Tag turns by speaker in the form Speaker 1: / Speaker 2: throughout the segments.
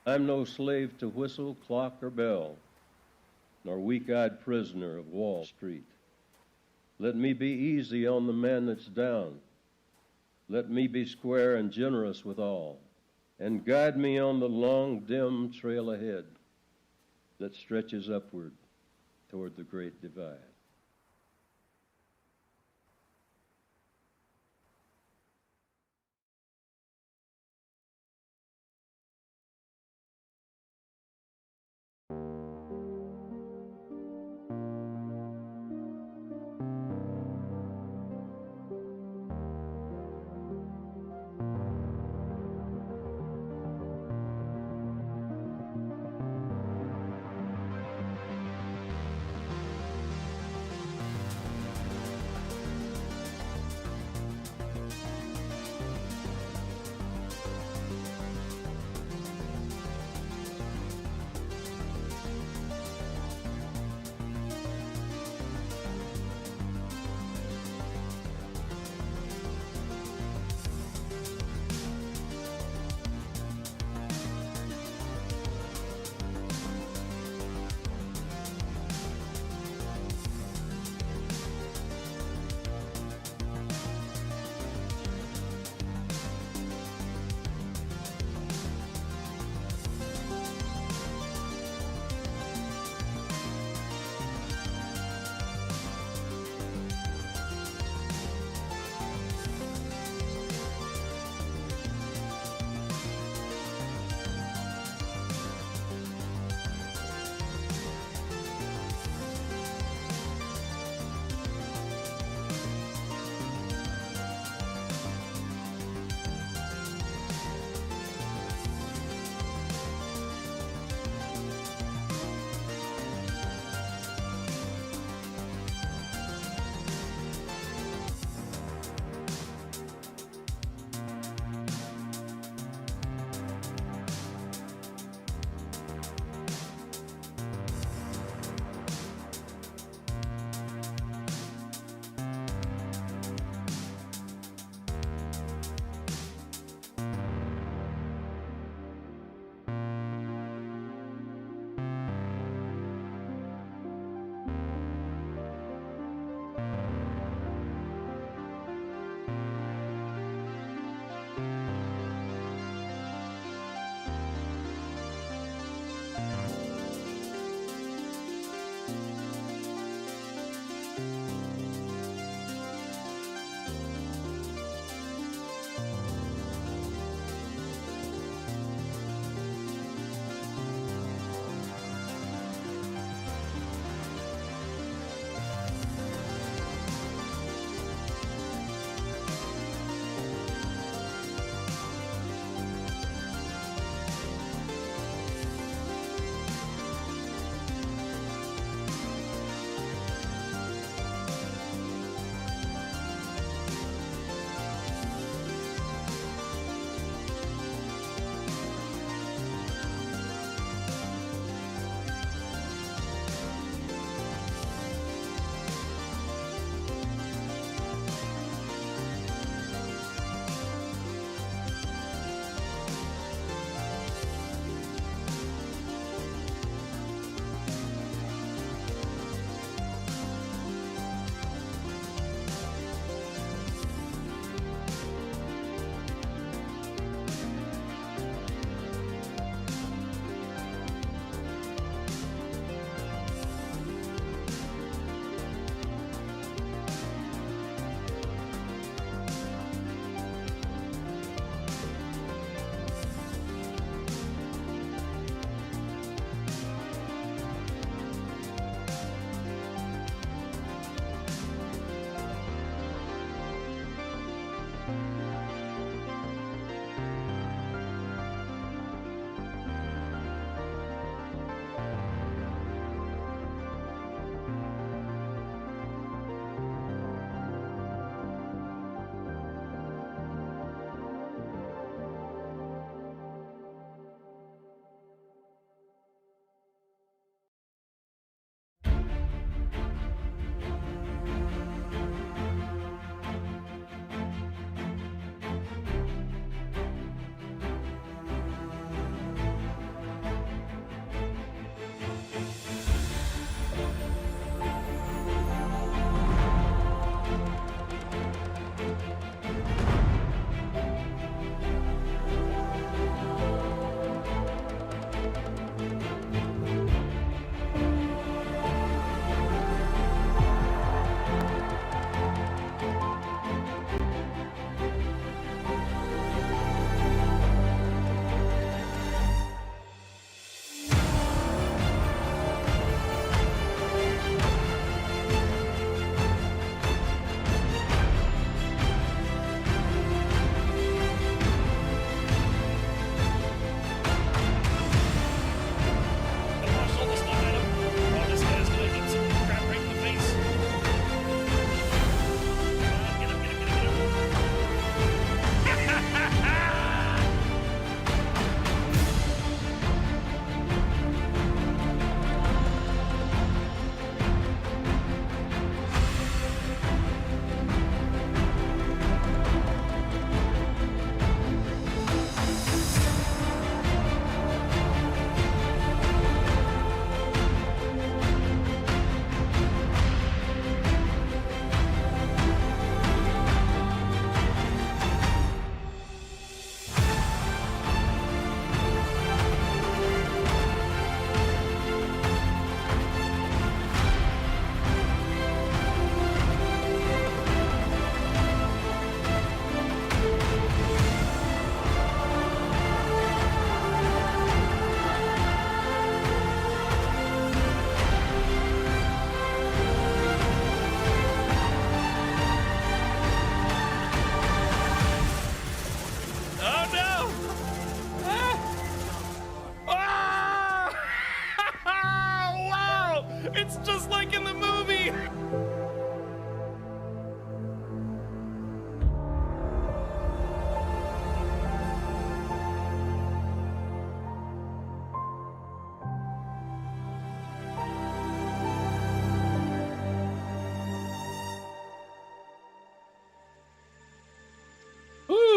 Speaker 1: I'm no slave to whistle, clock, or bell, nor weak-eyed prisoner of Wall Street. Let me be easy on the man that's down. Let me be square and generous with all, and guide me on the long, dim trail ahead that stretches upward toward the great divide.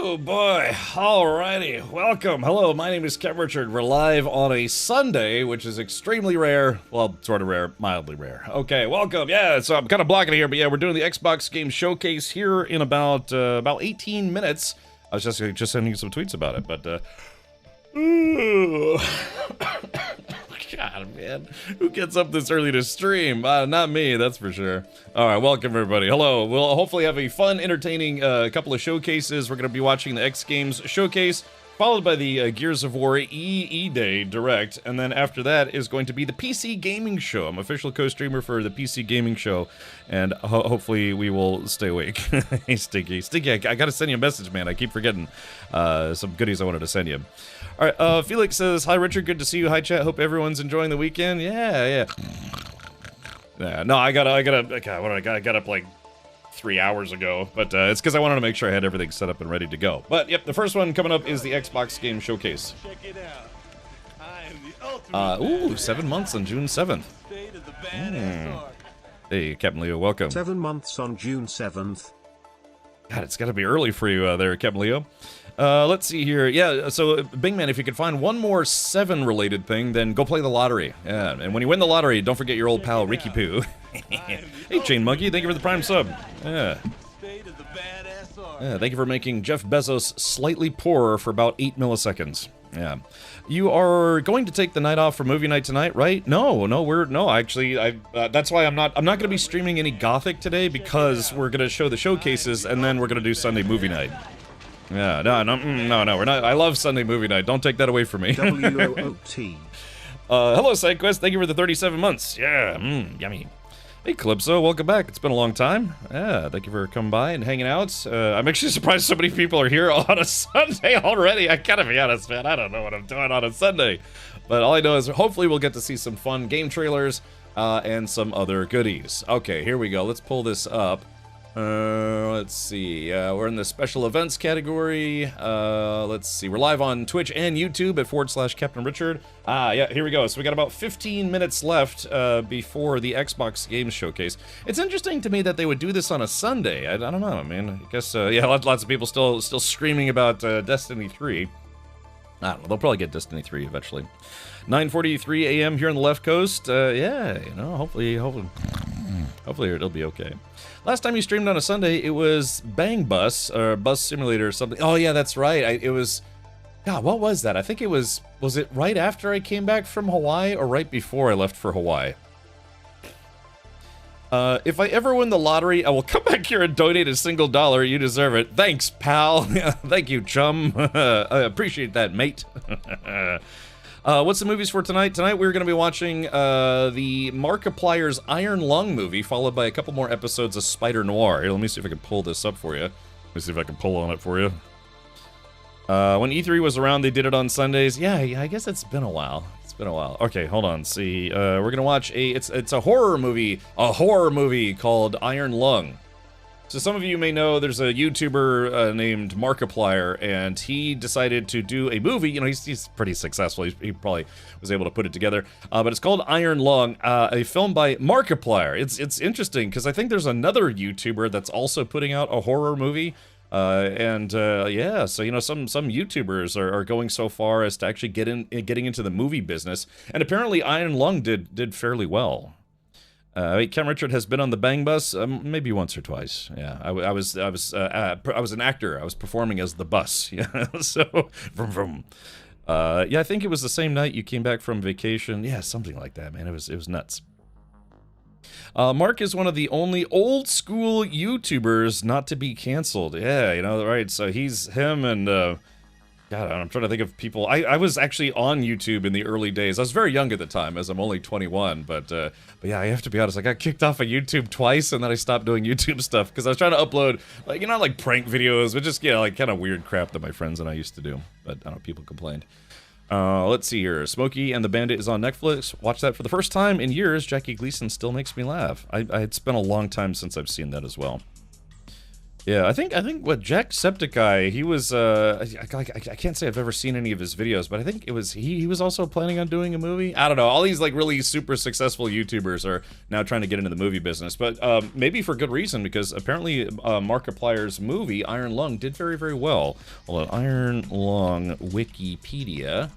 Speaker 2: Oh boy, alrighty, welcome, hello, my name is Kev Richard. We're live on a Sunday, which is extremely rare, well, sort of rare, mildly rare. Okay, welcome, yeah, so I'm kind of blocking it here, but yeah, we're doing the Xbox Game Showcase here in about 18 minutes. I was just sending you some tweets about it, but, God, man, who gets up this early to stream? Not me, that's for sure. All right, welcome everybody. Hello. We'll hopefully have a fun, entertaining couple of showcases. We're going to be watching the X Games showcase, followed by the Gears of War EE Day Direct, and then after that is going to be the PC Gaming Show. I'm official co-streamer for the PC Gaming Show, and hopefully we will stay awake. Hey, Stinky, I gotta send you a message, man. I keep forgetting some goodies I wanted to send you. All right, Felix says, hi, Richard, good to see you. Hi, chat, hope everyone's enjoying the weekend. Yeah. No, I got up like 3 hours ago, but it's because I wanted to make sure I had everything set up and ready to go. But, yep, the first one coming up is the Xbox Game Showcase.
Speaker 3: Check it out. I am the ultimate
Speaker 2: 7 months on June 7th. Hey, Captain Leo, welcome.
Speaker 4: 7 months on June 7th.
Speaker 2: God, it's got to be early for you there, Captain Leo. Let's see here. Yeah, so Bingman, if you could find one more 7 related thing, then go play the lottery. Yeah, and when you win the lottery, don't forget your old pal Ricky Poo. Hey, Chain Monkey, thank you for the Prime sub. Yeah. Yeah, thank you for making Jeff Bezos slightly poorer for about 8 milliseconds. Yeah. You are going to take the night off for movie night tonight, right? No, actually, that's why I'm not going to be streaming any Gothic today, because we're going to show the showcases and then we're going to do Sunday movie night. Yeah, no, we're not. I love Sunday movie night. Don't take that away from me.
Speaker 4: WOOT.
Speaker 2: Hello, SideQuest. Thank you for the 37 months. Yeah, yummy. Hey, Calypso, welcome back. It's been a long time. Yeah, thank you for coming by and hanging out. I'm actually surprised so many people are here on a Sunday already. I gotta be honest, man. I don't know what I'm doing on a Sunday. But all I know is hopefully we'll get to see some fun game trailers and some other goodies. Okay, here we go. Let's pull this up. Let's see, we're in the special events category. Let's see, we're live on Twitch and YouTube at / Captain Richard. Yeah, here we go. So we got about 15 minutes left before the Xbox Games Showcase. It's interesting to me that they would do this on a Sunday. I don't know, I mean, I guess, yeah, lots of people still screaming about Destiny 3. I don't know, they'll probably get Destiny 3 eventually. 9:43 a.m. here on the left coast. Yeah, you know, hopefully it'll be okay. Last time you streamed on a Sunday, it was Bang Bus, or Bus Simulator or something. Oh, yeah, that's right. It was... God, what was that? I think it was... Was it right after I came back from Hawaii, or right before I left for Hawaii? If I ever win the lottery, I will come back here and donate a single $1. You deserve it. Thanks, pal. Thank you, chum. I appreciate that, mate. What's the movies for tonight? Tonight we're going to be watching the Markiplier's Iron Lung movie, followed by a couple more episodes of Spider Noir. Here, let me see if I can pull this up for you. Let me see if I can pull on it for you. When E3 was around, they did it on Sundays. Yeah, I guess it's been a while. It's been a while. Okay, hold on. See, we're going to watch it's a horror movie called Iron Lung. So some of you may know there's a YouTuber named Markiplier, and he decided to do a movie. You know, he's pretty successful. He probably was able to put it together. But it's called Iron Lung, a film by Markiplier. It's interesting because I think there's another YouTuber that's also putting out a horror movie. Yeah, so you know, some YouTubers are going so far as to actually getting into the movie business, and apparently Iron Lung did fairly well. Cam Richard has been on the Bang Bus, maybe once or twice. Yeah, I was an actor. I was performing as the bus. Yeah, so vroom, vroom. Yeah, I think it was the same night you came back from vacation. Yeah, something like that, man. It was nuts. Mark is one of the only old school YouTubers not to be canceled. Yeah, you know, right? So him and. God, I'm trying to think of people. I was actually on YouTube in the early days. I was very young at the time, as I'm only 21. But yeah, I have to be honest. I got kicked off of YouTube twice, and then I stopped doing YouTube stuff because I was trying to upload, like, you know, like prank videos, but just, you know, like kind of weird crap that my friends and I used to do. But I don't know, people complained. Let's see here. Smokey and the Bandit is on Netflix. Watch that for the first time in years. Jackie Gleason still makes me laugh. It's been a long time since I've seen that as well. Yeah, I think what Jacksepticeye, he was I can't say I've ever seen any of his videos, but I think it was he was also planning on doing a movie. I don't know. All these like really super successful YouTubers are now trying to get into the movie business, but maybe for good reason, because apparently Markiplier's movie Iron Lung did very, very well. Hold on, Iron Lung Wikipedia.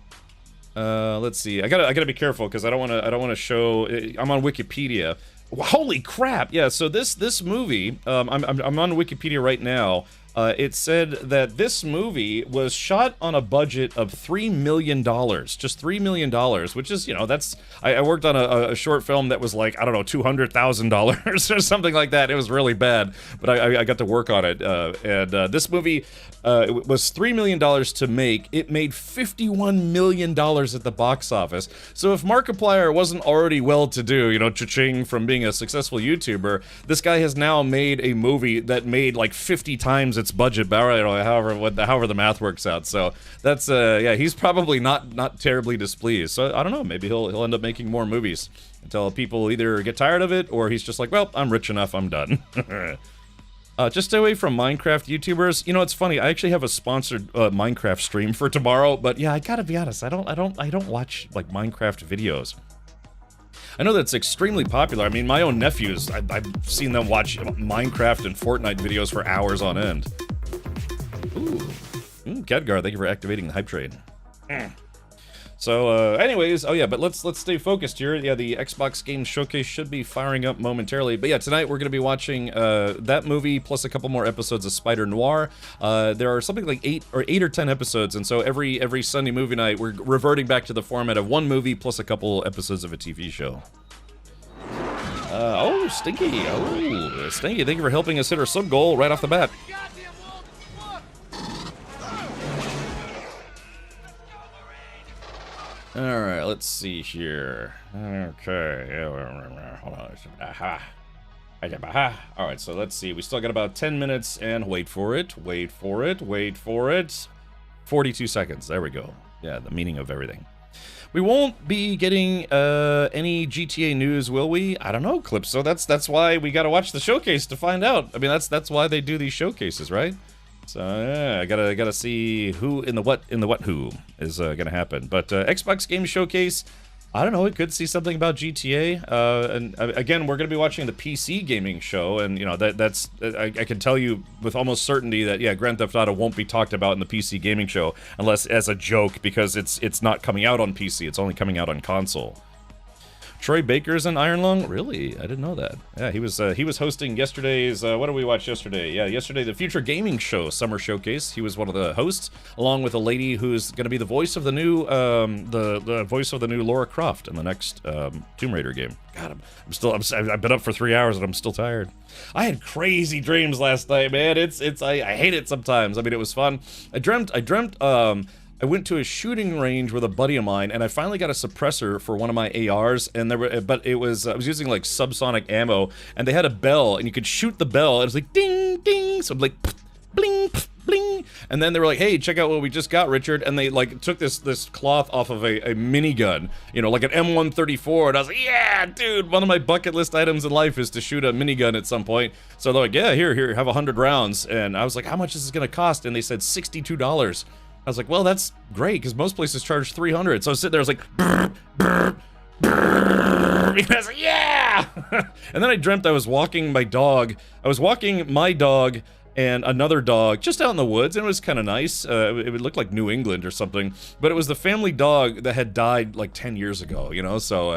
Speaker 2: Let's see. I gotta be careful because I don't want to show. I'm on Wikipedia. Holy crap! Yeah, so this movie, I'm on Wikipedia right now. It said that this movie was shot on a budget of $3 million, just $3 million, which is, you know, that's, I worked on a short film that was like, I don't know, $200,000 or something like that. It was really bad, but I got to work on it, and this movie it was $3 million to make. It made $51 million at the box office. So if Markiplier wasn't already well-to-do, you know, cha-ching from being a successful YouTuber, this guy has now made a movie that made like 50 times its budget, however the math works out. So that's yeah, he's probably not terribly displeased. So I don't know, maybe he'll end up making more movies until people either get tired of it or he's just like, well, I'm rich enough, I'm done. Just stay away from Minecraft YouTubers. You know, it's funny. I actually have a sponsored Minecraft stream for tomorrow, but yeah, I gotta be honest. I don't watch like Minecraft videos. I know that's extremely popular. I mean, my own nephews, I've seen them watch Minecraft and Fortnite videos for hours on end. Ooh, Kedgar, thank you for activating the hype train. So, anyways, oh yeah, but let's stay focused here. Yeah, the Xbox Games Showcase should be firing up momentarily. But yeah, tonight we're going to be watching that movie plus a couple more episodes of Spider Noir. There are something like 8 or 10 episodes, and so every Sunday movie night we're reverting back to the format of one movie plus a couple episodes of a TV show. Oh, Stinky. Oh, Stinky, thank you for helping us hit our sub goal right off the bat. Alright, let's see here. Okay. Hold on. Alright, so let's see. We still got about 10 minutes and wait for it. 42 seconds. There we go. Yeah, the meaning of everything. We won't be getting any GTA news, will we? I don't know, Clipso. That's why we gotta watch the showcase to find out. I mean, that's why they do these showcases, right? So yeah, I gotta see who in the what who is gonna happen. But Xbox Game Showcase, I don't know. We could see something about GTA. And again, we're gonna be watching the PC gaming show, and you know that's I can tell you with almost certainty that yeah, Grand Theft Auto won't be talked about in the PC gaming show unless as a joke because it's not coming out on PC. It's only coming out on console. Troy Baker's in Iron Lung? Really? I didn't know that. Yeah, he was hosting yesterday's, what did we watch yesterday? Yeah, yesterday, the Future Gaming Show Summer Showcase. He was one of the hosts, along with a lady who's going to be the voice of the new, the voice of the new Lara Croft in the next Tomb Raider game. God, I've been up for 3 hours and I'm still tired. I had crazy dreams last night, man. I hate it sometimes. I mean, it was fun. I dreamt, I went to a shooting range with a buddy of mine, and I finally got a suppressor for one of my ARs, and but I was using like subsonic ammo, and they had a bell, and you could shoot the bell, and it was like ding, ding, so I'm like bling, bling, and then they were like, hey, check out what we just got, Richard, and they like took this cloth off of a minigun, you know, like an M134, and I was like, yeah, dude, one of my bucket list items in life is to shoot a minigun at some point. So they're like, yeah, here, have 100 rounds, and I was like, how much is this gonna cost? And they said $62. I was like, well, that's great, because most places charge $300. So I was sitting there, I was like, brr, brr, brr. And I was like, yeah! And then I dreamt I was walking my dog. I was walking my dog and another dog just out in the woods, and it was kind of nice. It would look like New England or something, but it was the family dog that had died like 10 years ago, you know? So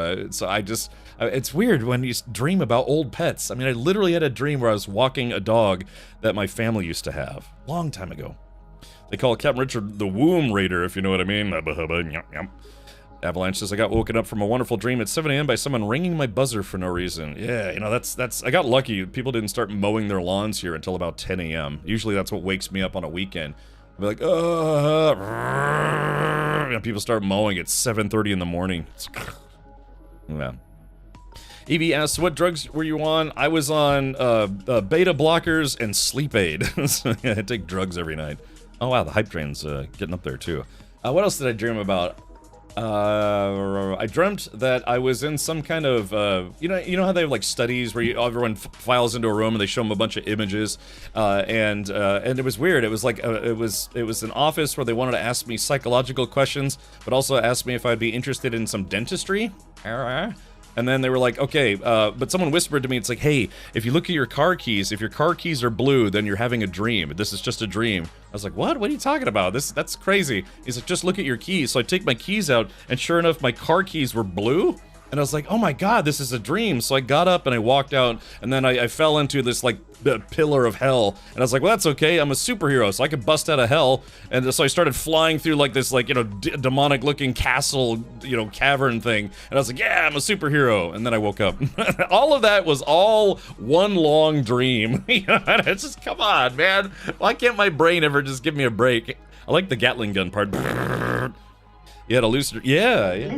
Speaker 2: I just, it's weird when you dream about old pets. I mean, I literally had a dream where I was walking a dog that my family used to have, long time ago. They call Captain Richard the Womb Raider, if you know what I mean. Avalanche says, I got woken up from a wonderful dream at 7 a.m. by someone ringing my buzzer for no reason. Yeah, you know, that's I got lucky. People didn't start mowing their lawns here until about 10 a.m. Usually that's what wakes me up on a weekend. I'll be like, and people start mowing at 7:30 in the morning. Yeah. Evie asks, what drugs were you on? I was on beta blockers and sleep aid. So, yeah, I take drugs every night. Oh wow, the hype train's getting up there too. What else did I dream about? I dreamt that I was in some kind of, you know how they have like studies where everyone files into a room and they show them a bunch of images, and it was weird. It was like it was an office where they wanted to ask me psychological questions, but also ask me if I'd be interested in some dentistry. And then they were like, okay, but someone whispered to me, it's like, hey, if you look at your car keys, if your car keys are blue, then you're having a dream. This is just a dream. I was like, what? What are you talking about? That's crazy. He's like, just look at your keys. So I take my keys out, and sure enough, my car keys were blue. And I was like, oh my god, this is a dream. So I got up and I walked out, and then I fell into this, like, pillar of hell. And I was like, well, that's okay, I'm a superhero, so I could bust out of hell. And so I started flying through, like, this, like, you know, demonic-looking castle, you know, cavern thing. And I was like, yeah, I'm a superhero. And then I woke up. All of that was all one long dream. You know, it's just, come on, man. Why can't my brain ever just give me a break? I like the Gatling gun part. You had a lucid... Yeah.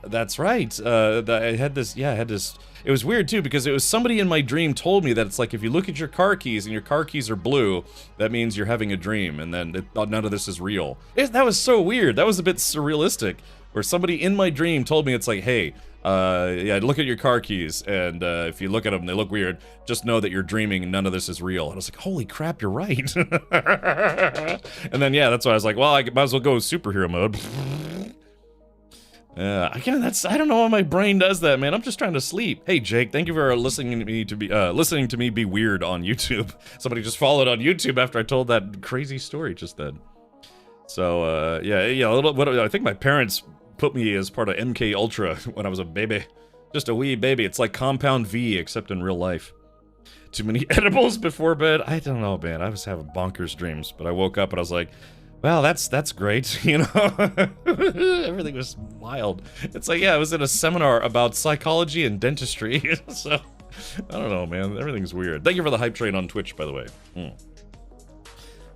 Speaker 2: That's right. I had this. It was weird too, because it was somebody in my dream told me that it's like, if you look at your car keys and your car keys are blue, that means you're having a dream, and then none of this is real. That was so weird. That was a bit surrealistic, where somebody in my dream told me, it's like, hey, yeah, look at your car keys, and if you look at them, they look weird, just know that you're dreaming and none of this is real. And I was like, holy crap, you're right. And then, yeah, that's why I was like, well, I might as well go superhero mode. Again, I don't know why my brain does that, man. I'm just trying to sleep. Hey, Jake, thank you for listening to me be weird on YouTube. Somebody just followed on YouTube after I told that crazy story just then. So, I think my parents put me as part of MK Ultra when I was a baby. Just a wee baby. It's like Compound V, except in real life. Too many edibles before bed? I don't know, man. I was having bonkers dreams, but I woke up and I was like, well, that's great, you know? Everything was wild. It's like, yeah, I was in a seminar about psychology and dentistry, so, I don't know, man, everything's weird. Thank you for the hype train on Twitch, by the way.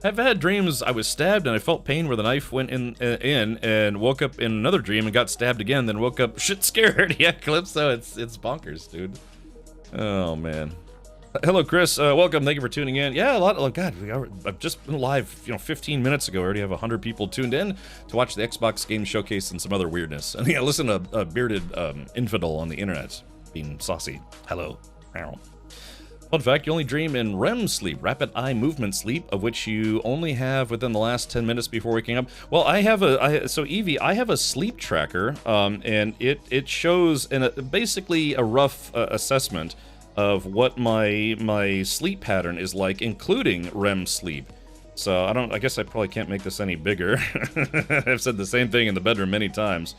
Speaker 2: I've had dreams I was stabbed and I felt pain where the knife went in and woke up in another dream and got stabbed again, then woke up shit scared. Yeah, Calypso, it's bonkers, dude. Oh, man. Hello, Chris. Welcome. Thank you for tuning in. Yeah, God, I've just been live, 15 minutes ago. I already have 100 people tuned in to watch the Xbox Game Showcase and some other weirdness. And yeah, listen to a bearded infidel on the internet being saucy. Hello. Fun fact, you only dream in REM sleep, rapid eye movement sleep, of which you only have within the last 10 minutes before waking up. Well, so Evie, I have a sleep tracker, and it shows basically a rough assessment of what my sleep pattern is like, including REM sleep. So I guess I probably can't make this any bigger. I've said the same thing in the bedroom many times.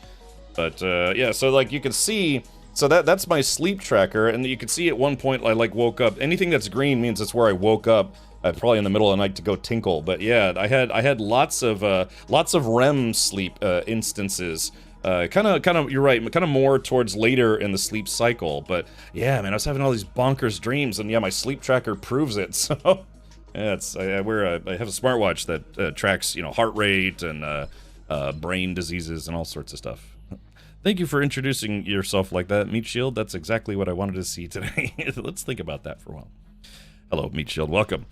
Speaker 2: But yeah, so like you can see, so that's my sleep tracker, and you can see at one point I like woke up. Anything that's green means it's where I woke up, probably in the middle of the night to go tinkle. But yeah, I had lots of REM sleep instances. Kind of, you're right, kind of more towards later in the sleep cycle, but yeah, man, I was having all these bonkers dreams, and yeah, my sleep tracker proves it, so, yeah, I have a smartwatch that tracks, heart rate and brain diseases and all sorts of stuff. Thank you for introducing yourself like that, Meat Shield. That's exactly what I wanted to see today. Let's think about that for a while. Hello, Meat Shield, welcome.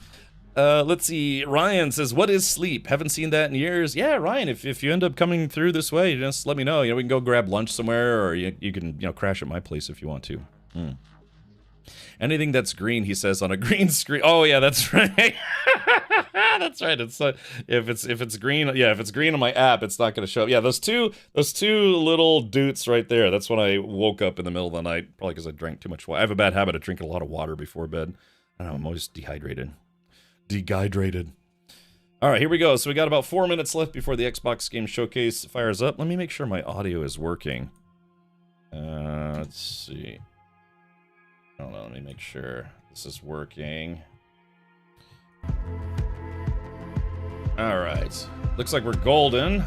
Speaker 2: Let's see, Ryan says, what is sleep? Haven't seen that in years. Yeah, Ryan, if you end up coming through this way, just let me know. We can go grab lunch somewhere, or you can, crash at my place if you want to. Anything that's green, he says, on a green screen. Oh, yeah, that's right. That's right. It's if it's green, yeah, if it's green on my app, it's not going to show up. Yeah, those two little doots right there. That's when I woke up in the middle of the night, probably because I drank too much water. I have a bad habit of drinking a lot of water before bed. I don't know, I'm always dehydrated. All right, here we go. So we got about 4 minutes left before the Xbox Game Showcase fires up. Let me make sure my audio is working. Let's see. I don't know. Let me make sure this is working. All right. Looks like we're golden.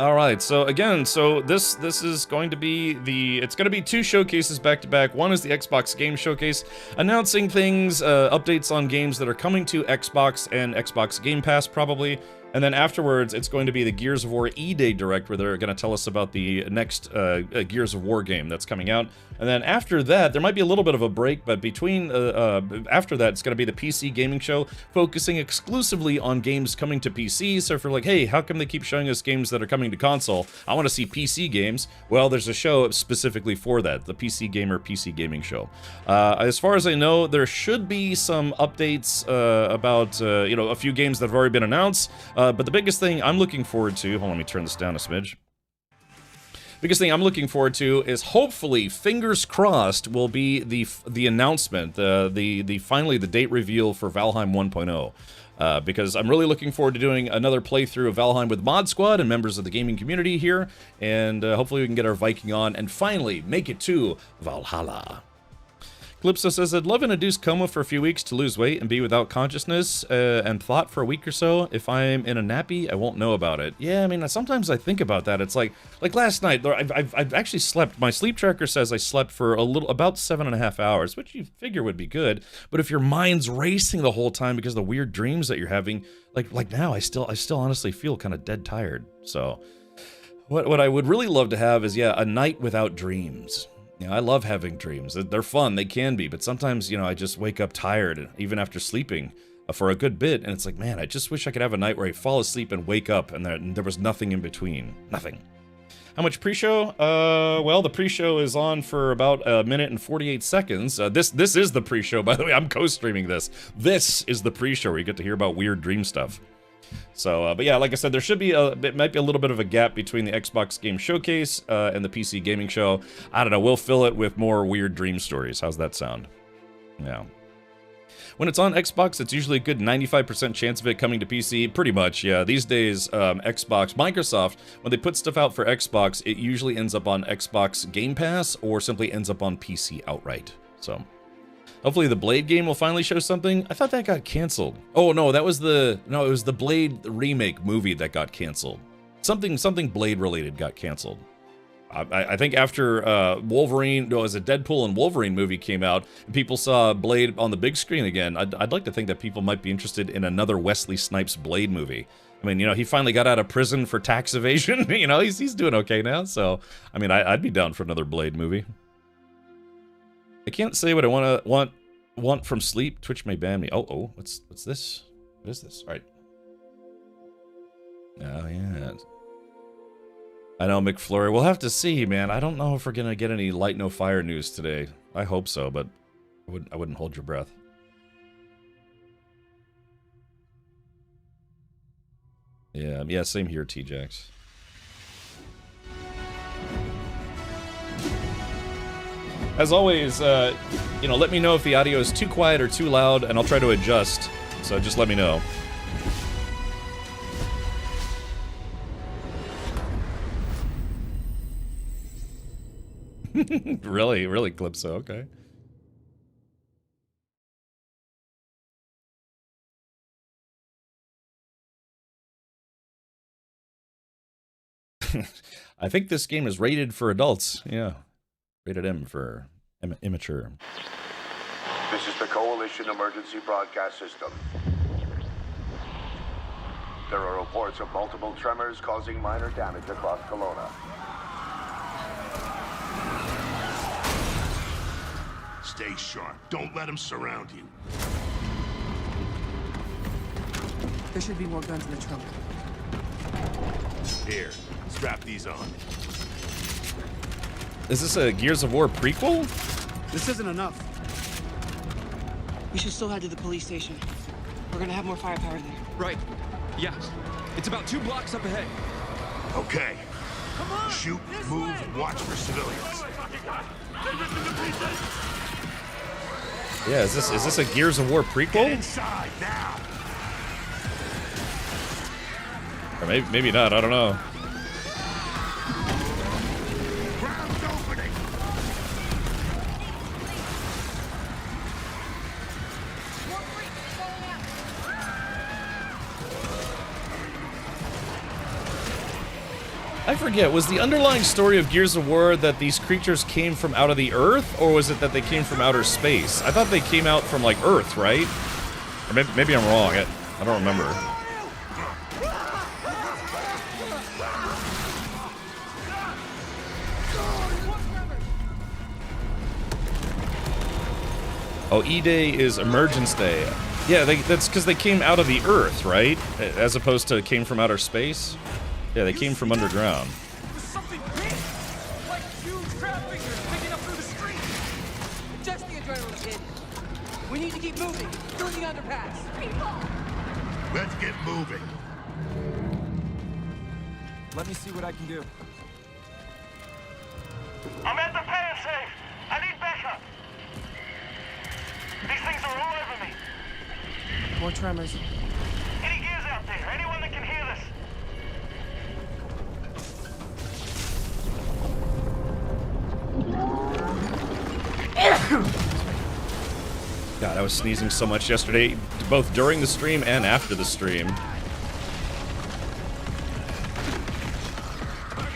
Speaker 2: All right, so again, this is going to be it's going to be 2 showcases back to back. One is the Xbox Game Showcase, announcing things, updates on games that are coming to Xbox and Xbox Game Pass probably. And then afterwards, it's going to be the Gears of War E-Day Direct, where they're going to tell us about the next Gears of War game that's coming out. And then after that, there might be a little bit of a break, but between after that, it's going to be the PC Gaming Show, focusing exclusively on games coming to PC. So if you're like, hey, how come they keep showing us games that are coming to console? I want to see PC games. Well, there's a show specifically for that, the PC Gamer PC Gaming Show. As far as I know, there should be some updates about a few games that have already been announced. But the biggest thing I'm looking forward to, hold on, let me turn this down a smidge. Biggest thing I'm looking forward to is, hopefully, fingers crossed, will be the announcement, finally the date reveal for Valheim 1.0. Because I'm really looking forward to doing another playthrough of Valheim with Mod Squad and members of the gaming community here, and hopefully we can get our Viking on and finally make it to Valhalla. Calypso says, I'd love an induced coma for a few weeks to lose weight and be without consciousness and thought for a week or so. If I'm in a nappy, I won't know about it. Yeah, I mean, sometimes I think about that. It's like last night, I've actually slept. My sleep tracker says I slept for about 7.5 hours, which you figure would be good. But if your mind's racing the whole time because of the weird dreams that you're having, like now, I still honestly feel kind of dead tired. So what I would really love to have is, yeah, a night without dreams. I love having dreams. They're fun, they can be, but sometimes, I just wake up tired, even after sleeping for a good bit, and it's like, man, I just wish I could have a night where I fall asleep and wake up, and there was nothing in between. Nothing. How much pre-show? Well, the pre-show is on for about 1 minute and 48 seconds. This is the pre-show, by the way. I'm co-streaming this. This is the pre-show where you get to hear about weird dream stuff. So, but yeah, like I said, there should be it might be a little bit of a gap between the Xbox Game Showcase and the PC Gaming Show. I don't know, we'll fill it with more weird dream stories. How's that sound? Yeah. When it's on Xbox, it's usually a good 95% chance of it coming to PC. Pretty much, yeah. These days, Microsoft, when they put stuff out for Xbox, it usually ends up on Xbox Game Pass or simply ends up on PC outright. So, hopefully the Blade game will finally show something. I thought that got canceled. Oh no, it was the Blade remake movie that got canceled. Something Blade related got canceled. I think after Wolverine, no, it was a Deadpool and Wolverine movie came out, and people saw Blade on the big screen again. I'd like to think that people might be interested in another Wesley Snipes Blade movie. I mean, he finally got out of prison for tax evasion. He's doing okay now. So, I mean, I'd be down for another Blade movie. I can't say what I want from sleep. Twitch may ban me. Oh, what's this? What is this? All right. Oh yeah. I know, McFlurry. We'll have to see, man. I don't know if we're gonna get any Light No Fire news today. I hope so, but I wouldn't hold your breath. Yeah, same here, T-Jax. As always, let me know if the audio is too quiet or too loud, and I'll try to adjust. So just let me know. Really, Calypso, okay. I think this game is rated for adults, yeah. Rated M for immature.
Speaker 5: This is the Coalition Emergency Broadcast System. There are reports of multiple tremors causing minor damage across Kelowna.
Speaker 6: Stay sharp. Don't let them surround you.
Speaker 7: There should be more guns in the trunk.
Speaker 6: Here, strap these on.
Speaker 2: Is this a Gears of War prequel?
Speaker 7: This isn't enough.
Speaker 8: We should still head to the police station. We're gonna have more firepower there.
Speaker 9: Right. Yeah. It's about 2 blocks up ahead.
Speaker 6: Okay. Come on, shoot, move, and watch for civilians.
Speaker 2: Yeah, is this a Gears of War prequel?
Speaker 6: Get inside now.
Speaker 2: Or maybe not, I don't know.
Speaker 6: Ground's opening.
Speaker 2: I forget, was the underlying story of Gears of War that these creatures came from out of the Earth, or was it that they came from outer space? I thought they came out from, like, Earth, right? Or maybe I'm wrong, I don't remember. Oh, E-Day is Emergence Day. Yeah, that's because they came out of the Earth, right? As opposed to came from outer space. Yeah, they came from underground.
Speaker 3: There's something big! Like huge crab figures picking up through the street!
Speaker 8: Just the adrenaline kid. We need to keep moving through the underpass.
Speaker 6: Let's get moving.
Speaker 9: Let me see what I can do.
Speaker 3: I'm at the pay and save! I need backup! These things are all over me!
Speaker 8: More tremors.
Speaker 3: Any gears out there? Anyone that can hear this?
Speaker 2: God, I was sneezing so much yesterday, both during the stream and after the stream.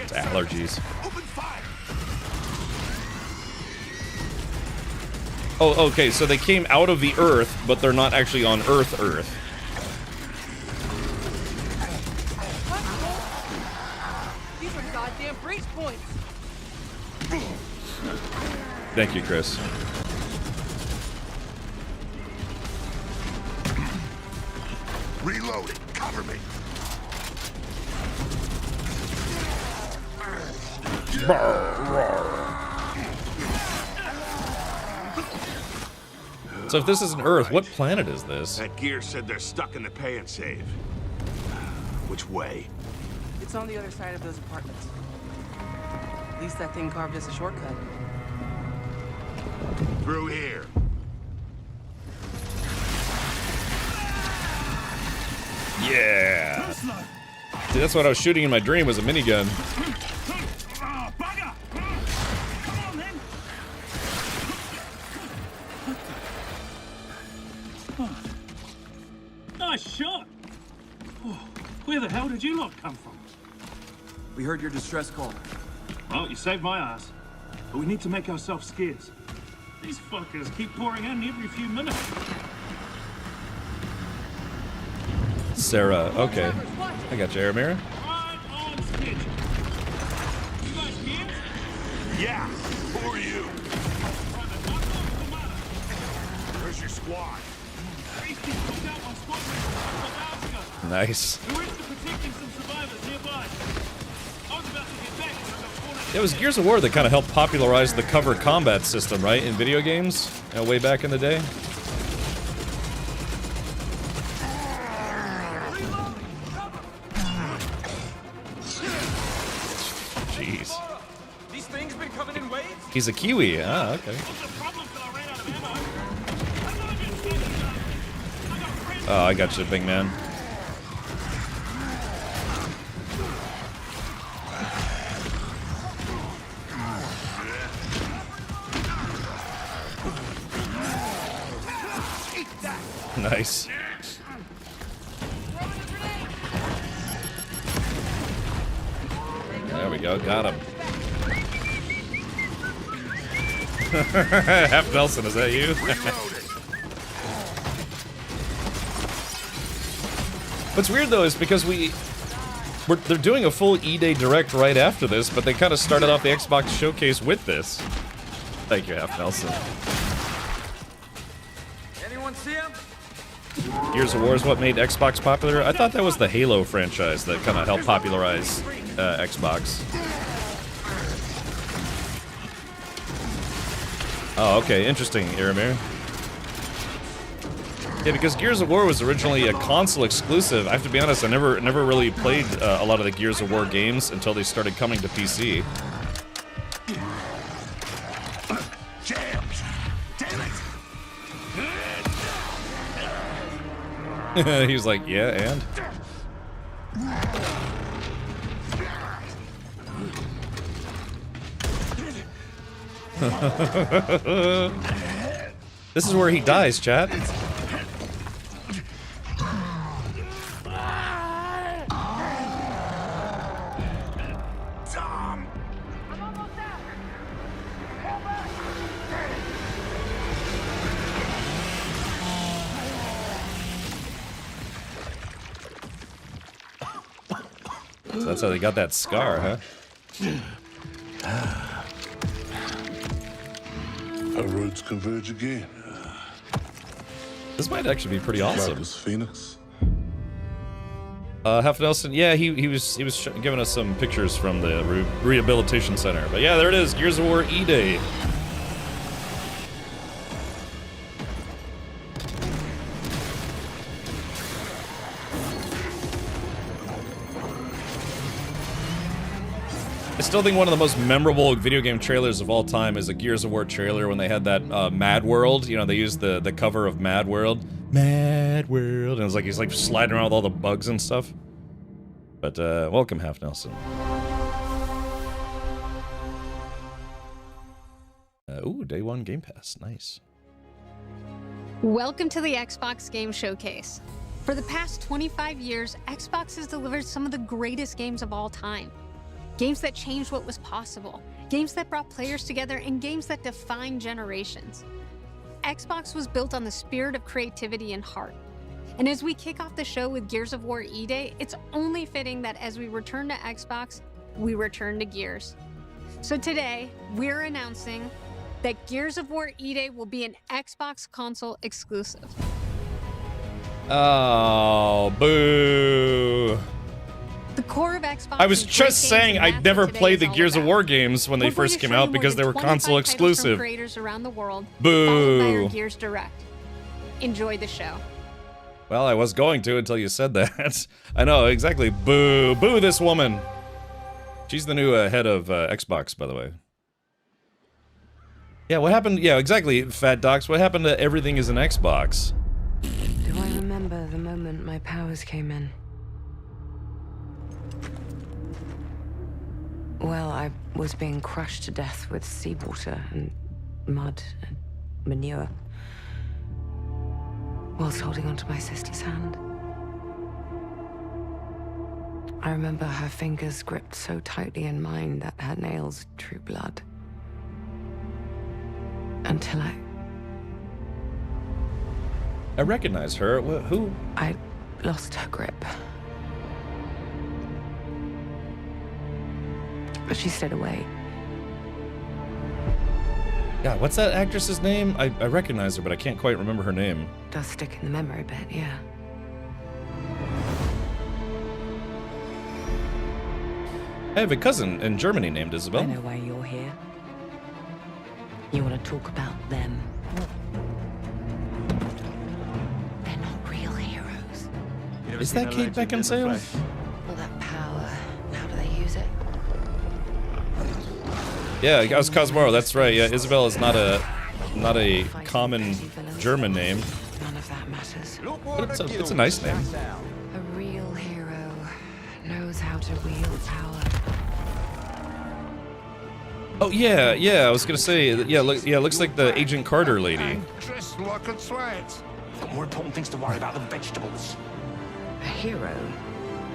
Speaker 2: It's allergies.
Speaker 6: Open fire.
Speaker 2: Oh, okay, so they came out of the Earth, but they're not actually on Earth.
Speaker 8: These are goddamn breach points.
Speaker 2: Thank you, Chris.
Speaker 6: Reloading. Cover me.
Speaker 2: So if this isn't Earth, what planet is this?
Speaker 6: That gear said they're stuck in the pay and save. Which way?
Speaker 8: It's on the other side of those apartments. At least that thing carved us a shortcut.
Speaker 6: Through here.
Speaker 2: Yeah! See, that's what I was shooting in my dream, was a minigun.
Speaker 3: Oh, bugger! Come on, then! Oh. Nice shot! Oh, where the hell did you lot come from?
Speaker 9: We heard your distress call.
Speaker 3: Well, you saved my ass. But we need to make ourselves scarce. These fuckers keep pouring in every few minutes.
Speaker 2: Sarah, okay. I got you, Aramira.
Speaker 3: Right on schedule. You guys scared?
Speaker 6: Yeah. Who are you? Where's your squad?
Speaker 3: Beastie took out one squad a couple hours ago.
Speaker 2: Nice.
Speaker 3: We were into protecting some survivors nearby. I was about to get back when I got cornered.
Speaker 2: It was Gears of War that kind of helped popularize the cover combat system, right, in video games, way back in the day. Jeez.
Speaker 9: These things been coming in waves?
Speaker 2: He's a Kiwi. Ah, okay.
Speaker 3: What's the problem till I ran out of ammo? I'm not even standing up. I got friends.
Speaker 2: Oh, I got you, big man. Nice. There we go, got him. Half Nelson, is that you? What's weird though is because they're doing a full E-Day Direct right after this, but they kind of started off the Xbox showcase with this. Thank you, Half Nelson.
Speaker 9: Anyone see him?
Speaker 2: Gears of War is what made Xbox popular. I thought that was the Halo franchise that kind of helped popularize Xbox. Oh, okay, interesting, Aramir. Yeah, because Gears of War was originally a console exclusive. I have to be honest, I never really played a lot of the Gears of War games until they started coming to PC.
Speaker 6: Jams. Damn it.
Speaker 2: He was like, yeah, and? This is where he dies, chat.
Speaker 6: Tom.
Speaker 2: So that's how they got that scar, huh?
Speaker 10: Our roads converge again.
Speaker 2: This might actually be pretty awesome.
Speaker 6: Marcus Phoenix.
Speaker 2: Half Nelson, yeah, he was giving us some pictures from the rehabilitation center. But yeah, there it is, Gears of War E-Day. I still think one of the most memorable video game trailers of all time is a Gears of War trailer when they had that Mad World. You know, they used the cover of Mad World. Mad World. And it was like he's like sliding around with all the bugs and stuff. But welcome, Half Nelson. Ooh, day one Game Pass. Nice.
Speaker 10: Welcome to the Xbox Game Showcase. For the past 25 years, Xbox has delivered some of the greatest games of all time. Games that changed what was possible, games that brought players together, and games that defined generations. Xbox was built on the spirit of creativity and heart. And as we kick off the show with Gears of War E-Day, it's only fitting that as we return to Xbox, we return to Gears. So today, we're announcing that Gears of War E-Day will be an Xbox console exclusive.
Speaker 2: Oh, boo.
Speaker 10: The core of Xbox.
Speaker 2: I was just saying I'd never played the Gears of War games when they first came out because they were console exclusive.
Speaker 10: Creators around the world.
Speaker 2: Boo.
Speaker 10: Gears Direct. Enjoy the show.
Speaker 2: Well, I was going to until you said that. I know, exactly. Boo. Boo this woman. She's the new head of Xbox, by the way. Yeah, what happened? Yeah, exactly, Fat Docs. What happened to everything is an Xbox?
Speaker 11: Do I remember the moment my powers came in? Well, I was being crushed to death with seawater and mud and manure, whilst holding onto my sister's hand. I remember her fingers gripped so tightly in mine that her nails drew blood. Until
Speaker 2: I recognize her. Who?
Speaker 11: I lost her grip. But she stayed away.
Speaker 2: Yeah, what's that actress's name? I recognize her, but I can't quite remember her name.
Speaker 11: Does stick in the memory bit, yeah.
Speaker 2: I have a cousin in Germany named Isabel.
Speaker 11: I know why you're here. You want to talk about them. They're not real heroes.
Speaker 2: Is that Kate Beckinsale?
Speaker 11: All that power, how do they use it?
Speaker 2: Yeah, I was Cosmoro, that's right. Yeah, Isabel is not a common German name.
Speaker 11: None of that matters.
Speaker 2: But it's a nice name.
Speaker 11: A real hero knows how to wield power.
Speaker 2: Oh yeah, I was gonna say, looks like the Agent Carter lady.
Speaker 6: Just like a sweat.
Speaker 12: Got more important things to worry about than vegetables.
Speaker 11: A hero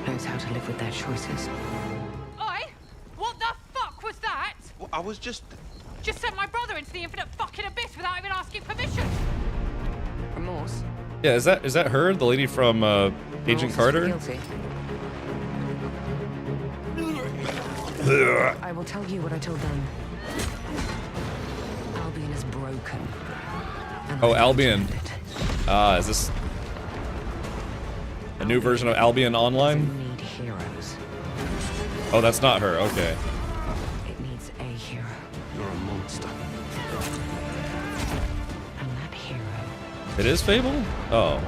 Speaker 11: knows how to live with their choices.
Speaker 13: Oi! What the fuck was that?
Speaker 12: Well, I was just
Speaker 13: sent my brother into the infinite fucking abyss without even asking permission.
Speaker 11: Remorse?
Speaker 2: Yeah, is that her, the lady from Agent Carter?
Speaker 11: Guilty. I will tell you what I told them. Albion is broken.
Speaker 2: Oh, Albion. Is this a new version of Albion Online?
Speaker 11: Need heroes.
Speaker 2: Oh, that's not her. Okay.
Speaker 11: It needs a hero.
Speaker 12: You're a monster.
Speaker 11: And that hero.
Speaker 2: It is Fable? Oh.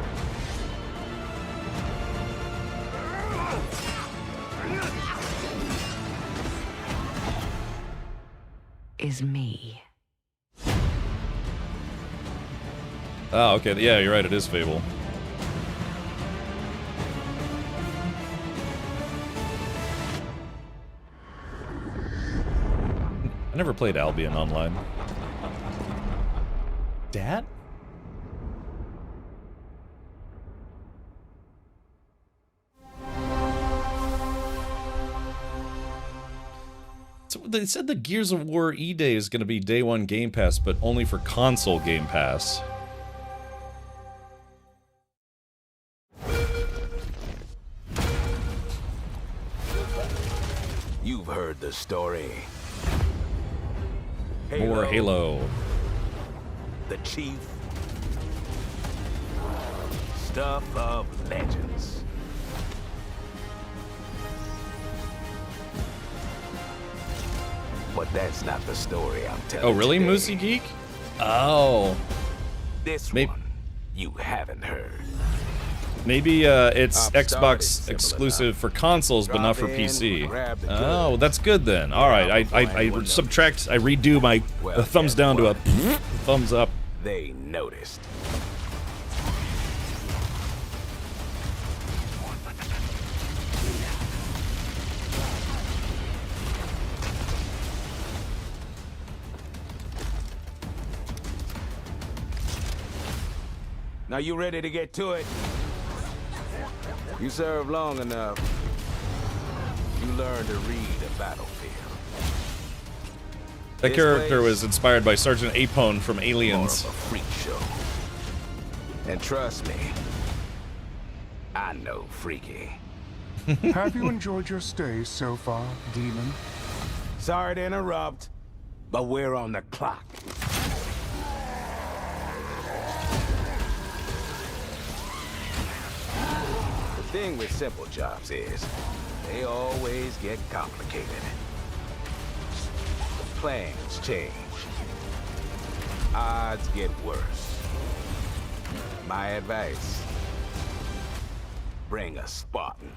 Speaker 11: Is me.
Speaker 2: Oh, okay. Yeah, you're right. It is Fable. I never played Albion Online. Dad? So they said the Gears of War E-Day is going to be day one Game Pass, but only for console Game Pass.
Speaker 12: You've heard the story.
Speaker 2: More Halo.
Speaker 12: The Chief. stuff of legends. But that's not the story I'm telling.
Speaker 2: Oh, really,
Speaker 12: today.
Speaker 2: Moosey Geek? Oh.
Speaker 12: This
Speaker 2: Maybe,
Speaker 12: one you haven't heard.
Speaker 2: maybe it's
Speaker 12: I've started
Speaker 2: Xbox
Speaker 12: similar
Speaker 2: exclusive for consoles, but not for
Speaker 12: Drop in,
Speaker 2: PC.
Speaker 12: grab the
Speaker 2: Oh,
Speaker 12: goods.
Speaker 2: that's good then. All right, I subtract, I redo my
Speaker 12: Well,
Speaker 2: thumbs
Speaker 12: guess
Speaker 2: down to a
Speaker 12: what?
Speaker 2: thumbs up.
Speaker 12: They noticed. Now you ready to get to it? You serve long enough. You learn to read a battlefield.
Speaker 2: That
Speaker 12: This
Speaker 2: character
Speaker 12: place-
Speaker 2: was inspired by Sergeant Apone from Aliens.
Speaker 12: More of a freak show. And trust me, I know freaky.
Speaker 14: Have you enjoyed your stay so far, Demon?
Speaker 12: Sorry to interrupt, but we're on the clock. The thing with simple jobs is, they always get complicated. The plans change. Odds get worse. My advice, bring a Spartan.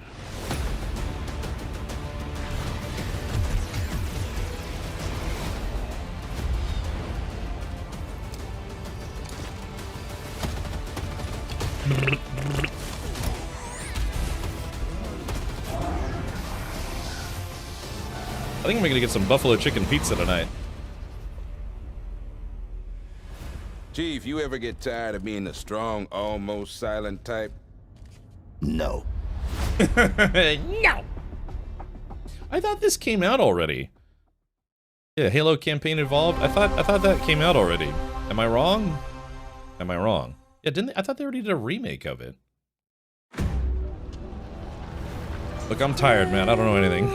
Speaker 2: I think I'm gonna get some buffalo chicken pizza tonight.
Speaker 15: Chief, you ever get tired of being the strong, almost silent type? No.
Speaker 2: No. I thought this came out already. Yeah, Halo Campaign Evolved. I thought that came out already. Am I wrong? Am I wrong? Yeah, didn't they? I thought they already did a remake of it. Look, I'm tired, man. I don't know anything.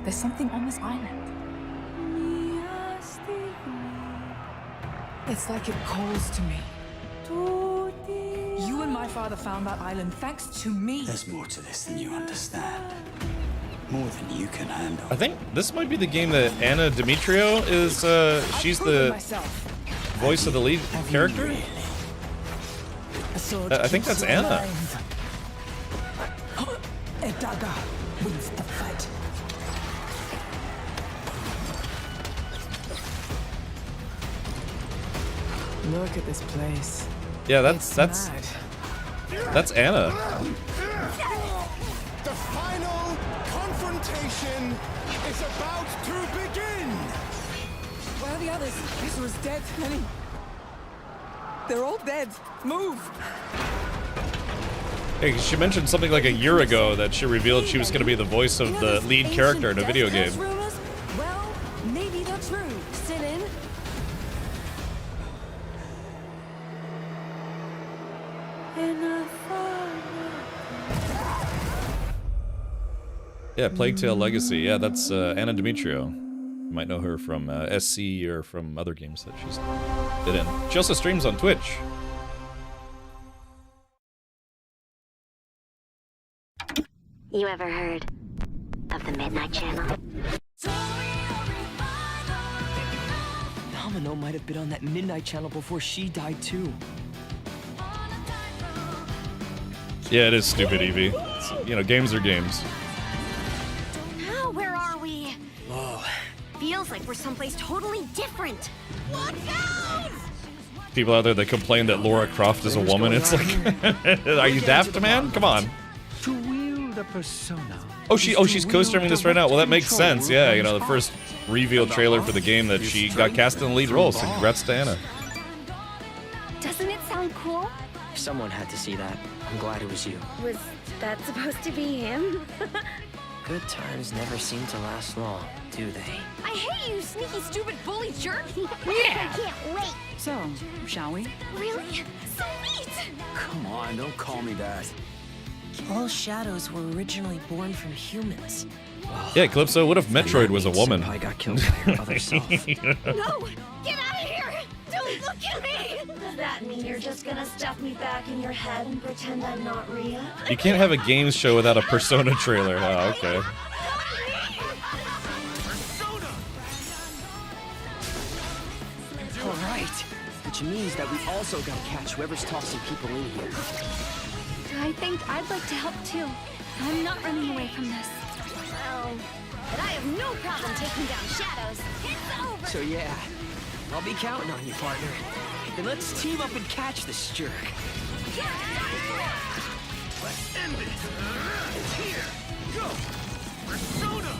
Speaker 16: There's something on this island. It's like it calls to me. You and my father found that island thanks to me.
Speaker 17: There's more to this than you understand. More than you can handle.
Speaker 2: I think this might be the game that Anna Demetrio is, she's the voice of the lead character? I think that's Anna.
Speaker 16: A dagger wins the fight. Look at this place.
Speaker 2: Yeah, that's Anna.
Speaker 6: The final confrontation is about to begin!
Speaker 16: Where are the others? Ezra's dead, Lenny. They're all dead. Move!
Speaker 2: Hey, she mentioned something like a year ago that she revealed she was going to be the voice of the lead character in a video game.
Speaker 18: Well, maybe they're true. Sit in.
Speaker 2: Yeah, Plague Tale Legacy. Yeah, that's Anna Demetrio. You might know her from SC or from other games that she's did in. She also streams on Twitch.
Speaker 19: You ever heard of the Midnight Channel?
Speaker 20: Domino might have been on that Midnight Channel before she died too.
Speaker 2: Yeah, it is stupid, Evie. It's, you know, games are games.
Speaker 19: Oh, where are we?
Speaker 20: Whoa.
Speaker 19: Feels like we're someplace totally different. Watch out!
Speaker 2: People out there that complain that Lara Croft is a woman. It's like, are you daft, man? Come on.
Speaker 17: To wield a persona.
Speaker 2: Oh, she's co-streaming this right now. Well, that makes sense. Yeah, you know, the first reveal trailer for the game that she got cast in the lead role. So congrats to Anna.
Speaker 19: Doesn't it sound cool?
Speaker 20: Someone had to see that. I'm glad it was you.
Speaker 19: Was that supposed to be him?
Speaker 20: Good times never seem to last long, do they?
Speaker 13: I hate you, sneaky, stupid, bully jerk!
Speaker 19: I can't wait.
Speaker 16: So, shall we?
Speaker 19: Really? Sweet!
Speaker 17: Come on, don't call me that.
Speaker 18: All shadows were originally born from humans.
Speaker 2: Yeah, Calypso, what if Metroid was a woman?
Speaker 20: I got killed by her other self.
Speaker 19: No! Get out of here! Don't look at me!
Speaker 21: Does that mean you're just gonna stuff me back in your head and pretend I'm not real?
Speaker 2: You can't have a games show without a Persona trailer. Oh, okay.
Speaker 20: Alright. Which means that we also gotta catch whoever's tossing people in here.
Speaker 22: I think I'd like to help too. I'm not running away from this.
Speaker 21: Well, but I have no problem taking down shadows. It's over!
Speaker 20: So yeah, I'll be counting on you, partner. Then let's team up and catch this jerk.
Speaker 6: Let's end it. Here, go. Persona.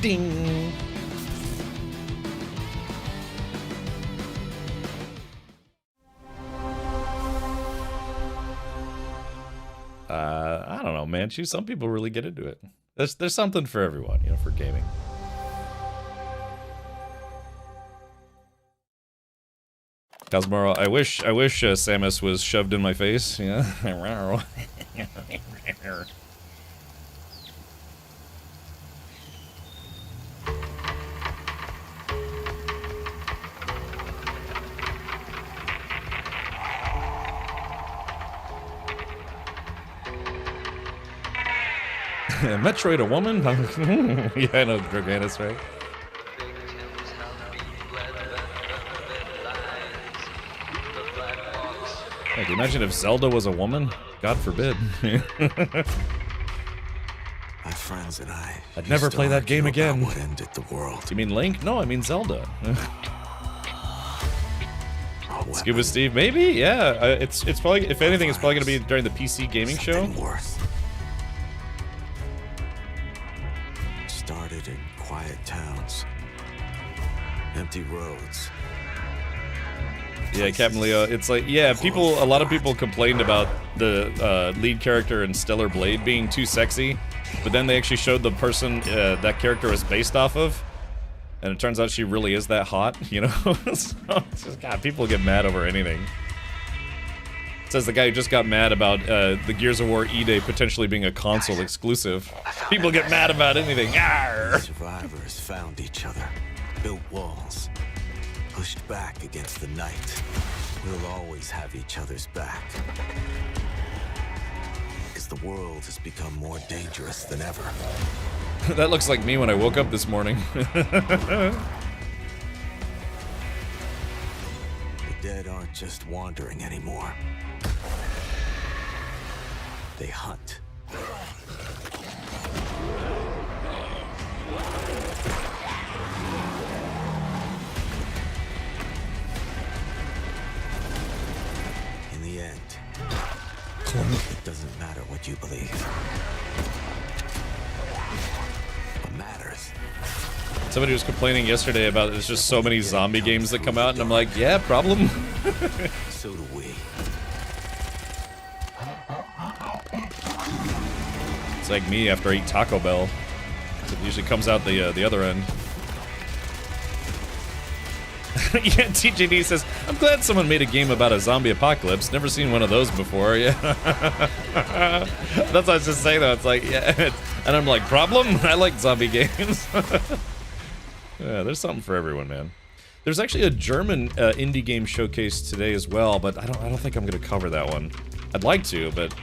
Speaker 2: Ding. I don't know, man. Some people really get into it. There's something for everyone, you know, for gaming. Cosmoro, I wish Samus was shoved in my face. Yeah. Metroid a woman? Yeah, I know Draganis, right? Like, imagine if Zelda was a woman? God forbid.
Speaker 23: My friends and
Speaker 2: I'd never play that game again.
Speaker 23: What ended the world?
Speaker 2: You mean Link? No, I mean Zelda. Scuba Steve, maybe? Yeah, it's probably, if anything, it's probably gonna be during the PC gaming show.
Speaker 23: Started in quiet towns, empty roads.
Speaker 2: Yeah, Captain Leo. It's like, yeah, a lot of people complained about the lead character in Stellar Blade being too sexy, but then they actually showed the person that character was based off of, and it turns out she really is that hot, you know? So, God, people get mad over anything. It says the guy who just got mad about the Gears of War E-Day potentially being a console exclusive. People get mad about anything. Arr!
Speaker 23: Survivors found each other, built walls, pushed back against the night. We'll always have each other's back. Because the world has become more dangerous than ever.
Speaker 2: That looks like me when I woke up this morning.
Speaker 23: The dead aren't just wandering anymore. They hunt. In the end, it doesn't matter what you believe. What matters.
Speaker 2: Somebody was complaining yesterday about there's just so many zombie games that come out, and I'm like, yeah, problem.
Speaker 23: So do we.
Speaker 2: It's like me after I eat Taco Bell. It usually comes out the other end. Yeah, TJD says, I'm glad someone made a game about a zombie apocalypse. Never seen one of those before. Yeah. That's what I was just saying, though. It's like, yeah. And I'm like, problem? I like zombie games. Yeah, there's something for everyone, man. There's actually a German indie game showcase today as well, but I don't think I'm gonna cover that one. I'd like to, but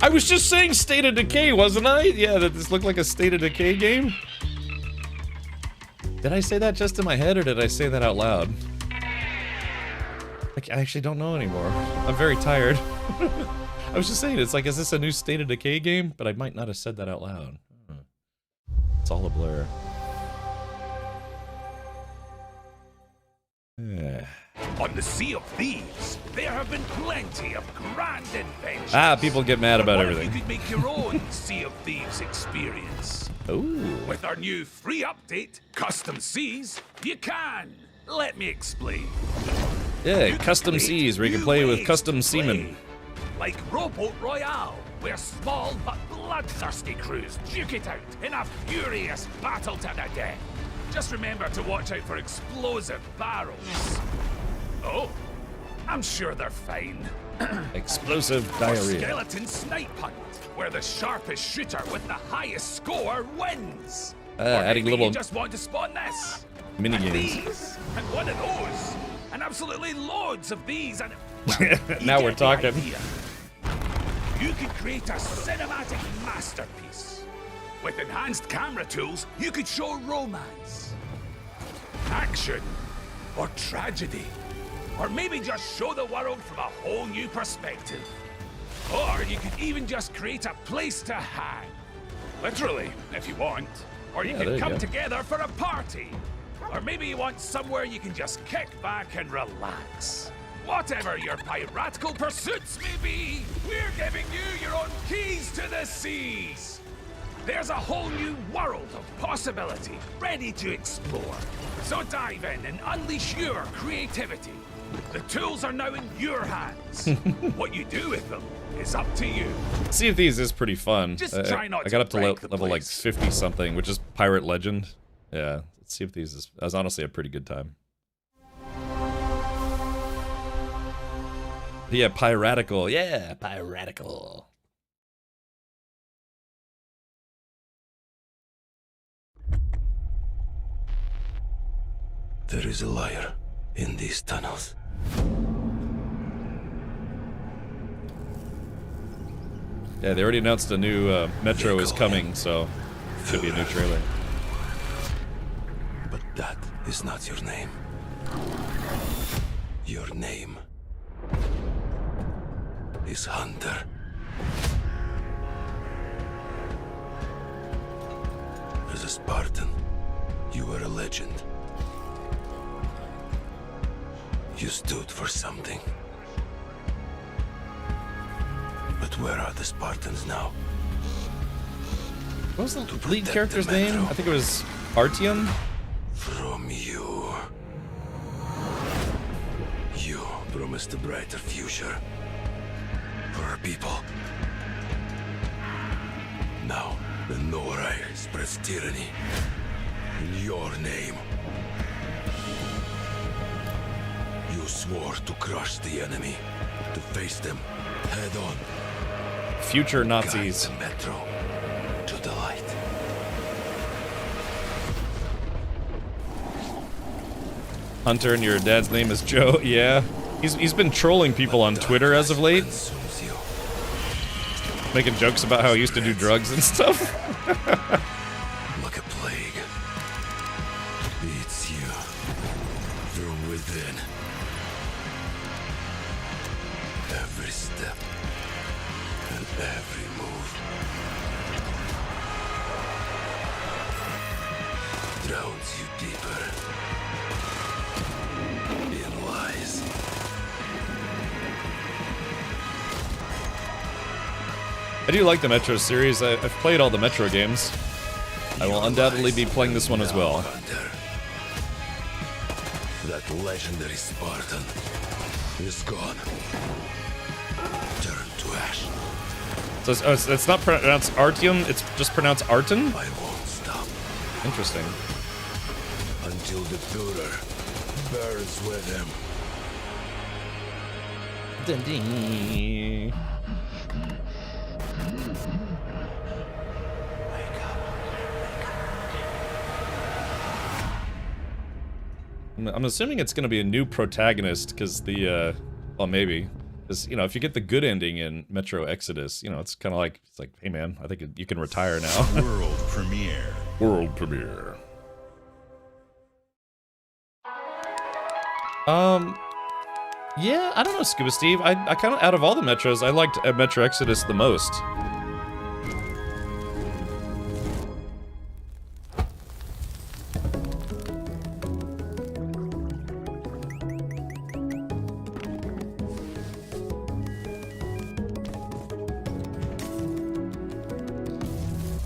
Speaker 2: I was just saying State of Decay, wasn't I? Yeah, that this looked like a State of Decay game. Did I say that just in my head, or did I say that out loud? I actually don't know anymore. I'm very tired. I was just saying, it's like, is this a new State of Decay game? But I might not have said that out loud. It's all a blur. Yeah.
Speaker 6: On the Sea of Thieves, there have been plenty of grand adventures.
Speaker 2: Ah, people get mad about everything.
Speaker 6: You could make your own Sea of Thieves experience.
Speaker 2: Ooh.
Speaker 6: With our new free update, Custom Seas, you can. Let me explain.
Speaker 2: Yeah, Custom Seas, where you can play with custom seamen.
Speaker 6: Like Rowboat Royale, where small but bloodthirsty crews duke it out in a furious battle to the death. Just remember to watch out for explosive barrels. Oh, I'm sure they're fine.
Speaker 2: Explosive
Speaker 6: Or
Speaker 2: diarrhea.
Speaker 6: Skeleton Snipe Hunt, where the sharpest shooter with the highest score wins.
Speaker 2: Adding
Speaker 6: maybe
Speaker 2: little
Speaker 6: you just want to spawn this.
Speaker 2: mini
Speaker 6: and
Speaker 2: games.
Speaker 6: These, and one of those. And absolutely loads of these. And well,
Speaker 2: Now
Speaker 6: you
Speaker 2: we're
Speaker 6: get the
Speaker 2: talking.
Speaker 6: idea. You could create a cinematic masterpiece. With enhanced camera tools, you could show romance, action, or tragedy. Or maybe just show the world from a whole new perspective. Or you could even just create a place to hang. Literally, if you want. Or you
Speaker 2: Yeah, there
Speaker 6: can
Speaker 2: you
Speaker 6: come
Speaker 2: go.
Speaker 6: together for a party. Or maybe you want somewhere you can just kick back and relax. Whatever your piratical pursuits may be, we're giving you your own keys to the seas. There's a whole new world of possibility ready to explore. So dive in and unleash your creativity. The tools are now in your hands. What you do with them is up to you.
Speaker 2: Sea of Thieves is pretty fun.
Speaker 6: Just try not
Speaker 2: I got
Speaker 6: to
Speaker 2: up to
Speaker 6: wreck the
Speaker 2: level like
Speaker 6: place.
Speaker 2: 50 something, which is Pirate Legend. Yeah, Sea of Thieves was honestly a pretty good time. Yeah, piratical. Yeah, piratical.
Speaker 23: There is a liar in these tunnels.
Speaker 2: Yeah, they already announced a new Metro is coming, so should be a new trailer.
Speaker 23: But that is not your name. Your name is Hunter. As a Spartan, you were a legend. You stood for something. But where are the Spartans now?
Speaker 2: What was the lead character's name? I think it was Artyom.
Speaker 23: From you. You promised a brighter future for our people. Now, the Norai spreads tyranny in your name. You swore to crush the enemy, to face them head on.
Speaker 2: Future Nazis.
Speaker 23: Guide the Metro to the light.
Speaker 2: Hunter, and your dad's name is Joe. Yeah, he's been trolling people on Twitter as of late, making jokes about how he used to do drugs and stuff.
Speaker 23: Like a plague. Eats you from within. Every step and every move drowns you deeper in lies.
Speaker 2: I do like the Metro series. I've played all the Metro games. I will undoubtedly be playing this one as well.
Speaker 23: That legendary Spartan is gone. Turned to ash.
Speaker 2: So it's not pronounced Artyom, it's just pronounced Arton?
Speaker 23: I won't stop.
Speaker 2: Interesting.
Speaker 23: Until the Führer burns with him.
Speaker 2: Dundee. I'm assuming it's going to be a new protagonist, because the, well, maybe. Because, you know, if you get the good ending in Metro Exodus, you know, it's kind of like, it's like, hey man, I think you can retire now.
Speaker 1: World premiere.
Speaker 2: World premiere. Yeah, I don't know, Scuba Steve. I kind of, out of all the Metros, I liked Metro Exodus the most.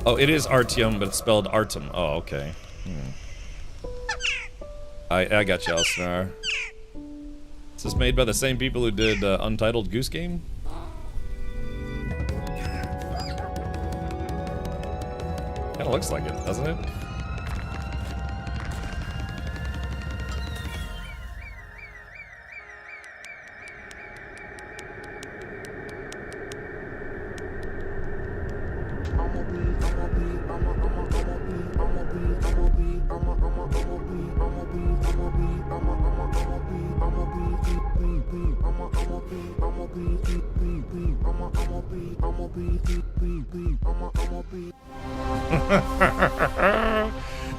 Speaker 2: Oh, it is Artyom, but it's spelled Artem. Oh, okay. I got you, Elsnar. Is this made by the same people who did Untitled Goose Game? Kinda looks like it, doesn't it?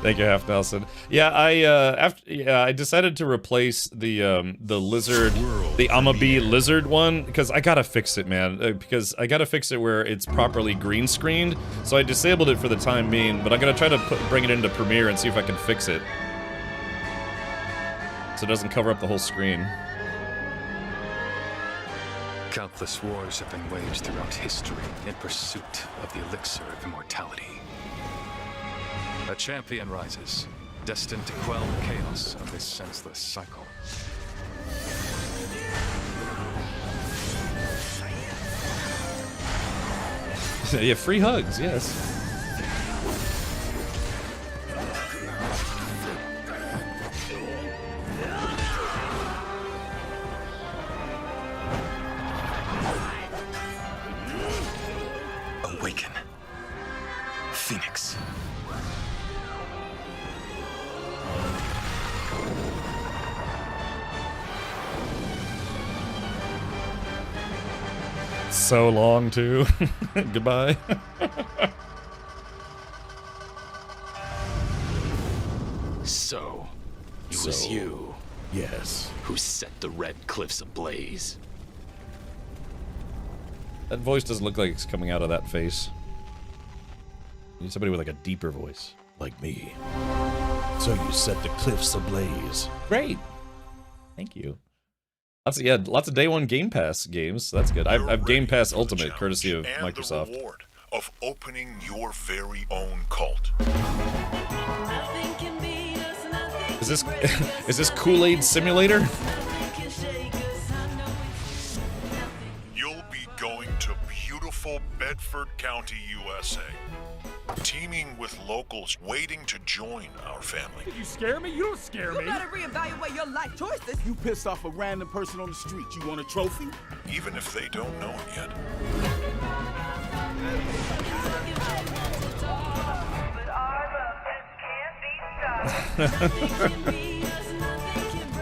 Speaker 2: Thank you, Half Nelson. Yeah, I decided to replace the lizard, the Amabi lizard one, because I gotta fix it, man. Because I gotta fix it where it's properly green screened. So I disabled it for the time being, but I'm gonna try to bring it into Premiere and see if I can fix it, so it doesn't cover up the whole screen.
Speaker 1: Countless wars have been waged throughout history in pursuit of the elixir of immortality. A champion rises, destined to quell the chaos of this senseless cycle.
Speaker 2: Yeah, free hugs, yes.
Speaker 1: Awaken. Phoenix.
Speaker 2: So long, too. Goodbye.
Speaker 6: So, it was you.
Speaker 2: Yes.
Speaker 6: Who set the Red Cliffs ablaze.
Speaker 2: That voice doesn't look like it's coming out of that face. You need somebody with like a deeper voice. Like me. So you set the cliffs ablaze. Great. Thank you. Lots of day one Game Pass games. So that's good. I've Game Pass Ultimate, courtesy of Microsoft.
Speaker 4: The reward of opening your very own cult.
Speaker 2: Is this Kool-Aid Simulator?
Speaker 4: You'll be going to beautiful Bedford County, USA. Teaming with locals waiting to join our family.
Speaker 5: You scare me? You don't scare me.
Speaker 16: You better reevaluate your life choices.
Speaker 12: You piss off a random person on the street. You want a trophy?
Speaker 4: Even if they don't know it yet.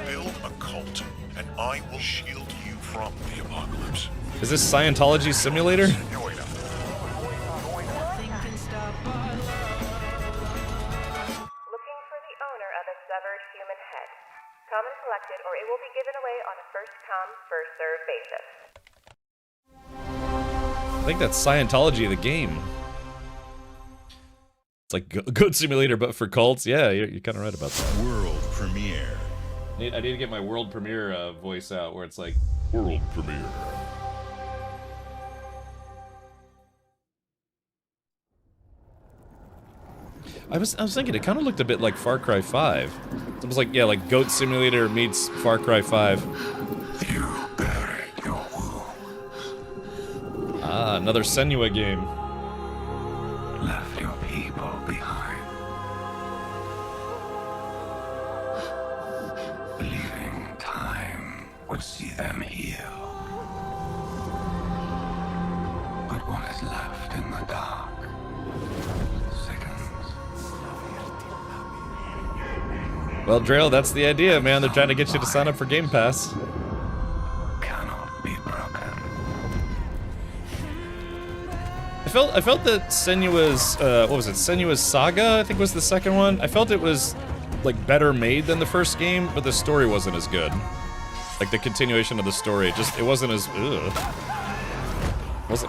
Speaker 4: Build a cult, and I will shield you from the apocalypse.
Speaker 2: Is this Scientology Simulator? I think that's Scientology, the game. It's like Goat Simulator, but for cults. Yeah, you're kind of right about that.
Speaker 4: World premiere.
Speaker 2: I need to get my world premiere voice out, where it's like world premiere. I was thinking it kind of looked a bit like Far Cry 5. It's almost like, yeah, like Goat Simulator meets Far Cry 5.
Speaker 4: You buried your wounds.
Speaker 2: Ah, another Senua game.
Speaker 17: Left your people behind. Believing time would see them heal. But what is left in the dark?
Speaker 2: Well, Drail, that's the idea, man. They're trying to get you to sign up for Game Pass.
Speaker 17: Cannot be broken.
Speaker 2: I felt that Senua's, what was it? Senua's Saga, I think was the second one. I felt it was like better made than the first game, but the story wasn't as good. Like the continuation of the story, it wasn't as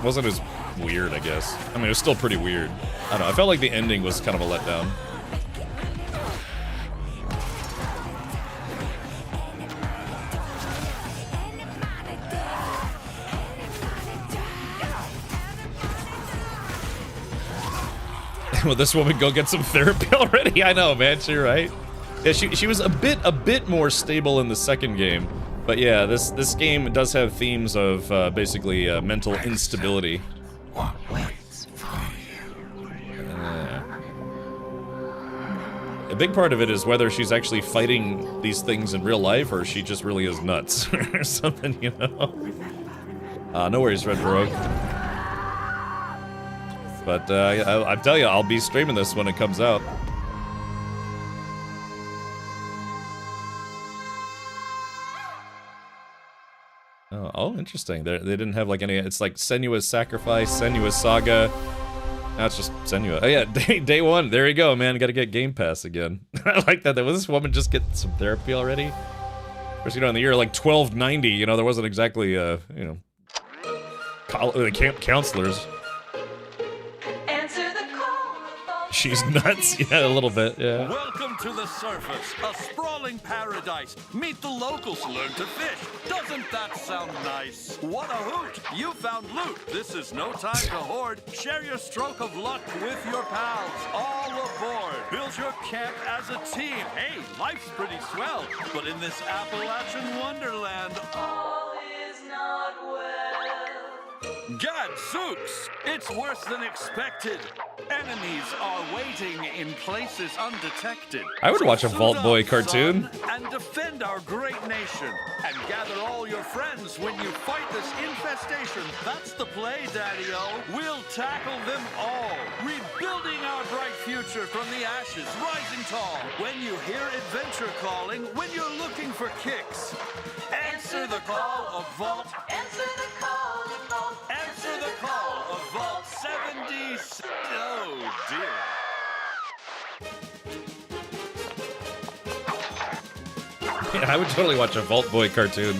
Speaker 2: wasn't as weird, I guess. I mean, it was still pretty weird. I don't know. I felt like the ending was kind of a letdown. Will this woman go get some therapy already? I know, man. You're right. Yeah, she was a bit more stable in the second game, but yeah, this game does have themes of basically mental instability.
Speaker 17: What waits for you?
Speaker 2: A big part of it is whether she's actually fighting these things in real life, or she just really is nuts or something, you know. No worries, Red Baroque. But I tell you, I'll be streaming this when it comes out. Oh, interesting. They didn't have like any. It's like Senua's Sacrifice, Senua's Saga. That's just Senua. Oh yeah, day one. There you go, man. Got to get Game Pass again. I like that. Was this woman just getting some therapy already? Of course, you know, in the year like 1290, you know, there wasn't exactly, you know, camp counselors. She's nuts. Yeah, a little bit. Yeah.
Speaker 5: Welcome to the surface, a sprawling paradise. Meet the locals, learn to fish. Doesn't that sound nice? What a hoot! You found loot. This is no time to hoard. Share your stroke of luck with your pals. All aboard. Build your camp as a team. Hey, life's pretty swell, but in this Appalachian wonderland, all is not well. Gadzooks! It's worse than expected. Enemies are waiting in places undetected.
Speaker 2: I would watch a
Speaker 5: Suit
Speaker 2: Vault
Speaker 5: up,
Speaker 2: Boy cartoon.
Speaker 5: son, and defend our great nation. And gather all your friends when you fight this infestation. That's the play, Daddy-O. We'll tackle them all. Rebuilding our bright future from the ashes, rising tall. When you hear adventure calling, when you're looking for kicks. Answer the call of Vault. Answer the call of Vault. Answer the call of Vault 70. Oh, dear.
Speaker 2: Yeah, I would totally watch a Vault Boy cartoon.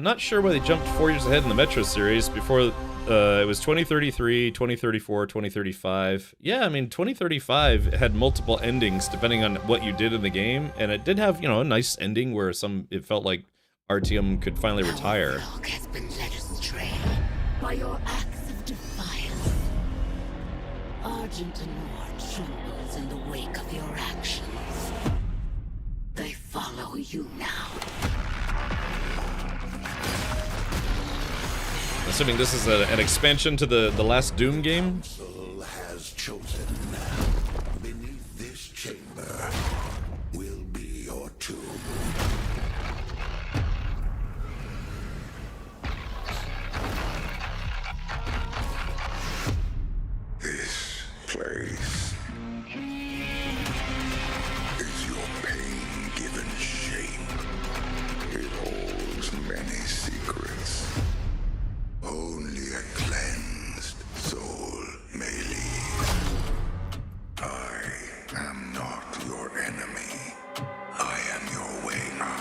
Speaker 2: Not sure why they jumped 4 years ahead in the Metro series. Before, it was 2033, 2034, 2035. Yeah, I mean, 2035 had multiple endings depending on what you did in the game, and it did have, you know, a nice ending where it felt like Artyom could finally retire.
Speaker 7: Our has been led astray by your acts of defiance. Argent Anor trembles in the wake of your actions. They follow you now.
Speaker 2: Assuming this is an expansion to the last Doom game?
Speaker 17: Soul has chosen. Beneath this chamber will be your tomb. This place is your pain-given shape. It holds many secrets. Only a cleansed soul may leave. I am not your enemy. I am your way out.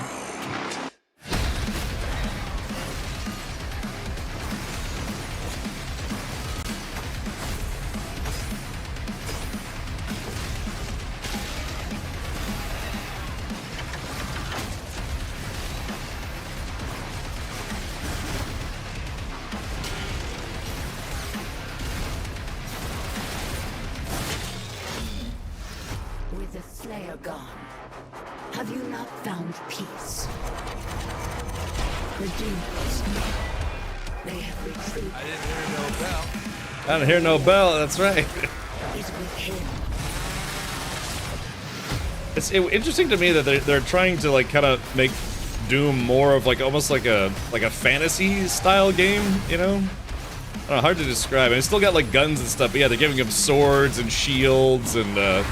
Speaker 7: With the Slayer gone, have you not found peace? The demons, they have retreated.
Speaker 2: I didn't hear no bell, that's right.
Speaker 7: Is with him.
Speaker 2: It's interesting to me that they're trying to like kind of make Doom more of like almost like a fantasy style game, you know? I don't know, hard to describe. And it's still got like guns and stuff, but yeah, they're giving him swords and shields and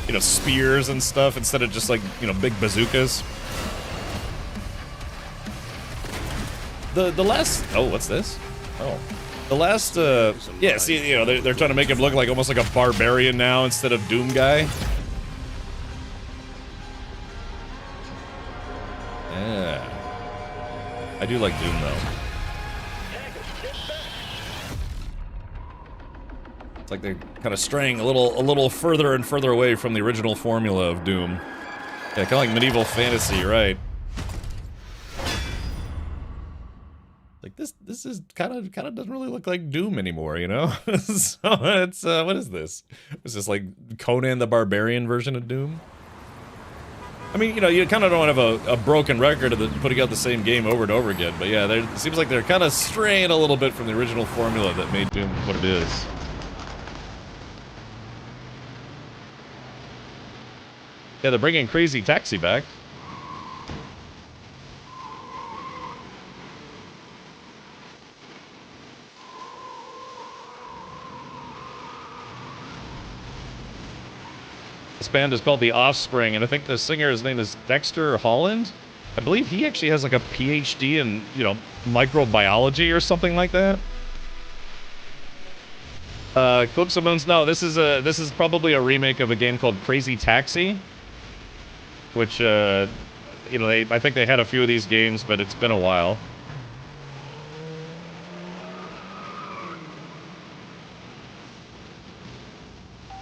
Speaker 2: you know, spears and stuff instead of just like, you know, big bazookas. The last, oh, what's this? Oh, the last, yeah, see, you know, they're trying to make him look like almost like a barbarian now instead of Doom guy. Yeah, I do like Doom though. It's like they're kind of straying a little further and further away from the original formula of Doom. Yeah, kind of like medieval fantasy, right? Like this is kind of doesn't really look like Doom anymore, you know? So it's what is this? Is this like Conan the Barbarian version of Doom? I mean, you know, you kind of don't have a broken record of putting out the same game over and over again, but yeah, it seems like they're kind of straying a little bit from the original formula that made Doom what it is. Yeah, they're bringing Crazy Taxi back. band is called The Offspring, and I think the singer's name is Dexter Holland. I believe he actually has like a PhD in, you know, microbiology or something like that. Cooks and Bones. No, this is probably a remake of a game called Crazy Taxi, which you know, I think they had a few of these games, but it's been a while.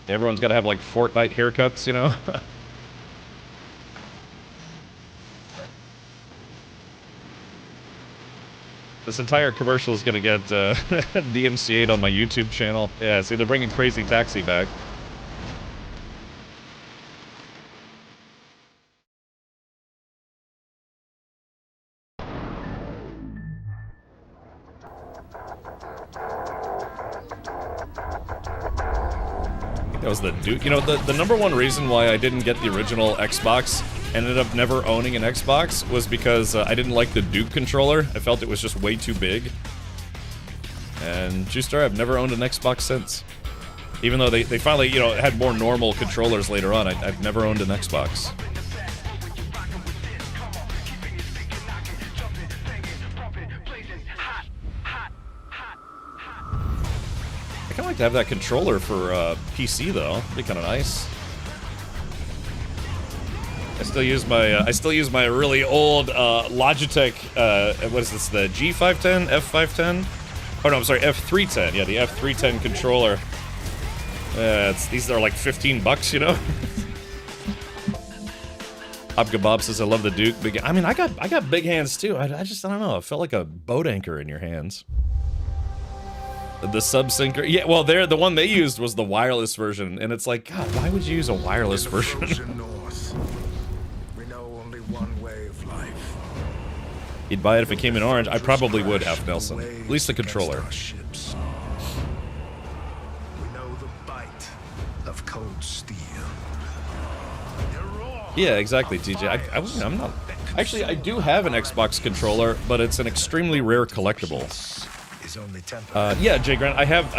Speaker 2: Everyone's got to have like Fortnite haircuts, you know. This entire commercial is gonna get DMCA'd on my YouTube channel. Yeah, see, they're bringing Crazy Taxi back. That was the Duke. You know, the number one reason why I didn't get the original Xbox, ended up never owning an Xbox, was because I didn't like the Duke controller. I felt it was just way too big. And true story, I've never owned an Xbox since. Even though they finally, you know, had more normal controllers later on, I've never owned an Xbox. I kind of like to have that controller for PC though. It'd be kind of nice. I still use my really old Logitech. What is this? The G510, F510? Oh no, I'm sorry, F310. Yeah, the F310 controller. These are like $15, you know. Abga Bob says I love the Duke. I mean, I got big hands too. I don't know. It felt like a boat anchor in your hands. The sub-syncer. Yeah, well, the one they used was the wireless version, and it's like, God, why would you use a wireless version?
Speaker 17: We know only one way of life.
Speaker 2: You'd buy it if it came in orange. I probably would, Half Nelson. At least the controller.
Speaker 17: We know the bite of cold steel.
Speaker 2: Yeah, exactly, TJ. I'm not... Actually, I do have an Xbox controller, but it's an extremely rare collectible. Yeah, Jay Grant, I have...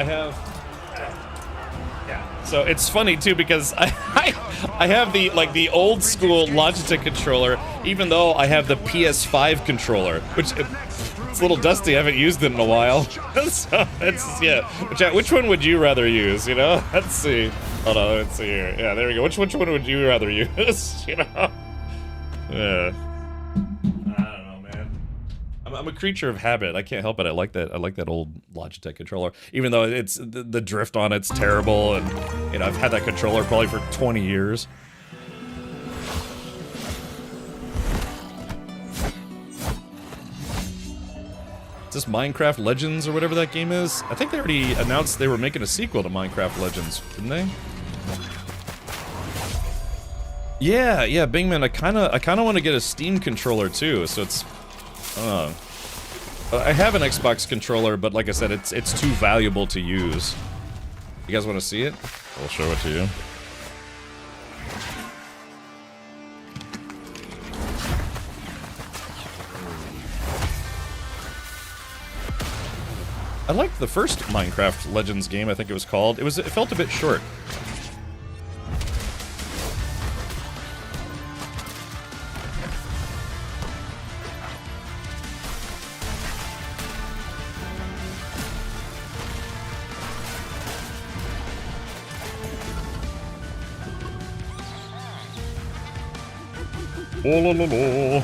Speaker 2: Yeah. So it's funny, too, because I have the old school Logitech controller, even though I have the PS5 controller, which... It's a little dusty, I haven't used it in a while. So it's, yeah. Which one would you rather use, you know? Let's see. Hold on, let's see here. Yeah, there we go. Which one would you rather use, you know? Yeah. I don't know, man. I'm a creature of habit. I can't help it. I like that old Logitech controller. Even though it's the drift on it's terrible, and you know, I've had that controller probably for 20 years. Is this Minecraft Legends or whatever that game is? I think they already announced they were making a sequel to Minecraft Legends, didn't they? Yeah, Bingman, I kinda want to get a Steam controller too, so it's... I have an Xbox controller, but like I said, it's too valuable to use. You guys want to see it? I'll show it to you. I liked the first Minecraft Legends game, I think it was called. It felt a bit short. Oh, la, la, la.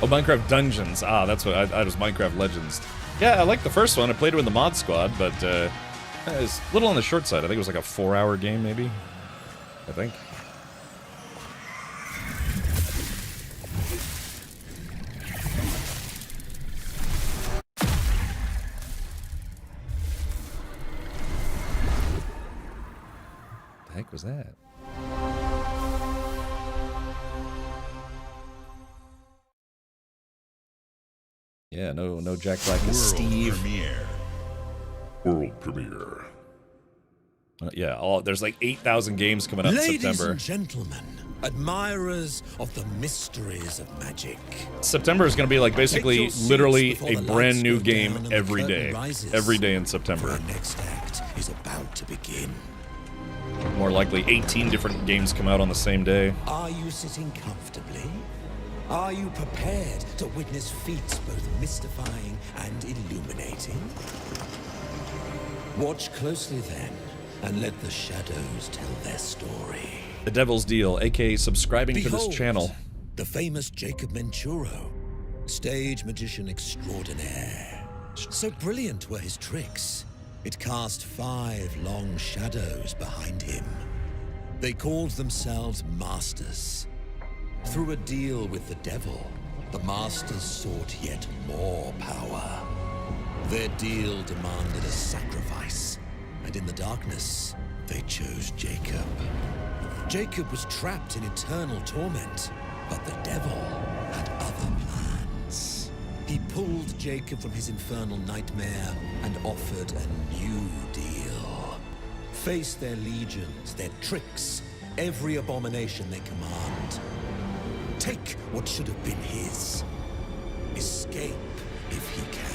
Speaker 2: Oh, Minecraft Dungeons. Ah, that's what I was Minecraft Legends. Yeah, I liked the first one. I played it with the Mod Squad, but it was a little on the short side. I think it was like a 4-hour game, maybe. I think. The heck was that? Yeah, no Jack Black and Steve.
Speaker 17: Premiere.
Speaker 3: world premiere.
Speaker 2: Yeah, there's like 8,000 games coming out in
Speaker 17: Ladies
Speaker 2: September.
Speaker 17: and gentlemen, admirers of the mysteries of magic.
Speaker 2: September is going to be like basically
Speaker 17: Take your seats
Speaker 2: literally
Speaker 17: before
Speaker 2: a
Speaker 17: the
Speaker 2: brand
Speaker 17: lights
Speaker 2: new
Speaker 17: go
Speaker 2: game
Speaker 17: down and the
Speaker 2: every
Speaker 17: curtain
Speaker 2: day.
Speaker 17: rises.
Speaker 2: Every day in September.
Speaker 17: Our next act is about to begin.
Speaker 2: More likely 18 different games come out on the same day.
Speaker 17: Are you sitting comfortably? Are you prepared to witness feats both mystifying and illuminating? Watch closely then, and let the shadows tell their story.
Speaker 2: The Devil's Deal, aka subscribing to this
Speaker 17: Behold,
Speaker 2: channel.
Speaker 17: The famous Jacob Menturo, stage magician extraordinaire. So brilliant were his tricks, it cast 5 long shadows behind him. They called themselves Masters. Through a deal with the devil, the Masters sought yet more power. Their deal demanded a sacrifice, and in the darkness, they chose Jacob. Jacob was trapped in eternal torment, but the devil had other plans. He pulled Jacob from his infernal nightmare and offered a new deal. Face their legions, their tricks, every abomination they command. Take what should have been his. Escape if he can.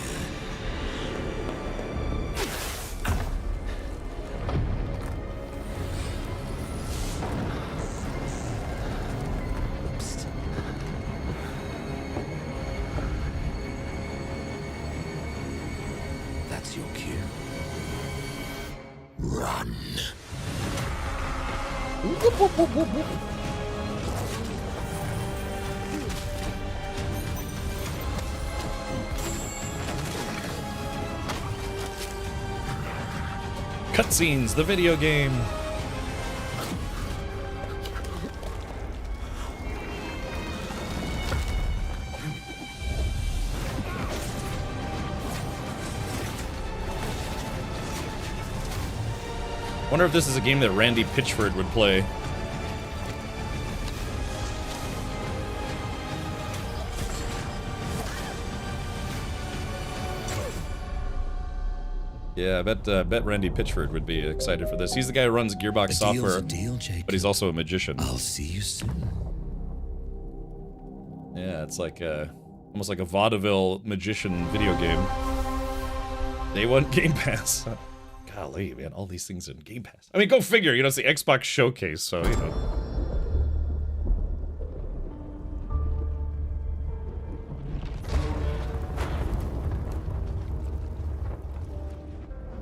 Speaker 17: That's your cue. Run.
Speaker 2: Cutscenes, the video game. Wonder if this is a game that Randy Pitchford would play. Yeah, I bet Randy Pitchford would be excited for this. He's the guy who runs Gearbox Software, but he's also a magician.
Speaker 17: I'll see you soon.
Speaker 2: Yeah, it's like almost like a vaudeville magician video game. Day one Game Pass. Golly, man, all these things in Game Pass. I mean, go figure. You know, it's the Xbox showcase, so you know.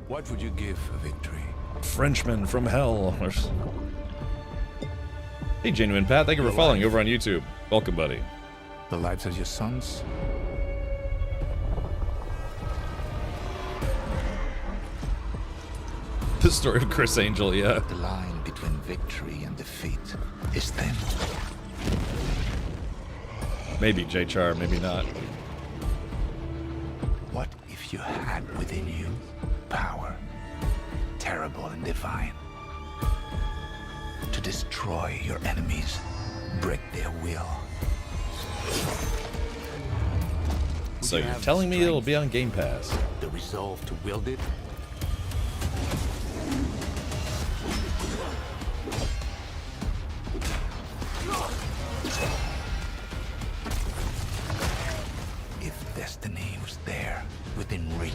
Speaker 23: What would you give for victory?
Speaker 2: Frenchman from hell. Hey, Genuine Pat, thank you for following over on YouTube. Welcome, buddy.
Speaker 23: The lives of your sons?
Speaker 2: The story of Chris Angel, yeah.
Speaker 23: The line between victory and defeat is thin.
Speaker 2: Maybe J-Char, maybe not.
Speaker 23: What if you had within you power, terrible and divine, to destroy your enemies, break their will?
Speaker 2: So you're telling me it'll be on Game Pass?
Speaker 23: The resolve to wield it? If destiny was there, within reach,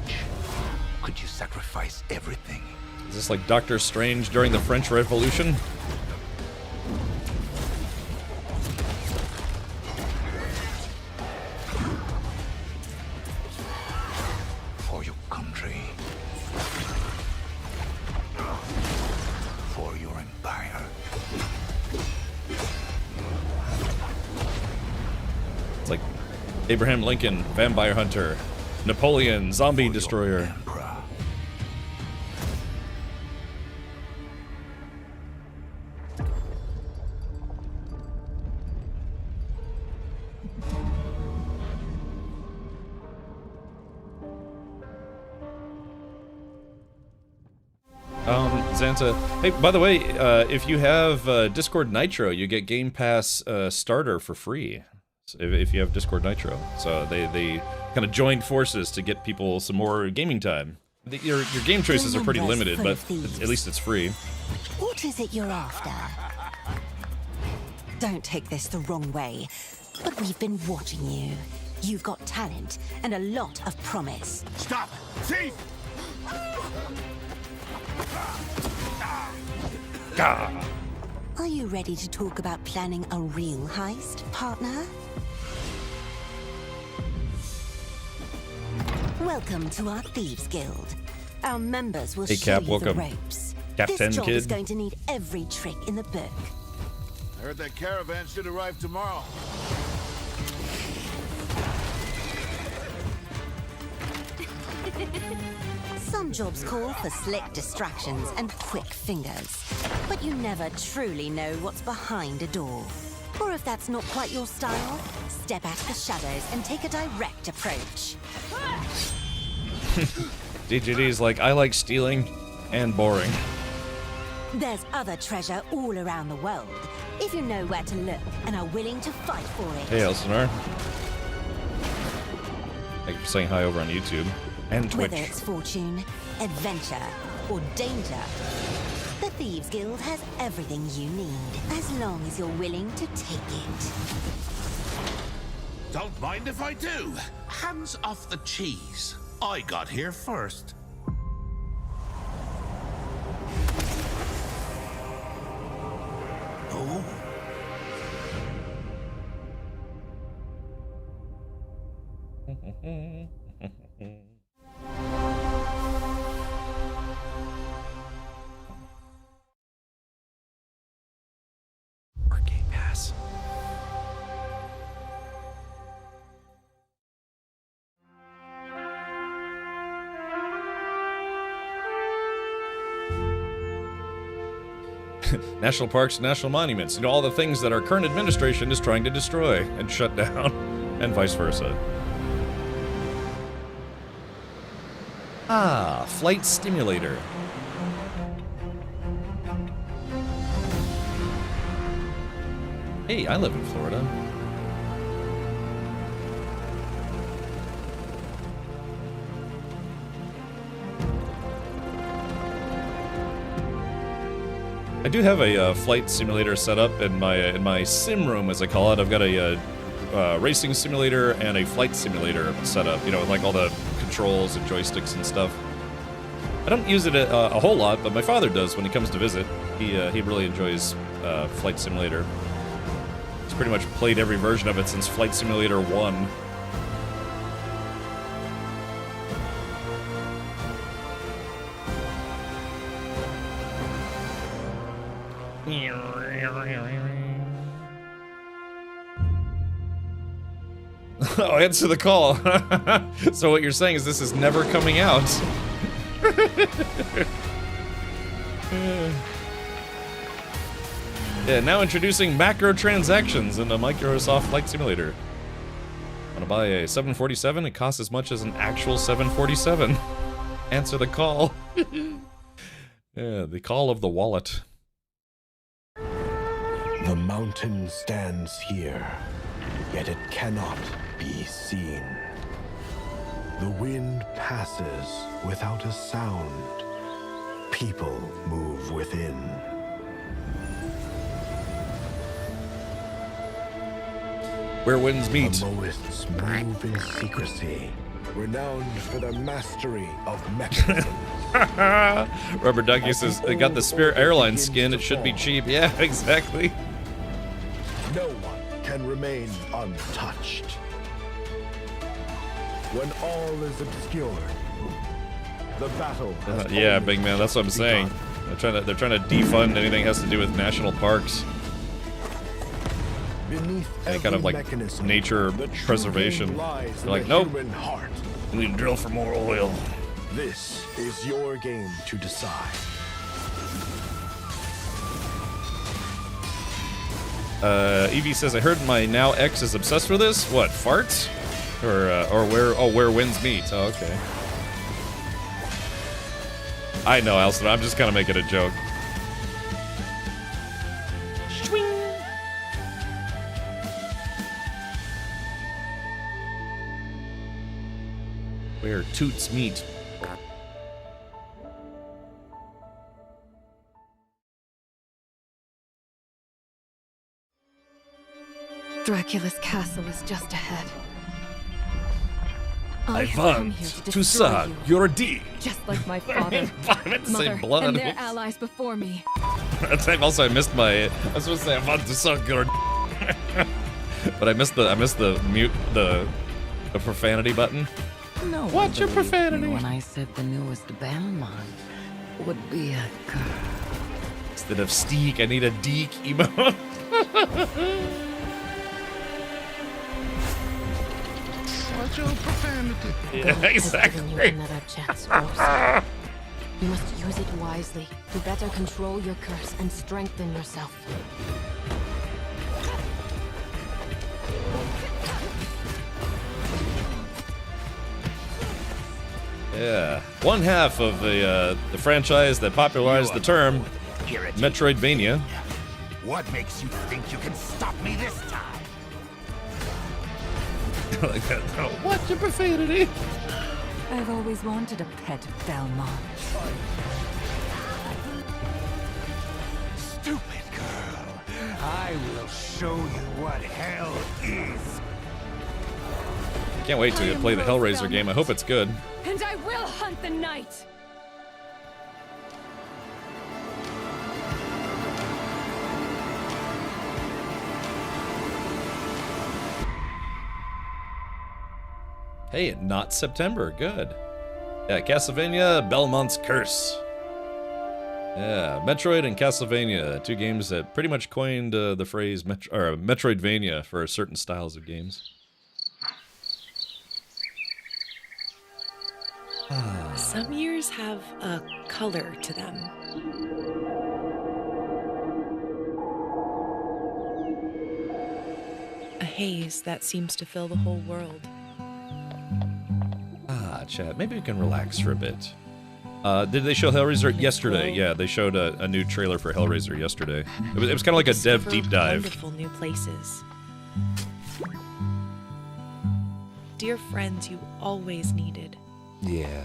Speaker 23: could you sacrifice everything?
Speaker 2: Is this like Doctor Strange during the French Revolution?
Speaker 23: For your country. For your empire.
Speaker 2: It's like Abraham Lincoln, Vampire Hunter, Napoleon, Zombie Destroyer. Xanta. Hey, by the way, if you have Discord Nitro, you get Game Pass Starter for free. If you have Discord Nitro. So they kind of joined forces to get people some more gaming time. Your game choices are pretty limited, but at least it's free.
Speaker 3: What is it you're after? Don't take this the wrong way, but we've been watching you. You've got talent and a lot of promise.
Speaker 5: Stop! Thief!
Speaker 2: Gah.
Speaker 3: Are you ready to talk about planning a real heist, partner? Welcome to our Thieves Guild. Our members will
Speaker 2: Hey,
Speaker 3: show
Speaker 2: Cap,
Speaker 3: you
Speaker 2: welcome.
Speaker 3: the ropes.
Speaker 2: Captain
Speaker 3: This job
Speaker 2: Kid.
Speaker 3: is going to need every trick in the book.
Speaker 5: I heard that caravan should arrive tomorrow.
Speaker 3: Some jobs call for slick distractions and quick fingers, but you never truly know what's behind a door. Or if that's not quite your style, step out of the shadows and take a direct approach.
Speaker 2: DGD's like, I like stealing and boring.
Speaker 3: There's other treasure all around the world, if you know where to look and are willing to fight for it.
Speaker 2: Hey, Elsinore. Thank you for saying hi over on YouTube and Twitch.
Speaker 3: Whether it's fortune, adventure, or danger, the Thieves Guild has everything you need, as long as you're willing to take it.
Speaker 5: Don't mind if I do. Hands off the cheese. I got here first. Oh.
Speaker 2: Or Game Pass. National parks, national monuments, and all the things that our current administration is trying to destroy and shut down, and vice versa. Ah, Flight Simulator. Hey, I live in Florida. I do have a flight simulator set up in my sim room, as I call it. I've got a racing simulator and a flight simulator set up. You know, with like all the controls and joysticks and stuff. I don't use it a whole lot, but my father does when he comes to visit. He really enjoys Flight Simulator. He's pretty much played every version of it since Flight Simulator 1. Oh, answer the call. So what you're saying is this is never coming out. Yeah, now introducing macro transactions in a Microsoft Flight Simulator. Want to buy a 747? It costs as much as an actual 747. Answer the call. Yeah, the call of the wallet.
Speaker 8: The mountain stands here, yet it cannot be seen. The wind passes without a sound. People move within.
Speaker 2: Where winds meet.
Speaker 8: The Moists move in secrecy, renowned for their mastery of mechanism.
Speaker 2: Rubber Ducky says, it got the Spirit Airlines skin, it should be cheap. Yeah, exactly.
Speaker 8: No one can remain untouched. When all is obscured, the battle has
Speaker 2: Yeah,
Speaker 8: only
Speaker 2: big man, that's what I'm saying. They're trying to defund anything that has to do with national parks.
Speaker 8: Beneath
Speaker 2: Any kind of like
Speaker 8: mechanism,
Speaker 2: nature
Speaker 8: the true
Speaker 2: preservation.
Speaker 8: game lies
Speaker 2: They're
Speaker 8: in
Speaker 2: like,
Speaker 8: the
Speaker 2: nope.
Speaker 8: human heart.
Speaker 2: We need to drill for more oil.
Speaker 8: This is your game to decide.
Speaker 2: Evie says, I heard my now ex is obsessed with this. What, farts? Or where winds meet. Oh, okay. I know, Alston, I'm just kind of making a joke. Where toots meet.
Speaker 9: Dracula's castle is just ahead.
Speaker 2: I
Speaker 9: have come
Speaker 2: want
Speaker 9: here to
Speaker 2: to
Speaker 9: destroy
Speaker 2: suck
Speaker 9: you,
Speaker 2: your dick.
Speaker 9: just like my father,
Speaker 2: I meant to say
Speaker 9: mother,
Speaker 2: blood
Speaker 9: and their
Speaker 2: animals.
Speaker 9: allies before me.
Speaker 2: Also, I missed my. I was supposed to say I want to suck your. But I missed the mute the profanity button.
Speaker 7: No.
Speaker 2: What's your profanity?
Speaker 7: When I said the newest Belmont would be a girl.
Speaker 2: Instead of steak, I need a deek emote.
Speaker 7: What's your profanity?
Speaker 2: Yeah,
Speaker 9: God has
Speaker 2: exactly.
Speaker 9: given you another chance, Rose. You must use it wisely to better control your curse and strengthen yourself.
Speaker 2: Yeah, one half of the franchise that popularized the term Metroidvania.
Speaker 6: What makes you think you can stop me this time?
Speaker 2: Like that. Oh, what's your profanity?
Speaker 7: I've always wanted a pet Belmont.
Speaker 6: Stupid girl. I will show you what hell is.
Speaker 2: Can't wait to play the Hellraiser game. I hope it's good.
Speaker 9: And I will hunt the night!
Speaker 2: Hey, not September. Good. Yeah, Castlevania, Belmont's Curse. Yeah, Metroid and Castlevania, two games that pretty much coined the phrase Metroidvania for certain styles of games.
Speaker 10: Some years have a color to them. A haze that seems to fill the whole world.
Speaker 2: Ah, chat, maybe we can relax for a bit. Did they show Hellraiser yesterday? Yeah, they showed a new trailer for Hellraiser yesterday. It was kind of like a dev
Speaker 10: Discover
Speaker 2: deep dive.
Speaker 10: Wonderful new places. Dear friends you always needed.
Speaker 2: Yeah.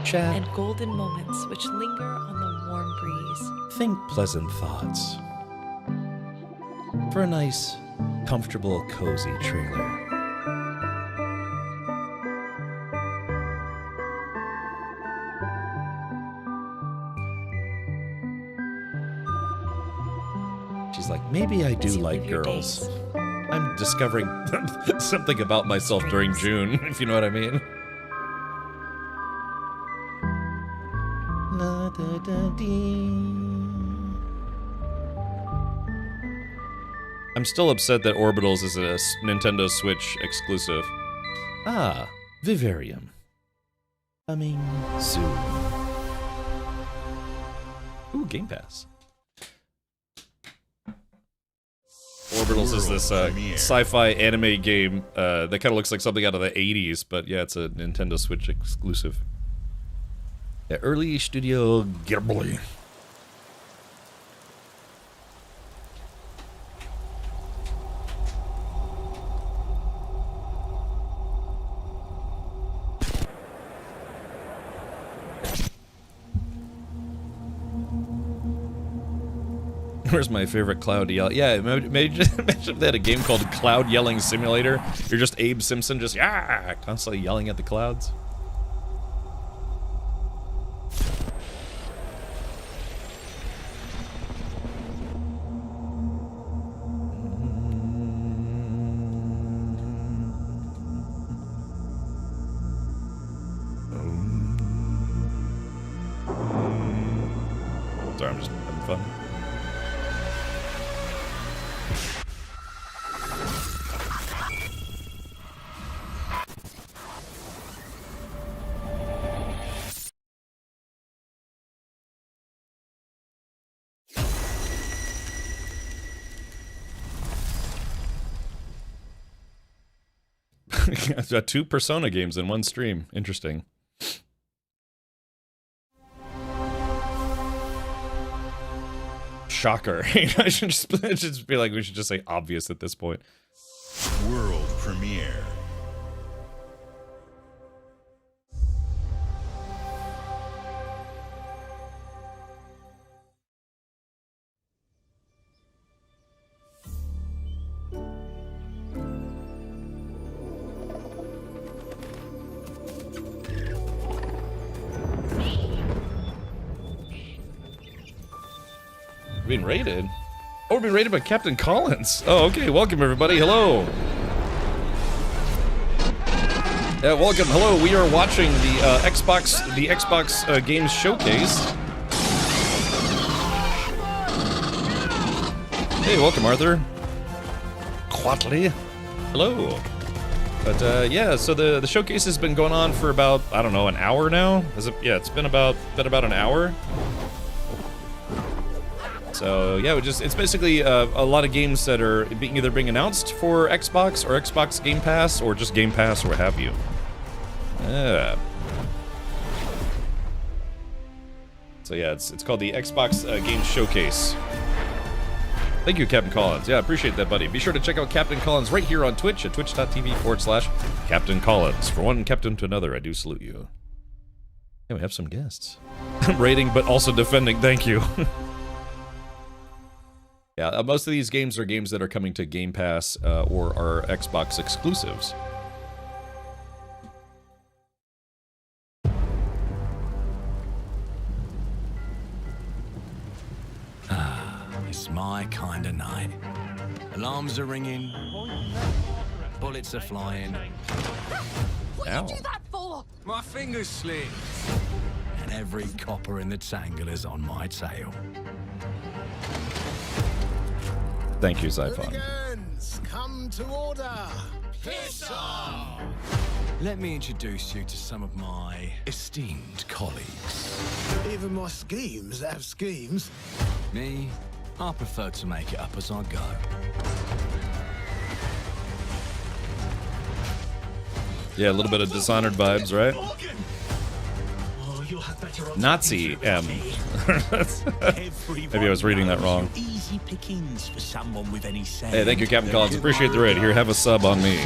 Speaker 2: Chat.
Speaker 10: And golden moments which linger on the warm breeze.
Speaker 2: Think pleasant thoughts. For a nice, comfortable, cozy trailer. She's like, maybe I do like girls. I'm discovering something about myself during June, if you know what I mean. I'm still upset that Orbitals is a Nintendo Switch exclusive. Ah, Vivarium. Coming soon. Ooh, Game Pass. Orbitals is this sci-fi anime game that kind of looks like something out of the 80s, but yeah, it's a Nintendo Switch exclusive. Yeah, early Studio Ghibli. Where's my favorite Cloud yell? Yeah, imagine if they had a game called Cloud Yelling Simulator. You're just Abe Simpson, just constantly yelling at the clouds. Sorry, I'm just having fun. I've got 2 Persona games in one stream. Interesting. Shocker. I should just be like, we should just say obvious at this point.
Speaker 11: World premiere.
Speaker 2: Being raided? Oh, we're being raided by Captain Collins. Oh, okay. Welcome, everybody. Hello. Yeah, welcome. Hello. We are watching the Xbox Games Showcase. Hey, welcome, Arthur. Quatley. Hello. But yeah, so the showcase has been going on for about, I don't know, an hour now. Is it? Yeah, it's been about an hour. So yeah, it's basically a lot of games that are either being announced for Xbox or Xbox Game Pass or just Game Pass or what have you. Yeah. So yeah, it's called the Xbox Games Showcase. Thank you, Captain Collins. Yeah, I appreciate that, buddy. Be sure to check out Captain Collins right here on Twitch at twitch.tv/Captain Collins. For one captain to another, I do salute you. Yeah, we have some guests. Rating, but also defending. Thank you. Yeah, most of these games are games that are coming to Game Pass or are Xbox exclusives.
Speaker 23: It's my kind of night. Alarms are ringing. Bullets are flying.
Speaker 22: What
Speaker 23: Ow.
Speaker 22: did you do that for?
Speaker 23: My fingers slip. And every copper in the tangle is on my tail.
Speaker 2: Thank you, Zyphon.
Speaker 13: Hooligans, come to order.
Speaker 23: Piss off! Let me introduce you to some of my esteemed colleagues.
Speaker 13: Even my schemes have schemes.
Speaker 23: Me, I prefer to make it up as I go.
Speaker 2: Yeah, a little bit of Dishonored vibes, right? Nazi M. Maybe I was reading that wrong.
Speaker 6: Easy pickings for someone with any sense.
Speaker 2: Hey, thank you, Captain Collins. Appreciate the raid. Here, have a sub on me.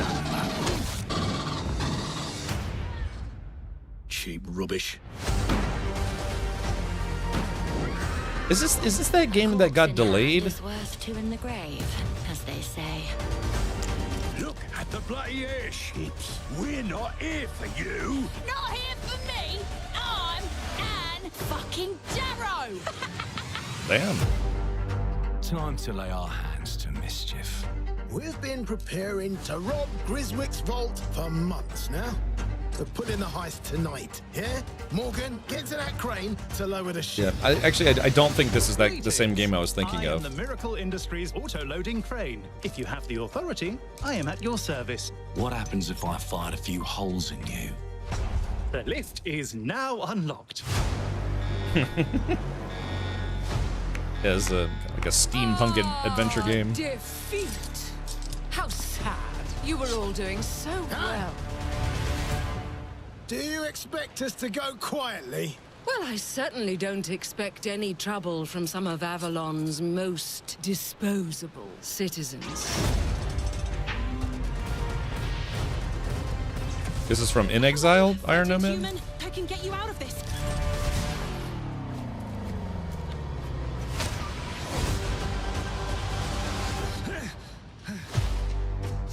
Speaker 6: Cheap rubbish.
Speaker 2: Is this that game that got delayed?
Speaker 7: Is worth two in the grave, as they say.
Speaker 6: Look at the bloody airships. We're not here for you.
Speaker 21: Not here for me. I'm Anne fucking Darrow.
Speaker 2: Damn.
Speaker 23: Time to lay our hands to mischief.
Speaker 13: We've been preparing to rob Griswick's vault for months now. To put in the heist tonight, yeah? Morgan, get to that crane to lower the ship.
Speaker 2: Yeah, I don't think this is the same game I was thinking of.
Speaker 14: I am the Miracle Industries auto-loading crane. If you have the authority, I am at your service.
Speaker 6: What happens if I fired a few holes in you?
Speaker 14: The lift is now unlocked.
Speaker 2: As like a steampunk adventure game.
Speaker 16: Defeat! How sad. You were all doing so well.
Speaker 13: Do you expect us to go quietly?
Speaker 18: Well, I certainly don't expect any trouble from some of Avalon's most disposable citizens.
Speaker 2: This is from In Exile, Iron Nomad?
Speaker 21: I can get you out of this.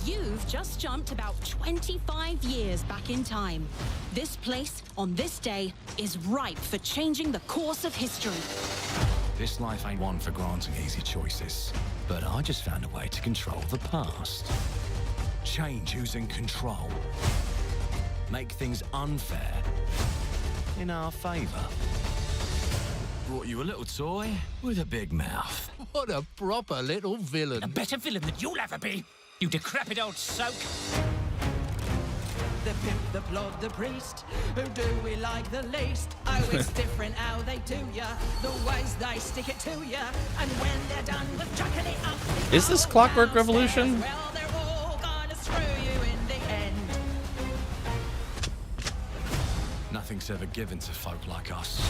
Speaker 21: You've just jumped about 25 years back in time. This place, on this day, is ripe for changing the course of history.
Speaker 23: This life ain't one for granting easy choices, but I just found a way to control the past. Change who's in control. Make things unfair in our favor. Brought you a little toy with a big mouth.
Speaker 6: What a proper little villain. A better villain than you'll ever be, you decrepit old soak.
Speaker 15: The pimp, the plod, the priest. Who do we like the least? Oh, it's different how they do ya. The ways they stick it to ya. And when they're done with chucking it up.
Speaker 2: Is this Clockwork Revolution?
Speaker 15: Well, they're all gonna screw you in the end.
Speaker 23: Nothing's ever given to folk like us,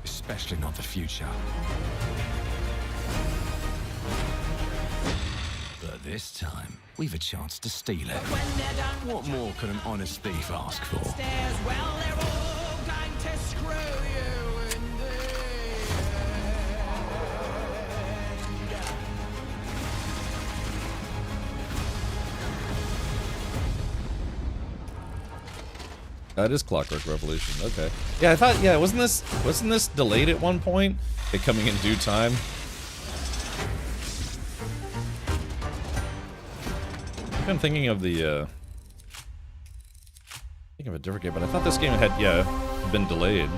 Speaker 23: especially not the future. But this time, we've a chance to steal it. What more could an honest thief ask for?
Speaker 15: Stairs, well, they're all going to screw you in the
Speaker 2: That is Clockwork Revolution. Okay. Yeah, I thought. Yeah, wasn't this delayed at one point? It coming in due time. been thinking of the, thinking of a different game, but I thought this game had, been delayed.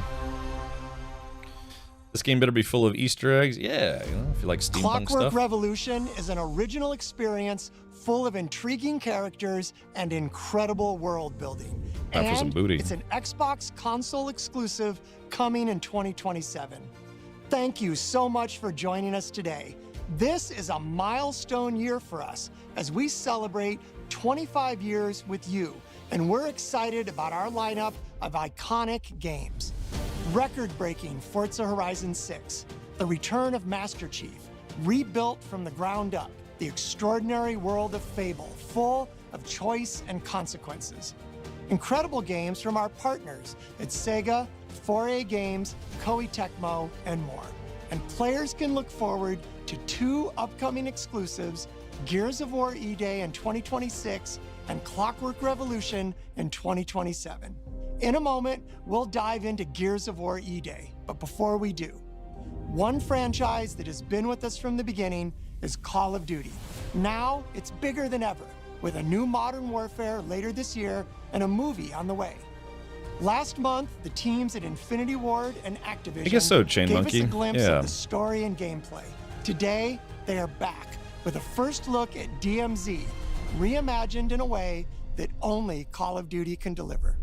Speaker 2: This game better be full of Easter eggs. Yeah, you know, if you like steampunk
Speaker 1: Clockwork
Speaker 2: stuff.
Speaker 1: Revolution is an original experience full of intriguing characters and incredible world building.
Speaker 2: Time for some booty.
Speaker 1: It's an Xbox console exclusive coming in 2027. Thank you so much for joining us today. This is a milestone year for us as we celebrate 25 years with you, and we're excited about our lineup of iconic games. Record-breaking Forza Horizon 6, the return of Master Chief, rebuilt from the ground up, the extraordinary world of Fable, full of choice and consequences. Incredible games from our partners at Sega, 4A Games, Koei Tecmo, and more. And players can look forward to 2 upcoming exclusives, Gears of War E-Day in 2026 and Clockwork Revolution in 2027. In a moment, we'll dive into Gears of War E-Day, but before we do, one franchise that has been with us from the beginning is Call of Duty. Now, it's bigger than ever, with a new Modern Warfare later this year and a movie on the way. Last month, the teams at Infinity Ward and Activision
Speaker 2: I guess so, Chain
Speaker 1: gave
Speaker 2: Monkey.
Speaker 1: us a glimpse
Speaker 2: Yeah.
Speaker 1: of the story and gameplay. Today, they are back with a first look at DMZ, reimagined in a way that only Call of Duty can deliver.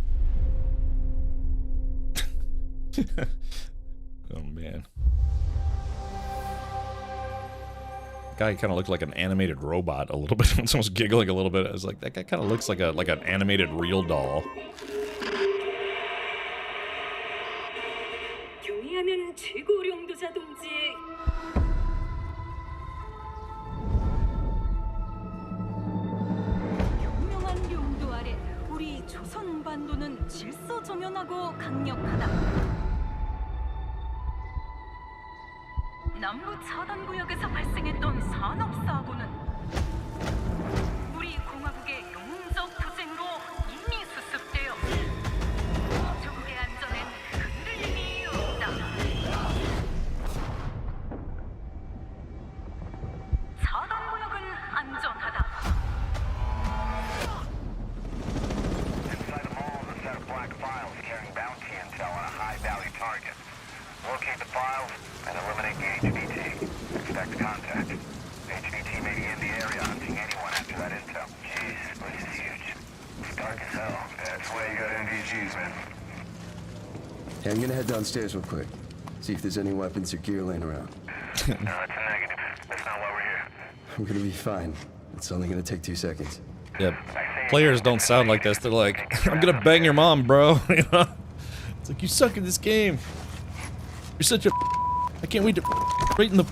Speaker 2: Oh man. Guy kind of looked like an animated robot a little bit. Someone was giggling a little bit. I was like, that guy kind of looks like an animated real doll.
Speaker 19: 경의하면 최고령도자 동지의
Speaker 22: 유명한 용도 아래 우리 조선 반도는 질서정연하고 강력하다. 남부 차단 구역에서 발생했던 산업 사고는 우리 공화국의 용적 투쟁으로 이미 수습되어 조국의 안전엔 흔들림이 없다. 차단 구역은 안전하다.
Speaker 20: Inside the mall is a set of black files carrying bounty intel on a high-value target. Locate the files and eliminate the HVT. Expect contact. HVT may be in the area hunting anyone after that intel. Jeez, this place is huge. It's dark as hell. That's why you got NVGs, man.
Speaker 24: Hey, I'm gonna head downstairs real quick. See if there's any weapons or gear laying around.
Speaker 20: No, it's a negative. That's not why we're here.
Speaker 24: I'm gonna be fine. It's only gonna take 2 seconds.
Speaker 2: Yeah, players don't sound like this. They're like, I'm gonna bang your mom, bro. You know? It's like, you suck at this game. You're such a I can't wait to right in the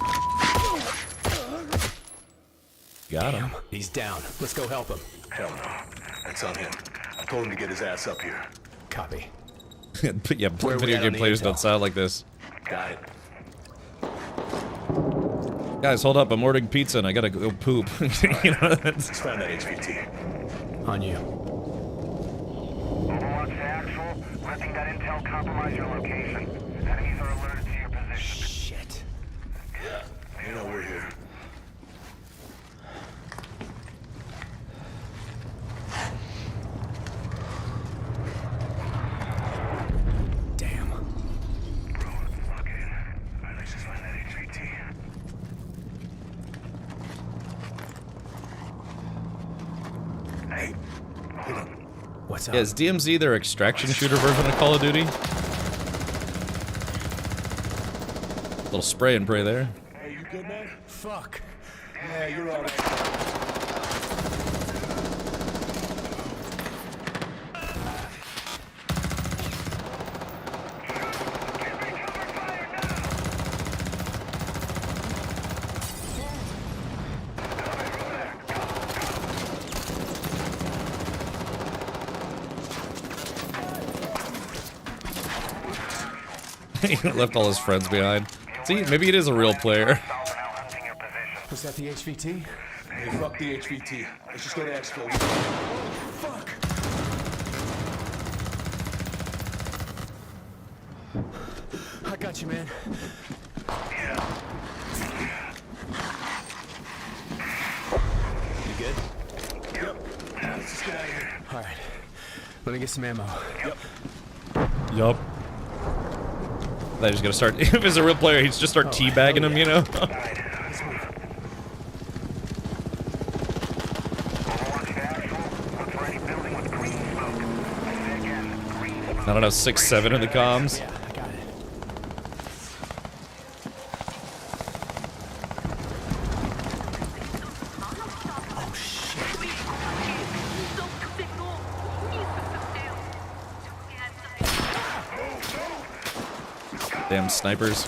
Speaker 2: Got him.
Speaker 25: He's down. Let's go help him.
Speaker 8: Hell no. That's on him. I told him to get his ass up here.
Speaker 25: Copy.
Speaker 2: But yeah,
Speaker 25: Where are we
Speaker 2: video
Speaker 25: at
Speaker 2: game
Speaker 25: on the
Speaker 2: players
Speaker 25: intel?
Speaker 2: don't sound like this.
Speaker 8: Got it.
Speaker 2: Guys, hold up. I'm ordering pizza and I gotta go poop. You know,
Speaker 8: Let's find that HVT.
Speaker 25: On you.
Speaker 20: Overwatch to actual. Letting that intel compromise your location. Enemies are alerted to your position.
Speaker 25: Shit.
Speaker 8: Yeah, you know we're here.
Speaker 25: Damn.
Speaker 8: Okay. Alright, let's just find that HVT. Hey, hold up.
Speaker 25: What's
Speaker 2: Yeah, is DMZ their extraction shooter version of Call of Duty? Little spray and pray there.
Speaker 8: Hey, you good, man?
Speaker 25: Fuck.
Speaker 8: Yeah, you're all right.
Speaker 2: He left all his friends behind. See, maybe it is a real player.
Speaker 25: Was that the HVT?
Speaker 8: Hey, fuck the HVT. Let's just go to Expo.
Speaker 25: Fuck. I got you, man. You good?
Speaker 8: Yep.
Speaker 25: Let me get some ammo.
Speaker 2: Yup. They're just gonna start. If he's a real player, he'd just start teabagging him, you know? I don't know, 6-7 in the comms.
Speaker 25: Yeah, I got it. Oh shit.
Speaker 2: Damn snipers.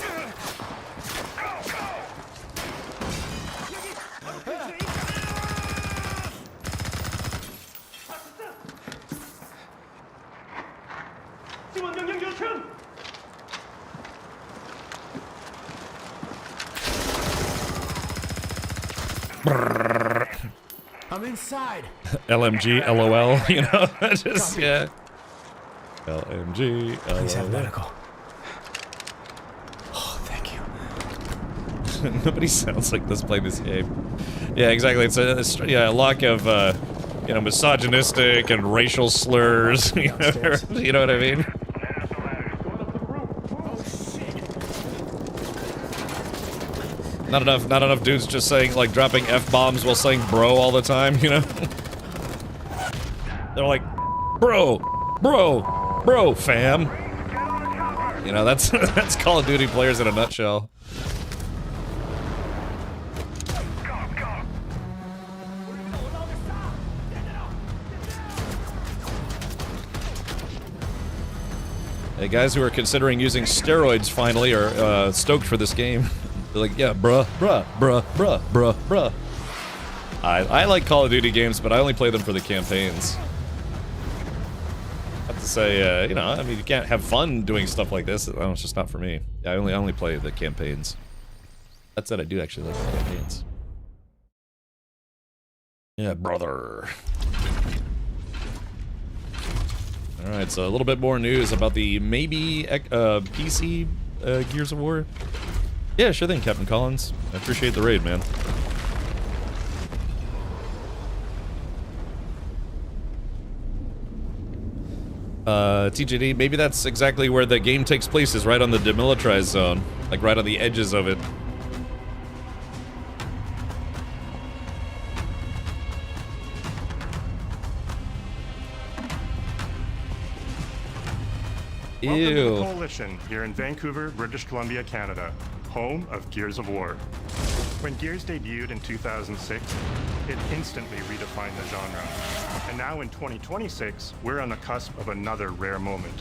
Speaker 25: I'm inside.
Speaker 2: LMG, LOL, you know? Just, yeah. LMG,
Speaker 25: Please have
Speaker 2: LOL.
Speaker 25: medical. Oh, thank you.
Speaker 2: Nobody sounds like this playing this game. Yeah, exactly. It's a lack of, you know, misogynistic and racial slurs. You know what I mean? Not enough dudes just saying, like, dropping F-bombs while saying bro all the time, you know? They're like, bro, fam. You know, that's that's Call of Duty players in a nutshell. Hey, guys who are considering using steroids finally are stoked for this game. They're like, yeah, bruh. I like Call of Duty games, but I only play them for the campaigns. I have to say, you know, I mean, you can't have fun doing stuff like this. It's just not for me. I only play the campaigns. That said, I do actually like the campaigns. Yeah, brother. Alright, so a little bit more news about the maybe PC Gears of War. Yeah, sure thing, Captain Collins. I appreciate the raid, man. TJD, maybe that's exactly where the game takes place, is right on the demilitarized zone. Like, right on the edges of it.
Speaker 3: Welcome to the
Speaker 2: Ew.
Speaker 3: Coalition here in Vancouver, British Columbia, Canada, home of Gears of War. When Gears debuted in 2006, it instantly redefined the genre. And now in 2026, we're on the cusp of another rare moment.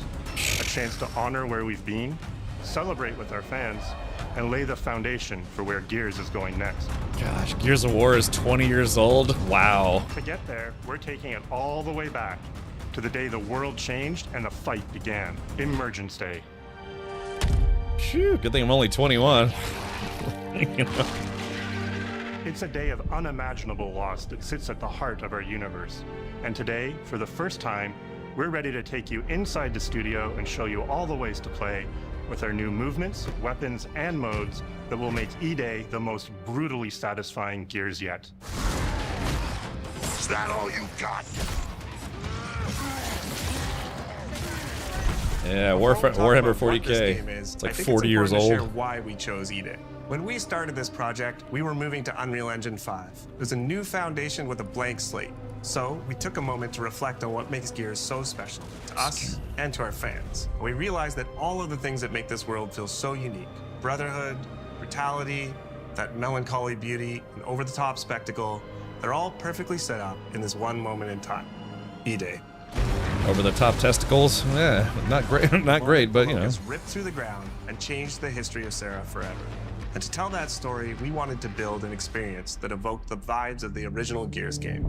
Speaker 3: A chance to honor where we've been, celebrate with our fans, and lay the foundation for where Gears is going next.
Speaker 2: Gosh, Gears of War is 20 years old? Wow.
Speaker 3: To get there, we're taking it all the way back to the day the world changed and the fight began, Emergence Day.
Speaker 2: Phew, good thing I'm only 21. You know?
Speaker 3: It's a day of unimaginable loss that sits at the heart of our universe. And today, for the first time, we're ready to take you inside the studio and show you all the ways to play with our new movements, weapons, and modes that will make E-Day the most brutally satisfying Gears yet.
Speaker 8: Is that all you got?
Speaker 2: Yeah, Warhammer 40K. It's like 40 years old.
Speaker 4: To share why we chose E-Day. When we started this project, we were moving to Unreal Engine 5. It was a new foundation with a blank slate. So we took a moment to reflect on what makes Gears so special to us and to our fans. We realized that all of the things that make this world feel so unique, brotherhood, brutality, that melancholy beauty, and over-the-top spectacle, they're all perfectly set up in this one moment in time, E-Day.
Speaker 2: Over the top testicles? Yeah, not great, not great, but you know.
Speaker 4: Ripped through the ground and changed the history of Serra forever. And to tell that story, we wanted to build an experience that evoked the vibes of the original Gears game.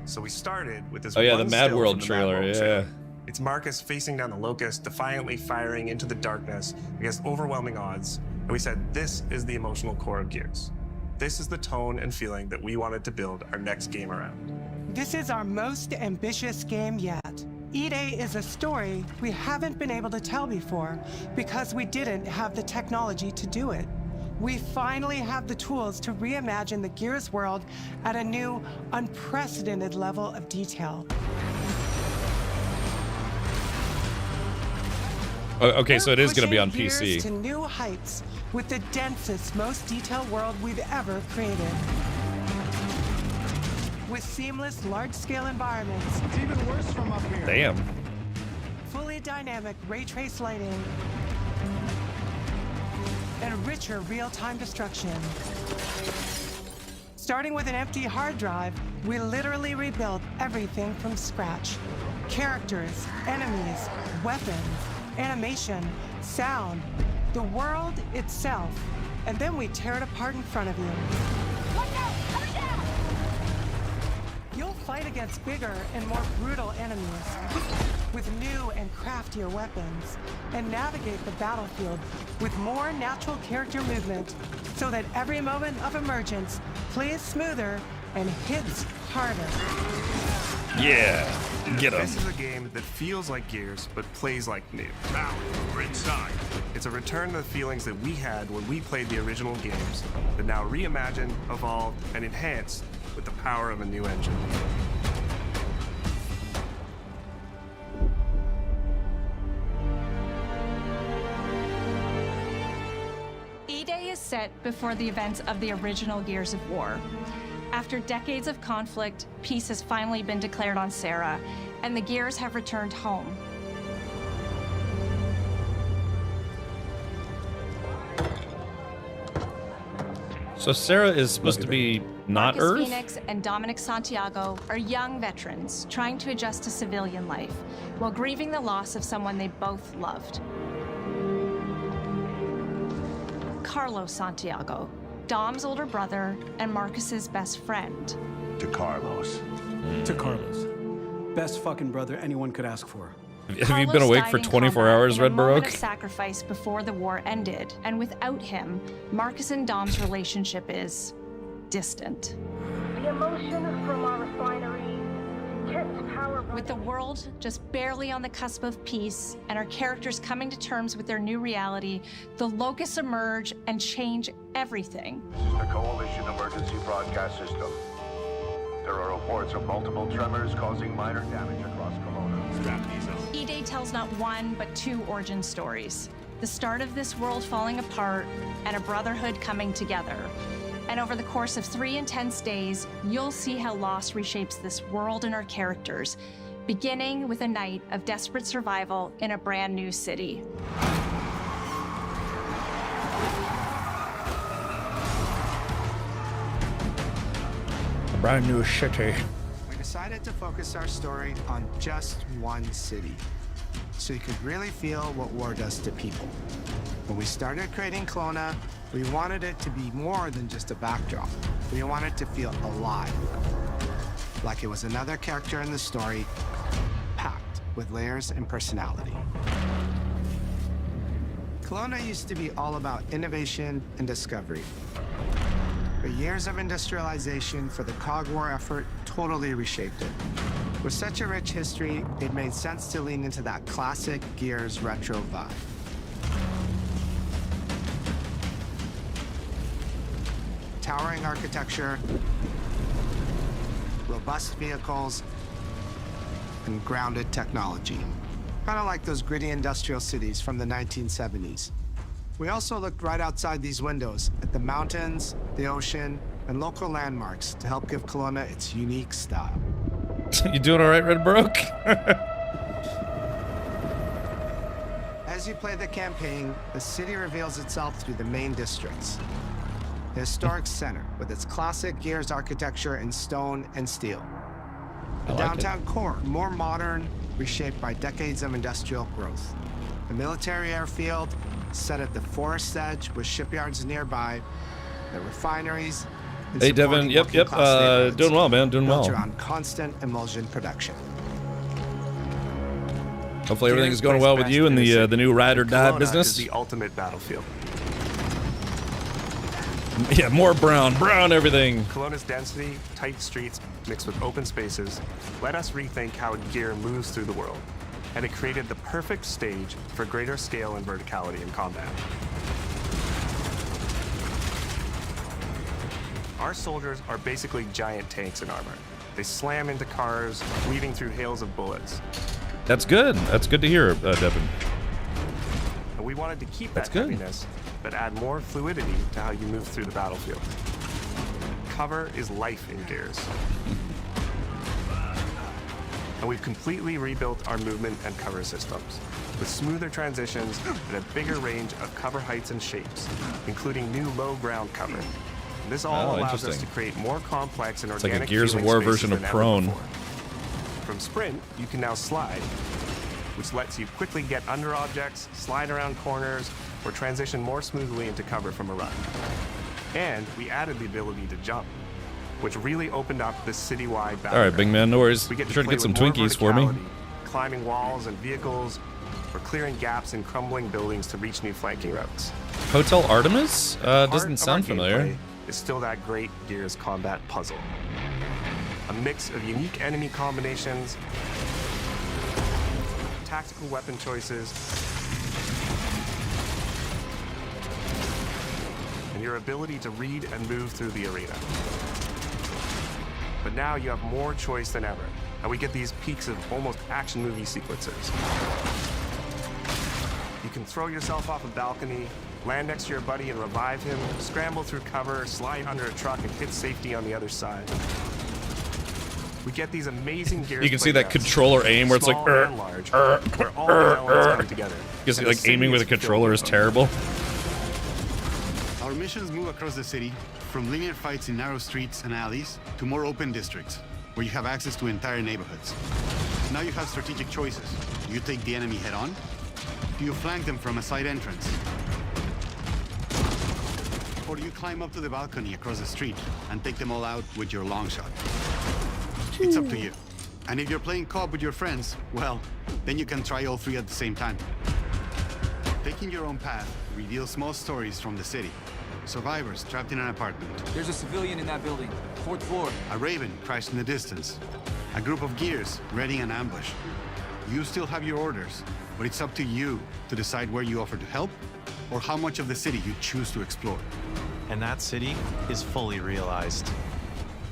Speaker 4: So we started with this.
Speaker 2: Oh yeah, the
Speaker 4: one
Speaker 2: Mad
Speaker 4: still
Speaker 2: World
Speaker 4: from the
Speaker 2: trailer,
Speaker 4: Mad World
Speaker 2: yeah.
Speaker 4: trailer. It's Marcus facing down the Locust, defiantly firing into the darkness against overwhelming odds. And we said, this is the emotional core of Gears. This is the tone and feeling that we wanted to build our next game around.
Speaker 5: This is our most ambitious game yet. E-Day is a story we haven't been able to tell before because we didn't have the technology to do it. we finally have the tools to reimagine the Gears world at a new, unprecedented level of detail.
Speaker 2: Okay, so it is going to be on
Speaker 5: Pushing
Speaker 2: PC.
Speaker 5: Gears to new heights with the densest, most detailed world we've ever created. With seamless, large-scale environments. It's even worse from up here.
Speaker 2: Damn.
Speaker 5: Fully dynamic ray trace lighting. And richer real-time destruction. Starting with an empty hard drive, we literally rebuilt everything from scratch. Characters, enemies, weapons, animation, sound, the world itself. And then we tear it apart in front of you. You'll fight against bigger and more brutal enemies with new and craftier weapons and navigate the battlefield with more natural character movement so that every moment of emergence plays smoother and hits harder.
Speaker 2: Yeah, get 'em.
Speaker 4: This is a game that feels like Gears, but plays like new.
Speaker 6: Now, we're inside.
Speaker 4: It's a return to the feelings that we had when we played the original games, but now reimagined, evolved, and enhanced with the power of a new engine.
Speaker 9: E-Day is set before the events of the original Gears of War. After decades of conflict, peace has finally been declared on Sarah, and the Gears have returned home.
Speaker 2: So Sarah is supposed to be not
Speaker 9: Marcus
Speaker 2: Earth?
Speaker 9: Phoenix and Dominic Santiago are young veterans trying to adjust to civilian life while grieving the loss of someone they both loved. Carlos Santiago, Dom's older brother and Marcus's best friend.
Speaker 10: To Carlos.
Speaker 11: To Carlos. Best fucking brother anyone could ask for.
Speaker 2: Have you
Speaker 9: Carlos
Speaker 2: been awake
Speaker 9: died
Speaker 2: for
Speaker 9: in
Speaker 2: 24
Speaker 9: combat
Speaker 2: hours,
Speaker 9: in a
Speaker 2: Red
Speaker 9: moment
Speaker 2: Baroque?
Speaker 9: of sacrifice before the war ended, and without him, Marcus and Dom's relationship is distant.
Speaker 19: The emotion from our refinery kept power.
Speaker 9: With the world just barely on the cusp of peace and our characters coming to terms with their new reality, the Locusts emerge and change everything.
Speaker 10: This is the Coalition Emergency Broadcast System. There are reports of multiple tremors causing minor damage across Kelowna. Strap these up.
Speaker 9: E-Day tells not one, but two origin stories. The start of this world falling apart and a brotherhood coming together. And over the course of 3 intense days, you'll see how loss reshapes this world and our characters, beginning with a night of desperate survival in a brand new city.
Speaker 2: A brand new city.
Speaker 12: We decided to focus our story on just one city, so you could really feel what war does to people. When we started creating Kelowna, we wanted it to be more than just a backdrop. We wanted to feel alive, like it was another character in the story, packed with layers and personality. Kelowna used to be all about innovation and discovery. But years of industrialization for the Cog War effort totally reshaped it. With such a rich history, it made sense to lean into that classic Gears retro vibe. Towering architecture, robust vehicles, and grounded technology. Kind of like those gritty industrial cities from the 1970s. We also looked right outside these windows at the mountains, the ocean, and local landmarks to help give Kelowna its unique style.
Speaker 2: You doing all right, Red Baroque?
Speaker 12: As you play the campaign, the city reveals itself through the main districts. The historic center, with its classic Gears architecture in stone and steel. The downtown core, more modern, reshaped by decades of industrial growth. The military airfield, set at the forest edge with shipyards nearby. The refineries. and
Speaker 2: Hey, Devin.
Speaker 12: supporting
Speaker 2: Yep.
Speaker 12: working-class neighborhoods
Speaker 2: Doing well, man. Doing
Speaker 12: built
Speaker 2: well.
Speaker 12: around constant emulsion production.
Speaker 2: Hopefully everything
Speaker 4: Gears
Speaker 2: is going
Speaker 4: plays
Speaker 2: well with
Speaker 4: best
Speaker 2: you in
Speaker 4: in a
Speaker 2: the
Speaker 4: city.
Speaker 2: new ride or die
Speaker 4: Kelowna
Speaker 2: business.
Speaker 4: is the ultimate battlefield.
Speaker 2: Yeah, more brown everything.
Speaker 4: Kelowna's density, tight streets, mixed with open spaces, let us rethink how gear moves through the world. And it created the perfect stage for greater scale and verticality in combat. Our soldiers are basically giant tanks in armor. They slam into cars, weaving through hails of bullets.
Speaker 2: That's good. That's good to hear, Devin.
Speaker 4: And we wanted to keep that heaviness, but add more fluidity to how you move through the battlefield. Cover is life in Gears. And we've completely rebuilt our movement and cover systems, with smoother transitions and a bigger range of cover heights and shapes, including new low ground cover. And this all allows us to create more complex and organic.
Speaker 2: It's like a Gears of War version of prone.
Speaker 4: From sprint, you can now slide, which lets you quickly get under objects, slide around corners, or transition more smoothly into cover from a run. And we added the ability to jump, which really opened up this citywide battle.
Speaker 2: All right, big man, no worries.
Speaker 4: We get
Speaker 2: Try to get some
Speaker 4: play with more
Speaker 2: Twinkies for me.
Speaker 4: verticality, climbing walls and vehicles, or clearing gaps in crumbling buildings to reach new flanking routes.
Speaker 2: Hotel Artemis? Doesn't sound
Speaker 4: Our
Speaker 2: familiar.
Speaker 4: gameplay is still that great Gears combat puzzle. A mix of unique enemy combinations, tactical weapon choices, and your ability to read and move through the arena. But now you have more choice than ever, and we get these peaks of almost action movie sequences. You can throw yourself off a balcony, land next to your buddy and revive him, scramble through cover, slide under a truck, and hit safety on the other side. We get these amazing Gears.
Speaker 2: You can see that controller aim where it's like,
Speaker 4: where all the elements come together.
Speaker 2: You can see like aiming with a controller is terrible.
Speaker 7: Our missions move across the city, from linear fights in narrow streets and alleys to more open districts, where you have access to entire neighborhoods. Now you have strategic choices. Do you take the enemy head on? Do you flank them from a side entrance? Or do you climb up to the balcony across the street and take them all out with your long shot? It's up to you. And if you're playing co-op with your friends, well, then you can try all three at the same time. Taking your own path reveals small stories from the city. Survivors trapped in an apartment.
Speaker 13: There's a civilian in that building, 4th floor.
Speaker 7: A Raven crashed in the distance. A group of Gears readying an ambush. You still have your orders, but it's up to you to decide where you offer to help or how much of the city you choose to explore.
Speaker 14: And that city is fully realized.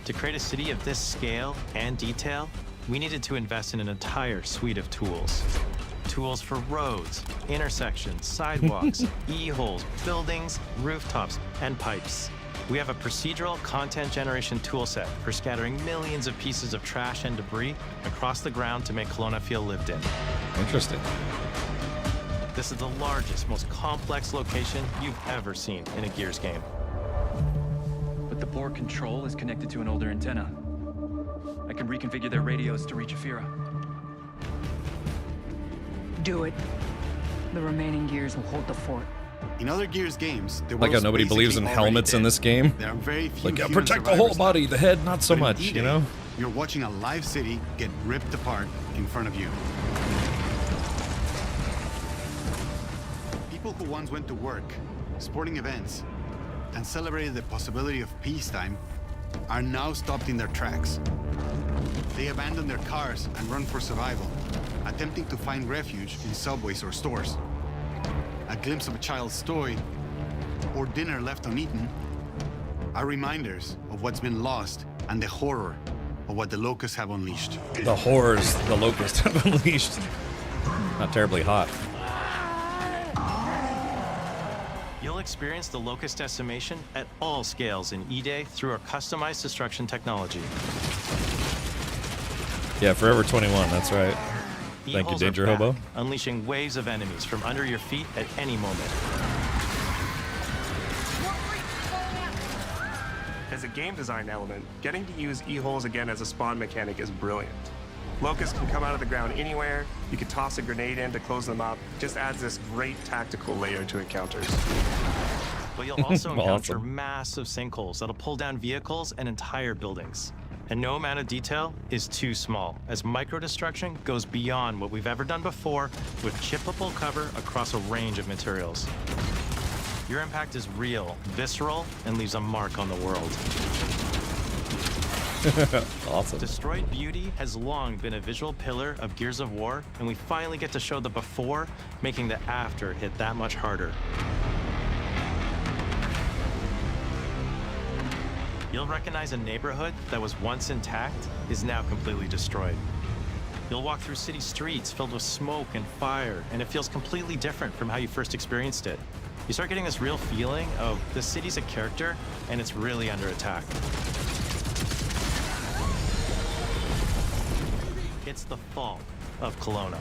Speaker 14: To create a city of this scale and detail, we needed to invest in an entire suite of tools. Tools for roads, intersections, sidewalks, e-holes, buildings, rooftops, and pipes. We have a procedural content generation toolset for scattering millions of pieces of trash and debris across the ground to make Kelowna feel lived in.
Speaker 2: Interesting.
Speaker 14: This is the largest, most complex location you've ever seen in a Gears game.
Speaker 13: But the board control is connected to an older antenna. I can reconfigure their radios to reach Afira.
Speaker 16: Do it. The remaining Gears will hold the fort.
Speaker 7: In other Gears games, the
Speaker 2: Like how nobody believes in helmets in this game.
Speaker 7: There are very few
Speaker 2: Like,
Speaker 7: human
Speaker 2: protect the whole
Speaker 7: survivors
Speaker 2: body,
Speaker 7: left.
Speaker 2: the head, not so
Speaker 7: But in
Speaker 2: much,
Speaker 7: D-Day,
Speaker 2: you know?
Speaker 7: You're watching a live city get ripped apart in front of you. People who once went to work, sporting events, and celebrated the possibility of peacetime are now stopped in their tracks. They abandon their cars and run for survival, attempting to find refuge in subways or stores. A glimpse of a child's toy or dinner left uneaten are reminders of what's been lost and the horror of what the Locusts have unleashed.
Speaker 2: The horrors the Locusts have unleashed. Not terribly hot.
Speaker 14: You'll experience the Locust decimation at all scales in E-Day through our customized destruction technology.
Speaker 2: Yeah, Forever 21, that's right. Thank you,
Speaker 14: E-holes are
Speaker 2: Danger
Speaker 14: back,
Speaker 2: Hobo.
Speaker 14: unleashing waves of enemies from under your feet at any moment.
Speaker 4: As a game design element, getting to use e-holes again as a spawn mechanic is brilliant. Locusts can come out of the ground anywhere, you can toss a grenade in to close them up, just adds this great tactical layer to encounters.
Speaker 14: But you'll also encounter
Speaker 2: Awesome.
Speaker 14: massive sinkholes that'll pull down vehicles and entire buildings. And no amount of detail is too small, as micro-destruction goes beyond what we've ever done before with chippable cover across a range of materials. Your impact is real, visceral, and leaves a mark on the world.
Speaker 2: Awesome.
Speaker 14: Destroyed Beauty has long been a visual pillar of Gears of War, and we finally get to show the before, making the after hit that much harder. You'll recognize a neighborhood that was once intact is now completely destroyed. You'll walk through city streets filled with smoke and fire, and it feels completely different from how you first experienced it. You start getting this real feeling of the city's a character, and it's really under attack. It's the fall of Kelowna.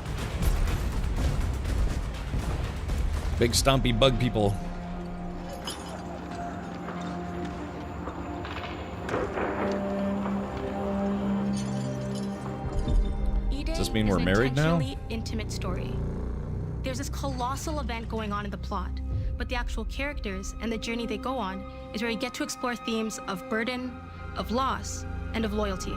Speaker 2: Big stompy bug people.
Speaker 15: Does
Speaker 2: this mean we're married now?
Speaker 15: Intimate story. There's this colossal event going on in the plot, but the actual characters and the journey they go on is where you get to explore themes of burden, of loss, and of loyalty.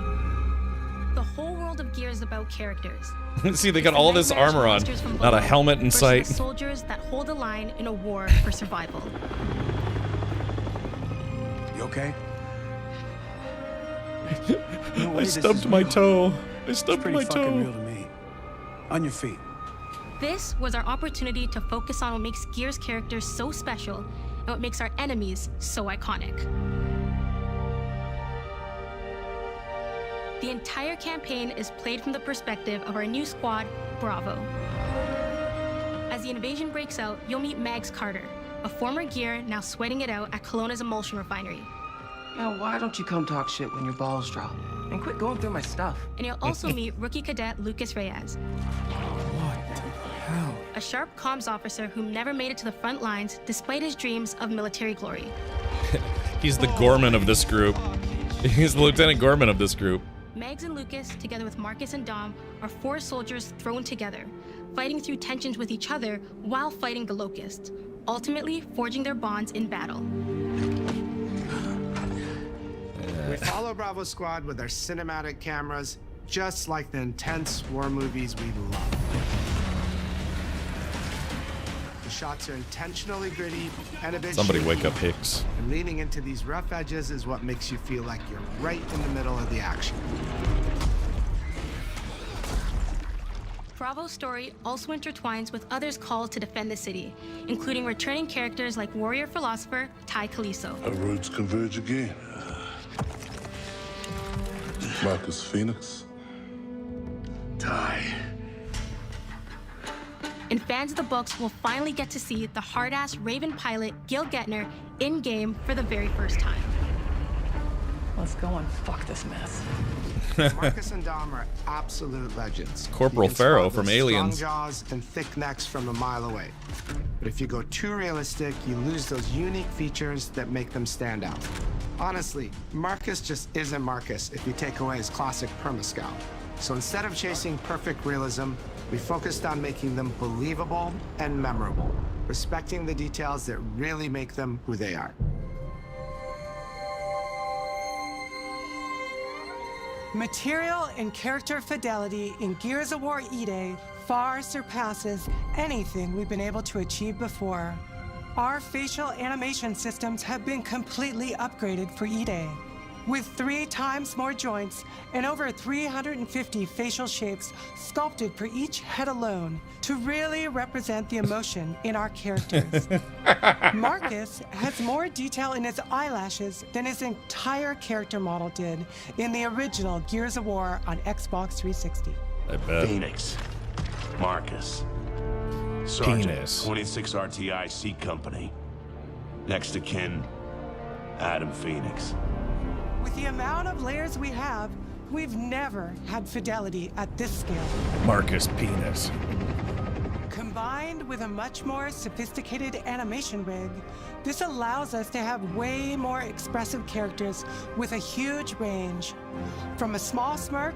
Speaker 15: The whole world of Gears is about characters.
Speaker 2: See, they got all this armor on, not a helmet in sight.
Speaker 15: The soldiers that hold the line in a war for survival.
Speaker 25: You okay?
Speaker 2: I stubbed my toe. I stubbed my toe.
Speaker 25: Pretty fucking real to me. On your feet.
Speaker 15: This was our opportunity to focus on what makes Gears characters so special and what makes our enemies so iconic. The entire campaign is played from the perspective of our new squad, Bravo. As the invasion breaks out, you'll meet Mags Carter, a former Gear now sweating it out at Kelowna's emulsion refinery.
Speaker 17: Now, why don't you come talk shit when your balls drop? And quit going through my stuff.
Speaker 15: And you'll also meet rookie cadet Lucas Reyes. A sharp comms officer who never made it to the front lines despite his dreams of military glory.
Speaker 2: He's the Gorman of this group. He's the Lieutenant Gorman of this group.
Speaker 15: Megs and Lucas, together with Marcus and Dom, are 4 soldiers thrown together, fighting through tensions with each other while fighting the Locust, ultimately forging their bonds in battle.
Speaker 12: We follow Bravo Squad with our cinematic cameras, just like the intense war movies we love. The shots are intentionally gritty and a bit
Speaker 2: Somebody
Speaker 12: shaky,
Speaker 2: wake up Hicks.
Speaker 12: and leaning into these rough edges is what makes you feel like you're right in the middle of the action.
Speaker 15: Bravo's story also intertwines with others called to defend the city, including returning characters like warrior philosopher Ty Kaliso.
Speaker 18: Our roads converge again. Marcus Phoenix. Ty.
Speaker 15: And fans of the books will finally get to see the hard-ass Raven pilot Gil Gettner in-game for the very first time.
Speaker 16: Let's go and fuck this mess.
Speaker 12: Marcus and Dom are absolute legends.
Speaker 2: Corporal
Speaker 12: You can
Speaker 2: Pharaoh
Speaker 12: spot
Speaker 2: from
Speaker 12: the
Speaker 2: Aliens.
Speaker 12: Strong jaws and thick necks from a mile away. But if you go too realistic, you lose those unique features that make them stand out. Honestly, Marcus just isn't Marcus if you take away his classic perma-scout. So instead of chasing perfect realism, we focused on making them believable and memorable, respecting the details that really make them who they are.
Speaker 5: Material and character fidelity in Gears of War E-Day far surpasses anything we've been able to achieve before. Our facial animation systems have been completely upgraded for E-Day, with 3 times more joints and over 350 facial shapes sculpted for each head alone to really represent the emotion in our characters. Marcus has more detail in his eyelashes than his entire character model did in the original Gears of War on Xbox 360.
Speaker 2: I bet.
Speaker 21: Phoenix. Marcus. Sergeant,
Speaker 2: Penis.
Speaker 21: 26 RTI Seat Company. Next to kin, Adam Phoenix.
Speaker 5: With the amount of layers we have, we've never had fidelity at this scale.
Speaker 2: Marcus Penis.
Speaker 5: Combined with a much more sophisticated animation rig, this allows us to have way more expressive characters with a huge range. From a small smirk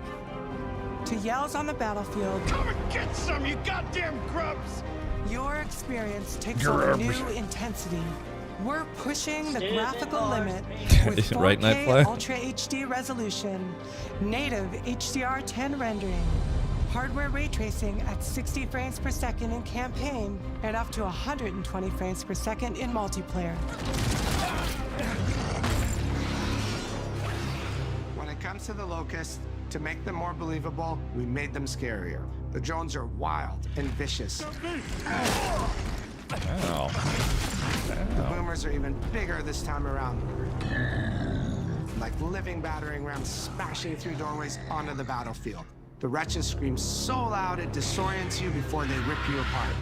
Speaker 5: to yells on the battlefield.
Speaker 6: Come and get some, you goddamn grubs!
Speaker 5: Your experience takes on a new intensity. We're pushing the graphical limit with 4K
Speaker 2: Right, Nightfly?
Speaker 5: Ultra HD resolution, native HDR10 rendering, hardware ray tracing at 60 frames per second in campaign, and up to 120 frames per second in multiplayer.
Speaker 12: When it comes to the Locust, to make them more believable, we made them scarier. The drones are wild and vicious.
Speaker 2: Wow.
Speaker 12: The boomers are even bigger this time around. like living battering rams smashing through doorways onto the battlefield. The wretches scream so loud it disorients you before they rip you apart.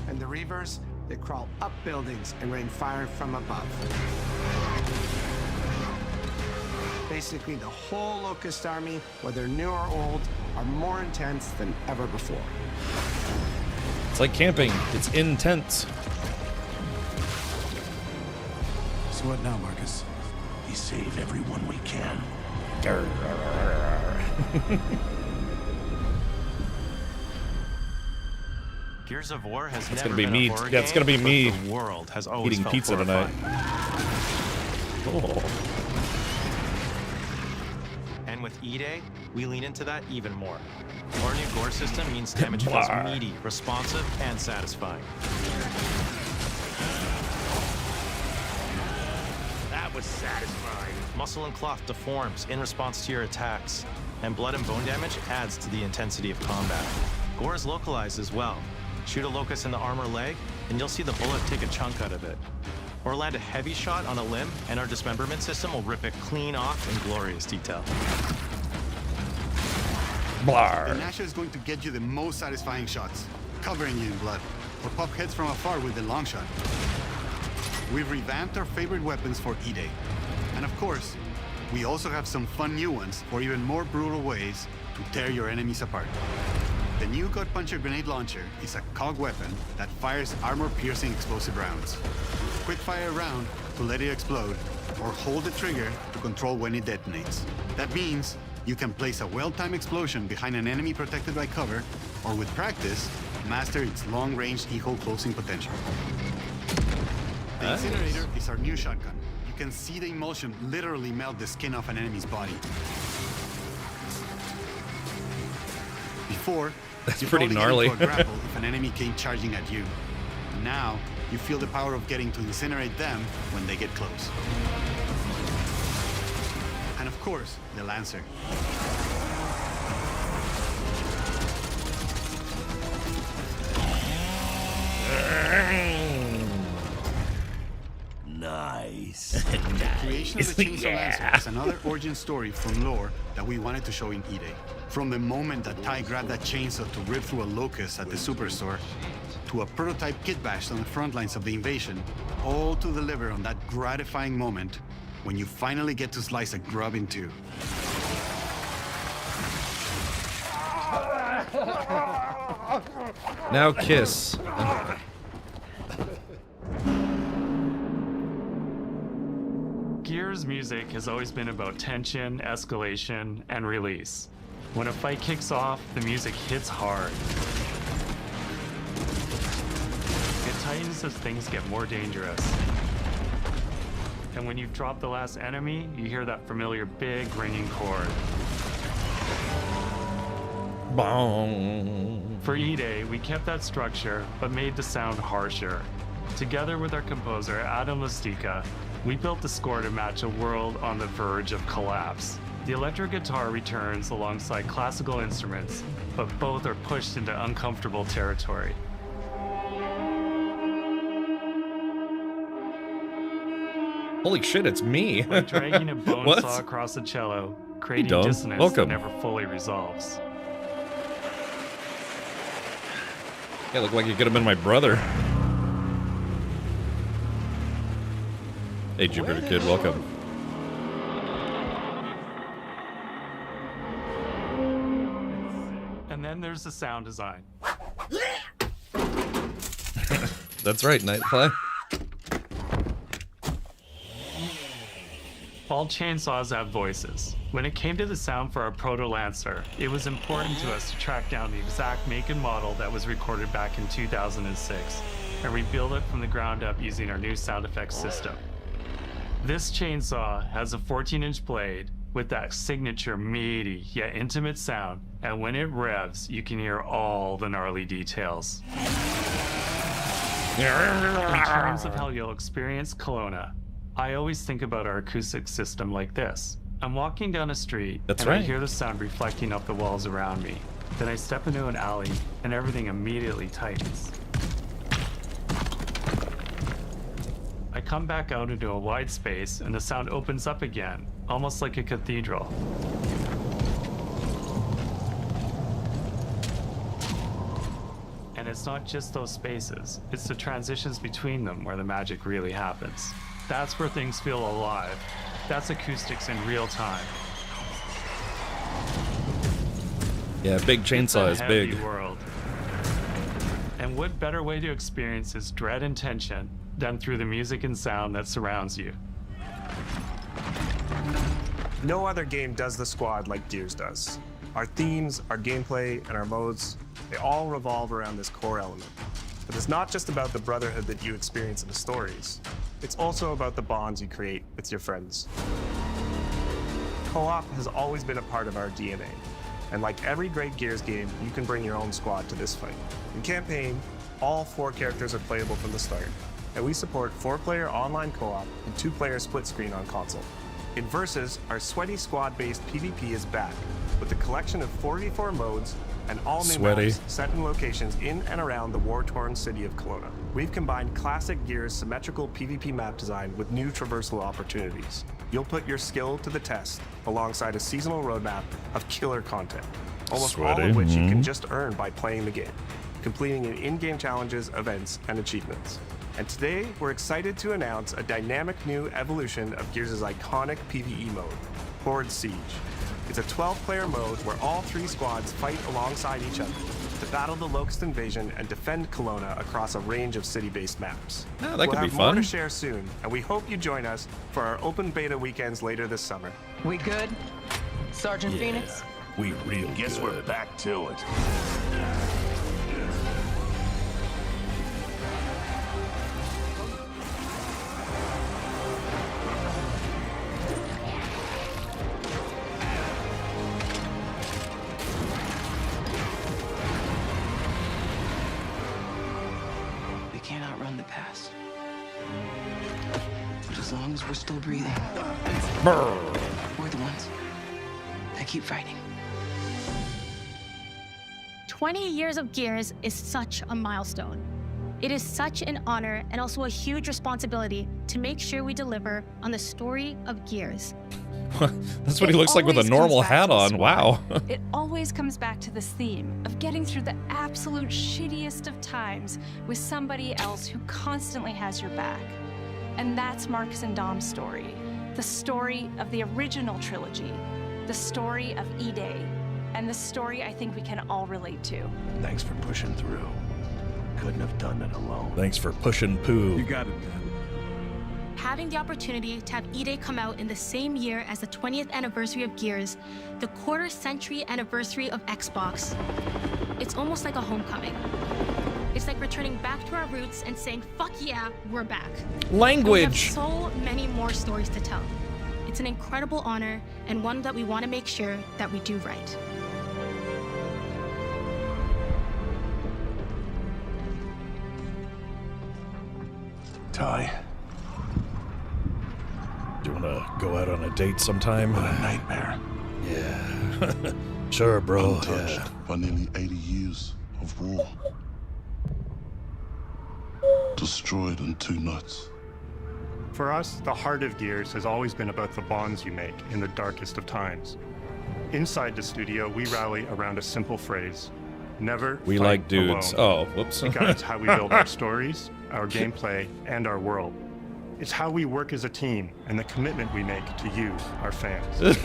Speaker 12: And the Reavers, they crawl up buildings and rain fire from above. Basically, the whole Locust army, whether new or old, are more intense than ever before.
Speaker 2: It's like camping. It's intense.
Speaker 25: So what now, Marcus?
Speaker 21: We save everyone we can.
Speaker 14: Gears of War has
Speaker 2: It's
Speaker 14: never
Speaker 2: gonna be
Speaker 14: been
Speaker 2: me.
Speaker 14: a horror
Speaker 2: Yeah, it's gonna be
Speaker 14: game,
Speaker 2: me
Speaker 14: but the world has always
Speaker 2: eating
Speaker 14: felt
Speaker 2: pizza tonight.
Speaker 14: horrifying.
Speaker 2: Oh.
Speaker 14: And with E-Day, we lean into that even more. Our new gore system means damage feels meaty, responsive, and satisfying.
Speaker 6: That was satisfying.
Speaker 14: Muscle and cloth deforms in response to your attacks, and blood and bone damage adds to the intensity of combat. Gore is localized as well. Shoot a locust in the arm or leg, and you'll see the bullet take a chunk out of it. Or land a heavy shot on a limb, and our dismemberment system will rip it clean off in glorious detail.
Speaker 2: Blar.
Speaker 7: The Nasha is going to get you the most satisfying shots, covering you in blood, or pop heads from afar with the long shot. We've revamped our favorite weapons for E-Day. And of course, we also have some fun new ones for even more brutal ways to tear your enemies apart. The new Gut Puncher grenade launcher is a COG weapon that fires armor-piercing explosive rounds. Quick fire a round to let it explode, or hold the trigger to control when it detonates. That means you can place a well-timed explosion behind an enemy protected by cover, or with practice, master its long-range eco closing potential. The Incinerator is our new shotgun. You can see the emulsion literally melt the skin off an enemy's body. Before,
Speaker 2: That's
Speaker 7: you'd
Speaker 2: pretty
Speaker 7: probably
Speaker 2: gnarly.
Speaker 7: get into a grapple if an enemy came charging at you. Now, you feel the power of getting to incinerate them when they get close. And of course, the Lancer.
Speaker 21: Nice.
Speaker 7: The creation of the Chainsaw Lancer is another origin story from lore that we wanted to show in E-Day. From the moment that Ty grabbed that chainsaw to rip through a locust at the superstore, to a prototype kit bash on the front lines of the invasion, all to deliver on that gratifying moment when you finally get to slice a grub in two.
Speaker 2: Now kiss.
Speaker 1: Gears music has always been about tension, escalation, and release. When a fight kicks off, the music hits hard. It tightens as things get more dangerous. And when you've dropped the last enemy, you hear that familiar big ringing chord.
Speaker 2: Bong.
Speaker 1: For E-Day, we kept that structure, but made the sound harsher. Together with our composer, Adam Lastica, we built the score to match a world on the verge of collapse. The electric guitar returns alongside classical instruments, but both are pushed into uncomfortable territory.
Speaker 2: Holy shit, it's me.
Speaker 1: Like dragging a bone
Speaker 2: What?
Speaker 1: saw across a cello, creating
Speaker 2: Dom.
Speaker 1: dissonance
Speaker 2: Welcome.
Speaker 1: that never fully resolves.
Speaker 2: Yeah, look like you could have been my brother. Hey, Jupiter Kid, welcome.
Speaker 1: And then there's the sound design.
Speaker 2: That's right, Nightfly.
Speaker 1: All chainsaws have voices. When it came to the sound for our Proto Lancer, it was important to us to track down the exact make and model that was recorded back in 2006 and rebuild it from the ground up using our new sound effects system. This chainsaw has a 14-inch blade with that signature meaty yet intimate sound, and when it revs, you can hear all the gnarly details. In terms of how you'll experience Kelowna, I always think about our acoustic system like this. I'm walking down a street,
Speaker 2: That's
Speaker 1: and I
Speaker 2: right.
Speaker 1: hear the sound reflecting off the walls around me. Then I step into an alley, and everything immediately tightens. I come back out into a wide space and the sound opens up again, almost like a cathedral. And it's not just those spaces, it's the transitions between them where the magic really happens. That's where things feel alive. That's acoustics in real time.
Speaker 2: Yeah, big chainsaw is
Speaker 1: Heavy
Speaker 2: big.
Speaker 1: World. And what better way to experience its dread and tension than through the music and sound that surrounds you?
Speaker 4: No other game does the squad like Gears does. Our themes, our gameplay, and our modes, they all revolve around this core element. But it's not just about the brotherhood that you experience in the stories. It's also about the bonds you create with your friends. Co-op has always been a part of our DNA. And like every great Gears game, you can bring your own squad to this fight. In campaign, all 4 characters are playable from the start, and we support 4-player online co-op and 2-player split screen on console. In Versus, our sweaty squad-based PvP is back, with a collection of 44 modes and all new maps set in locations in and around the war-torn city of Kelowna. We've combined classic Gears' symmetrical PvP map design with new traversal opportunities. You'll put your skill to the test alongside a seasonal roadmap of killer content, almost all of which you can just earn by playing the game, completing in-game challenges, events, and achievements. And today, we're excited to announce a dynamic new evolution of Gears' iconic PvE mode, Horde Siege. It's a 12-player mode where all 3 squads fight alongside each other to battle the Locust Invasion and defend Kelowna across a range of city-based maps.
Speaker 2: Oh, that
Speaker 4: we'll
Speaker 2: could be
Speaker 4: have more
Speaker 2: fun.
Speaker 4: to share soon, and we hope you join us for our open beta weekends later this summer.
Speaker 17: We good? Sergeant Phoenix?
Speaker 21: We real Guess we're back to it.
Speaker 17: We can't outrun the past. But as long as we're still breathing, we're the ones that keep fighting.
Speaker 15: 20 years of Gears is such a milestone. It is such an honor and also a huge responsibility to make sure we deliver on the story of Gears.
Speaker 2: That's what he looks like with a normal hat on. Wow.
Speaker 9: It always comes back to this theme of getting through the absolute shittiest of times with somebody else who constantly has your back. And that's Marcus and Dom's story. The story of the original trilogy. The story of E-Day. And the story I think we can all relate to.
Speaker 21: Thanks for pushing through. Couldn't have done it alone.
Speaker 2: Thanks for pushing poo.
Speaker 21: You got it, man.
Speaker 15: Having the opportunity to have E-Day come out in the same year as the 20th anniversary of Gears, the quarter-century anniversary of Xbox, it's almost like a homecoming. It's like returning back to our roots and saying, fuck yeah, we're back.
Speaker 2: Language.
Speaker 15: And we have so many more stories to tell. It's an incredible honor and one that we want to make sure that we do right.
Speaker 21: Ty.
Speaker 2: Do you want to go out on a date sometime?
Speaker 21: What a nightmare.
Speaker 2: Yeah. Sure, bro.
Speaker 18: Untouched
Speaker 2: Yeah.
Speaker 18: by nearly 80 years of war. Destroyed in 2 nights.
Speaker 3: For us, the heart of Gears has always been about the bonds you make in the darkest of times. Inside the studio, we rally around a simple phrase: never
Speaker 2: We
Speaker 3: fight
Speaker 2: like dudes.
Speaker 3: alone.
Speaker 2: Oh, whoops.
Speaker 3: It guides how we build our stories, our gameplay, and our world. It's how we work as a team and the commitment we make to you, our fans.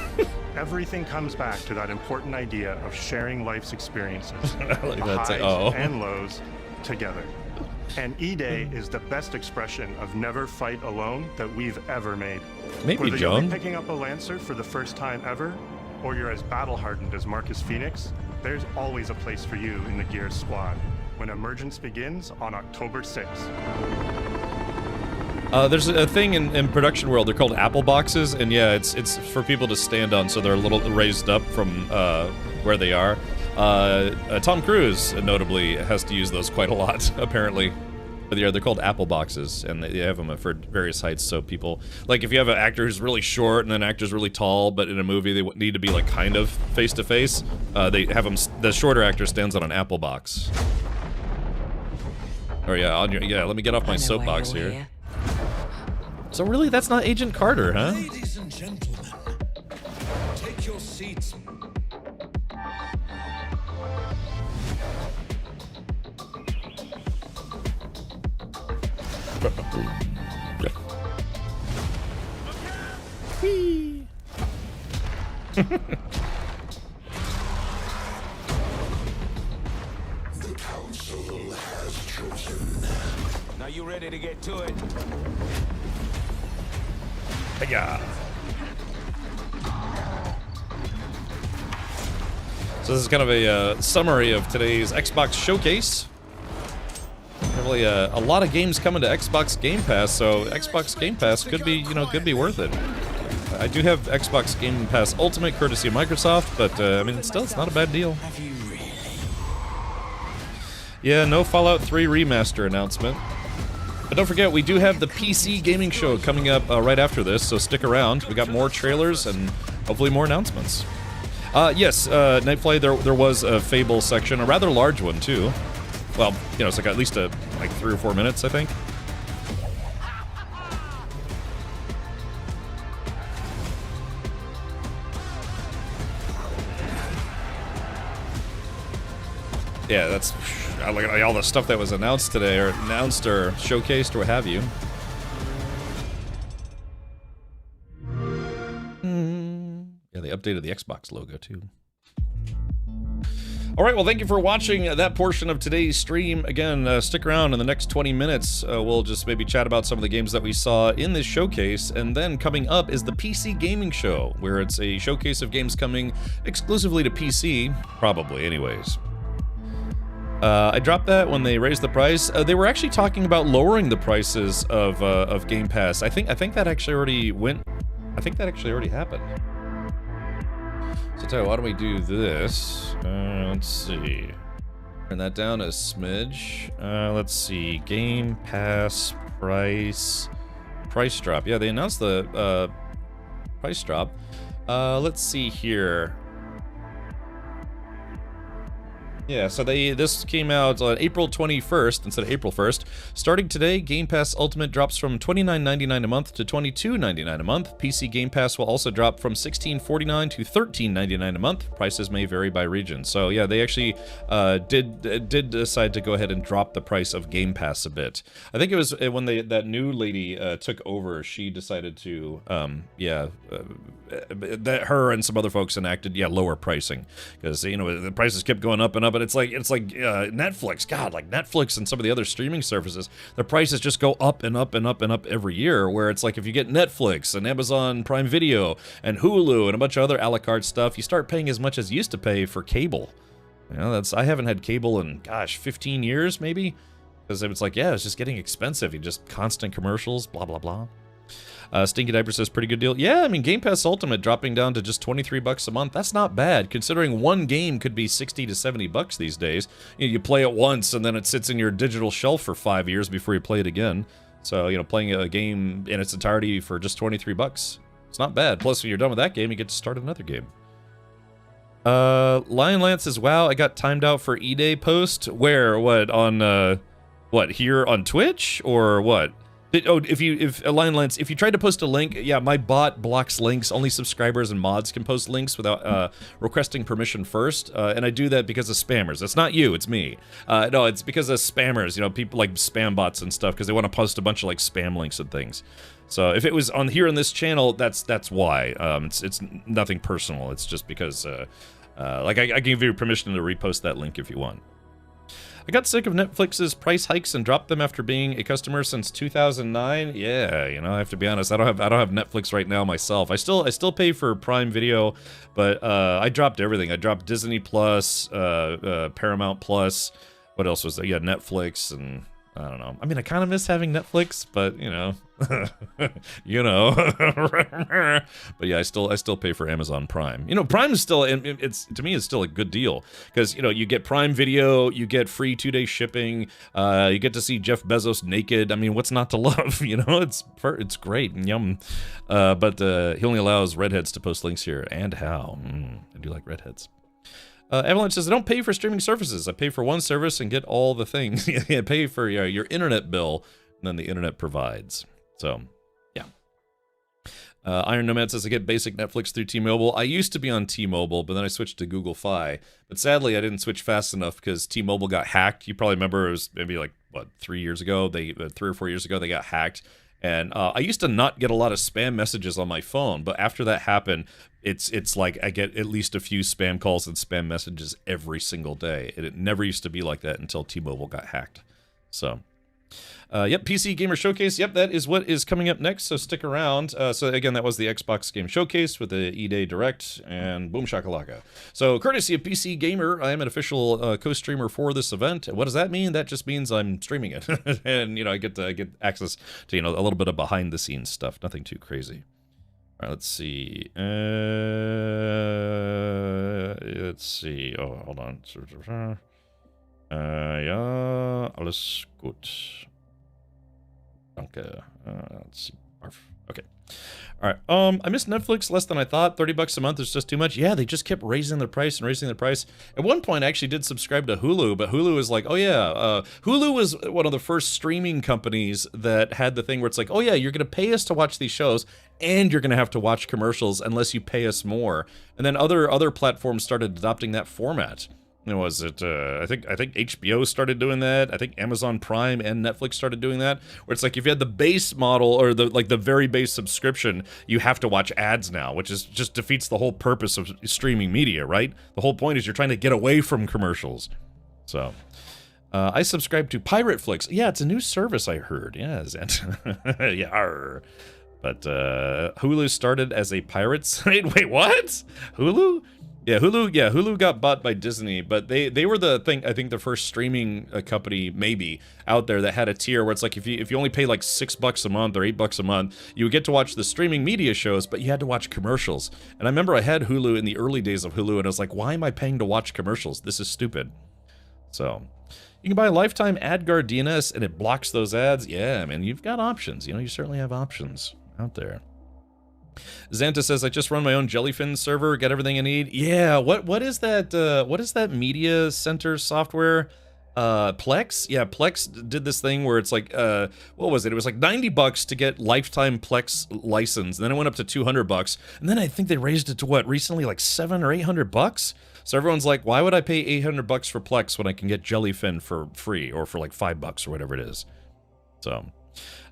Speaker 3: Everything comes back to that important idea of sharing life's experiences,
Speaker 2: like
Speaker 3: the
Speaker 2: that.
Speaker 3: highs
Speaker 2: Oh.
Speaker 3: and lows, together. And E-Day is the best expression of never fight alone that we've ever made.
Speaker 2: Maybe,
Speaker 3: Whether you'll be
Speaker 2: John.
Speaker 3: picking up a Lancer for the first time ever, or you're as battle-hardened as Marcus Phoenix, there's always a place for you in the Gears squad when Emergence begins on October 6th.
Speaker 2: There's a thing in production world. They're called apple boxes, and yeah, it's for people to stand on, so they're a little raised up from where they are. Tom Cruise, notably, has to use those quite a lot, apparently. But yeah, they're called apple boxes, and they have them for various heights, so people... Like, if you have an actor who's really short and then an actor's really tall, but in a movie they need to be, like, kind of face-to-face, they have them... The shorter actor stands on an apple box. Or yeah, let me get off my soapbox here. So really, that's not Agent Carter, huh?
Speaker 6: Ladies and gentlemen, take your seats.
Speaker 2: Whee!
Speaker 6: The council has chosen. Now you ready to get to it?
Speaker 2: Yeah. So this is kind of a summary of today's Xbox showcase. Really, a lot of games coming to Xbox Game Pass, so Xbox Game Pass could be, could be worth it. I do have Xbox Game Pass Ultimate, courtesy of Microsoft, but I mean, it's not a bad deal. Yeah, no Fallout 3 remaster announcement. But don't forget, we do have the PC gaming show coming up right after this, so stick around. We got more trailers and hopefully more announcements. Yes, Nightfly, there was a Fable section, a rather large one too. Well, it's like at least like 3 or 4 minutes, I think. Yeah, that's look at all the stuff that was announced today, or showcased, or what have you. Yeah, they updated the Xbox logo too. All right, well, thank you for watching that portion of today's stream. Again, stick around in the next 20 minutes. We'll just maybe chat about some of the games that we saw in this showcase. And then coming up is the PC Gaming Show, where it's a showcase of games coming exclusively to PC, probably anyways. I dropped that when they raised the price. They were actually talking about lowering the prices of Game Pass. I think that actually already went. I think that actually already happened. So tell you, why don't we do this? Let's see. Turn that down a smidge. Let's see. Game Pass price drop. Yeah, they announced the price drop. Let's see here. Yeah, so this came out on April 21st instead of April 1st. Starting today, Game Pass Ultimate drops from $29.99 a month to $22.99 a month. PC Game Pass will also drop from $16.49 to $13.99 a month. Prices may vary by region. So yeah, they actually did decide to go ahead and drop the price of Game Pass a bit. I think it was when that new lady took over. She decided to that her and some other folks enacted lower pricing, because the prices kept going up and up. But it's like Netflix. God, like Netflix and some of the other streaming services, the prices just go up and up and up and up every year. Where it's like if you get Netflix and Amazon Prime Video and Hulu and a bunch of other a la carte stuff, you start paying as much as you used to pay for cable. I haven't had cable in 15 years maybe, because it's like it's just getting expensive. You just constant commercials, blah blah blah. Stinky Diaper says, pretty good deal. Yeah, I mean, Game Pass Ultimate dropping down to just $23 a month. That's not bad, considering one game could be $60 to $70 these days. You play it once, and then it sits in your digital shelf for 5 years before you play it again. So, playing a game in its entirety for just $23, it's not bad. Plus, when you're done with that game, you get to start another game. Lion Lance says, wow, I got timed out for E-Day post. Where? What? On, here on Twitch? Or what? If Lion Lance, if you tried to post a link, my bot blocks links. Only subscribers and mods can post links without requesting permission first. And I do that because of spammers. It's not you, it's me. No, it's because of spammers. People like spam bots and stuff, because they want to post a bunch of like spam links and things. So if it was on this channel, that's why. It's nothing personal. It's just because I can give you permission to repost that link if you want. I got sick of Netflix's price hikes and dropped them after being a customer since 2009. Yeah, I have to be honest. I don't have Netflix right now myself. I still pay for Prime Video, but I dropped everything. I dropped Disney Plus, Paramount Plus. What else was there? Yeah, Netflix, and I don't know. I mean, I kind of miss having Netflix, but but yeah, I still pay for Amazon Prime. Prime is still, to me, it's still a good deal, because you get Prime Video, you get free 2-day shipping, you get to see Jeff Bezos naked. I mean, what's not to love? It's great and yum. But he only allows redheads to post links here, and how? I do like redheads. Avalanche says, I don't pay for streaming services. I pay for one service and get all the things. I pay for your internet bill, and then the internet provides. So, yeah. Iron Nomad says I get basic Netflix through T-Mobile. I used to be on T-Mobile, but then I switched to Google Fi. But sadly, I didn't switch fast enough because T-Mobile got hacked. You probably remember it was maybe like, what, 3 years ago? 3 or 4 years ago, they got hacked. And I used to not get a lot of spam messages on my phone, but after that happened, it's like I get at least a few spam calls and spam messages every single day. And it never used to be like that until T-Mobile got hacked. So... yep, PC Gamer Showcase. Yep, that is what is coming up next, so stick around. So again, that was the Xbox Game Showcase with the E-Day Direct, and boom shakalaka. So courtesy of PC Gamer, I am an official co-streamer for this event. What does that mean? That just means I'm streaming it. And, you know, I get access to, you know, a little bit of behind-the-scenes stuff. Nothing too crazy. All right, let's see. Let's see. Oh, hold on. Ja, alles gut. Danke. Let's see. Okay. All right. I missed Netflix less than I thought. $30 a month is just too much. Yeah, they just kept raising the price and raising the price. At one point, I actually did subscribe to Hulu, but Hulu is like, oh yeah, Hulu was one of the first streaming companies that had the thing where it's like, oh yeah, you're going to pay us to watch these shows, and you're going to have to watch commercials unless you pay us more. And then other platforms started adopting that format. Was it? I think HBO started doing that. I think Amazon Prime and Netflix started doing that. Where it's like if you had the base model or the very base subscription, you have to watch ads now, which is just defeats the whole purpose of streaming media, right? The whole point is you're trying to get away from commercials. So, I subscribe to Pirateflix. Yeah, it's a new service I heard. Yeah, yeah. Arr. But Hulu started as a pirate site. Wait, what? Hulu? Yeah, Hulu got bought by Disney, but they were the thing, I think the first streaming company maybe out there that had a tier where it's like if you only pay like $6 a month or $8 a month, you would get to watch the streaming media shows, but you had to watch commercials. And I remember I had Hulu in the early days of Hulu, and I was like, why am I paying to watch commercials? This is stupid. So you can buy a lifetime ad guard DNS and it blocks those ads. Yeah, man, you've got options. You know, you certainly have options out there. Xanta says, I just run my own Jellyfin server, got everything I need. Yeah, what is that media center software? Plex? Yeah, Plex did this thing where it's like, what was it? It was like $90 to get lifetime Plex license, and then it went up to $200, and then I think they raised it to what, recently, like $700 or $800? So everyone's like, why would I pay $800 for Plex when I can get Jellyfin for free, or for like $5 or whatever it is? So...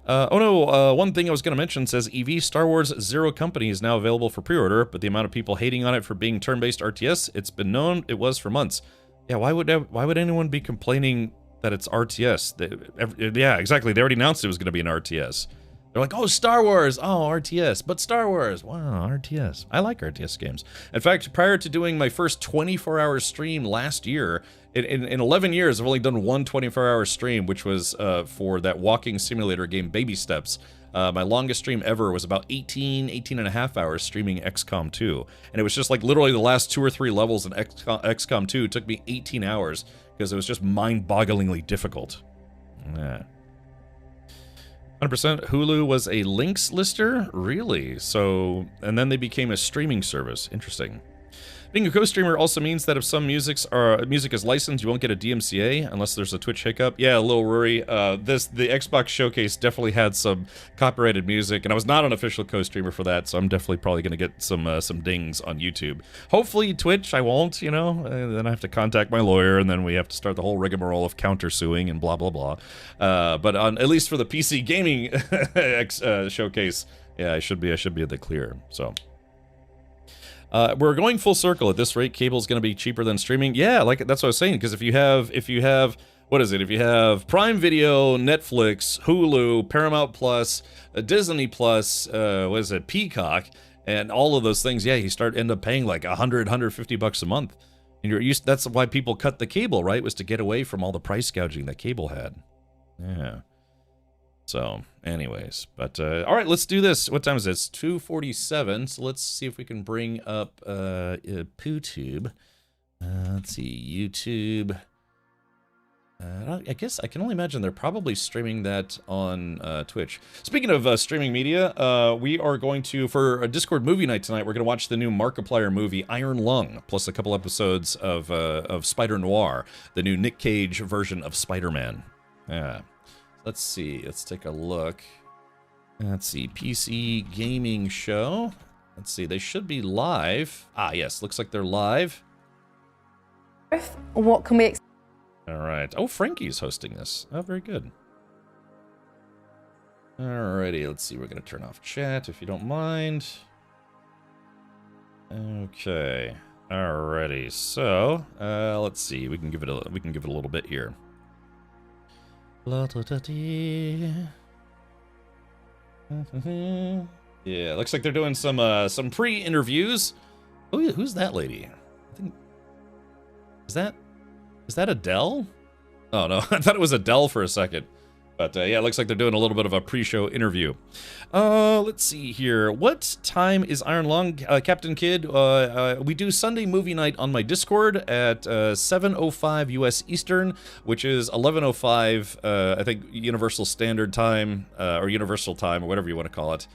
Speaker 2: one thing I was going to mention says EV Star Wars Zero Company is now available for pre-order, but the amount of people hating on it for being turn-based RTS, it's been known it was for months. Yeah, why would anyone be complaining that it's RTS? Yeah, exactly. They already announced it was going to be an RTS. They're like, oh, Star Wars, oh, RTS, but Star Wars, wow, RTS. I like RTS games. In fact, prior to doing my first 24-hour stream last year, in 11 years, I've only done one 24-hour stream, which was for that walking simulator game, Baby Steps. My longest stream ever was about 18 and a half hours streaming XCOM 2. And it was just like literally the last 2 or 3 levels in XCOM 2 took me 18 hours because it was just mind-bogglingly difficult. Yeah. 100% Hulu was a links lister? Really? So, and then they became a streaming service. Interesting. Being a co-streamer also means that if some music is licensed, you won't get a DMCA unless there's a Twitch hiccup. Yeah, Lil Rory, the Xbox Showcase definitely had some copyrighted music, and I was not an official co-streamer for that, so I'm definitely probably going to get some dings on YouTube. Hopefully Twitch, I won't, you know, and then I have to contact my lawyer, and then we have to start the whole rigmarole of countersuing and blah, blah, blah. But at least for the PC gaming showcase, yeah, I should be at the clear, so... we're going full circle. At this rate, cable is going to be cheaper than streaming. Yeah, like that's what I was saying. Because if you have, what is it? If you have Prime Video, Netflix, Hulu, Paramount Plus, Disney Plus, what is it, Peacock, and all of those things, yeah, you end up paying like $150 a month. And that's why people cut the cable, right? Was to get away from all the price gouging that cable had. Yeah. So, anyways, but, all right, let's do this. What time is it? It's 2:47, so let's see if we can bring up, PooTube. Let's see, YouTube. I guess I can only imagine they're probably streaming that on, Twitch. Speaking of, streaming media, we are going to, for a Discord movie night tonight, we're going to watch the new Markiplier movie, Iron Lung, plus a couple episodes of Spider Noir, the new Nick Cage version of Spider-Man. Yeah. Let's see. Let's take a look. Let's see, PC Gaming Show. Let's see, they should be live. Ah, yes, looks like they're live.
Speaker 8: What can we expect?
Speaker 2: All right. Oh, Frankie's hosting this. Oh, very good. Alrighty, let's see. We're gonna turn off chat if you don't mind. Okay. Alrighty. So, let's see. We can give it a little bit here. Yeah, looks like they're doing some pre-interviews. Oh, yeah, who's that lady? I think is that Adele? Oh no, I thought it was Adele for a second. But yeah, it looks like they're doing a little bit of a pre-show interview. Let's see here. What time is Iron Lung, Captain Kidd? We do Sunday movie night on my Discord at 7:05 U.S. Eastern, which is 11:05, I think, Universal Standard Time, or Universal Time, or whatever you want to call it.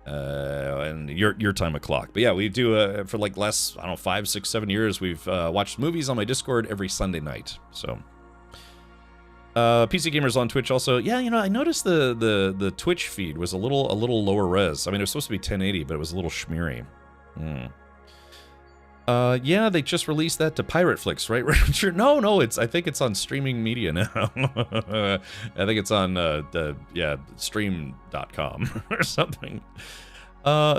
Speaker 2: And your time o'clock. But yeah, we do, for like last, I don't know, 5, 6, 7 years, we've watched movies on my Discord every Sunday night, so... PC Gamers on Twitch also. Yeah, you know, I noticed the Twitch feed was a little lower res. I mean, it was supposed to be 1080, but it was a little schmeary. Yeah, they just released that to Pirateflix, right? No, I think it's on streaming media now. I think it's on stream.com or something.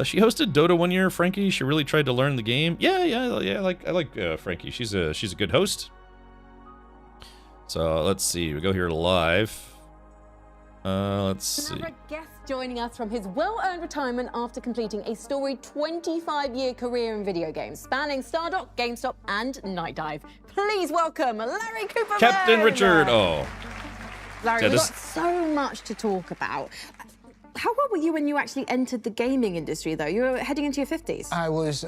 Speaker 2: She hosted Dota 1 year, Frankie. She really tried to learn the game. Yeah. I like Frankie. She's a good host. So let's see, we go here live. Let's see.
Speaker 20: Another guest joining us from his well-earned retirement after completing a storied 25-year career in video games, spanning Stardock, GameStop, and Night Dive. Please welcome Larry Cooper.
Speaker 2: Captain Richard. Oh.
Speaker 20: Larry, we've got so much to talk about. How old were you when you actually entered the gaming industry, though? You were heading into your 50s.
Speaker 22: I was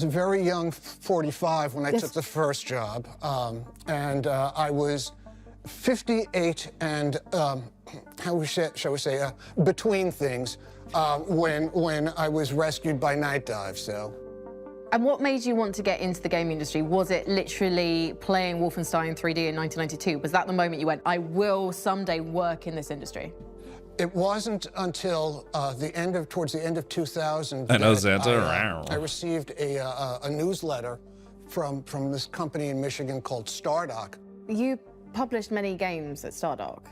Speaker 22: a very young 45 when I took the first job, and I was 58 and shall we say between things when I was rescued by Night Dive. So.
Speaker 20: And what made you want to get into the gaming industry? Was it literally playing Wolfenstein 3D in 1992? Was that the moment you went, I will someday work in this industry?
Speaker 22: It wasn't until towards the end of 2000
Speaker 2: I know Xanta.
Speaker 22: I received a newsletter from this company in Michigan called Stardock.
Speaker 20: You published many games at Stardock.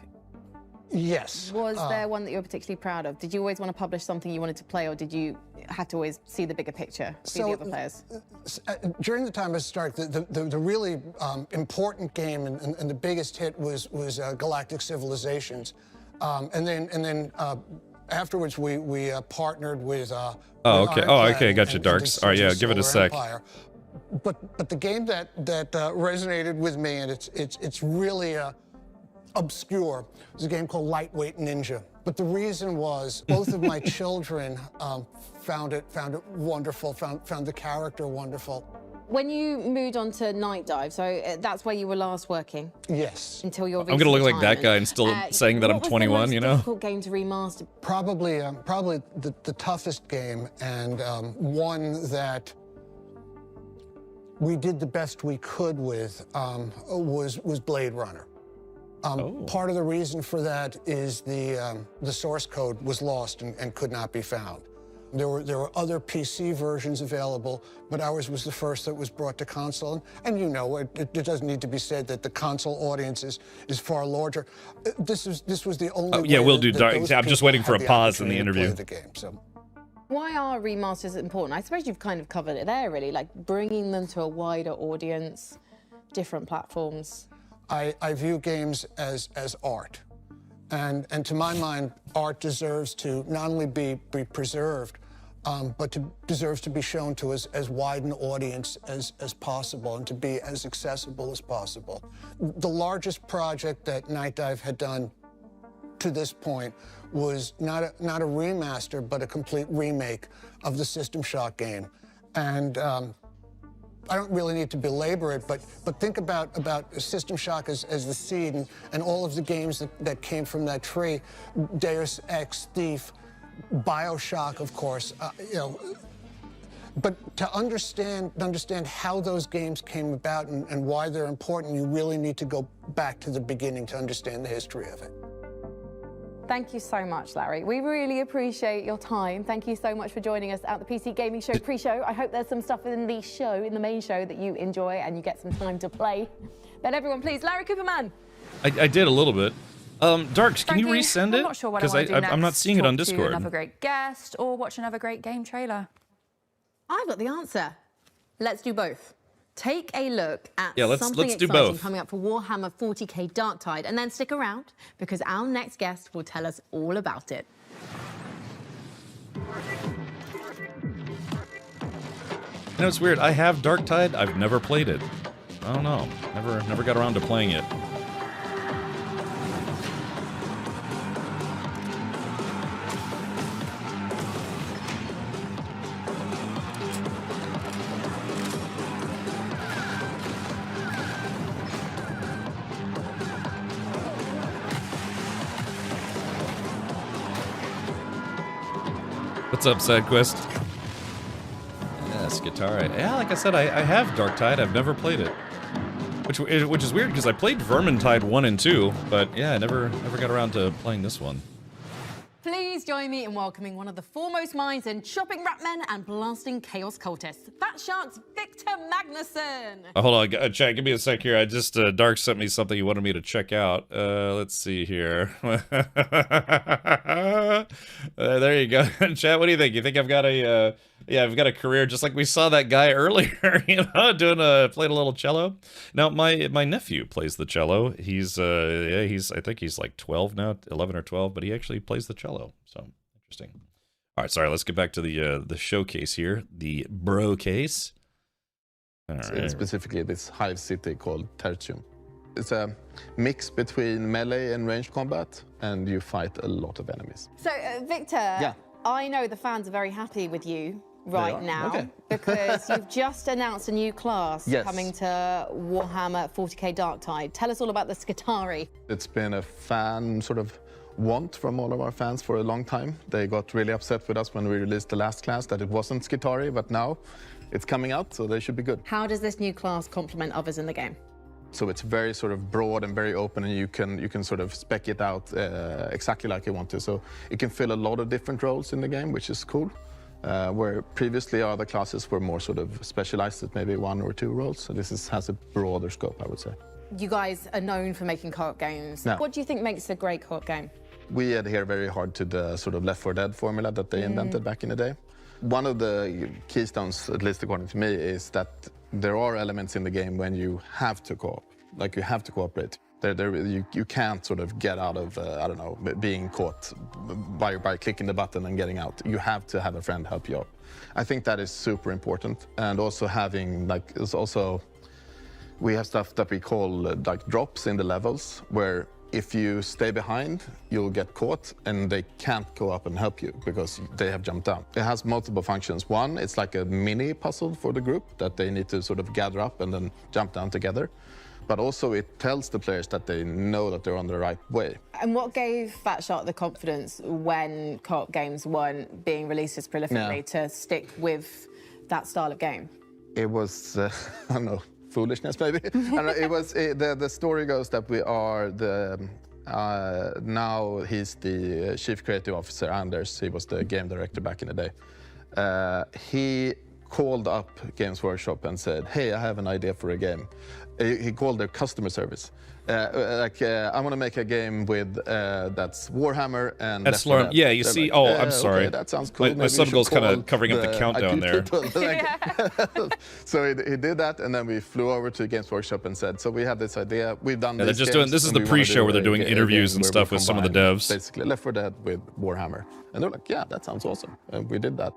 Speaker 22: Yes.
Speaker 20: Was there one that you were particularly proud of? Did you always want to publish something you wanted to play, or did you have to always see the bigger picture, see the other players?
Speaker 22: During the time of Stardock, the really important game and the biggest hit was Galactic Civilizations. And then afterwards, we partnered with.
Speaker 2: Okay, gotcha, Darks. All right, yeah, give it a sec.
Speaker 22: Empire. But the game that resonated with me, and it's really obscure, was a game called Lightweight Ninja. But the reason was both of my children found it wonderful, found the character wonderful.
Speaker 20: When you moved on to Night Dive, so that's where you were last working?
Speaker 22: Yes.
Speaker 20: Until your
Speaker 2: I'm gonna look like that guy and still saying that I'm 21, you know?
Speaker 20: What was the most difficult game to remaster?
Speaker 22: Probably the toughest game, and one that we did the best we could with was Blade Runner. Part of the reason for that is the source code was lost and could not be found. There were other PC versions available, but ours was the first that was brought to console. And you know, it doesn't need to be said that the console audience is far larger. This was the only.
Speaker 2: Oh yeah, we'll do Dark. I'm just waiting for a pause in the interview.
Speaker 22: The game, so.
Speaker 20: Why are remasters important? I suppose you've kind of covered it there, really, like bringing them to a wider audience, different platforms.
Speaker 22: I view games as art. And to my mind, art deserves to not only be preserved, but deserves to be shown to as wide an audience as possible and to be as accessible as possible. The largest project that Night Dive had done to this point was not a remaster, but a complete remake of the System Shock game. And I don't really need to belabor it, but think about System Shock as the seed and all of the games that came from that tree. Deus Ex, Thief, BioShock, of course, you know. But to understand how those games came about and why they're important, you really need to go back to the beginning to understand the history of it.
Speaker 20: Thank you so much, Larry. We really appreciate your time. Thank you so much for joining us at the PC Gaming Show pre-show. I hope there's some stuff in the show, in the main show, that you enjoy and you get some time to play. Then everyone, please, Larry Cooperman.
Speaker 2: I did a little bit. Darks, can you
Speaker 8: Frankly,
Speaker 2: resend it?
Speaker 8: I'm not sure what I want to do next.
Speaker 2: I'm not seeing it on
Speaker 8: Talk to
Speaker 2: Discord.
Speaker 8: another great guest or watch another great game trailer.
Speaker 20: I've got the answer. Let's do both. Take a look at
Speaker 2: let's
Speaker 20: something
Speaker 2: do
Speaker 20: exciting
Speaker 2: both.
Speaker 20: coming up for Warhammer 40k Darktide, and then stick around because our next guest will tell us all about it.
Speaker 2: You know, it's weird. I have Darktide. I've never played it. I don't know. Never got around to playing it. What's up, SideQuest? Yeah, Skitarii. Yeah, like I said, I have Darktide. I've never played it. Which is weird, because I played Vermintide 1 and 2, but yeah, I never got around to playing this one.
Speaker 20: Please join me in welcoming one of the foremost minds in chopping ratmen and blasting chaos cultists, Fat Shark's Victor Magnuson.
Speaker 2: Hold on, chat, give me a sec here. I just, Dark sent me something he wanted me to check out. Let's see here. There you go. Chat, what do you think? You think I've got a, I've got a career just like we saw that guy earlier, you know, playing a little cello? Now, my nephew plays the cello. He's, I think he's like 12 now, 11 or 12, but he actually plays the cello. So interesting. All right, sorry. Let's get back to the showcase here, the bro case. All right.
Speaker 11: In specifically this hive city called Tertium. It's a mix between melee and ranged combat, and you fight a lot of enemies.
Speaker 20: So, Victor, I know the fans are very happy with you right now because you've just announced a new class coming to Warhammer 40k Darktide. Tell us all about the Skitarii.
Speaker 11: It's been a fan sort of want from all of our fans for a long time. They got really upset with us when we released the last class that it wasn't Skitarii, but now it's coming out, so they should be good.
Speaker 20: How does this new class complement others in the game?
Speaker 11: So it's very sort of broad and very open, and you can sort of spec it out exactly like you want to. So it can fill a lot of different roles in the game, which is cool. Where previously other classes were more sort of specialized at maybe 1 or 2 roles. So this has a broader scope, I would say.
Speaker 20: You guys are known for making co-op games.
Speaker 11: Yeah.
Speaker 20: What do you think makes a great co-op game?
Speaker 11: We adhere very hard to the sort of Left 4 Dead formula that they invented back in the day. One of the keystones, at least according to me, is that there are elements in the game when you have to co-op, like you have to cooperate. You can't sort of get out of, I don't know, being caught by clicking the button and getting out. You have to have a friend help you out. I think that is super important. And also having, like, it's also, we have stuff that we call like drops in the levels, where if you stay behind, you'll get caught and they can't go up and help you because they have jumped down. It has multiple functions. One, it's like a mini puzzle for the group that they need to sort of gather up and then jump down together. But also it tells the players that they know that they're on the right way.
Speaker 20: And what gave Fat Shark the confidence when co-op games weren't being released as prolifically to stick with that style of game?
Speaker 11: It was, I don't know, foolishness maybe. And it was the story goes that we are the now he's the chief creative officer. Anders, he was the game director back in the day. He called up Games Workshop and said, "Hey, I have an idea for a game." He called their customer service. I want to make a game with that's Warhammer and
Speaker 2: That's Lorem. Yeah, you see. Like, I'm sorry.
Speaker 11: Okay, that sounds cool.
Speaker 2: My subgoal's kind of covering up the countdown there.
Speaker 11: So he did that, and then we flew over to Games Workshop and said, "So we have this idea. We've done."
Speaker 2: They're just doing. This is the pre-show where they're doing interviews and stuff with some of the devs.
Speaker 11: Basically, Left 4 Dead with Warhammer, and they're like, "Yeah, that sounds awesome," and we did that.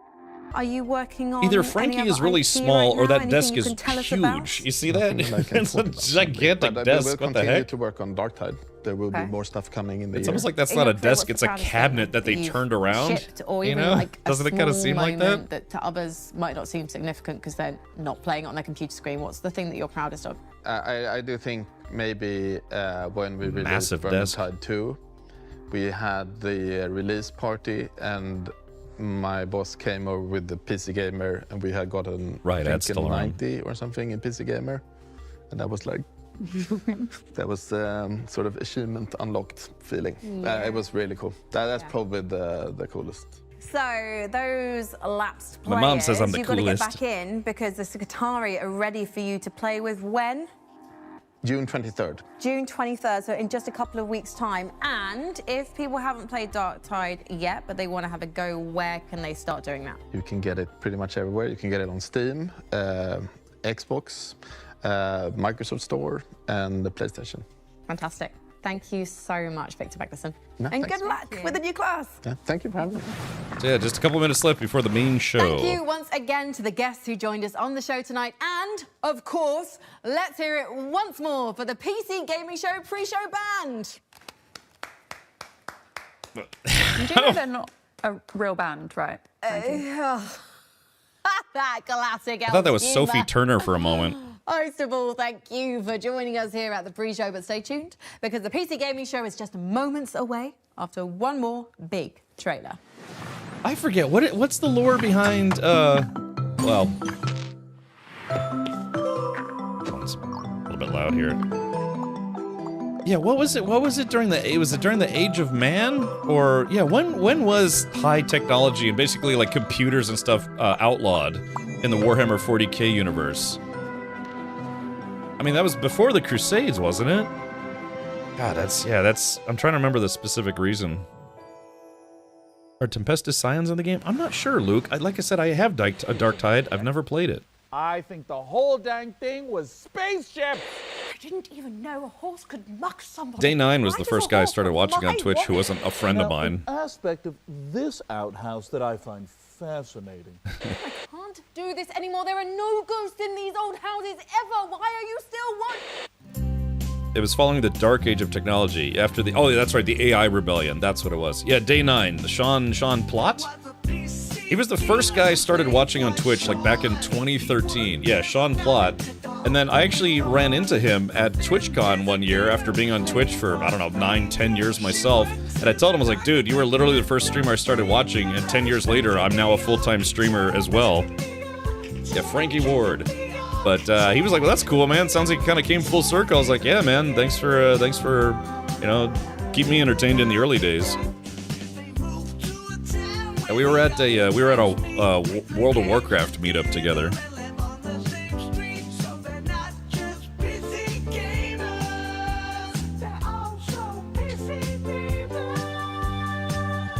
Speaker 20: Are you working on
Speaker 2: either Frankie is really small or that desk is huge. You see that? It's a gigantic desk.
Speaker 11: We'll
Speaker 2: what the
Speaker 11: continue
Speaker 2: heck?
Speaker 11: to work on Darktide. There will be more stuff coming in the
Speaker 2: It's
Speaker 11: year.
Speaker 2: almost like that's not a desk, it's a cabinet that they turned around.
Speaker 20: Or
Speaker 2: you
Speaker 20: even
Speaker 2: know?
Speaker 20: like
Speaker 2: Doesn't it kind of seem like that?
Speaker 20: That to others might not seem significant because they're not playing it on their computer screen. What's the thing that you're proudest of?
Speaker 11: I do think maybe when we released
Speaker 2: Massive desk.
Speaker 11: Vermintide 2, we had the release party, and my boss came over with the PC Gamer, and we had gotten I think, a 90 or something in PC Gamer, and that was like That was sort of achievement unlocked feeling.
Speaker 20: Yeah.
Speaker 11: It was really cool. That's probably the coolest.
Speaker 20: So those lapsed
Speaker 2: My
Speaker 20: players,
Speaker 2: mom says I'm the
Speaker 20: you've got to get
Speaker 2: coolest.
Speaker 20: back in because the Secretari are ready for you to play with when?
Speaker 11: June 23rd.
Speaker 20: June 23rd, so in just a couple of weeks' time. And if people haven't played Darktide yet, but they want to have a go, where can they start doing that?
Speaker 11: You can get it pretty much everywhere. You can get it on Steam, Xbox, Microsoft Store, and the PlayStation.
Speaker 20: Fantastic. Thank you so much, Victor Magnuson.
Speaker 11: No,
Speaker 20: and
Speaker 11: thanks.
Speaker 20: good luck with the new class.
Speaker 11: Yeah, thank you for having me.
Speaker 2: So yeah, just a couple minutes left before the main show.
Speaker 20: Thank you once again to the guests who joined us on the show tonight. And, of course, let's hear it once more for the PC Gaming Show pre-show band.
Speaker 16: Do you know they're not a real band, right?
Speaker 20: That classic.
Speaker 2: I thought that was
Speaker 20: humour.
Speaker 2: Sophie Turner for a moment.
Speaker 20: Most of all, thank you for joining us here at the pre-show, but stay tuned because the PC Gaming Show is just moments away after one more big trailer.
Speaker 2: I forget what's the lore behind well, it's a little bit loud here. Yeah, what was it during the Age of Man? Or yeah, when was high technology and basically like computers and stuff outlawed in the Warhammer 40K universe? I mean, that was before the Crusades, wasn't it? God, I'm trying to remember the specific reason. Are Tempestus Scions in the game? I'm not sure, Luke. Like I said, I have Darktide. I've never played it.
Speaker 10: I think the whole dang thing was spaceships.
Speaker 13: I didn't even know a horse could muck somebody.
Speaker 2: Day 9 was the
Speaker 13: Why does
Speaker 2: first
Speaker 13: a
Speaker 2: guy I
Speaker 13: horse
Speaker 2: started watching on
Speaker 13: fly?
Speaker 2: Twitch who wasn't a friend of mine.
Speaker 10: An aspect of this outhouse that I find fascinating.
Speaker 20: I can't do this anymore. There are no ghosts in these old houses ever. Why are you still one?
Speaker 2: It was following the dark age of technology after the... Oh, yeah, that's right, the AI rebellion. That's what it was. Yeah, Day 9, the Sean Plott? He was the first guy I started watching on Twitch, like, back in 2013. Yeah, Sean Plott. And then I actually ran into him at TwitchCon one year after being on Twitch for, I don't know, 9-10 years myself. And I told him, I was like, dude, you were literally the first streamer I started watching, and 10 years later, I'm now a full-time streamer as well. Yeah, Frankie Ward. But he was like, well, that's cool, man. Sounds like it kind of came full circle. I was like, yeah, man, thanks for, you know, keep me entertained in the early days. And we were at a World of Warcraft meetup together.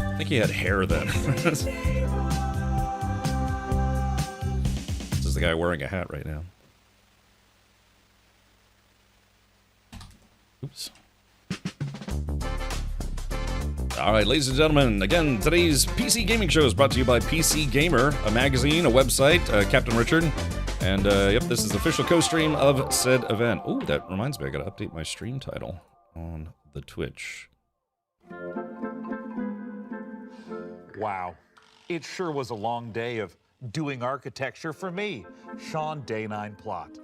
Speaker 2: I think he had hair then. This is the guy wearing a hat right now. Oops. All right, ladies and gentlemen, again, today's PC Gaming Show is brought to you by PC Gamer, a magazine, a website, Captain Richard. And, yep, this is the official co-stream of said event. Ooh, that reminds me, I gotta update my stream title on the Twitch.
Speaker 19: Wow. It sure was a long day of doing architecture for me, Sean Day 9 Plott.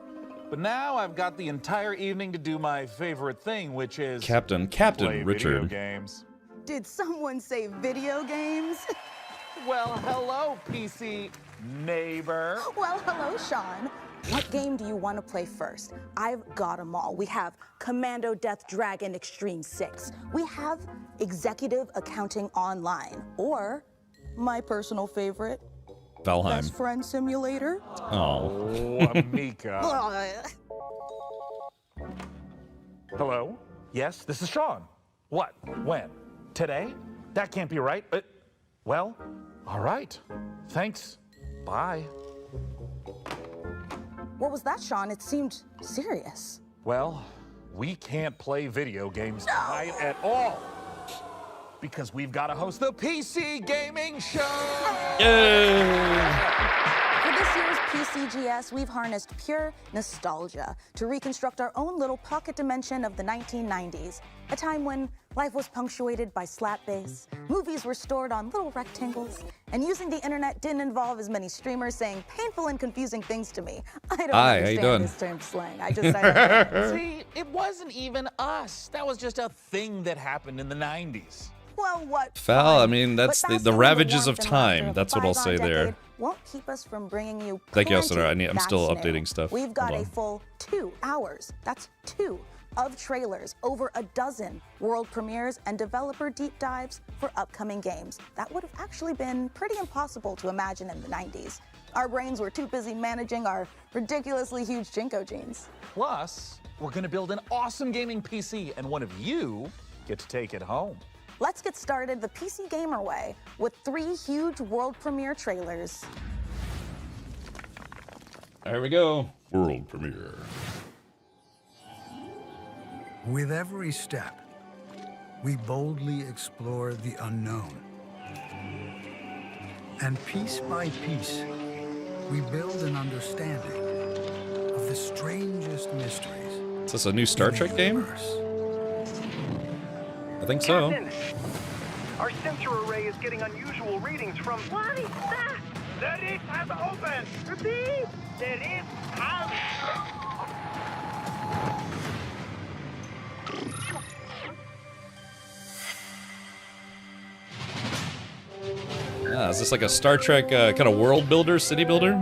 Speaker 19: But now I've got the entire evening to do my favorite thing, which is
Speaker 2: Captain
Speaker 19: play
Speaker 2: Richard.
Speaker 19: video games.
Speaker 23: Did someone say video games?
Speaker 19: Well, hello, PC neighbor.
Speaker 23: Well, hello, Sean. What game do you want to play first? I've got them all. We have Commando Death Dragon Extreme 6. We have Executive Accounting Online. Or my personal favorite,
Speaker 2: Valheim.
Speaker 23: Best Friend Simulator.
Speaker 2: Oh.
Speaker 19: Amika. Hello? Yes, this is Sean. What? When? Today? That can't be right. Well, all right. Thanks. Bye.
Speaker 23: What was that, Sean? It seemed serious.
Speaker 19: Well, we can't play video games tonight at all. Because we've got to host the PC Gaming Show!
Speaker 23: For this year's PCGS, we've harnessed pure nostalgia to reconstruct our own little pocket dimension of the 1990s, a time when life was punctuated by slap bass, movies were stored on little rectangles, and using the internet didn't involve as many streamers saying painful and confusing things to me. I don't
Speaker 2: Hi, how you doing?
Speaker 23: understand this term slang. I don't
Speaker 19: See, it wasn't even us. That was just a thing that happened in the 90s.
Speaker 23: Well, what?
Speaker 2: Foul, I
Speaker 23: fun.
Speaker 2: mean, that's
Speaker 23: But
Speaker 2: the
Speaker 23: basking in
Speaker 2: ravages
Speaker 23: warmth
Speaker 2: of
Speaker 23: and laughter
Speaker 2: time.
Speaker 23: of
Speaker 2: That's what I'll say
Speaker 23: bygone
Speaker 2: there.
Speaker 23: decade won't keep us from bringing you
Speaker 2: Thank you,
Speaker 23: plenty
Speaker 2: Elsinore. I'm still
Speaker 23: that's new.
Speaker 2: updating stuff.
Speaker 23: We've got
Speaker 2: Hold
Speaker 23: a
Speaker 2: on.
Speaker 23: full 2 hours. That's 2 of trailers, over a dozen world premieres, and developer deep dives for upcoming games. That would have actually been pretty impossible to imagine in the 90s. Our brains were too busy managing our ridiculously huge Jinko genes.
Speaker 19: Plus, we're gonna build an awesome gaming PC, and one of you get to take it home.
Speaker 23: Let's get started the PC Gamer way with 3 huge world premiere trailers.
Speaker 2: There we go. World premiere.
Speaker 5: With every step, we boldly explore the unknown. And piece by piece, we build an understanding of the strangest mysteries.
Speaker 2: Is this a new Star Trek game? I think so.
Speaker 12: Captain, our sensor array is getting unusual readings from... What is that? The lift has opened! Repeat! The lift has...
Speaker 2: Ah, is this like a Star Trek kind of world builder, city builder?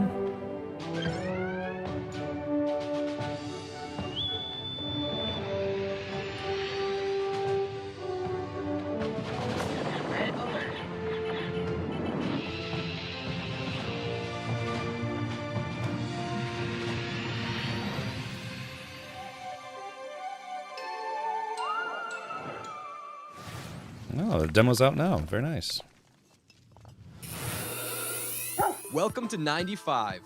Speaker 2: Oh, the demo's out now. Very nice.
Speaker 14: Welcome to 95,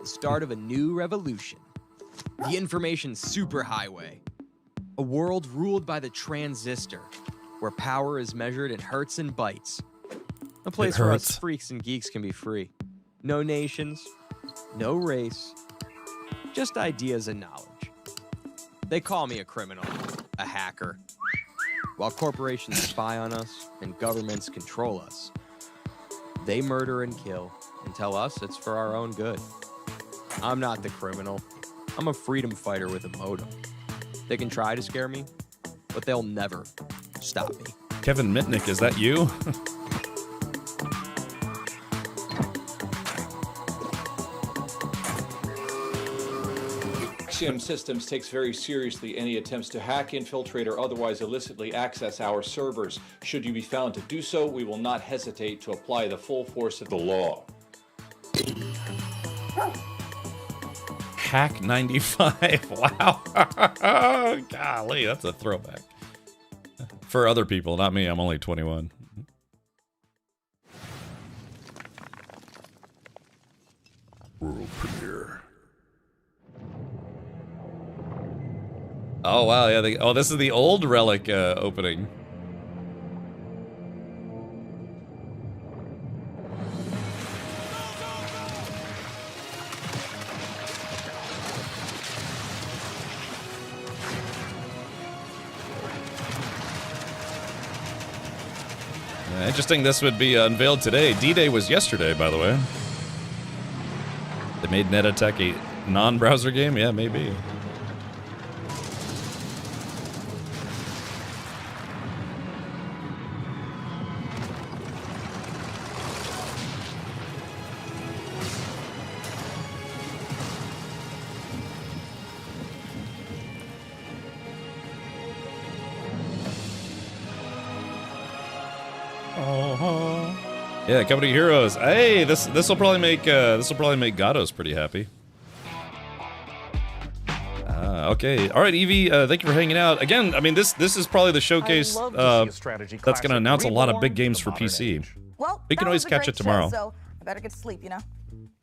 Speaker 14: the start of a new revolution. The information superhighway. A world ruled by the transistor, where power is measured in hertz and bytes. A place where us freaks and geeks can be free. No nations, no race, just ideas and knowledge. They call me a criminal, a hacker. While corporations spy on us and governments control us, they murder and kill and tell us it's for our own good. I'm not the criminal. I'm a freedom fighter with a modem. They can try to scare me, but they'll never stop me.
Speaker 2: Kevin Mitnick, is that you?
Speaker 24: Axiom Systems takes very seriously any attempts to hack, infiltrate, or otherwise illicitly access our servers. Should you be found to do so, we will not hesitate to apply the full force of the law.
Speaker 2: Hack 95. Wow. Golly, that's a throwback. For other people, not me. I'm only 21. World premiere. Oh wow, yeah. Oh, this is the old Relic opening. Interesting. This would be unveiled today. D-Day was yesterday, by the way. They made NetAttack a non-browser game. Yeah, maybe. Yeah, Company Heroes. Hey, this will probably make Gatos pretty happy. Okay, all right, Evie. Thank you for hanging out again. I mean, this is probably the showcase that's going to announce a lot of big games for PC.
Speaker 23: Well,
Speaker 2: we can always catch it tomorrow.
Speaker 23: So I better get to sleep, you know.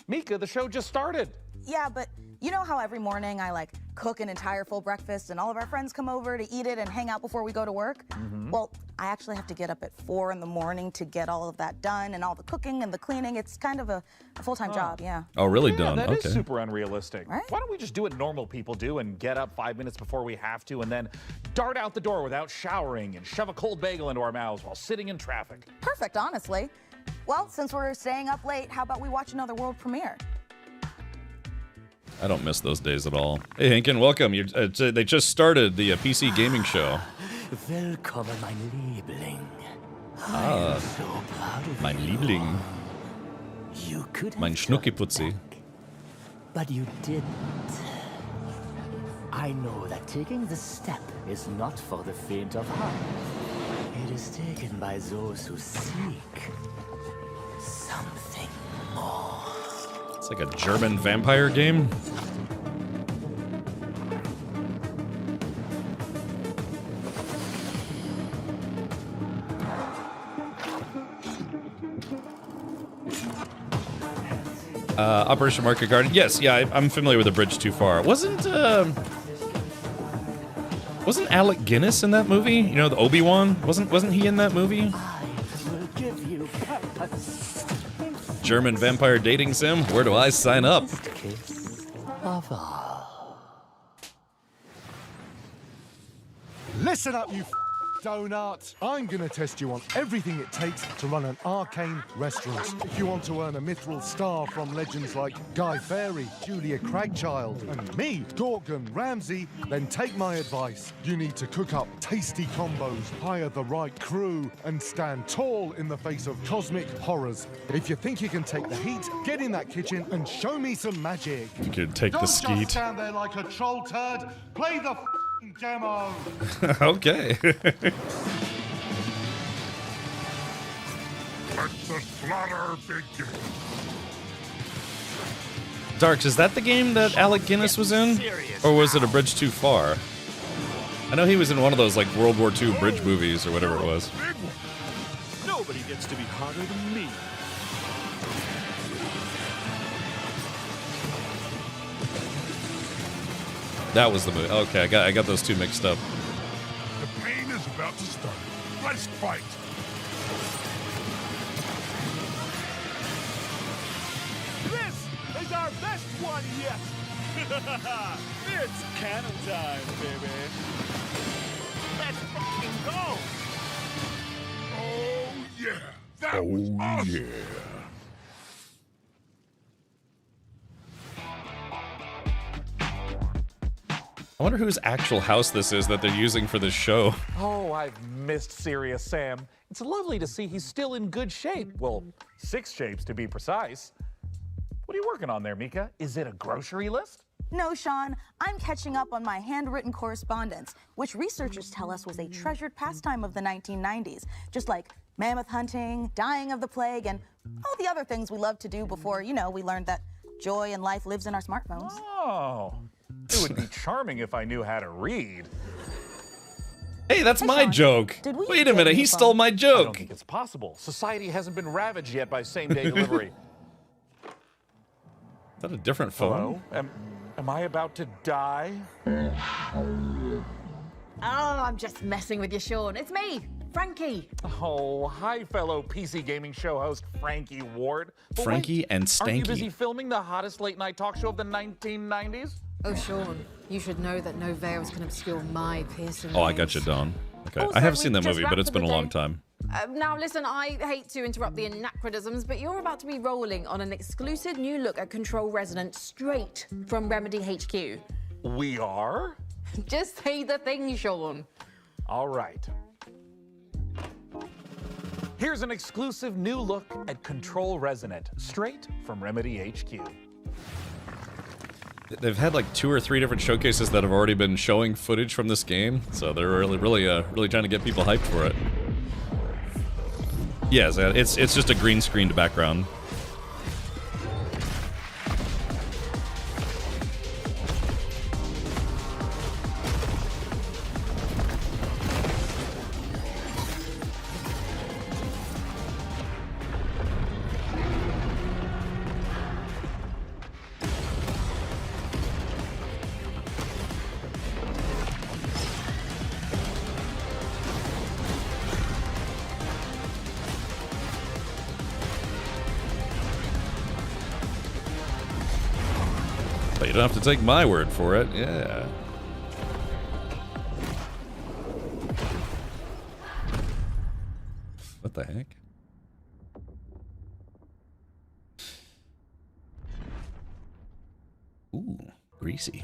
Speaker 19: Mika, the show just started.
Speaker 23: Yeah, but you know how every morning I like cook an entire full breakfast and all of our friends come over to eat it and hang out before we go to work? Well, I actually have to get up at 4 in the morning to get all of that done and all the cooking and the cleaning. It's kind of a full-time job, yeah.
Speaker 2: Oh, really
Speaker 19: Yeah,
Speaker 2: done?
Speaker 19: that
Speaker 2: Okay.
Speaker 19: is super unrealistic.
Speaker 23: Right?
Speaker 19: Why don't we just do what normal people do and get up 5 minutes before we have to and then dart out the door without showering and shove a cold bagel into our mouths while sitting in traffic?
Speaker 23: Perfect, honestly. Well, since we're staying up late, how about we watch another world premiere?
Speaker 2: I don't miss those days at all. Hey, Hankin, welcome. They just started the PC gaming show.
Speaker 25: Willkommen, mein Liebling.
Speaker 2: Ah, mein Liebling.
Speaker 1: You could
Speaker 2: Mein Schnuckiputzi.
Speaker 1: but you didn't. I know that taking the step is not for the faint of heart. It is taken by those who seek something more.
Speaker 2: It's like a German vampire game. Operation Market Garden. Yes, yeah, I'm familiar with The Bridge Too Far. Wasn't Alec Guinness in that movie? You know, the Obi-Wan? Wasn't he in that movie?
Speaker 1: Will give you purpose.
Speaker 2: German vampire dating sim? Where do I sign up?
Speaker 1: Of all.
Speaker 4: Listen up, you donut. I'm gonna test you on everything it takes to run an arcane restaurant. If you want to earn a mithril star from legends like Guy Fieri, Julia Cragchild, and me, Gorgon Ramsay, then take my advice. You need to cook up tasty combos, hire the right crew, and stand tall in the face of cosmic horrors. If you think you can take the heat, get in that kitchen and show me some magic.
Speaker 2: You could take the
Speaker 4: Don't
Speaker 2: skeet.
Speaker 4: just stand there like a troll turd. Play the demo.
Speaker 2: Okay.
Speaker 18: Let the slaughter begin.
Speaker 2: Darks, is that the game that Alec Guinness was in? Or was it A Bridge Too Far? I know he was in one of those like World War II bridge movies or whatever it was.
Speaker 6: Nobody gets to be harder than me.
Speaker 2: That was the movie. Okay, I got those two mixed up.
Speaker 18: The pain is about to start. Let's fight.
Speaker 6: This is our best one yet. It's cannon time, baby. Let's fucking go.
Speaker 18: Oh yeah, that was awesome.
Speaker 2: Yeah. I wonder whose actual house this is that they're using for this show.
Speaker 19: Oh, I've missed Serious Sam. It's lovely to see he's still in good shape. Well, 6 shapes to be precise. What are you working on there, Mika? Is it a grocery list?
Speaker 23: No, Sean, I'm catching up on my handwritten correspondence, which researchers tell us was a treasured pastime of the 1990s, just like mammoth hunting, dying of the plague, and all the other things we loved to do before, you know, we learned that joy and life lives in our smartphones.
Speaker 19: Oh, it would be charming if I knew how to read.
Speaker 2: Hey, that's my joke. Wait a minute, he stole my
Speaker 19: I don't
Speaker 2: joke.
Speaker 19: think it's possible. Society hasn't been ravaged yet by same-day delivery.
Speaker 2: Is that a different phone?
Speaker 19: Hello? Am I about to die?
Speaker 20: Oh, I'm just messing with you, Sean. It's me, Frankie.
Speaker 19: Oh, hi, fellow PC gaming show host Frankie Ward. But
Speaker 2: Frankie
Speaker 19: wait,
Speaker 2: and
Speaker 19: aren't you busy
Speaker 2: Stanky.
Speaker 19: filming the hottest late-night talk show of the 1990s?
Speaker 7: Oh, Sean, you should know that no veils can obscure my piercing.
Speaker 2: Oh, I got you, Dawn. Okay,
Speaker 7: Also,
Speaker 2: I have seen
Speaker 7: we
Speaker 2: that
Speaker 7: just
Speaker 2: movie, but
Speaker 7: wrapped
Speaker 2: it's
Speaker 7: up
Speaker 2: been a
Speaker 7: the
Speaker 2: long
Speaker 7: day.
Speaker 2: time.
Speaker 7: Now, listen, I hate to interrupt the anachronisms, but you're about to be rolling on an exclusive new look at Control Resonant straight from Remedy HQ.
Speaker 19: We are?
Speaker 7: Just say the thing, Sean.
Speaker 19: All right. Here's an exclusive new look at Control Resonant, straight from Remedy HQ.
Speaker 2: They've had like 2 or 3 different showcases that have already been showing footage from this game, so they're really trying to get people hyped for it. Yes, it's just a green screened background. But you don't have to take my word for it. Yeah. What the heck? Ooh, greasy.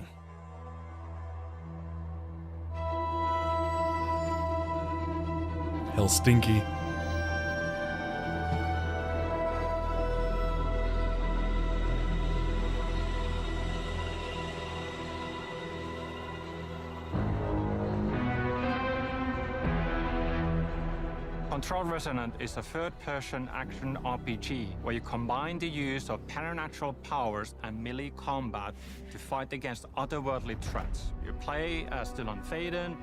Speaker 2: Hell stinky.
Speaker 9: Control Resonant is a third-person action RPG where you combine the use of supernatural powers and melee combat to fight against otherworldly threats. You play as Dylan Faden,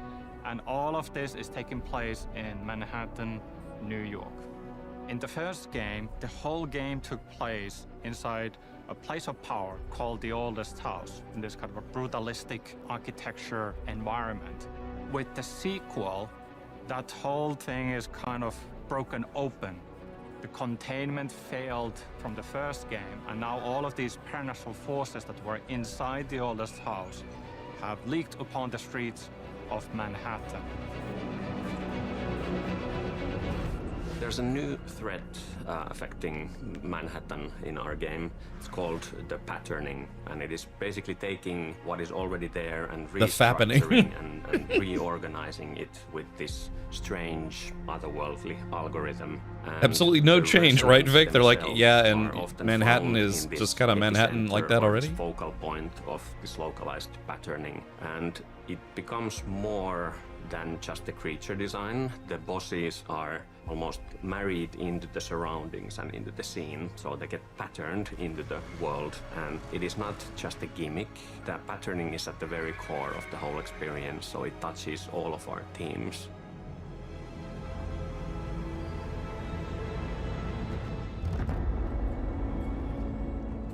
Speaker 9: and all of this is taking place in Manhattan, New York. In the first game, the whole game took place inside a place of power called the Oldest House, in this kind of a brutalistic architecture environment. With the sequel, that whole thing is kind of broken open. The containment failed from the first game, and now all of these supernatural forces that were inside the Oldest House have leaked upon the streets of Manhattan.
Speaker 15: There's a new threat affecting Manhattan in our game. It's called the patterning, and it is basically taking what is already there and restructuring and reorganizing it with this strange, otherworldly algorithm. And
Speaker 2: absolutely no change, right, Vic? They're like, yeah, and
Speaker 15: often
Speaker 2: Manhattan is just kind of Manhattan like that already?
Speaker 15: Focal point of this localized patterning, and it becomes more than just the creature design. The bosses are almost married into the surroundings and into the scene, so they get patterned into the world. And it is not just a gimmick. The patterning is at the very core of the whole experience, so it touches all of our themes.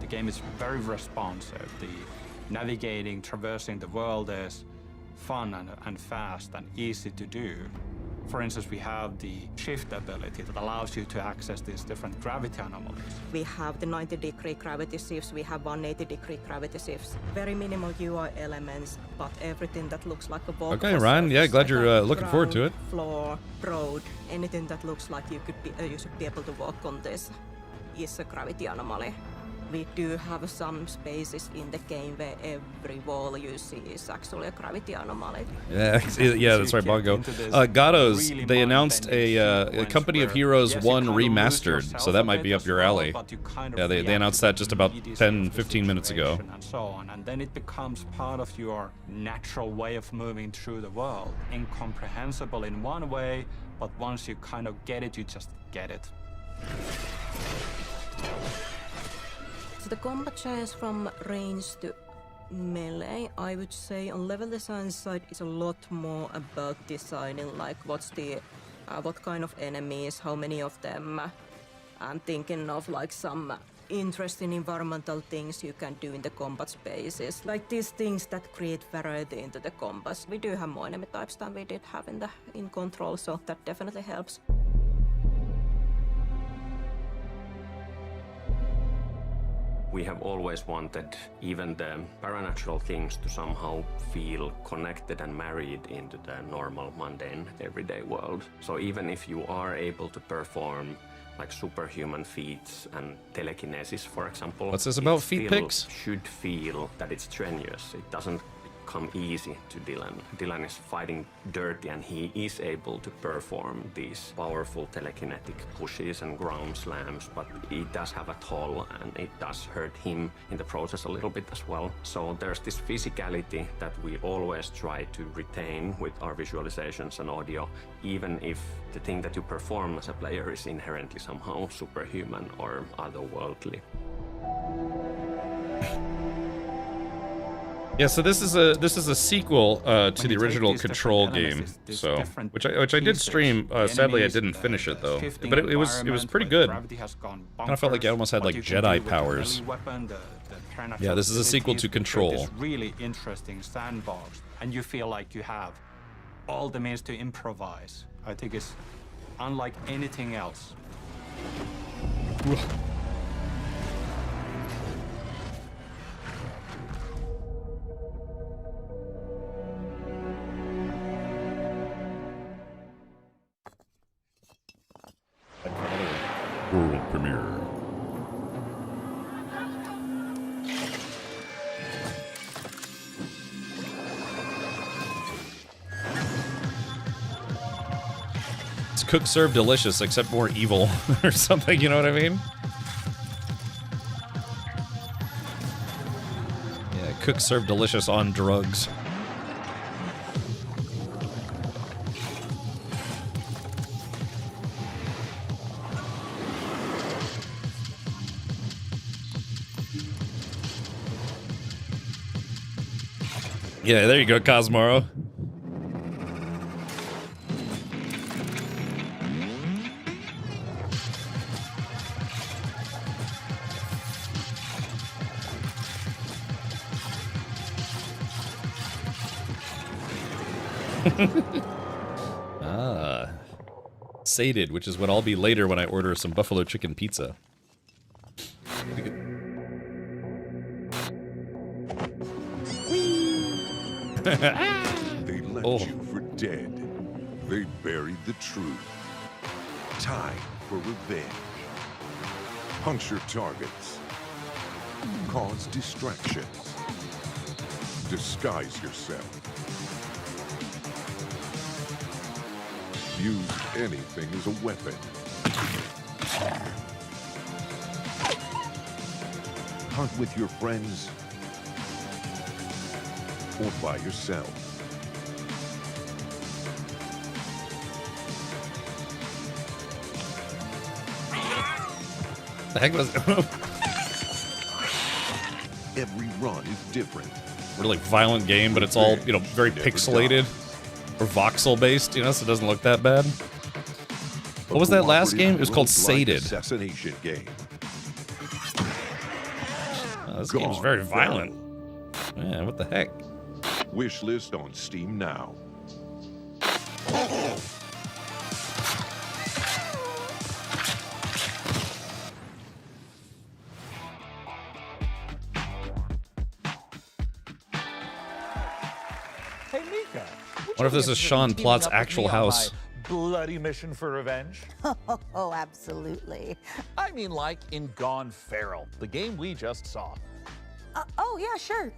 Speaker 9: The game is very responsive. The navigating, traversing the world is fun and fast and easy to do. For instance, we have the shift ability that allows you to access these different gravity anomalies.
Speaker 17: We have the 90-degree gravity shifts, we have 180-degree gravity shifts. Very minimal UI elements, but everything that looks like a ball.
Speaker 2: Okay, Ryan, yeah, glad you're looking forward to it.
Speaker 17: Floor, road, anything that looks like you should be able to walk on this is a gravity anomaly. We do have some spaces in the game where every wall you see is actually a gravity anomaly.
Speaker 2: Yeah, yeah, that's right, Bongo. Gatos, they announced a Company of Heroes 1 remastered, so that might be up your alley. Yeah, they announced that just about 10-15 minutes ago.
Speaker 9: And so on, and then it becomes part of your natural way of moving through the world. Incomprehensible in one way, but once you kind of get it, you just get it.
Speaker 17: So the combat changes from range to melee, I would say on level design side is a lot more about designing like what's the what kind of enemies, how many of them. I'm thinking of like some interesting environmental things you can do in the combat spaces, like these things that create variety into the combats. We do have more enemy types than we did have in Control, so that definitely helps.
Speaker 15: We have always wanted even the paranatural things to somehow feel connected and married into the normal, mundane, everyday world. So even if you are able to perform like superhuman feats and telekinesis, for example.
Speaker 2: What's this about feet pics?
Speaker 15: Should feel that it's strenuous. It doesn't come easy to Dylan. Dylan is fighting dirty, and he is able to perform these powerful telekinetic pushes and ground slams, but it does have a toll, and it does hurt him in the process a little bit as well. So there's this physicality that we always try to retain with our visualizations and audio, even if the thing that you perform as a player is inherently somehow superhuman or otherworldly.
Speaker 2: Yeah, so this is a sequel to the original Control game, so which I did stream. Sadly, I didn't finish it though, but it was pretty good. Kind of felt like it almost had like Jedi powers. Yeah, this is a sequel to Control.
Speaker 9: This really interesting sandbox, and you feel like you have all the means to improvise. I think it's unlike anything else.
Speaker 18: World premiere.
Speaker 2: It's cook, serve, delicious, except more evil or something. You know what I mean? Yeah, cook, serve, delicious on drugs. Yeah, there you go, Cosmoro. Ah. Sated, which is what I'll be later when I order some buffalo chicken pizza.
Speaker 18: They left you for dead. They buried the truth. Time for revenge. Puncture targets. Cause distractions. Disguise yourself. Use anything as a weapon. Hunt with your friends or by yourself.
Speaker 2: The heck was
Speaker 18: Every run is different.
Speaker 2: really violent game, but it's all, you know, very pixelated or voxel based, you know, so it doesn't look that bad. What was that last game? It was called Sated.
Speaker 18: Assassination game.
Speaker 2: Oh, this game's very violent. Yeah, what the heck?
Speaker 18: Wish list on Steam now.
Speaker 19: Hey, Mika.
Speaker 2: Wonder if this is Sean Plot's actual house.
Speaker 19: Bloody mission for revenge?
Speaker 23: Oh, absolutely.
Speaker 19: I mean, like in Gone Feral, the game we just saw.
Speaker 23: Oh, yeah, sure.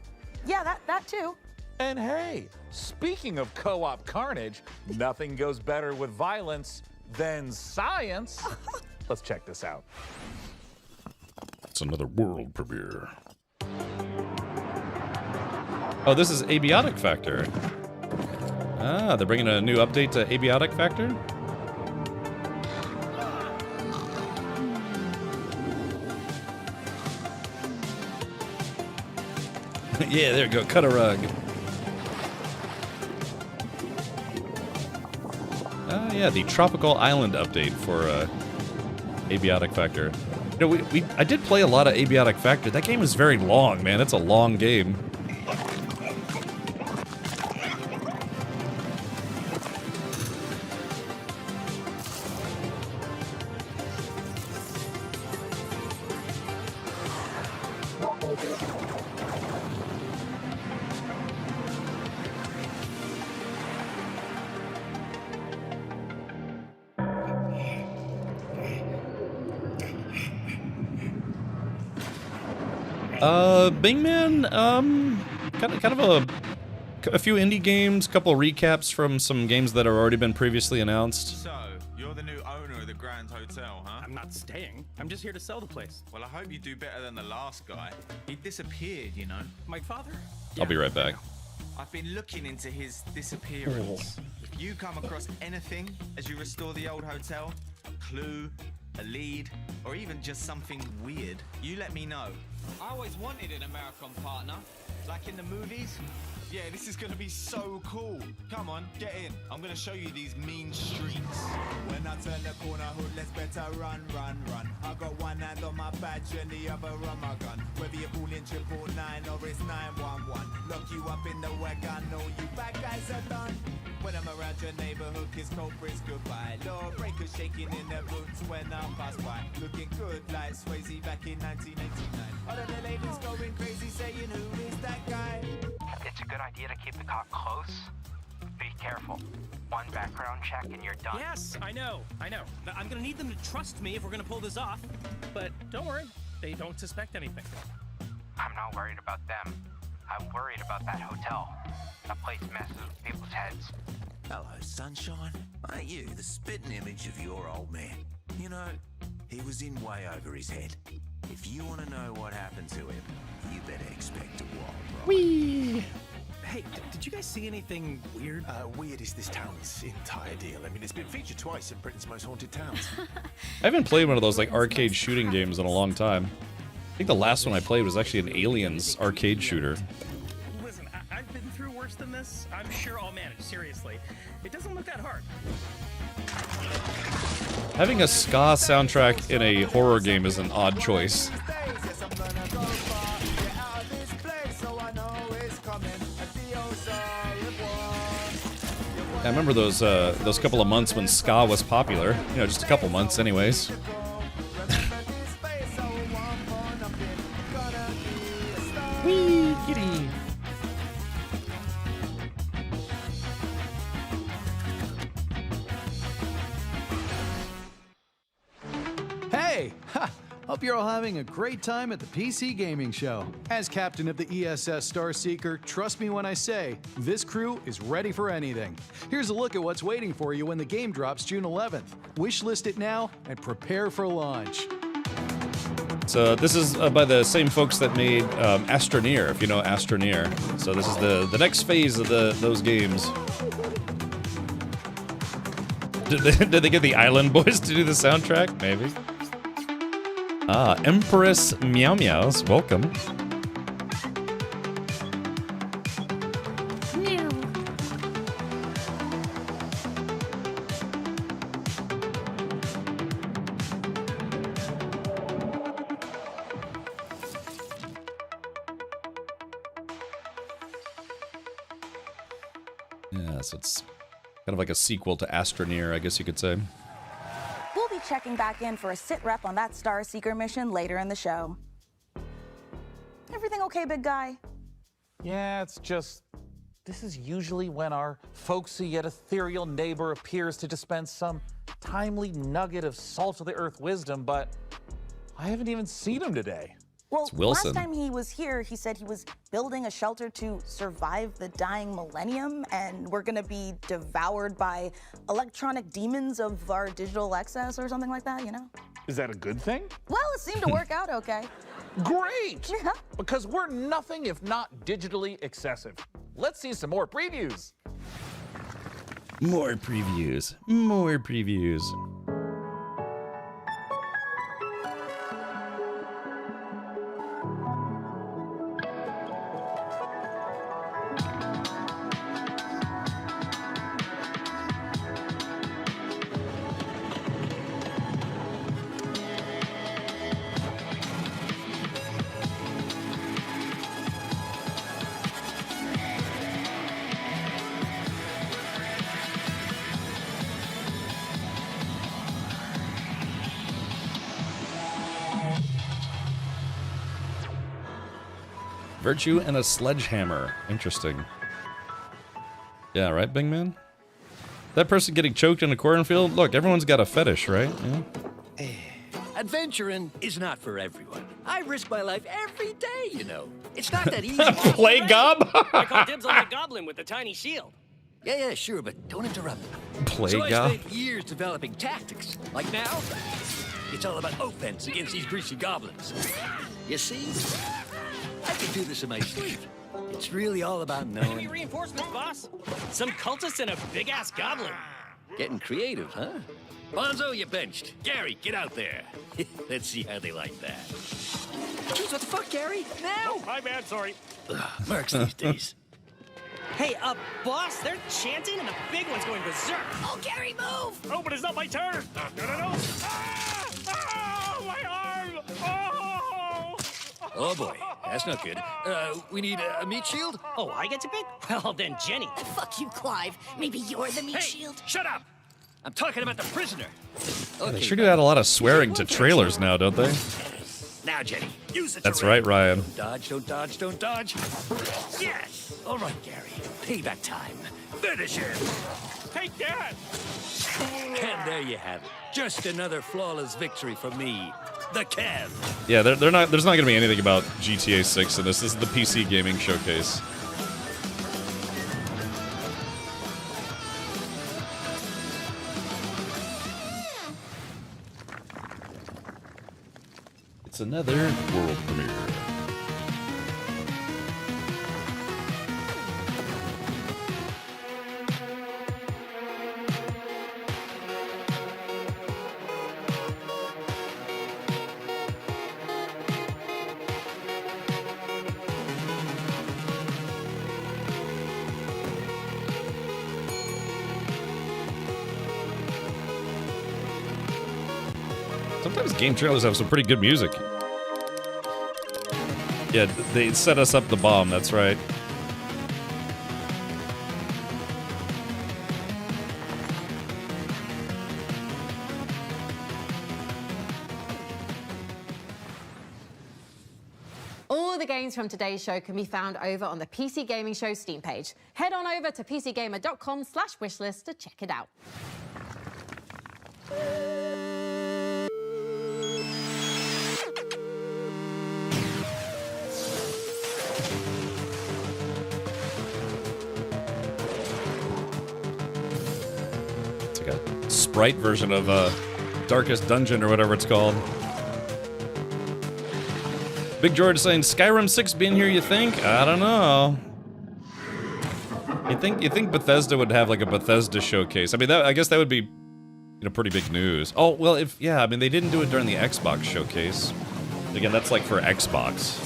Speaker 23: Yeah, that too.
Speaker 19: And hey, speaking of co-op carnage, nothing goes better with violence than science. Let's check this out.
Speaker 2: It's another world premiere. Oh, this is Abiotic Factor. Ah, they're bringing a new update to Abiotic Factor? Yeah, there you go. Cut a rug. Yeah, the Tropical Island update for Abiotic Factor. You know, I did play a lot of Abiotic Factor. That game is very long, man. It's a long game. Bingman, kind of a few indie games, couple recaps from some games that have already been previously announced.
Speaker 3: So, you're the new owner of the Grand Hotel, huh?
Speaker 8: I'm not staying. I'm just here to sell the place.
Speaker 3: Well, I hope you do better than the last guy. He disappeared, you know.
Speaker 8: My father?
Speaker 2: I'll be right back.
Speaker 3: I've been looking into his disappearance. If you come across anything as you restore the old hotel, a clue, a lead, or even just something weird, you let me know. I always wanted an American partner, like in the movies. Yeah, this is gonna be so cool. Come on, get in. I'm gonna show you these mean streets.
Speaker 21: When I turn the corner, hood, let's better run, run, run. I got one hand on my badge and the other on my gun. Whether you're calling 999 or it's 911, lock you up in the wagon, know you bad guys are done. When I'm around your neighborhood, kiss culprits goodbye. Law breakers shaking in their boots when I pass by. Looking good like Swayze back in 1989. All of the ladies going crazy saying, who is that guy?
Speaker 12: It's a good idea to keep the cop close. Be careful. One background check and you're done.
Speaker 8: Yes, I know. I'm gonna need them to trust me if we're gonna pull this off. But don't worry, they don't suspect anything.
Speaker 12: I'm not worried about them. I'm worried about that hotel. That place messes with people's heads.
Speaker 22: Hello, sunshine. Ain't you the spitting image of your old man? You know, he was in way over his head. If you want to know what happened to him, you better expect a wild ride.
Speaker 8: Whee! Hey, did you guys see anything weird?
Speaker 25: Weird is this town's entire deal. I mean, it's been featured twice in Britain's most haunted towns.
Speaker 2: I haven't played one of those like arcade shooting games in a long time. I think the last one I played was actually an Aliens arcade shooter.
Speaker 8: Listen, I've been through worse worse than this? I'm sure I'll manage, seriously. It doesn't look that hard.
Speaker 2: Having a ska soundtrack in a horror game is an odd choice. I remember those couple of months when ska was popular. You know, just a couple months anyways. Whee, kitty.
Speaker 5: Hey! Ha! Hope you're all having a great time at the PC Gaming Show. As captain of the ESS Starseeker, trust me when I say, this crew is ready for anything. Here's a look at what's waiting for you when the game drops June 11th. Wishlist it now and prepare for launch.
Speaker 2: So this is by the same folks that made Astroneer, if you know Astroneer. So this is the next phase of those games. Did they get the Island Boys to do the soundtrack? Maybe. Ah, Empress Meow Meows, welcome. Yeah, so it's kind of like a sequel to Astroneer, I guess you could say.
Speaker 23: We'll be checking back in for a sit rep on that Starseeker mission later in the show. Everything okay, big guy?
Speaker 19: Yeah, it's just... This is usually when our folksy yet ethereal neighbor appears to dispense some timely nugget of salt-of-the-earth wisdom, but I haven't even seen him today.
Speaker 23: Well, last time he was here, he said he was building a shelter to survive the dying millennium, and we're gonna be devoured by electronic demons of our digital excess or something like that, you know?
Speaker 19: Is that a good thing?
Speaker 23: Well, it seemed to work out okay.
Speaker 19: Great!
Speaker 23: Yeah.
Speaker 19: Because we're nothing if not digitally excessive. Let's see some more previews.
Speaker 2: More previews. More previews. Virtue and a sledgehammer. Interesting. Yeah, right, Big Man? That person getting choked in a cornfield? Look, everyone's got a fetish, right? Yeah.
Speaker 10: Adventuring is not for everyone. I risk my life every day, you know. It's not that easy.
Speaker 2: Play gob?
Speaker 10: I call dibs on that goblin with the tiny shield. Yeah, sure, but don't interrupt me.
Speaker 2: Play
Speaker 10: so I
Speaker 2: gob?
Speaker 10: spent years developing tactics. Like now, it's all about offense against these greasy goblins. You see? I can do this in my sleep. It's really all about knowing.
Speaker 8: Enemy reinforcements, boss. Some cultists and a big-ass goblin.
Speaker 10: Getting creative, huh? Bonzo, you benched. Gary, get out there. Let's see how they like that. Jeez, what the fuck, Gary? Now!
Speaker 8: Oh, my bad, sorry.
Speaker 10: Mercs these days.
Speaker 8: Hey, boss, they're chanting and the big one's going berserk.
Speaker 10: Oh, Gary, move!
Speaker 8: Oh, but it's not my turn. No. Ah! Ah! My arm! Oh!
Speaker 10: Oh, boy. That's not good. We need a meat shield?
Speaker 8: Oh, I get to pick? Well, then Jenny.
Speaker 10: Fuck you, Clive. Maybe you're the meat shield. Shut up! I'm talking about the prisoner.
Speaker 2: They sure do add a lot of swearing to trailers now, don't they?
Speaker 10: Now, Jenny, use the
Speaker 2: That's
Speaker 10: terrain.
Speaker 2: right, Ryan.
Speaker 10: Don't dodge. Yes! All right, Gary. Payback time. Finish him.
Speaker 8: Take that!
Speaker 10: And there you have it. Just another flawless victory for me, the Kev.
Speaker 2: Yeah, they're not. There's not going to be anything about GTA 6 in this. This is the PC gaming showcase. It's another world premiere. Sometimes game trailers have some pretty good music. Yeah, they set us up the bomb, that's right.
Speaker 20: All the games from today's show can be found over on the PC Gaming Show Steam page. Head on over to pcgamer.com/wishlist to check it out.
Speaker 2: It's like a sprite version of Darkest Dungeon or whatever it's called. Big George saying Skyrim 6 being here, you think? I don't know. You think Bethesda would have like a Bethesda showcase? I mean, I guess that would be, pretty big news. Oh, well, I mean, they didn't do it during the Xbox showcase. Again, that's like for Xbox.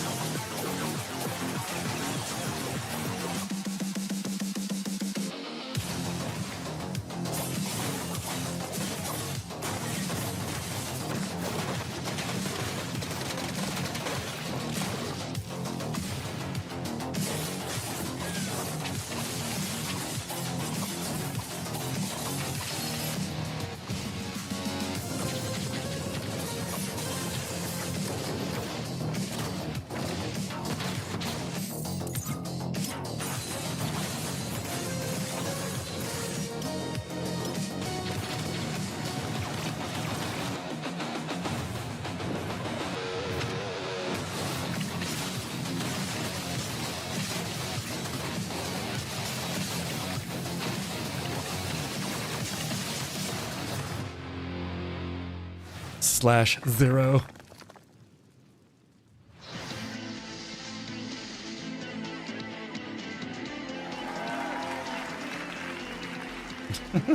Speaker 2: /0.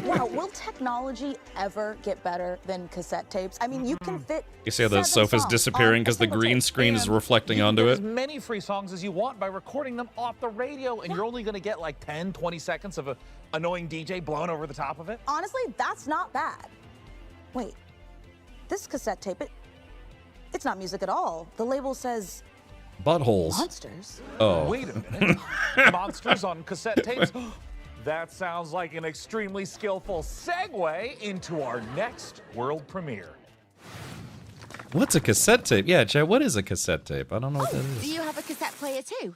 Speaker 23: Wow, will technology ever get better than cassette tapes? I mean, you can fit.
Speaker 2: You see how the sofa's disappearing because the green screen is reflecting onto
Speaker 19: As
Speaker 2: it?
Speaker 19: many free songs as you want by recording them off the radio, and you're only going to get like 10, 20 seconds of an annoying DJ blowing over the top of it.
Speaker 23: Honestly, that's not bad. Wait, this cassette tape, it's not music at all. The label says
Speaker 2: Buttholes.
Speaker 23: monsters.
Speaker 2: Oh.
Speaker 19: Wait a minute. Monsters on cassette tapes? That sounds like an extremely skillful segue into our next world premiere.
Speaker 2: What's a cassette tape? Yeah, Chad, what is a cassette tape? I don't know what that is.
Speaker 11: Do you have a cassette player too?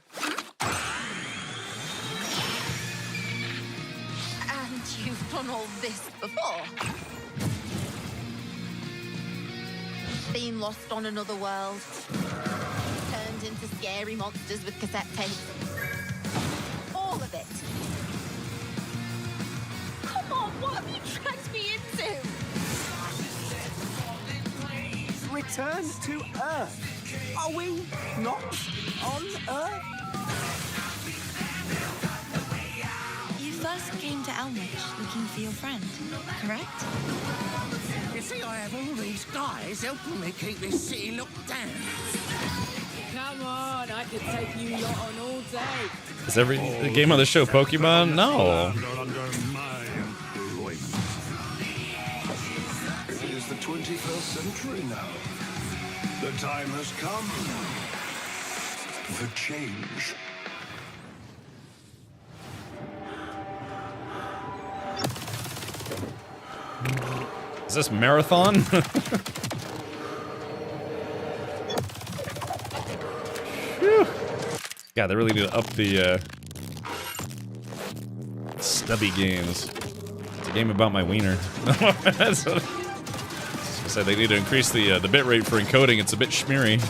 Speaker 11: And you've done all this before? Been lost on another world? Turned into scary monsters with cassette tapes? All of it? Come on, what have you dragged me into?
Speaker 12: Return to Earth. Are we not on Earth?
Speaker 11: You first came to Elmwich looking for your friend, correct?
Speaker 12: You see, I have all these guys helping me keep this city locked down.
Speaker 13: Come on, I could take you lot on all day.
Speaker 2: Is every game on the show Pokemon? No.
Speaker 18: It is the 21st century now. The time has come for change.
Speaker 2: Is this Marathon? Phew. God, they really need to up the stubby games. It's a game about my wiener. That's what I said. They need to increase the bitrate for encoding. It's a bit schmeary.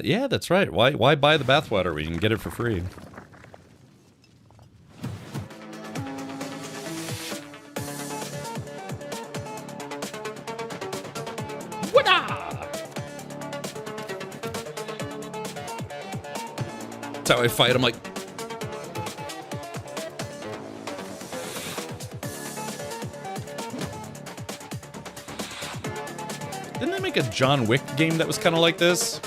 Speaker 2: Yeah, that's right. Why buy the bathwater when you can get it for free? That's how I fight. I'm like, didn't they make a John Wick game that was kind of like this?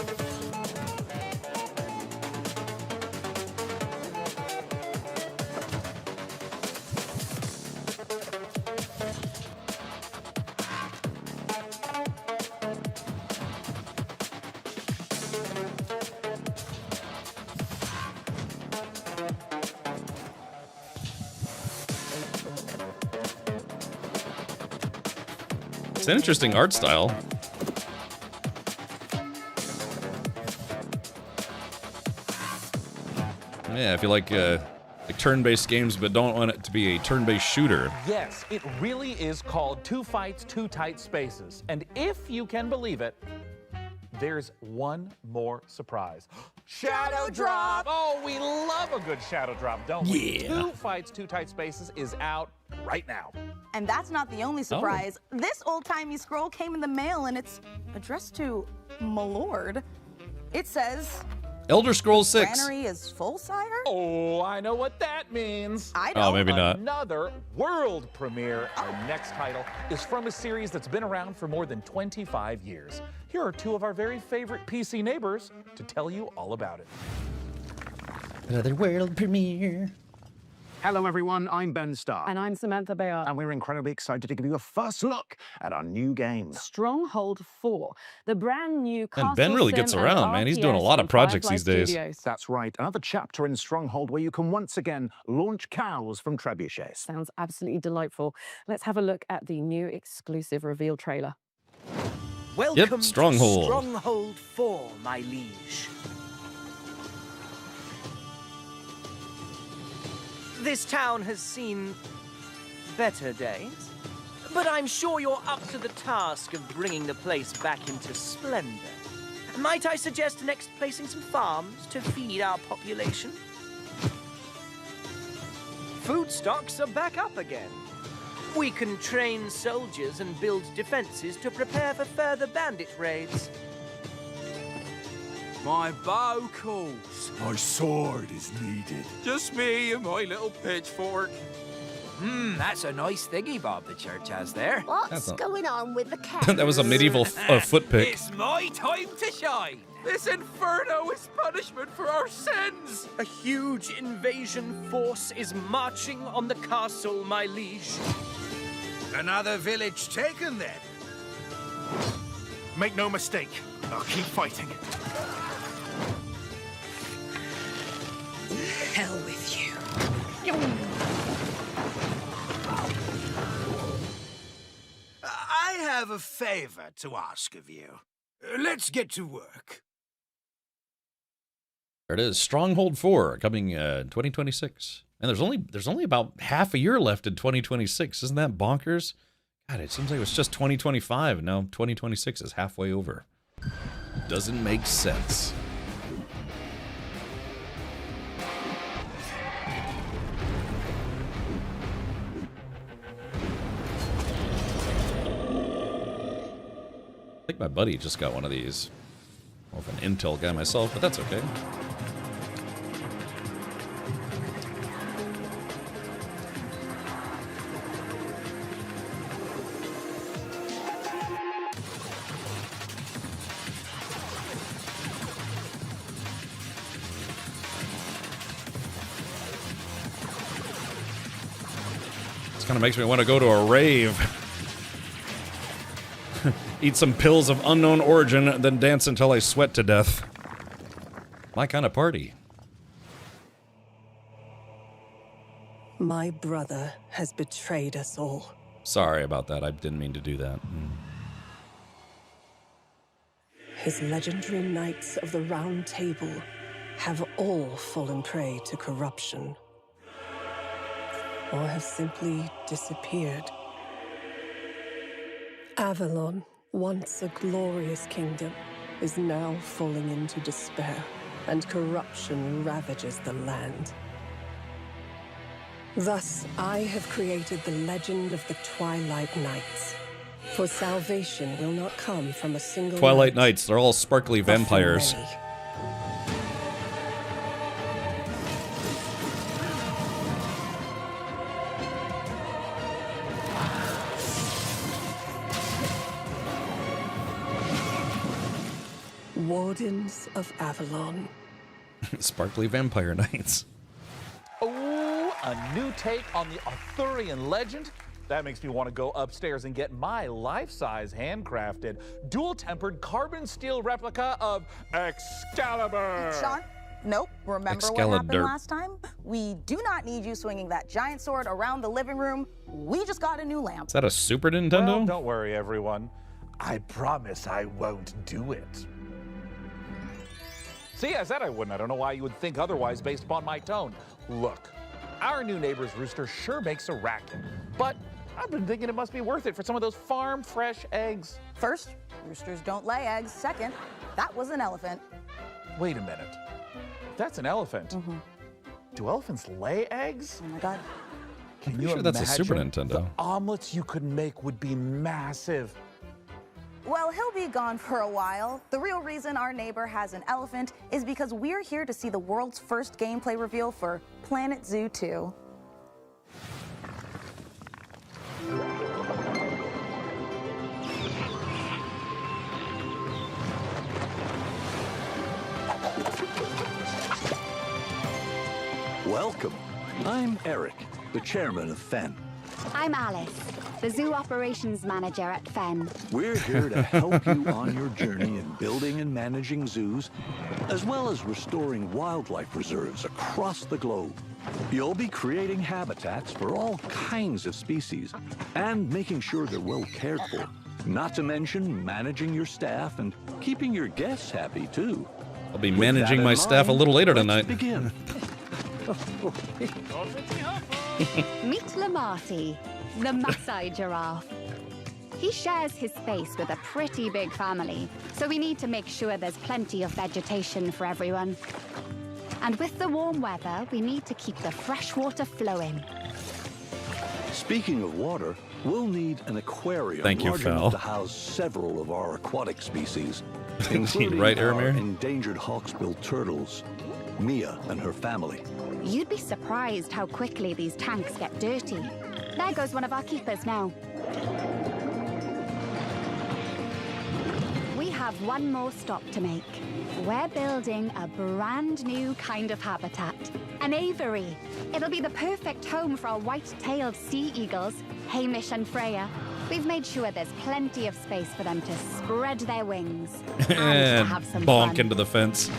Speaker 2: It's an interesting art style. Yeah, if you like turn-based games but don't want it to be a turn-based shooter.
Speaker 19: Yes, it really is called Two Fights, Two Tight Spaces. And if you can believe it, there's one more surprise. Shadow Drop! Oh, we love a good Shadow Drop, don't we?
Speaker 2: Yeah.
Speaker 19: Two Fights, Two Tight Spaces is out right now.
Speaker 23: And that's not the only surprise. This old-timey scroll came in the mail, and it's addressed to Malord. It says...
Speaker 2: Elder Scrolls 6.
Speaker 23: Granary is full, sire?
Speaker 19: Oh, I know what that means.
Speaker 23: I
Speaker 2: don't. Oh, maybe not.
Speaker 19: Another world premiere. Our next title is from a series that's been around for more than 25 years. Here are two of our very favorite PC neighbors to tell you all about it.
Speaker 1: Another world premiere.
Speaker 4: Hello everyone, I'm Ben Starr.
Speaker 13: And I'm Samantha Bayard.
Speaker 4: And we're incredibly excited to give you a first look at our new game.
Speaker 13: Stronghold 4, the brand new castle
Speaker 2: And Ben really gets
Speaker 13: sim
Speaker 2: around,
Speaker 13: and
Speaker 2: man. He's doing a
Speaker 13: RTS
Speaker 2: lot of
Speaker 13: from
Speaker 2: projects
Speaker 13: Firefly
Speaker 2: these days.
Speaker 13: Studios.
Speaker 4: That's right, another chapter in Stronghold where you can once again launch cows from trebuchets.
Speaker 13: Sounds absolutely delightful. Let's have a look at the new exclusive reveal trailer.
Speaker 14: Welcome
Speaker 2: Stronghold.
Speaker 14: to Stronghold 4, my liege. This town has seen better days, but I'm sure you're up to the task of bringing the place back into splendor. Might I suggest next placing some farms to feed our population? Food stocks are back up again. We can train soldiers and build defenses to prepare for further bandit raids.
Speaker 16: My bow calls.
Speaker 18: My sword is needed.
Speaker 16: Just me and my little pitchfork.
Speaker 14: That's a nice thingy bob the church has there.
Speaker 2: That's not-
Speaker 11: going on with the cat?
Speaker 2: That was a medieval foot pick.
Speaker 14: It's my time to shine.
Speaker 16: This inferno is punishment for our sins.
Speaker 14: A huge invasion force is marching on the castle, my liege.
Speaker 16: Another village taken then.
Speaker 4: Make no mistake, I'll keep fighting.
Speaker 14: Hell with you.
Speaker 10: I have a favor to ask of you. Let's get to work.
Speaker 2: There it is, Stronghold 4, coming 2026. And there's only about half a year left in 2026. Isn't that bonkers? God, it seems like it was just 2025, and now 2026 is halfway over. Doesn't make sense. I think my buddy just got one of these. More of an Intel guy myself, but that's okay. This kind of makes me want to go to a rave. Eat some pills of unknown origin, then dance until I sweat to death. My kind of party.
Speaker 24: My brother has betrayed us all.
Speaker 2: Sorry about that. I didn't mean to do that.
Speaker 24: His legendary knights of the Round Table have all fallen prey to corruption, or have simply disappeared. Avalon, once a glorious kingdom, is now falling into despair, and corruption ravages the land. Thus, I have created the legend of the Twilight Knights. For salvation will not come from a single
Speaker 2: Twilight
Speaker 24: knight,
Speaker 2: Knights, they're all sparkly
Speaker 24: but from
Speaker 2: vampires.
Speaker 24: many. Wardens of Avalon.
Speaker 2: Sparkly vampire knights.
Speaker 19: Oh, a new take on the Arthurian legend? That makes me want to go upstairs and get my life-size handcrafted, dual-tempered carbon steel replica of Excalibur.
Speaker 23: Sean? Nope. Remember what happened last time? We do not need you swinging that giant sword around the living room. We just got a new lamp.
Speaker 2: Is that a Super Nintendo?
Speaker 19: Well, don't worry, everyone. I promise I won't do it. See, I said I wouldn't. I don't know why you would think otherwise based upon my tone. Look, our new neighbor's rooster sure makes a racket, but I've been thinking it must be worth it for some of those farm-fresh eggs.
Speaker 23: First, roosters don't lay eggs. Second, that was an elephant.
Speaker 19: Wait a minute. That's an elephant. Do elephants lay eggs?
Speaker 23: Oh my God.
Speaker 19: Can
Speaker 2: Pretty
Speaker 19: you
Speaker 2: sure
Speaker 19: imagine
Speaker 2: that's a Super
Speaker 19: the
Speaker 2: Nintendo.
Speaker 19: omelets you could make would be massive.
Speaker 23: Well, he'll be gone for a while. The real reason our neighbor has an elephant is because we're here to see the world's first gameplay reveal for Planet Zoo 2.
Speaker 10: Welcome. I'm Eric, the chairman of Fen.
Speaker 6: I'm Alice, the Zoo Operations Manager at Fen.
Speaker 10: We're here to help you on your journey in building and managing zoos, as well as restoring wildlife reserves across the globe. You'll be creating habitats for all kinds of species and making sure they're well cared for. Not to mention managing your staff and keeping your guests happy, too.
Speaker 2: I'll be managing my staff a little later tonight.
Speaker 10: Begin.
Speaker 6: Meet Lamarty, the Maasai giraffe. He shares his space with a pretty big family, so we need to make sure there's plenty of vegetation for everyone. And with the warm weather, we need to keep the fresh water flowing.
Speaker 10: Speaking of water, we'll need an aquarium
Speaker 2: Thank you,
Speaker 10: large
Speaker 2: Phil.
Speaker 10: enough to house several of our aquatic species,
Speaker 2: Indeed,
Speaker 10: including
Speaker 2: right,
Speaker 10: our
Speaker 2: Aramir?
Speaker 10: endangered hawksbill turtles, Mia and her family.
Speaker 6: You'd be surprised how quickly these tanks get dirty. There goes one of our keepers now. We have one more stop to make. We're building a brand new kind of habitat, an aviary. It'll be the perfect home for our white-tailed sea eagles, Hamish and Freya. We've made sure there's plenty of space for them to spread their wings and to
Speaker 2: And
Speaker 6: have some
Speaker 2: bonk
Speaker 6: fun.
Speaker 2: into the fence.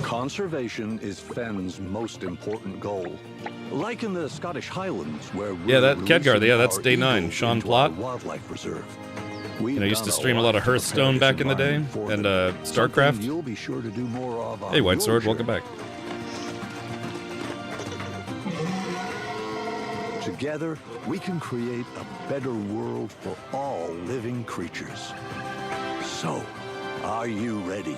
Speaker 10: Conservation is Fen's most important goal. Like in the Scottish Highlands, where
Speaker 2: Yeah, that
Speaker 10: we're
Speaker 2: Khadgar,
Speaker 10: releasing
Speaker 2: yeah, that's
Speaker 10: our
Speaker 2: day 9.
Speaker 10: eagles
Speaker 2: Sean
Speaker 10: into
Speaker 2: Plott.
Speaker 10: our wildlife reserve.
Speaker 2: You know, I used to stream a lot of Hearthstone back in the day, and StarCraft.
Speaker 10: You'll be sure to do more of on
Speaker 2: Hey, White
Speaker 10: your
Speaker 2: Sword, welcome
Speaker 10: journey.
Speaker 2: back.
Speaker 10: Together, we can create a better world for all living creatures. So, are you ready?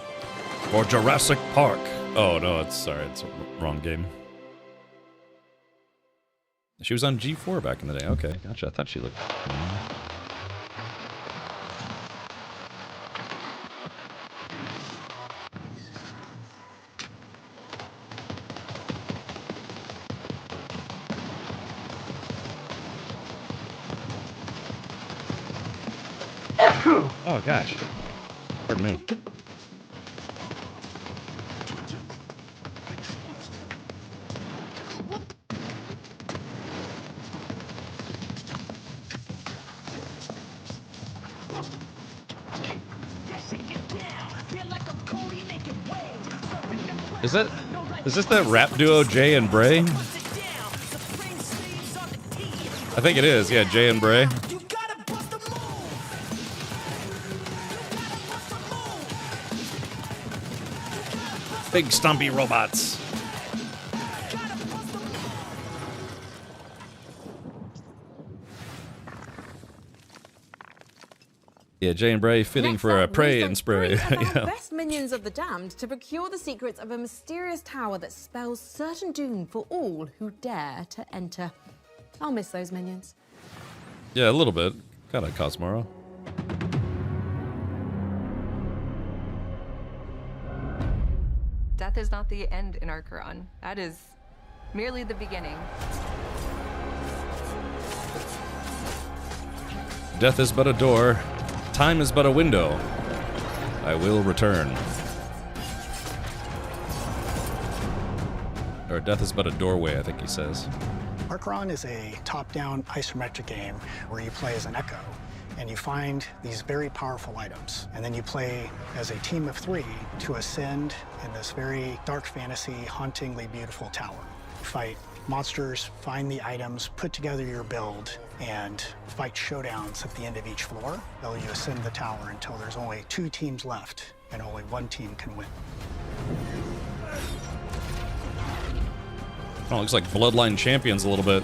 Speaker 2: For Jurassic Park. Oh, no, it's a wrong game. She was on G4 back in the day. Okay, gotcha. I thought she looked... Oh, gosh. Pardon me. Is this that rap duo Jay and Bray? I think it is, yeah, Jay and Bray. Big stumpy robots. Yeah, Jay and Bray fitting for a pray and spray. Yeah.
Speaker 13: Best minions of the damned to procure the secrets of a mysterious tower that spells certain doom for all who dare to enter. I'll miss those minions.
Speaker 2: Yeah, a little bit. Kind of Cosmoro.
Speaker 7: Death is not the end in our Quran. That is merely the beginning.
Speaker 2: Death is but a door. Time is but a window. I will return. Or death is but a doorway, I think he says.
Speaker 3: Archeron is a top-down isometric game where you play as an Echo, and you find these very powerful items. And then you play as a team of 3 to ascend in this very dark fantasy, hauntingly beautiful tower. Fight monsters, find the items, put together your build, and fight showdowns at the end of each floor. Though you ascend the tower until there's only 2 teams left, and only 1 team can win.
Speaker 2: Oh, looks like Bloodline Champions a little bit.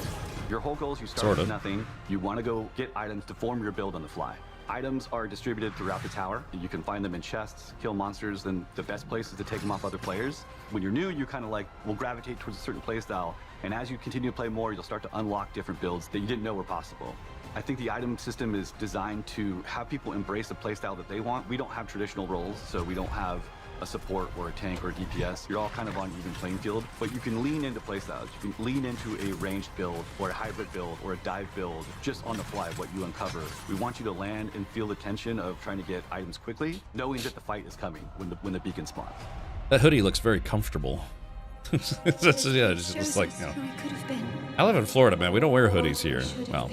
Speaker 9: Your whole goal is you start
Speaker 2: Sorta.
Speaker 9: with nothing. You want to go get items to form your build on the fly. Items are distributed throughout the tower. You can find them in chests, kill monsters, and the best place is to take them off other players. When you're new, you kind of will gravitate towards a certain play style, and as you continue to play more, you'll start to unlock different builds that you didn't know were possible. I think the item system is designed to have people embrace a playstyle that they want. We don't have traditional roles, so we don't have a support or a tank or a DPS. You're all kind of on even playing field, but you can lean into playstyles. You can lean into a ranged build or a hybrid build or a dive build just on the fly, what you uncover. We want you to land and feel the tension of trying to get items quickly, knowing that the fight is coming when the beacon spawns.
Speaker 2: That hoodie looks very comfortable. Yeah, just like, you know. I live in Florida, man. We don't wear hoodies here. Well,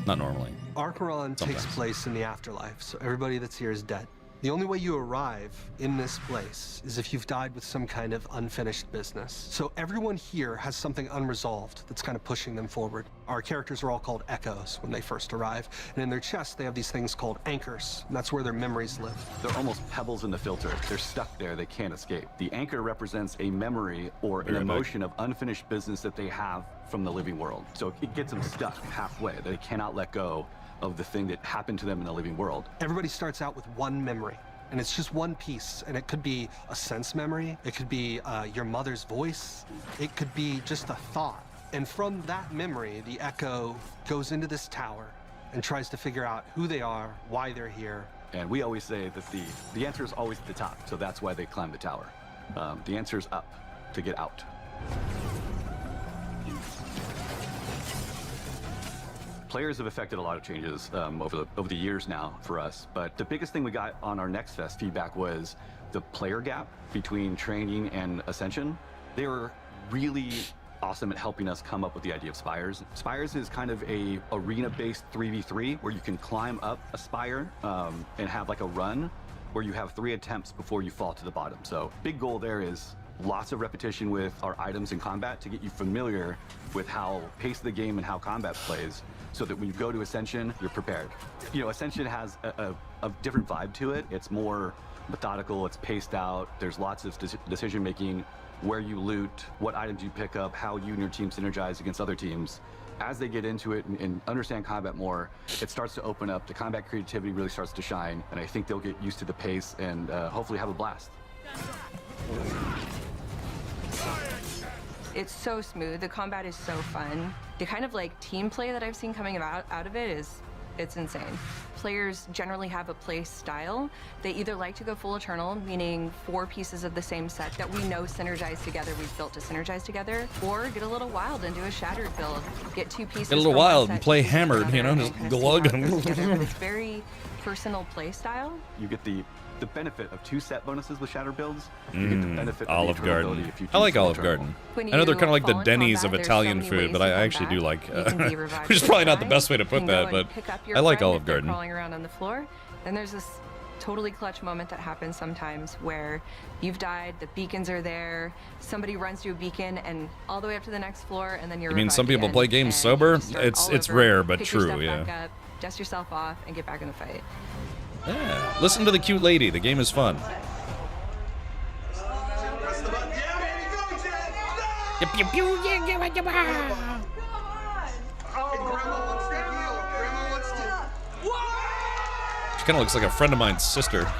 Speaker 2: not normally.
Speaker 15: Archeron takes place in the afterlife, so everybody that's here is dead. The only way you arrive in this place is if you've died with some kind of unfinished business. So everyone here has something unresolved that's kind of pushing them forward. Our characters are all called Echoes when they first arrive, and in their chests they have these things called anchors, and that's where their memories live.
Speaker 9: They're almost pebbles in the filter. They're stuck there, they can't escape. The anchor represents a memory or an emotion of unfinished business that they have from the living world. So it gets them stuck halfway. They cannot let go of the thing that happened to them in the living world.
Speaker 15: Everybody starts out with one memory, and it's just one piece, and it could be a sense memory, it could be your mother's voice, it could be just a thought. And from that memory, the Echo goes into this tower and tries to figure out who they are, why they're here.
Speaker 9: And we always say that the answer is always at the top, so that's why they climb the tower. The answer is up, to get out. Players have affected a lot of changes over the years now for us, but the biggest thing we got on our Next Fest feedback was the player gap between training and Ascension. They were really awesome at helping us come up with the idea of Spires. Spires is kind of a arena-based 3v3 where you can climb up a spire and have like a run where you have 3 attempts before you fall to the bottom. So big goal there is lots of repetition with our items in combat to get you familiar with how pace of the game and how combat plays, so that when you go to Ascension, you're prepared. You know, Ascension has a different vibe to it. It's more methodical, it's paced out, there's lots of decision making, where you loot, what items you pick up, how you and your team synergize against other teams. As they get into it and understand combat more, it starts to open up, the combat creativity really starts to shine, and I think they'll get used to the pace and hopefully have a blast.
Speaker 7: It's so smooth. The combat is so fun. The kind of like team play that I've seen coming out of it it's insane. Players generally have a play style. They either like to go full Eternal, meaning 4 pieces of the same set that we know synergize together, we've built to synergize together, or get a little wild and do a Shattered build. Get 2 pieces.
Speaker 2: Get a little
Speaker 7: from one
Speaker 2: wild
Speaker 7: set,
Speaker 2: and play
Speaker 7: 2 pieces
Speaker 2: Hammered,
Speaker 7: from
Speaker 2: you know,
Speaker 7: another,
Speaker 2: just
Speaker 7: and kind of
Speaker 2: glug.
Speaker 7: see how it goes together. But it's very personal play style.
Speaker 9: You get the benefit of 2 set bonuses with Shatter builds. You get the benefit of
Speaker 2: Olive
Speaker 9: the Eternal
Speaker 2: Garden.
Speaker 9: ability if you
Speaker 2: I like
Speaker 9: choose
Speaker 2: Olive
Speaker 9: Eternal.
Speaker 2: Garden.
Speaker 7: When
Speaker 2: I know they're kind of like
Speaker 7: fall
Speaker 2: the
Speaker 7: in
Speaker 2: Denny's
Speaker 7: combat,
Speaker 2: of
Speaker 7: there's so
Speaker 2: Italian
Speaker 7: many
Speaker 2: food,
Speaker 7: ways
Speaker 2: but
Speaker 7: to
Speaker 2: I
Speaker 7: come
Speaker 2: actually
Speaker 7: back.
Speaker 2: do like,
Speaker 7: You can be revived
Speaker 2: which is
Speaker 7: with
Speaker 2: probably not the
Speaker 7: Revive.
Speaker 2: best way to
Speaker 7: You
Speaker 2: put
Speaker 7: can
Speaker 2: that,
Speaker 7: go
Speaker 2: but
Speaker 7: and pick up your
Speaker 2: I like
Speaker 7: friend
Speaker 2: Olive
Speaker 7: if they're
Speaker 2: Garden.
Speaker 7: crawling around on the floor. Then there's this totally clutch moment that happens sometimes where you've died, the beacons are there, somebody runs to a beacon and all the way up to the next floor, and then you're
Speaker 2: You mean some
Speaker 7: revived
Speaker 2: people
Speaker 7: again,
Speaker 2: play games
Speaker 7: and
Speaker 2: sober?
Speaker 7: you start
Speaker 2: It's
Speaker 7: all over,
Speaker 2: rare, but
Speaker 7: pick your
Speaker 2: true,
Speaker 7: stuff
Speaker 2: yeah.
Speaker 7: back up, dust yourself off, and get back in the fight.
Speaker 2: Yeah. Listen to the cute lady. The game is fun. She kind of looks like a friend of mine's sister.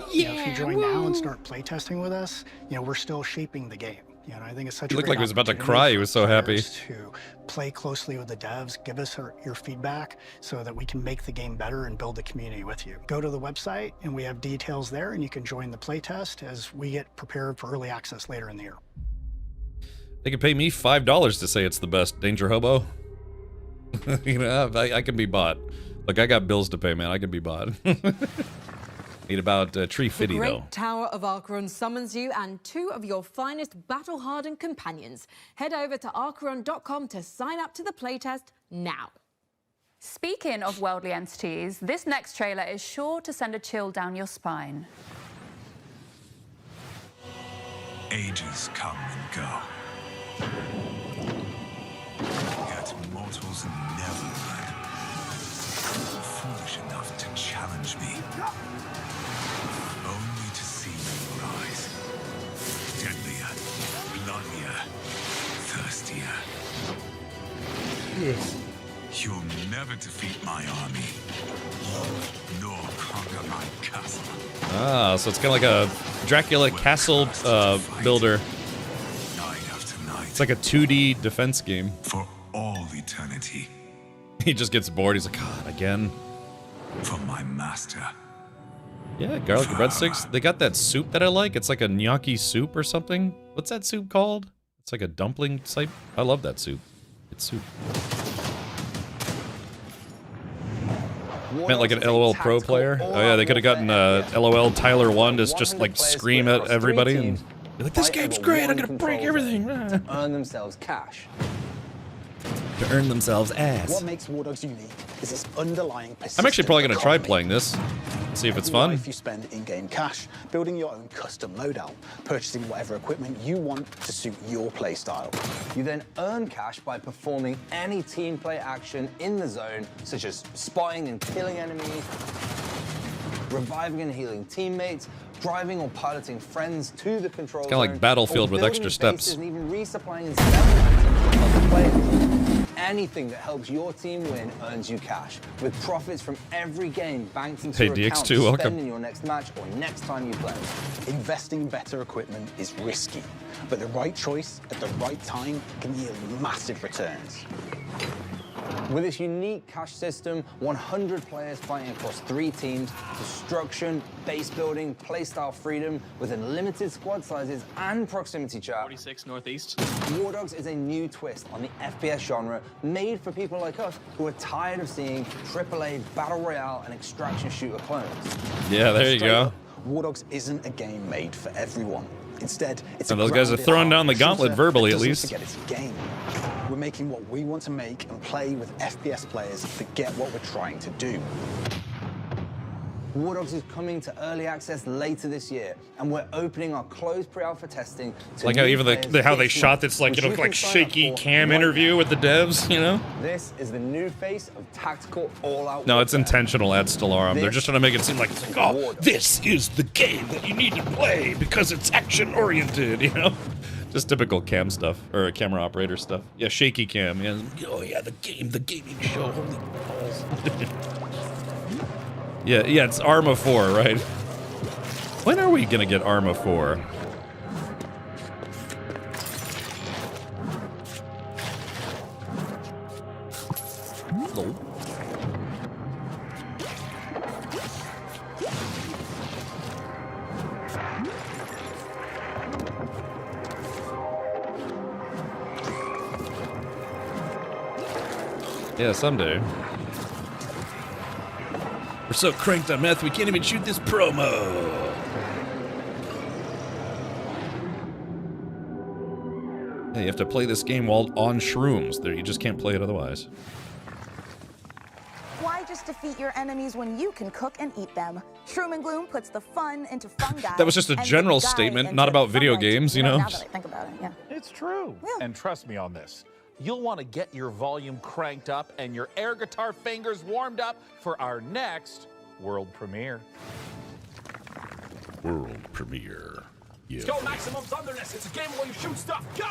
Speaker 3: If you join now and start playtesting with us, we're still shaping the game. I think it's such
Speaker 2: He
Speaker 3: a
Speaker 2: looked
Speaker 3: great
Speaker 2: like he was about to
Speaker 3: opportunity
Speaker 2: cry. He
Speaker 3: for
Speaker 2: was so happy.
Speaker 3: players to play closely with the devs, give us your feedback so that we can make the game better and build the community with you. Go to the website and we have details there, and you can join the playtest as we get prepared for early access later in the year.
Speaker 2: They could pay me $5 to say it's the best. Danger Hobo. I can be bought. Look, I got bills to pay, man. I could be bought. Need about Tree
Speaker 13: The
Speaker 2: Fitty,
Speaker 13: Great
Speaker 2: though.
Speaker 13: Tower of Acheron summons you and 2 of your finest battle-hardened companions. Head over to Acheron.com to sign up to the playtest now.
Speaker 5: Speaking of worldly entities, this next trailer is sure to send a chill down your spine.
Speaker 18: Ages come and go. Yet mortals never learn. Foolish enough to challenge me. Only to see you rise. Deadlier, bloodier, thirstier. You'll never defeat my army. Nor conquer my castle.
Speaker 2: Ah, so it's kind of like a Dracula castle builder. It's like a 2D defense game.
Speaker 18: For all eternity.
Speaker 2: He just gets bored. He's like, God, again.
Speaker 18: For my master.
Speaker 2: Yeah, garlic breadsticks. They got that soup that I like. It's like a gnocchi soup or something. What's that soup called? It's like a dumpling type. I love that soup. It's soup. Meant like an LOL Pro player. Oh yeah, they could have gotten LOL Tyler 1 to just like scream at everybody and be like, this game's great, I'm gonna break everything.
Speaker 17: To earn themselves cash.
Speaker 1: To earn themselves ass.
Speaker 3: What makes War Dogs unique is its underlying
Speaker 2: I'm actually probably gonna try
Speaker 3: economy.
Speaker 2: playing this. See if it's
Speaker 3: Every
Speaker 2: fun.
Speaker 3: life you spend in-game cash, building your own custom loadout, purchasing whatever equipment you want to suit your playstyle.
Speaker 17: You then earn cash by performing any team play action in the zone, such as spotting and killing enemies, reviving and healing teammates, driving or piloting friends to the control
Speaker 2: It's kinda like
Speaker 17: zone,
Speaker 2: Battlefield
Speaker 17: or
Speaker 2: with
Speaker 17: building
Speaker 2: extra steps.
Speaker 17: bases and even resupplying and selling items to other players. Anything that helps your team win earns you cash, with profits from every game banked into
Speaker 2: Hey,
Speaker 17: your account
Speaker 2: DX2,
Speaker 17: to
Speaker 2: welcome.
Speaker 17: spend in your next match or next time you play.
Speaker 3: Investing in better equipment is risky, but the right choice at the right time can yield massive returns.
Speaker 17: With its unique cash system, 100 players fighting across 3 teams, destruction, base building, playstyle freedom, with unlimited squad sizes and proximity chat.
Speaker 8: 46 Northeast.
Speaker 17: War Dogs is a new twist on the FPS genre, made for people like us who are tired of seeing AAA battle royale and extraction shooter clones.
Speaker 2: Yeah, there you
Speaker 3: Straight
Speaker 2: go.
Speaker 3: up, War Dogs isn't a game made for everyone. Instead, it's
Speaker 2: And
Speaker 3: a
Speaker 2: those guys are
Speaker 3: grounded
Speaker 2: throwing down the
Speaker 3: shooter
Speaker 2: gauntlet
Speaker 3: that
Speaker 2: verbally, at
Speaker 3: doesn't
Speaker 2: least.
Speaker 3: forget it's a game. We're making what we want to make and play with FPS players that get what we're trying to do.
Speaker 17: War Dogs is coming to early access later this year, and we're opening our closed pre-alpha testing to
Speaker 2: Like how
Speaker 17: new
Speaker 2: even
Speaker 17: players
Speaker 2: how they
Speaker 17: this
Speaker 2: shot
Speaker 17: month,
Speaker 2: this like,
Speaker 17: which
Speaker 2: you know,
Speaker 17: can
Speaker 2: like
Speaker 17: sign up
Speaker 2: shaky
Speaker 17: for
Speaker 2: cam
Speaker 17: right
Speaker 2: interview
Speaker 17: now.
Speaker 2: with the devs, you know?
Speaker 17: This is the new face of tactical all-out.
Speaker 2: No, it's intentional at Stellarum. They're
Speaker 17: This
Speaker 2: just trying to make it seem like, it's like, oh, this is the game that you need to play because it's action-oriented, you know? Just typical cam stuff, or camera operator stuff. Yeah, shaky cam, yeah. Oh yeah, the gaming show, holy balls. Yeah, it's Arma 4, right? When are we gonna get Arma 4? Hello. Yeah, someday. We're so cranked on meth, we can't even shoot this promo. Yeah, you have to play this game while on shrooms. There, you just can't play it otherwise.
Speaker 23: Why just defeat your enemies when you can cook and eat them? Shroom and Gloom puts the fun into fungi.
Speaker 2: That was just a
Speaker 23: and the
Speaker 2: general
Speaker 23: guy
Speaker 2: statement,
Speaker 23: into
Speaker 2: not about video
Speaker 23: sunlight.
Speaker 2: games, you know?
Speaker 23: Now that I think about it, yeah.
Speaker 19: It's true. And trust me on this. You'll want to get your volume cranked up and your air guitar fingers warmed up for our next world premiere.
Speaker 2: World premiere. Yeah.
Speaker 16: Let's go Maximum Thunderness. It's a game where you shoot stuff. Go!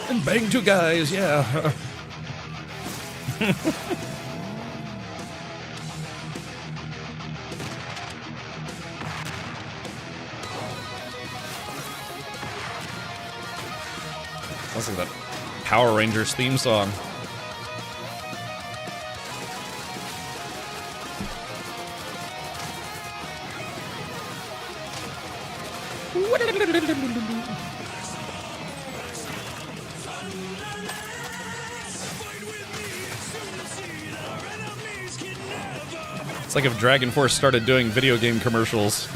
Speaker 2: And bang 2 guys, yeah. Sounds like that Power Rangers theme song. It's like if Dragon Force started doing video game commercials.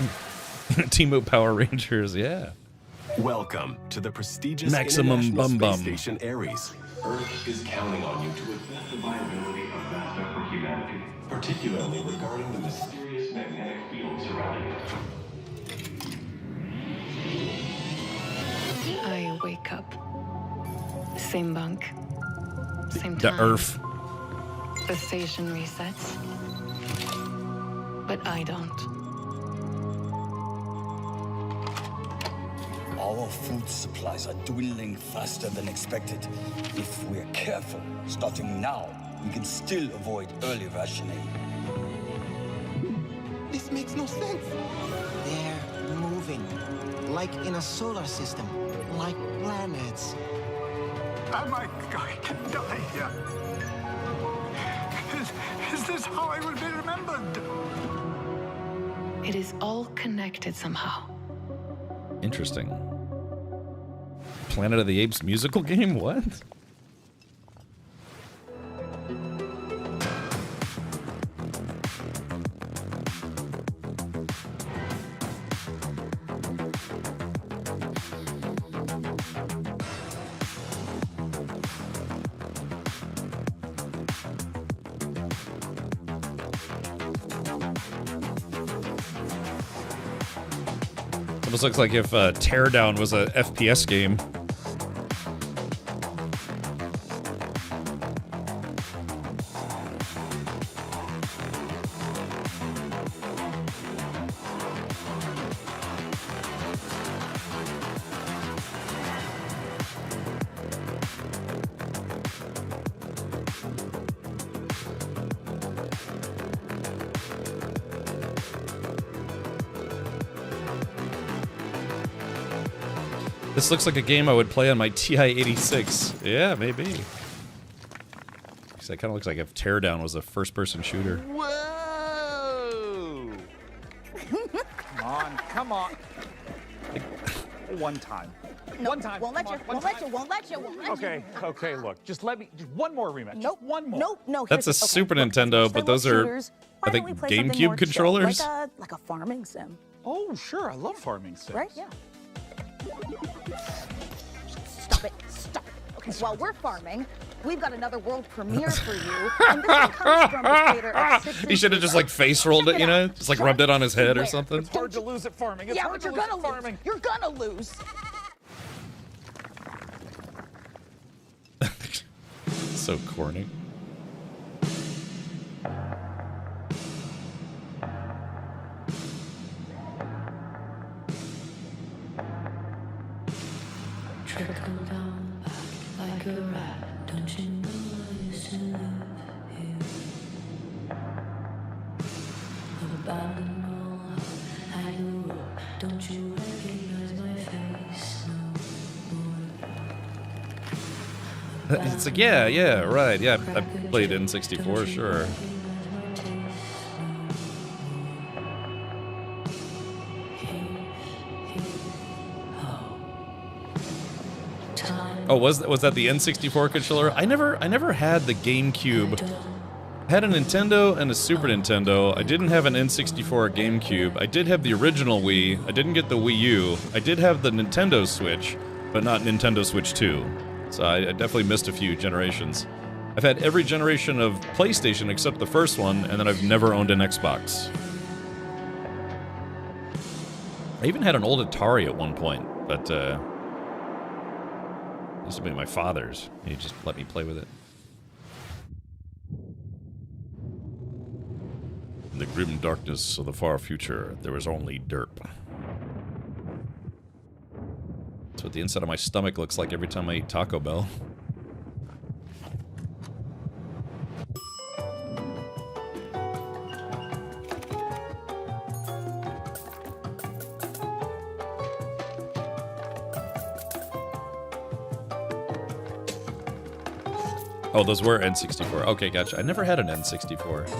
Speaker 2: Team Power Rangers, yeah.
Speaker 12: Welcome to the prestigious
Speaker 2: Maximum
Speaker 12: International
Speaker 2: Bum Bum.
Speaker 12: Space Station Ares. Earth is counting on you to assess the viability of Vasta for humanity, particularly regarding the mysterious magnetic field surrounding it.
Speaker 20: I wake up. Same bunk. Same
Speaker 2: The
Speaker 20: time.
Speaker 2: Earth.
Speaker 20: The station resets. But I don't.
Speaker 21: Our food supplies are dwindling faster than expected. If we're careful, starting now, we can still avoid early rationing.
Speaker 22: This makes no sense. They're moving, like in a solar system, like planets.
Speaker 25: Am I going to die here? Is this how I will be remembered?
Speaker 20: It is all connected somehow.
Speaker 2: Interesting. Planet of the Apes musical game? What? Almost looks like if Teardown was a FPS game. This looks like a game I would play on my TI-86. Yeah, maybe. That kind of looks like if Teardown was a first-person shooter.
Speaker 19: Whoa! Come on. One time.
Speaker 26: No,
Speaker 19: One time.
Speaker 26: Won't let
Speaker 19: come
Speaker 26: you.
Speaker 19: on, one
Speaker 26: Won't let
Speaker 19: time.
Speaker 26: you. Won't let you. Won't let
Speaker 19: Okay, okay, look. Just let me. Just one more rematch.
Speaker 26: Nope.
Speaker 19: Just one more.
Speaker 26: Nope. No.
Speaker 2: That's a
Speaker 26: here's the-
Speaker 2: Super
Speaker 26: look,
Speaker 2: Nintendo,
Speaker 26: since
Speaker 2: but
Speaker 26: they
Speaker 2: those
Speaker 26: love
Speaker 2: are,
Speaker 26: shooters,
Speaker 2: I
Speaker 26: why don't
Speaker 2: think,
Speaker 26: we play something
Speaker 2: GameCube
Speaker 26: more chill,
Speaker 2: controllers.
Speaker 26: like a farming sim,
Speaker 19: Oh, sure. I love farming sims.
Speaker 26: right? Yeah. Stop it. Stop it. Okay. While we're farming, we've got another world premiere for you, and this one comes from the creator of Six
Speaker 2: He should have just like face rolled it, you know? Just like rubbed it on his head or something.
Speaker 19: It's hard to lose at farming. It's
Speaker 26: Yeah,
Speaker 19: hard
Speaker 26: but
Speaker 19: to
Speaker 26: you're
Speaker 19: lose
Speaker 26: gonna
Speaker 19: at farming.
Speaker 26: lose. You're gonna lose.
Speaker 2: So corny.
Speaker 20: Trickle down back like a rat. Don't you know I used to live here? I've abandoned all hope. I grew up. Don't you recognize my face no more?
Speaker 2: It's like, yeah, right. Yeah, I played N64, sure. Oh, was that the N64 controller? I never had the GameCube. I had a Nintendo and a Super Nintendo. I didn't have an N64 or GameCube. I did have the original Wii. I didn't get the Wii U. I did have the Nintendo Switch, but not Nintendo Switch 2. So I definitely missed a few generations. I've had every generation of PlayStation except the first one, and then I've never owned an Xbox. I even had an old Atari at one point, but it used to be my father's. He just let me play with it. In the grim darkness of the far future, there was only derp. That's what the inside of my stomach looks like every time I eat Taco Bell. Oh, those were N64. Okay, gotcha. I never had an N64.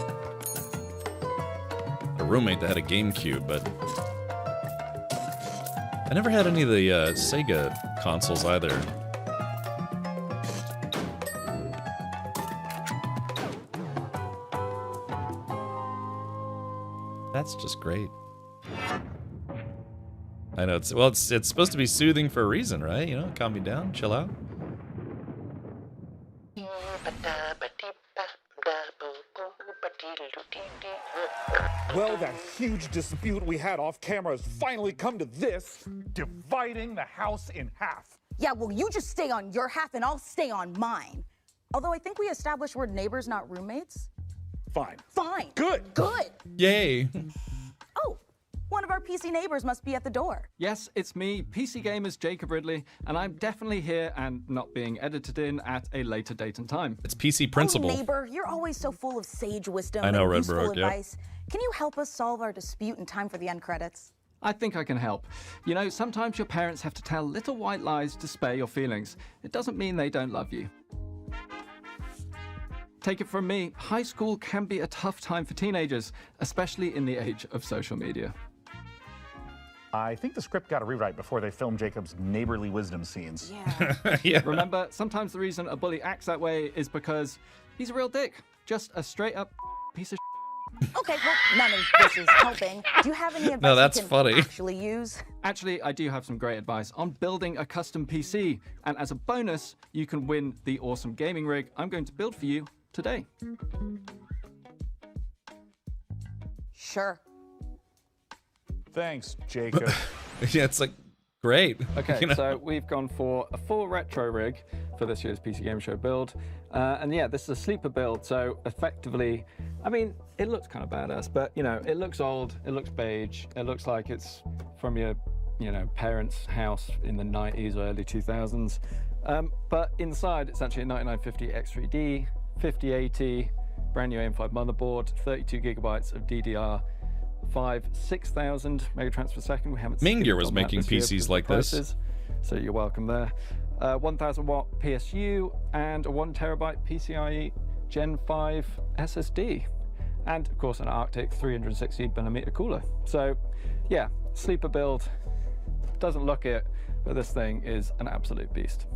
Speaker 2: A roommate that had a GameCube, but I never had any of the Sega consoles either. That's just great. I know it's supposed to be soothing for a reason, right? You know, calm me down, chill out.
Speaker 19: Well, that huge dispute we had off camera has finally come to this, dividing the house in half.
Speaker 26: Yeah, well, you just stay on your half and I'll stay on mine. Although I think we established we're neighbors, not roommates.
Speaker 19: Fine.
Speaker 26: Fine.
Speaker 19: Good.
Speaker 26: Good.
Speaker 2: Yay.
Speaker 26: Oh, one of our PC neighbors must be at the door.
Speaker 4: Yes, it's me, PC Gamer's Jacob Ridley, and I'm definitely here and not being edited in at a later date and time.
Speaker 2: It's PC Principal.
Speaker 26: Oh, neighbor, you're always so full of sage wisdom
Speaker 2: I know,
Speaker 26: and
Speaker 2: Red
Speaker 26: useful
Speaker 2: Baroque, yep.
Speaker 26: advice. Can you help us solve our dispute in time for the end credits?
Speaker 4: I think I can help. You know, sometimes your parents have to tell little white lies to spare your feelings. It doesn't mean they don't love you. Take it from me, high school can be a tough time for teenagers, especially in the age of social media.
Speaker 19: I think the script got a rewrite before they filmed Jacob's neighborly wisdom scenes.
Speaker 4: Yeah. Remember, sometimes the reason a bully acts that way is because he's a real dick. Just a straight up piece of
Speaker 26: Okay, well, none of this is helping. Do you have any advice
Speaker 2: No, that's
Speaker 26: you can
Speaker 2: funny.
Speaker 26: actually use?
Speaker 4: Actually, I do have some great advice on building a custom PC. And as a bonus, you can win the awesome gaming rig I'm going to build for you today.
Speaker 26: Sure.
Speaker 19: Thanks, Jacob.
Speaker 2: Yeah, it's like great.
Speaker 4: Okay,
Speaker 2: You know?
Speaker 4: so we've gone for a full retro rig for this year's PC Game Show build. And yeah, this is a sleeper build, so effectively, I mean, it looks kind of badass, but you know, it looks old, it looks beige, it looks like it's from your, you know, parents' house in the 90s or early 2000s. But inside, it's actually a 9950 X3D, 5080, brand new AM5 motherboard, 32 gigabytes of DDR5, 6,000 megatransfer per second. We haven't
Speaker 2: Mingear
Speaker 4: skipped
Speaker 2: was
Speaker 4: on that
Speaker 2: making
Speaker 4: this year
Speaker 2: PCs
Speaker 4: because of
Speaker 2: like
Speaker 4: the
Speaker 2: this.
Speaker 4: prices, so you're welcome there. 1000 watt PSU and a 1 terabyte PCIe Gen 5 SSD. And of course an Arctic 360mm cooler. So yeah, sleeper build, doesn't look it, but this thing is an absolute beast.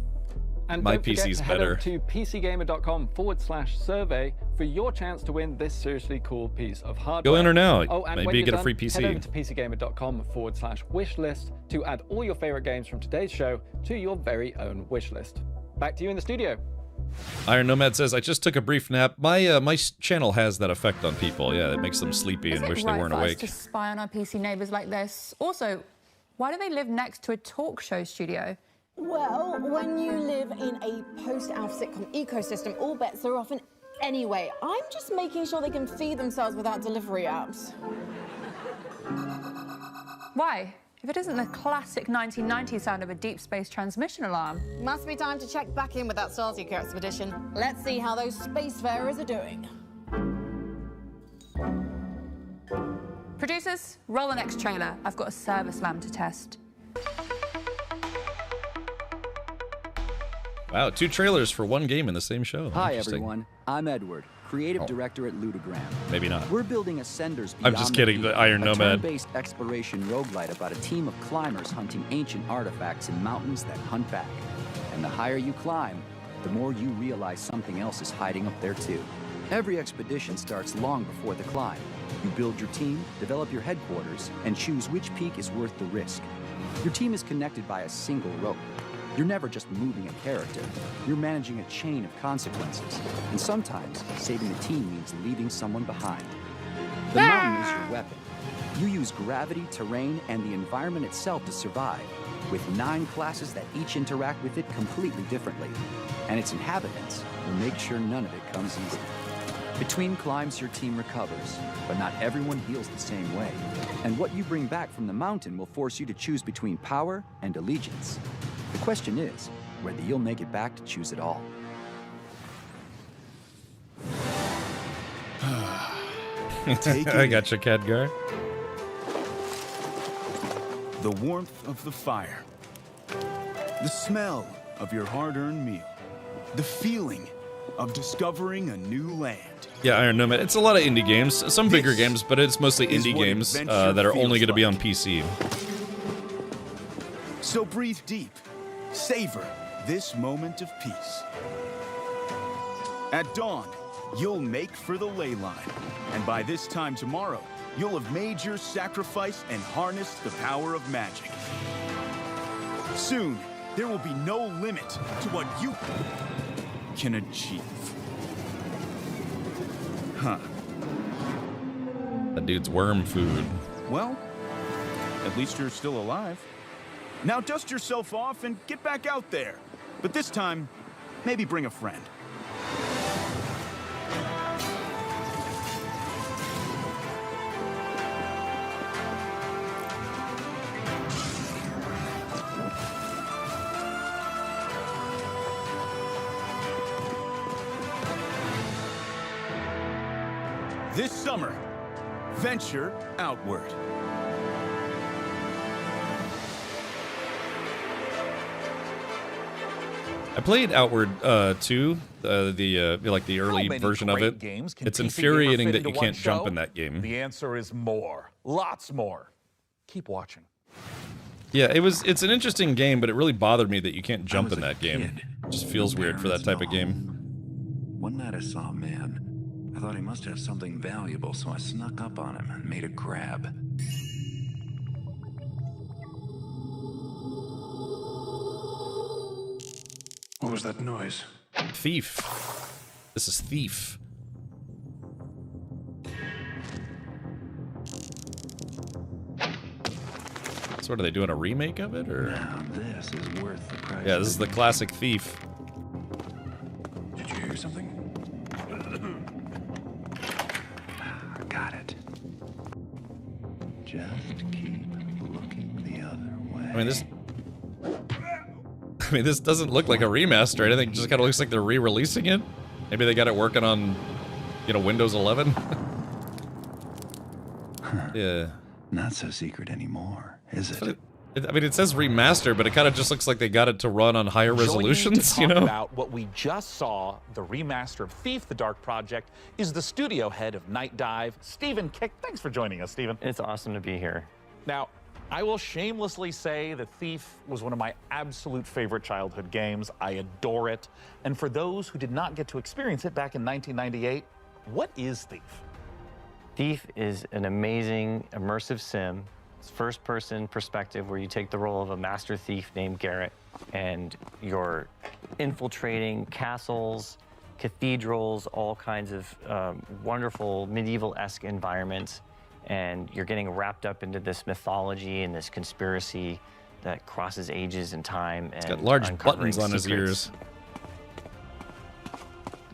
Speaker 4: And
Speaker 2: My
Speaker 4: don't forget
Speaker 2: PC's
Speaker 4: to head
Speaker 2: better.
Speaker 4: over to pcgamer.com/survey for your chance to win this seriously cool piece of hardware.
Speaker 2: Go enter now.
Speaker 4: Oh, and
Speaker 2: Maybe
Speaker 4: when
Speaker 2: you
Speaker 4: you're
Speaker 2: get a
Speaker 4: done,
Speaker 2: free PC.
Speaker 4: Head over to pcgamer.com/wishlist to add all your favorite games from today's show to your very own wish list. Back to you in the studio.
Speaker 2: Iron Nomad says, I just took a brief nap. My channel has that effect on people. Yeah, it makes them sleepy and wish they weren't
Speaker 5: for us
Speaker 2: awake.
Speaker 5: to spy on our PC neighbors like this? Also, why do they live next to a talk show studio?
Speaker 13: Well, when you live in a post-Alf sitcom ecosystem, all bets are off. And anyway, I'm just making sure they can feed themselves without delivery apps.
Speaker 5: Why? If it isn't the classic 1990s sound of a deep space transmission alarm.
Speaker 13: Must be time to check back in with that Starseeker expedition. Let's see how those spacefarers are doing.
Speaker 5: Producers, roll the next trailer. I've got a service lamp to test.
Speaker 2: Wow, 2 trailers for 1 game in the same show.
Speaker 6: Hi,
Speaker 2: Interesting.
Speaker 6: everyone. I'm Edward, creative director at Ludogram.
Speaker 2: Maybe not.
Speaker 6: We're building Ascenders
Speaker 2: I'm
Speaker 6: Beyond
Speaker 2: just kidding, the Iron
Speaker 6: a
Speaker 2: Nomad.
Speaker 6: turn-based exploration roguelite about a team of climbers hunting ancient artifacts in mountains that hunt back. And the higher you climb, the more you realize something else is hiding up there too. Every expedition starts long before the climb. You build your team, develop your headquarters, and choose which peak is worth the risk. Your team is connected by a single rope. You're never just moving a character. You're managing a chain of consequences. And sometimes, saving the team means leaving someone behind. The mountain is your weapon. You use gravity, terrain, and the environment itself to survive, with 9 classes that each interact with it completely differently. And its inhabitants will make sure none of it comes easy. Between climbs, your team recovers, but not everyone heals the same way. And what you bring back from the mountain will force you to choose between power and allegiance. The question is whether you'll make it back to choose it all.
Speaker 2: I got you, Khadgar.
Speaker 10: The warmth of the fire. The smell of your hard-earned meal. The feeling of discovering a new land.
Speaker 2: Yeah, Iron Nomad. It's a lot of indie games, some bigger games, but it's mostly
Speaker 10: is
Speaker 2: indie
Speaker 10: what
Speaker 2: games
Speaker 10: adventure
Speaker 2: that are only
Speaker 10: feels
Speaker 2: going to be on PC.
Speaker 10: So breathe deep. Savor this moment of peace. At dawn, you'll make for the ley line. And by this time tomorrow, you'll have made your sacrifice and harnessed the power of magic. Soon, there will be no limit to what you can achieve. Huh.
Speaker 2: That dude's worm food.
Speaker 10: Well, at least you're still alive. Now dust yourself off and get back out there. But this time, maybe bring a friend. This summer, venture outward.
Speaker 2: I played Outward 2, like the early version of it. It's infuriating that you can't jump in that game.
Speaker 19: The answer is more. Lots more. Keep watching.
Speaker 2: Yeah, it's an interesting game, but it really bothered me that you can't jump in that game. It just feels weird for that type of game.
Speaker 7: One night I saw a man. I thought he must have something valuable, so I snuck up on him and made a grab.
Speaker 12: What was that noise?
Speaker 2: Thief. This is Thief. So what, are they doing a remake of it, or?
Speaker 7: Now this is worth the price.
Speaker 2: Yeah, this is the classic Thief.
Speaker 7: Did you hear something? I got it. Just keep looking the other way.
Speaker 2: I mean, this doesn't look like a remaster. I think it just kind of looks like they're re-releasing it. Maybe they got it working on, Windows 11. Yeah.
Speaker 7: Not so secret anymore, is it?
Speaker 2: It says remaster, but it kind of just looks like they got it to run on higher resolutions,
Speaker 19: Joining to talk about what we just saw, the remaster of Thief: The Dark Project, is the studio head of Night Dive, Stephen Kick. Thanks for joining us, Stephen.
Speaker 4: It's awesome to be here.
Speaker 19: Now, I will shamelessly say that Thief was one of my absolute favorite childhood games. I adore it. And for those who did not get to experience it back in 1998, what is Thief?
Speaker 4: Thief is an amazing immersive sim. It's first-person perspective where you take the role of a master thief named Garrett, and you're infiltrating castles, cathedrals, all kinds of wonderful medieval-esque environments, and you're getting wrapped up into this mythology and this conspiracy that crosses ages and time. And
Speaker 2: He's got large buttons on his ears.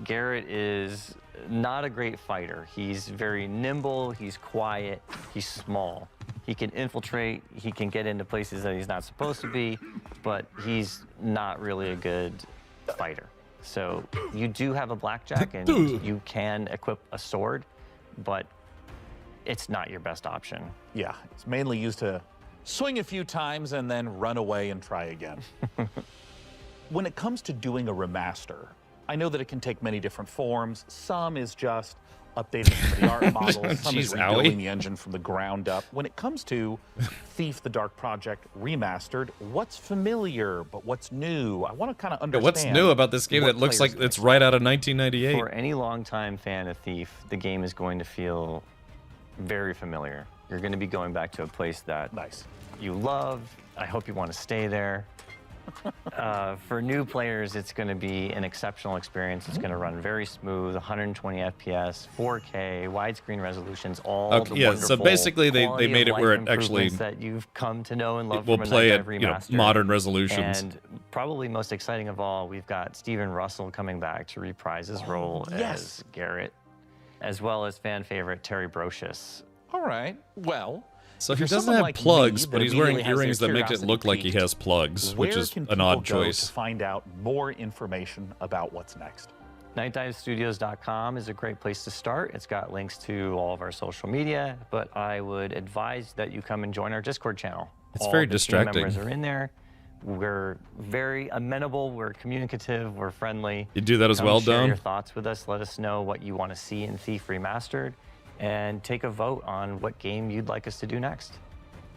Speaker 4: Garrett is not a great fighter. He's very nimble, he's quiet, he's small. He can infiltrate, he can get into places that he's not supposed to be, but he's not really a good fighter. So you do have a blackjack and you can equip a sword, but it's not your best option.
Speaker 19: Yeah, it's mainly used to swing a few times and then run away and try again. When it comes to doing a remaster, I know that it can take many different forms. Some is just updating some of the art models, some is rebuilding the engine from the ground up. When it comes to Thief: The Dark Project Remastered, what's familiar, but what's new? I want to kind of understand.
Speaker 2: What's new about this game that looks like it's right out of 1998?
Speaker 4: For any longtime fan of Thief, the game is going to feel very familiar. You're going to be going back to a place that you love. I hope you want to stay there. For new players, it's going to be an exceptional experience. It's going to run very smooth, 120 FPS, 4K, widescreen resolutions, all the wonderful
Speaker 2: so basically they made it where it actually
Speaker 4: that you've come to know and love
Speaker 2: will
Speaker 4: from a
Speaker 2: play
Speaker 4: Night
Speaker 2: at
Speaker 4: Dive Remastered.
Speaker 2: modern resolutions.
Speaker 4: And probably most exciting of all, we've got Stephen Russell coming back to reprise his role as Garrett, as well as fan favorite Terry Brocious.
Speaker 19: All right, well.
Speaker 2: So he doesn't have plugs, but he's wearing earrings that make it look like he has plugs, which is an odd choice.
Speaker 19: To find out more information about what's next?
Speaker 4: NightDiveStudios.com is a great place to start. It's got links to all of our social media, but I would advise that you come and join our Discord channel.
Speaker 2: It's very distracting.
Speaker 4: Team members are in there. We're very amenable, we're communicative, we're friendly.
Speaker 2: You do that as well,
Speaker 4: share
Speaker 2: Don?
Speaker 4: your thoughts with us. Let us know what you want to see in Thief Remastered, and take a vote on what game you'd like us to do next.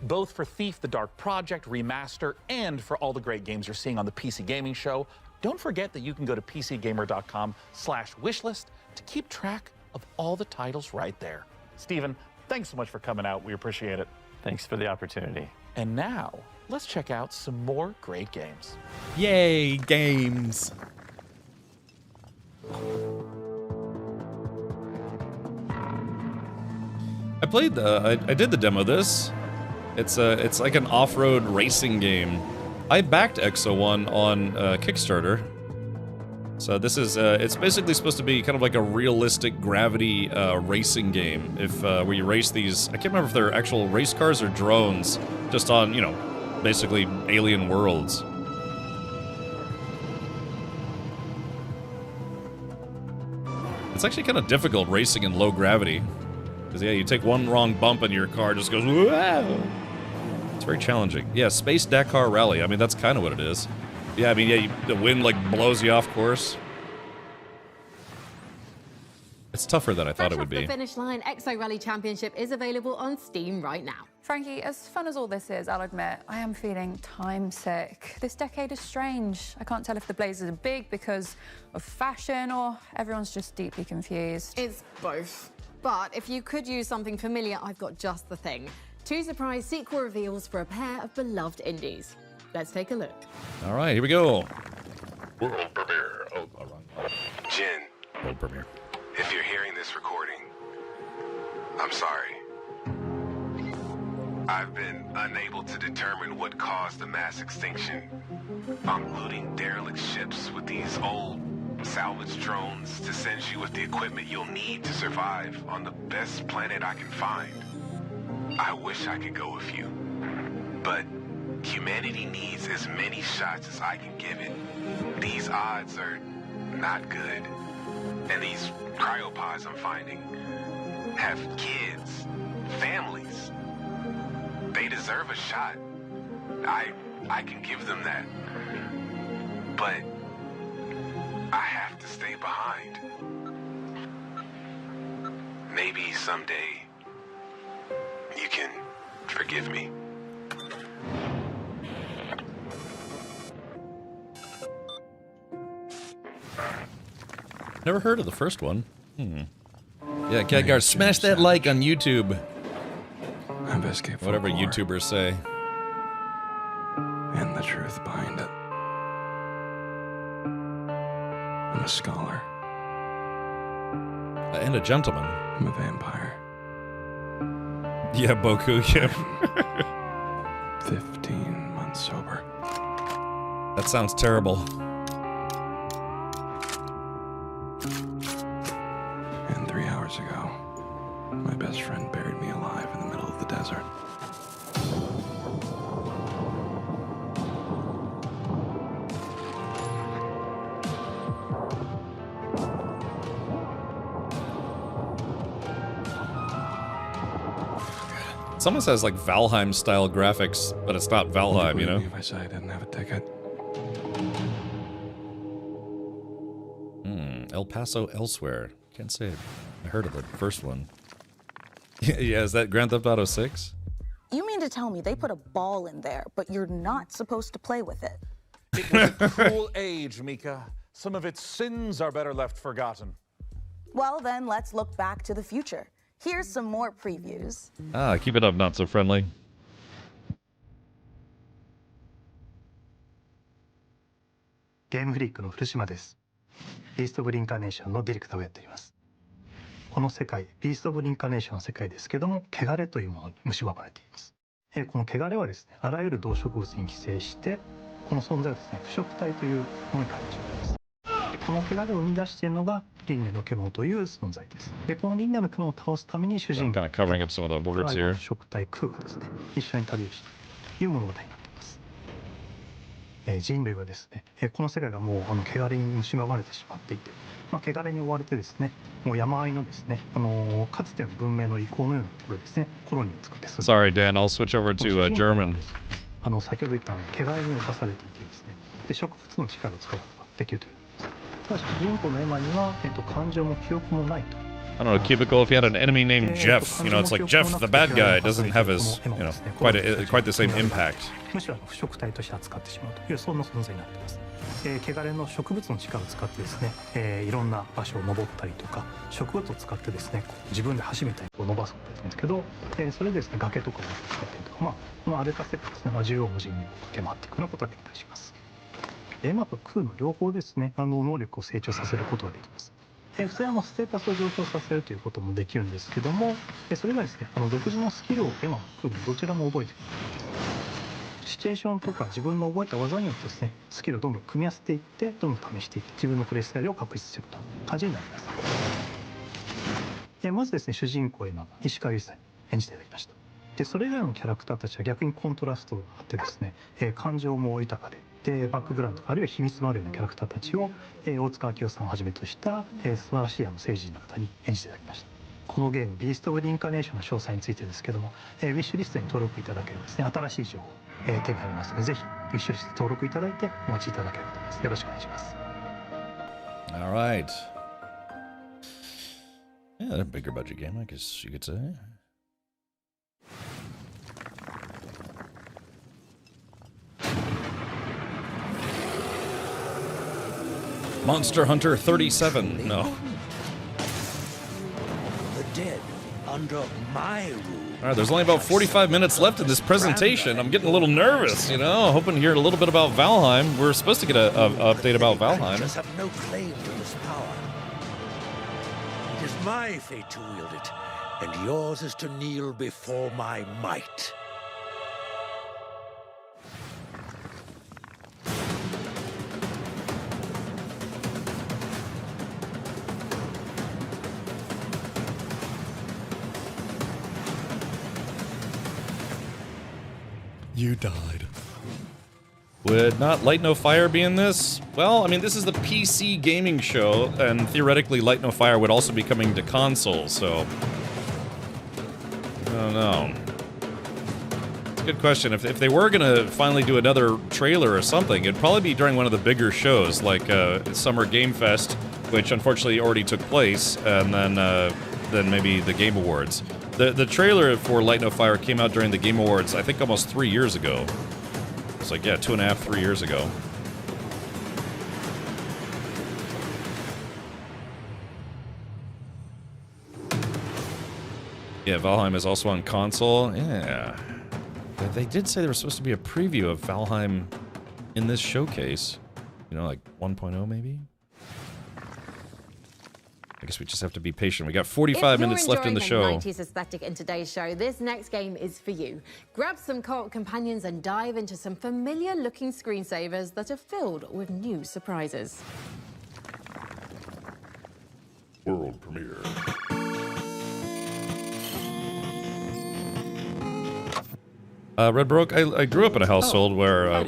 Speaker 19: both for Thief the Dark Project Remaster and for all the great games you're seeing on the PC Gaming Show. Don't forget that you can go to pcgamer.com/wishlist to keep track of all the titles right there. Steven, thanks so much for coming out. We appreciate it.
Speaker 4: Thanks for the opportunity.
Speaker 19: And now, let's check out some more great games.
Speaker 1: Yay, games.
Speaker 2: I played I did the demo of this. It's like an off-road racing game. I backed Exo-1 on Kickstarter. So this is it's basically supposed to be kind of like a realistic gravity racing game. If where you race these, I can't remember if they're actual race cars or drones, just on, you know, basically alien worlds. It's actually kind of difficult racing in low gravity. Because, yeah, you take one wrong bump and your car just goes, wow. It's very challenging. Yeah, Space Dakar Rally. I mean, that's kind of what it is. Yeah, I mean, yeah, the wind, like, blows you off course. It's tougher than I thought it would be.
Speaker 9: The finish line, Exo Rally Championship is available on Steam right now.
Speaker 5: Frankie, as fun as all this is, I'll admit, I am feeling time sick. This decade is strange. I can't tell if the blazers are big because of fashion or everyone's just deeply confused.
Speaker 9: It's both. But if you could use something familiar, I've got just the thing. 2 surprise sequel reveals for a pair of beloved indies. Let's take a look.
Speaker 2: All right, here we go.
Speaker 12: World premiere. Oh, wrong. Jen.
Speaker 2: World premiere.
Speaker 12: If you're hearing this recording, I'm sorry. I've been unable to determine what caused the mass extinction. I'm looting derelict ships with these old salvage drones to send you with the equipment you'll need to survive on the best planet I can find. I wish I could go with you, but humanity needs as many shots as I can give it. These odds are not good, and these cryopods I'm finding have kids, families. They deserve a shot. I can give them that. But I have to stay behind. Maybe someday you can forgive me.
Speaker 2: Never heard of the first one. Yeah, Khadgar, smash that like on YouTube. Whatever YouTubers say.
Speaker 11: And the truth behind it. I'm a scholar.
Speaker 2: And a gentleman.
Speaker 11: I'm a vampire.
Speaker 2: Yeah, Boku, yeah.
Speaker 11: 15 months sober.
Speaker 2: That sounds terrible.
Speaker 11: And 3 hours ago, my best friend buried me alive in the middle of the desert.
Speaker 2: It almost has like Valheim style graphics, but it's not Valheim, you know?
Speaker 11: If I said I didn't have a ticket.
Speaker 2: El Paso Elsewhere. Can't say I heard of the first one. Yeah, is that Grand Theft Auto 6?
Speaker 23: You mean to tell me they put a ball in there, but you're not supposed to play with it?
Speaker 19: It was a cruel age, Mika. Some of its sins are better left forgotten.
Speaker 23: Well, then let's look back to the future. Here's some more previews.
Speaker 2: Ah, keep it up, not so friendly.
Speaker 14: ゲームフリックの古島です。ビースト・オブ・リンカーネーションのディレクターをやっております。この世界、ビースト・オブ・リンカーネーションの世界ですけども、汚れというものに蝕まれています。この汚れはですね、あらゆる動植物に寄生して、この存在はですね、腐食体というものに感じます。この汚れを生み出しているのが輪廻の獣という存在です。で、この輪廻の獣を倒すために主人公が腐食体クーがですね、一緒に旅をしているという物語になっています。人類はですね、この世界がもう汚れに蝕まれてしまっていて、汚れに追われてですね、もう山あいのですね、かつての文明の遺構のようなところですね、コロニーを作って。
Speaker 2: Sorry, Dan. I'll switch over to German.
Speaker 14: 先ほど言った汚れに侵されていてですね、で植物の力を使うことができるという。ただし主人公のエマには、感情も記憶もないと
Speaker 2: I don't know, Cubicle, if you had an enemy named Jeff, you know, it's like Jeff, the bad guy, doesn't have his, you know, quite the same impact.
Speaker 14: むしろ腐食体として扱ってしまうというそんな存在になっています。汚れの植物の力を使ってですね、いろんな場所を登ったりとか、植物を使ってですね、自分で走めたり伸ばすことですけど、それでですね、崖とかを使ったりとか、まあこの荒れた世界ですね、縦横無尽に駆け回っていくようなことができたりします。マと空の両方ですね、能力を成長させることができます。普通はステータスを上昇させるということもできるんですけども、それがですね、独自のスキルをエマも空もどちらも覚えている。シチュエーションとか自分の覚えた技によってですね、スキルをどんどん組み合わせていって、どんどん試していって、自分のプレイスタイルを確立するという感じになります。まずですね、主人公の石川由依さんに演じていただきました。でそれ以外のキャラクターたちは逆にコントラストがあってですね、感情も豊かで、バックグラウンドあるいは秘密もあるようなキャラクターたちを、大塚明夫さんをはじめとした、素晴らしい政治人の方に演じていただきました。このゲーム、ビースト・オブ・リンカネーションの詳細についてですけども、ウィッシュリストに登録いただければですね、新しい情報、手に入りますので、ぜひウィッシュリストに登録いただいてお待ちいただければと思います。よろしくお願いします。
Speaker 2: All right. Yeah, a bigger budget game, I guess you could say. Monster Hunter 37. No.
Speaker 3: The dead under my rule.
Speaker 2: All right, there's only about 45 minutes left in this presentation. I'm getting a little nervous, you know, hoping to hear a little bit about Valheim. We're supposed to get an update about Valheim.
Speaker 3: I have no claim to this power. It is my fate to wield it, and yours is to kneel before my might.
Speaker 1: You died.
Speaker 2: Would not Light No Fire be in this? Well, I mean, this is the PC gaming show, and theoretically Light No Fire would also be coming to consoles, so... I don't know. It's a good question. If they were gonna finally do another trailer or something, it'd probably be during one of the bigger shows, like Summer Game Fest, which unfortunately already took place, and then maybe the Game Awards. The trailer for Light No Fire came out during the Game Awards, I think almost 3 years ago. It's like, yeah, 2.5, 3 years ago. Yeah, Valheim is also on console. Yeah. But they did say there was supposed to be a preview of Valheim in this showcase. You know, like 1.0 maybe? I guess we just have to be patient. We got 45 minutes left in the show.
Speaker 9: If you're enjoying the 90s aesthetic in today's show, this next game is for you. Grab some co-op companions and dive into some familiar-looking screensavers that are filled with new surprises.
Speaker 2: World premiere. Red Broke, I grew up in a household where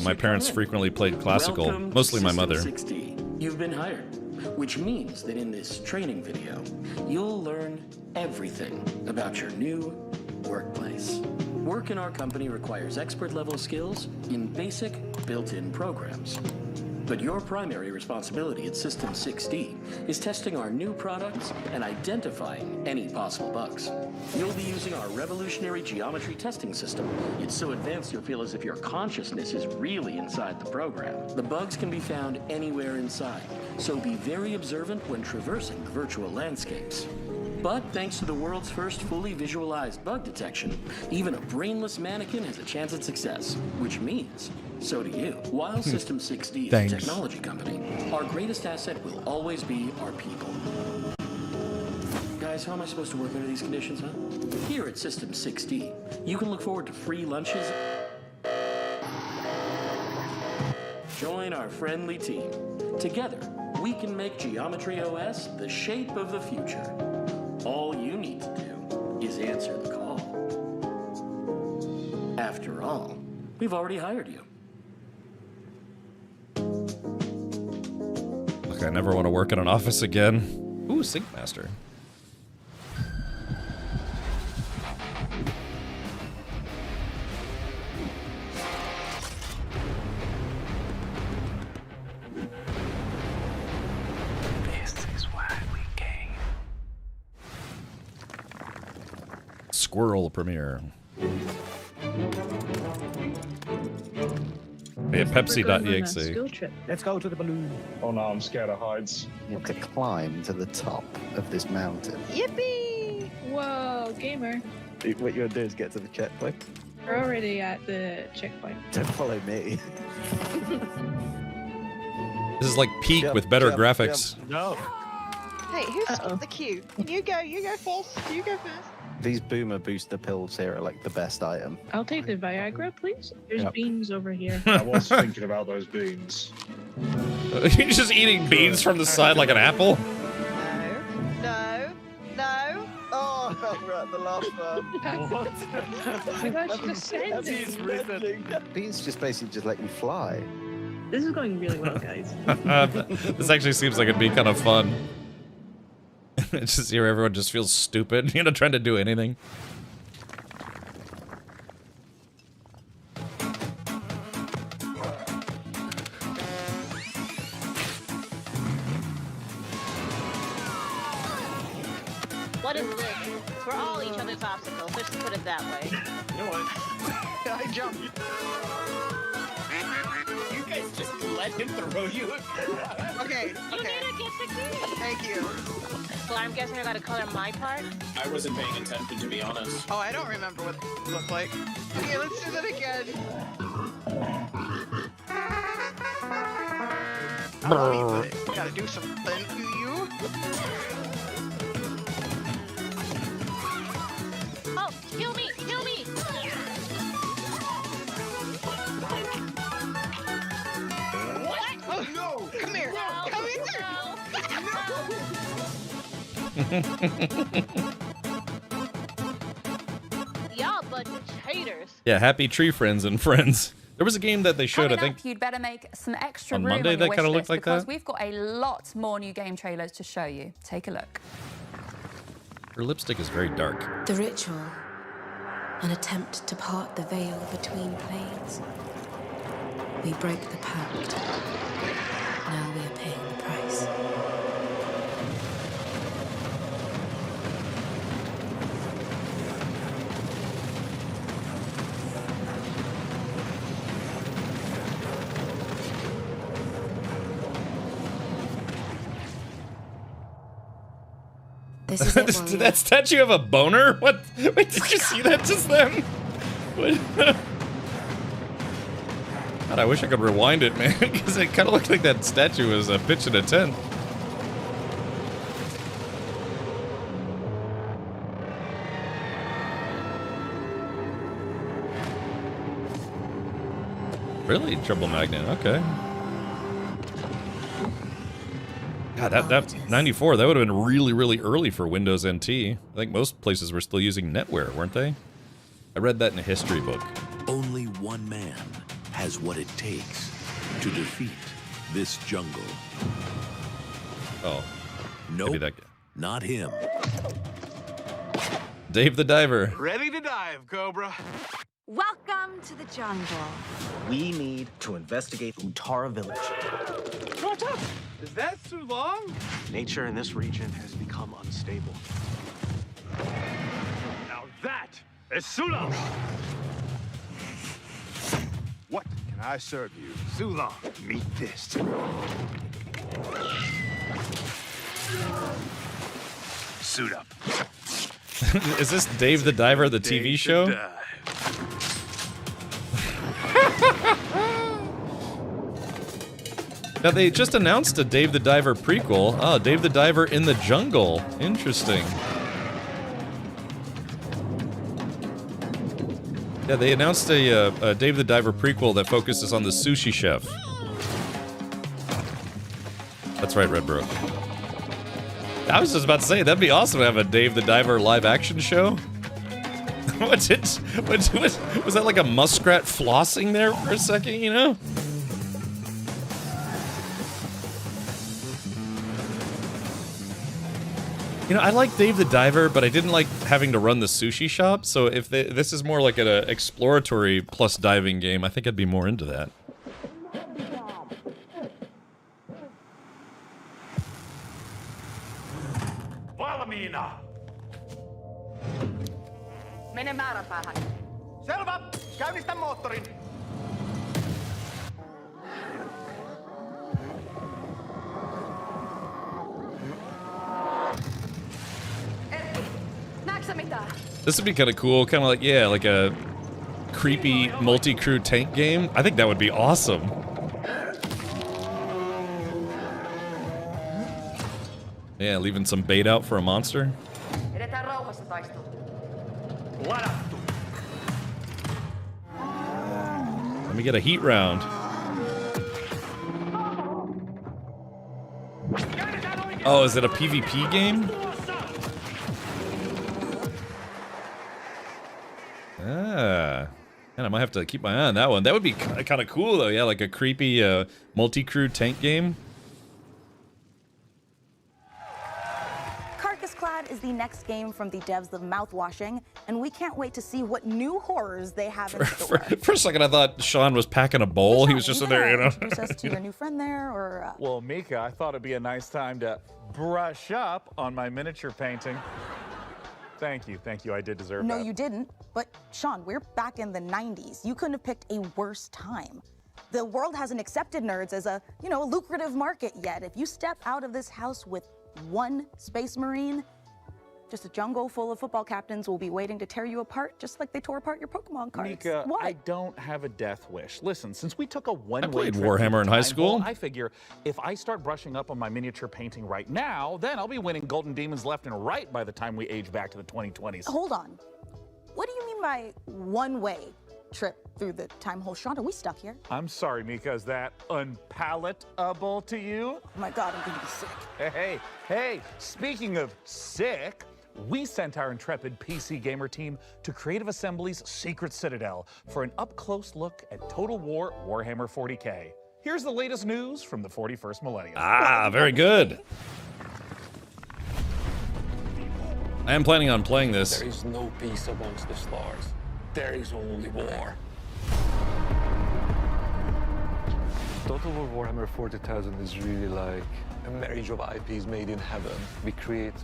Speaker 2: my parents frequently played classical,
Speaker 8: Welcome
Speaker 2: mostly my
Speaker 8: to
Speaker 2: mother.
Speaker 8: System 60. You've been hired, which means that in this training video, you'll learn everything about your new workplace. Work in our company requires expert-level skills in basic, built-in programs. But your primary responsibility at System 6D is testing our new products and identifying any possible bugs. You'll be using our revolutionary geometry testing system. It's so advanced you'll feel as if your consciousness is really inside the program. The bugs can be found anywhere inside, so be very observant when traversing virtual landscapes. But thanks to the world's first fully visualized bug detection, even a brainless mannequin has a chance at success, which means so do you. While System 6D is a technology company, our greatest asset will always be our people. Guys, how am I supposed to work under these conditions, huh? Here at System 6D, you can look forward to free lunches. Join our friendly team. Together, we can make Geometry OS the shape of the future. All you need to do is answer the call. After all, we've already hired you.
Speaker 2: Look, I never want to work in an office again. Ooh, Sync Master.
Speaker 3: This is why we came.
Speaker 2: Squirrel premiere. Yeah, Pepsi.exe.
Speaker 15: School trip. Let's go to the balloon.
Speaker 16: Oh no, I'm scared of heights.
Speaker 17: You have to climb to the top of this mountain.
Speaker 15: Yippee! Whoa, gamer.
Speaker 17: What you want to do is get to the checkpoint.
Speaker 15: We're already at the checkpoint.
Speaker 17: Don't follow me.
Speaker 2: This is like Peak with better graphics.
Speaker 17: No.
Speaker 15: Hey, who's the queue? You go first. You go first.
Speaker 17: These boomer booster pills here are like the best item.
Speaker 15: I'll take the Viagra, please. There's
Speaker 17: Yep.
Speaker 15: beans over here.
Speaker 16: I was thinking about those beans.
Speaker 2: You're just eating beans from the side like an apple?
Speaker 15: No.
Speaker 17: Oh, we're at the last one.
Speaker 15: What? I thought you just said this.
Speaker 17: Beans just basically just let you fly.
Speaker 15: This is going really well, guys.
Speaker 2: This actually seems like it'd be kind of fun. It's just here everyone just feels stupid, you know, trying to do anything.
Speaker 18: What is this? We're all each other's obstacles. Let's put it that way.
Speaker 16: You know what?
Speaker 15: I jumped.
Speaker 16: You guys just let him throw you.
Speaker 15: Okay. Thank you.
Speaker 18: Well, I'm guessing I gotta color my part.
Speaker 16: I wasn't paying attention, to be honest.
Speaker 15: Oh, I don't remember what it looked like. Okay, let's do that again. Gotta do something. You?
Speaker 18: Oh, kill me! Kill me!
Speaker 15: What? Oh, no! Come here! Come here!
Speaker 18: Y'all bunch of haters.
Speaker 2: Yeah, happy tree friends and friends. There was a game that they showed,
Speaker 5: Coming
Speaker 2: I think.
Speaker 5: up, you'd better make some extra
Speaker 2: on
Speaker 5: room
Speaker 2: Monday
Speaker 5: on your
Speaker 2: that kinda
Speaker 5: wish
Speaker 2: looked
Speaker 5: list
Speaker 2: like
Speaker 5: because
Speaker 2: that?
Speaker 5: we've got a lot more new game trailers to show you. Take a look.
Speaker 2: Her lipstick is very dark.
Speaker 20: The ritual, an attempt to part the veil between planes. We break the pact. Now we are paying the price. This is it,
Speaker 2: Did
Speaker 20: warrior.
Speaker 2: that statue have a boner? What? Wait, did you see that just then? What? God, I wish I could rewind it, man, because it kind of looked like that statue was pitching a tent. Really? Triple magnet, okay. God, that 94, that would have been really, really early for Windows NT. I think most places were still using NetWare, weren't they? I read that in a history book.
Speaker 21: Only one man has what it takes to defeat this jungle.
Speaker 2: Oh.
Speaker 21: Nope,
Speaker 2: Maybe that guy.
Speaker 21: not him.
Speaker 2: Dave the Diver.
Speaker 24: Ready to dive, Cobra.
Speaker 27: Welcome to the jungle.
Speaker 28: We need to investigate Utara Village.
Speaker 24: What's up? Is that too long?
Speaker 28: Nature in this region has become unstable.
Speaker 24: Now that is Sula. What can I serve you? Sula, meet this. Suit up.
Speaker 2: Is this Dave the Diver, the TV show? Now, they just announced a Dave the Diver prequel. Oh, Dave the Diver in the Jungle. Interesting. Yeah, they announced a Dave the Diver prequel that focuses on the sushi chef. That's right, Redbrook. I was just about to say, that'd be awesome to have a Dave the Diver live action show. Was that like a muskrat flossing there for a second, you know? You know, I like Dave the Diver, but I didn't like having to run the sushi shop, so if this is more like an exploratory plus diving game, I think I'd be more into that.
Speaker 24: Follow me now.
Speaker 27: Mene määränpäähän.
Speaker 24: Selvä! Käynnistä moottorin!
Speaker 27: Näetkö mitään?
Speaker 2: This would be kind of cool, kind of like, yeah, like a creepy multi-crew tank game. I think that would be awesome. Yeah, leaving some bait out for a monster.
Speaker 27: Edetään rauhassa taistelu.
Speaker 2: Let me get a heat round. Oh, is it a PvP game? Ah. Man, I might have to keep my eye on that one. That would be kind of cool, though. Yeah, like a creepy multi-crew tank game.
Speaker 23: Carcass Clad is the next game from the devs of Mouthwashing, and we can't wait to see what new horrors they have in store.
Speaker 2: For a second, I thought Sean was packing a bowl. He was just in there, you know.
Speaker 23: Introduce us to your new friend there, or...
Speaker 19: Well, Mika, I thought it'd be a nice time to brush up on my miniature painting. Thank you. I did deserve that.
Speaker 23: No, you didn't. But Sean, we're back in the 90s. You couldn't have picked a worse time. The world hasn't accepted nerds as a, you know, lucrative market yet. If you step out of this house with one Space Marine, just a jungle full of football captains will be waiting to tear you apart, just like they tore apart your Pokemon cards.
Speaker 19: Mika,
Speaker 23: What?
Speaker 19: I don't have a death wish. Listen, since we took a one-way
Speaker 2: I played
Speaker 19: trip
Speaker 2: Warhammer
Speaker 19: to
Speaker 2: in high
Speaker 19: Time
Speaker 2: school.
Speaker 19: Vault, I figure if I start brushing up on my miniature painting right now, then I'll be winning Golden Demons left and right by the time we age back to the 2020s.
Speaker 23: Hold on. What do you mean by one-way trip through the time hole? Sean, are we stuck here?
Speaker 19: I'm sorry, Mika, is that unpalatable to you?
Speaker 23: Oh my God, I'm gonna be sick.
Speaker 19: Hey, speaking of sick, we sent our intrepid PC gamer team to Creative Assembly's Secret Citadel for an up-close look at Total War Warhammer 40K. Here's the latest news from the 41st millennium.
Speaker 2: Ah, very good. I am planning on playing this.
Speaker 4: There is no peace amongst the stars. There is only war.
Speaker 11: Total War Warhammer 40,000 is really like a marriage of IPs made in heaven. We create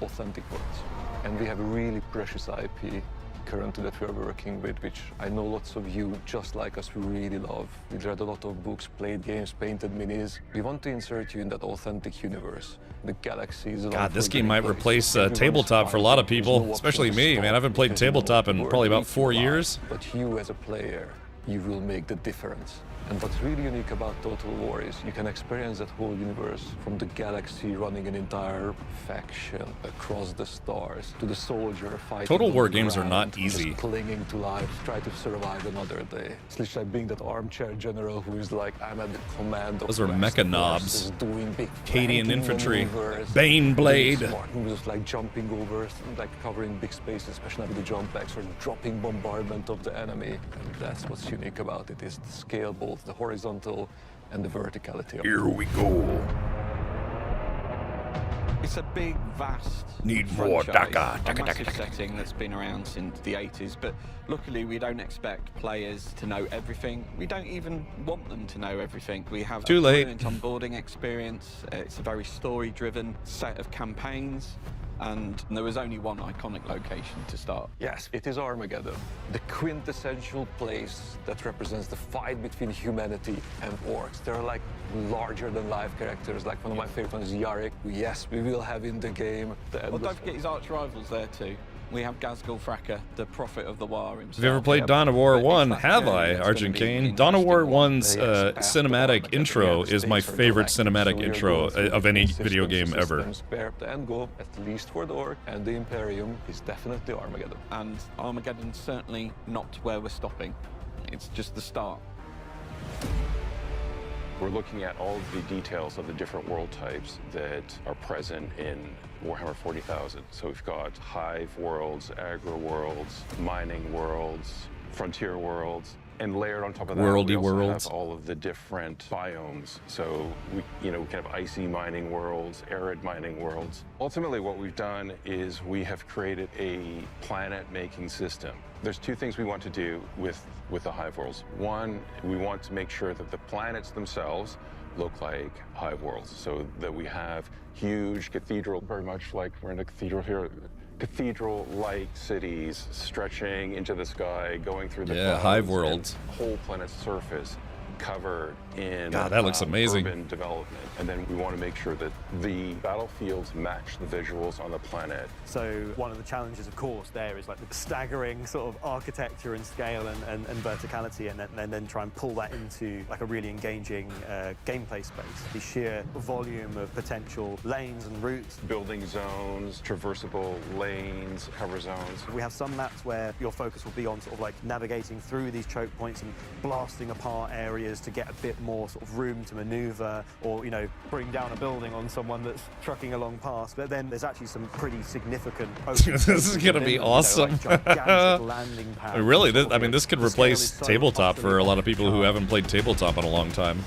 Speaker 11: authentic worlds, and we have a really precious IP currently that we are working with, which I know lots of you, just like us, we really love. We read a lot of books, played games, painted minis. We want to insert you in that authentic universe. The galaxies.
Speaker 2: God, this game might replace tabletop for a lot of people, especially me, man. I haven't played tabletop in probably about 4 years.
Speaker 11: But you as a player, you will make the difference. And what's really unique about Total War is you can experience that whole universe, from the galaxy running an entire faction across the stars to the soldier fighting.
Speaker 2: Total War
Speaker 11: on the
Speaker 2: games are
Speaker 11: ground,
Speaker 2: not easy.
Speaker 11: just clinging to life, try to survive another day. It's literally like being that armchair general who is like, I'm at the command of
Speaker 2: Those are mecha knobs.
Speaker 11: doing big
Speaker 2: Cadian
Speaker 11: flanking
Speaker 2: infantry.
Speaker 11: maneuvers,
Speaker 2: Bane blade.
Speaker 11: doing smart moves like jumping over, like covering big spaces, especially with the jump backs, or dropping bombardment of the enemy. And that's what's unique about it, is the scale, both the horizontal and the verticality of it.
Speaker 2: Here we go.
Speaker 6: It's a big, vast
Speaker 2: Need more
Speaker 6: franchise,
Speaker 2: Daka.
Speaker 6: a massive setting that's been around since the 80s, but luckily we don't expect players to know everything. We don't even want them to know everything. We have
Speaker 2: Too
Speaker 6: a
Speaker 2: late.
Speaker 6: brilliant onboarding experience. It's a very story-driven set of campaigns, and there was only one iconic location to start.
Speaker 11: Yes, it is Armageddon, the quintessential place that represents the fight between humanity and orcs. They're like larger-than-life characters. Like one of my favorite ones is Yarick, who, yes, we will have in the game.
Speaker 6: Well, don't forget his arch rivals there too. We have Ghazghkull Thraka, the prophet of the War himself.
Speaker 2: Have you ever played
Speaker 6: Yeah,
Speaker 2: Dawn of War
Speaker 6: but it's
Speaker 2: 1?
Speaker 6: that
Speaker 2: Have
Speaker 6: journey
Speaker 2: I,
Speaker 6: that's
Speaker 2: Argent
Speaker 6: gonna be
Speaker 2: Kane?
Speaker 6: the
Speaker 2: Dawn of War
Speaker 6: interesting
Speaker 2: 1's cinematic intro is my favorite cinematic intro of any video game ever.
Speaker 11: Where the end goal, at least for the orc and the Imperium, is definitely Armageddon.
Speaker 6: And Armageddon's certainly not where we're stopping. It's just the start.
Speaker 7: We're looking at all of the details of the different world types that are present in Warhammer 40,000. So we've got hive worlds, agro worlds, mining worlds, frontier worlds, and layered on top of that,
Speaker 2: Worldy
Speaker 7: we also
Speaker 2: worlds.
Speaker 7: have all of the different biomes. So we can have icy mining worlds, arid mining worlds. Ultimately, what we've done is we have created a planet-making system. There's two things we want to do with the hive worlds. One, we want to make sure that the planets themselves look like hive worlds, so that we have huge cathedral, very much like we're in a cathedral here, cathedral-like cities stretching into the sky, going through the
Speaker 2: Yeah,
Speaker 7: clouds,
Speaker 2: Hive
Speaker 7: and
Speaker 2: worlds.
Speaker 7: whole planet's surface covered in
Speaker 2: God, that looks amazing.
Speaker 7: urban development. And then we want to make sure that the battlefields match the visuals on the planet.
Speaker 1: So one of the challenges, of course, there is like the staggering sort of architecture and scale and verticality, and then try and pull that into like a really engaging gameplay space. The sheer volume of potential lanes and routes.
Speaker 7: Building zones, traversable lanes, cover zones.
Speaker 1: We have some maps where your focus will be on sort of like navigating through these choke points and blasting apart areas to get a bit more sort of room to maneuver, or, you know, bring down a building on someone that's trucking along past. But then there's actually some pretty significant
Speaker 2: This is gonna be awesome.
Speaker 1: landing pads.
Speaker 2: Really, I mean, this could replace tabletop for a lot of people who haven't played tabletop in a long time.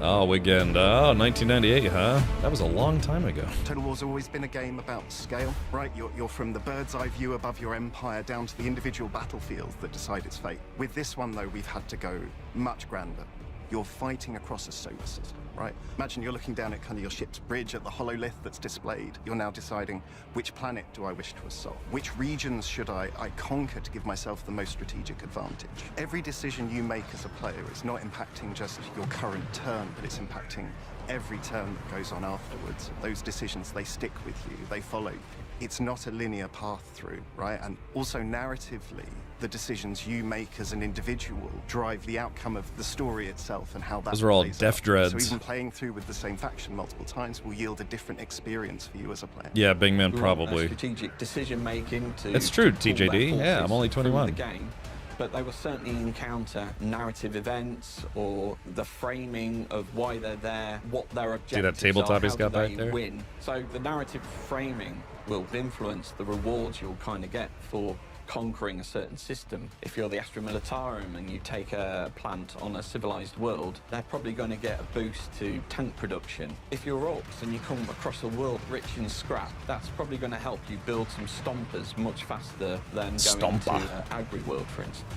Speaker 2: Oh, weekend. Oh, 1998, huh? That was a long time ago.
Speaker 10: Total War's always been a game about scale, right? You're from the bird's eye view above your empire down to the individual battlefields that decide its fate. With this one, though, we've had to go much grander. You're fighting across a solar system, right? Imagine you're looking down at kind of your ship's bridge at the hololith that's displayed. You're now deciding, which planet do I wish to assault? Which regions should I conquer to give myself the most strategic advantage? Every decision you make as a player is not impacting just your current turn, but it's impacting every turn that goes on afterwards. Those decisions, they stick with you, they follow you. It's not a linear path through, right? And also narratively, the decisions you make as an individual drive the outcome of the story itself and how that
Speaker 2: Those are all
Speaker 10: plays
Speaker 2: Def
Speaker 10: out.
Speaker 2: Dreads.
Speaker 10: So even playing through with the same faction multiple times will yield a different experience for you as a player.
Speaker 2: Yeah, Bingman
Speaker 6: We want
Speaker 2: probably.
Speaker 6: strategic decision making to.
Speaker 2: It's true,
Speaker 6: to pull
Speaker 2: TJD.
Speaker 6: their
Speaker 2: Yeah, I'm only
Speaker 6: forces through
Speaker 2: 21.
Speaker 6: The game, but they will certainly encounter narrative events or the framing of why they're there, what their objectives
Speaker 2: tabletop
Speaker 6: are,
Speaker 2: he's
Speaker 6: how
Speaker 2: got
Speaker 6: do they
Speaker 2: back there?
Speaker 6: win. So the narrative framing will influence the rewards you'll kind of get for conquering a certain system. If you're the Astra Militarum and you take a plant on a civilized world, they're probably going to get a boost to tank production. If you're Orcs and you come across a world rich in scrap, that's probably going to help you build some stompers much faster than going
Speaker 2: Stomper.
Speaker 6: to Agri World, for instance.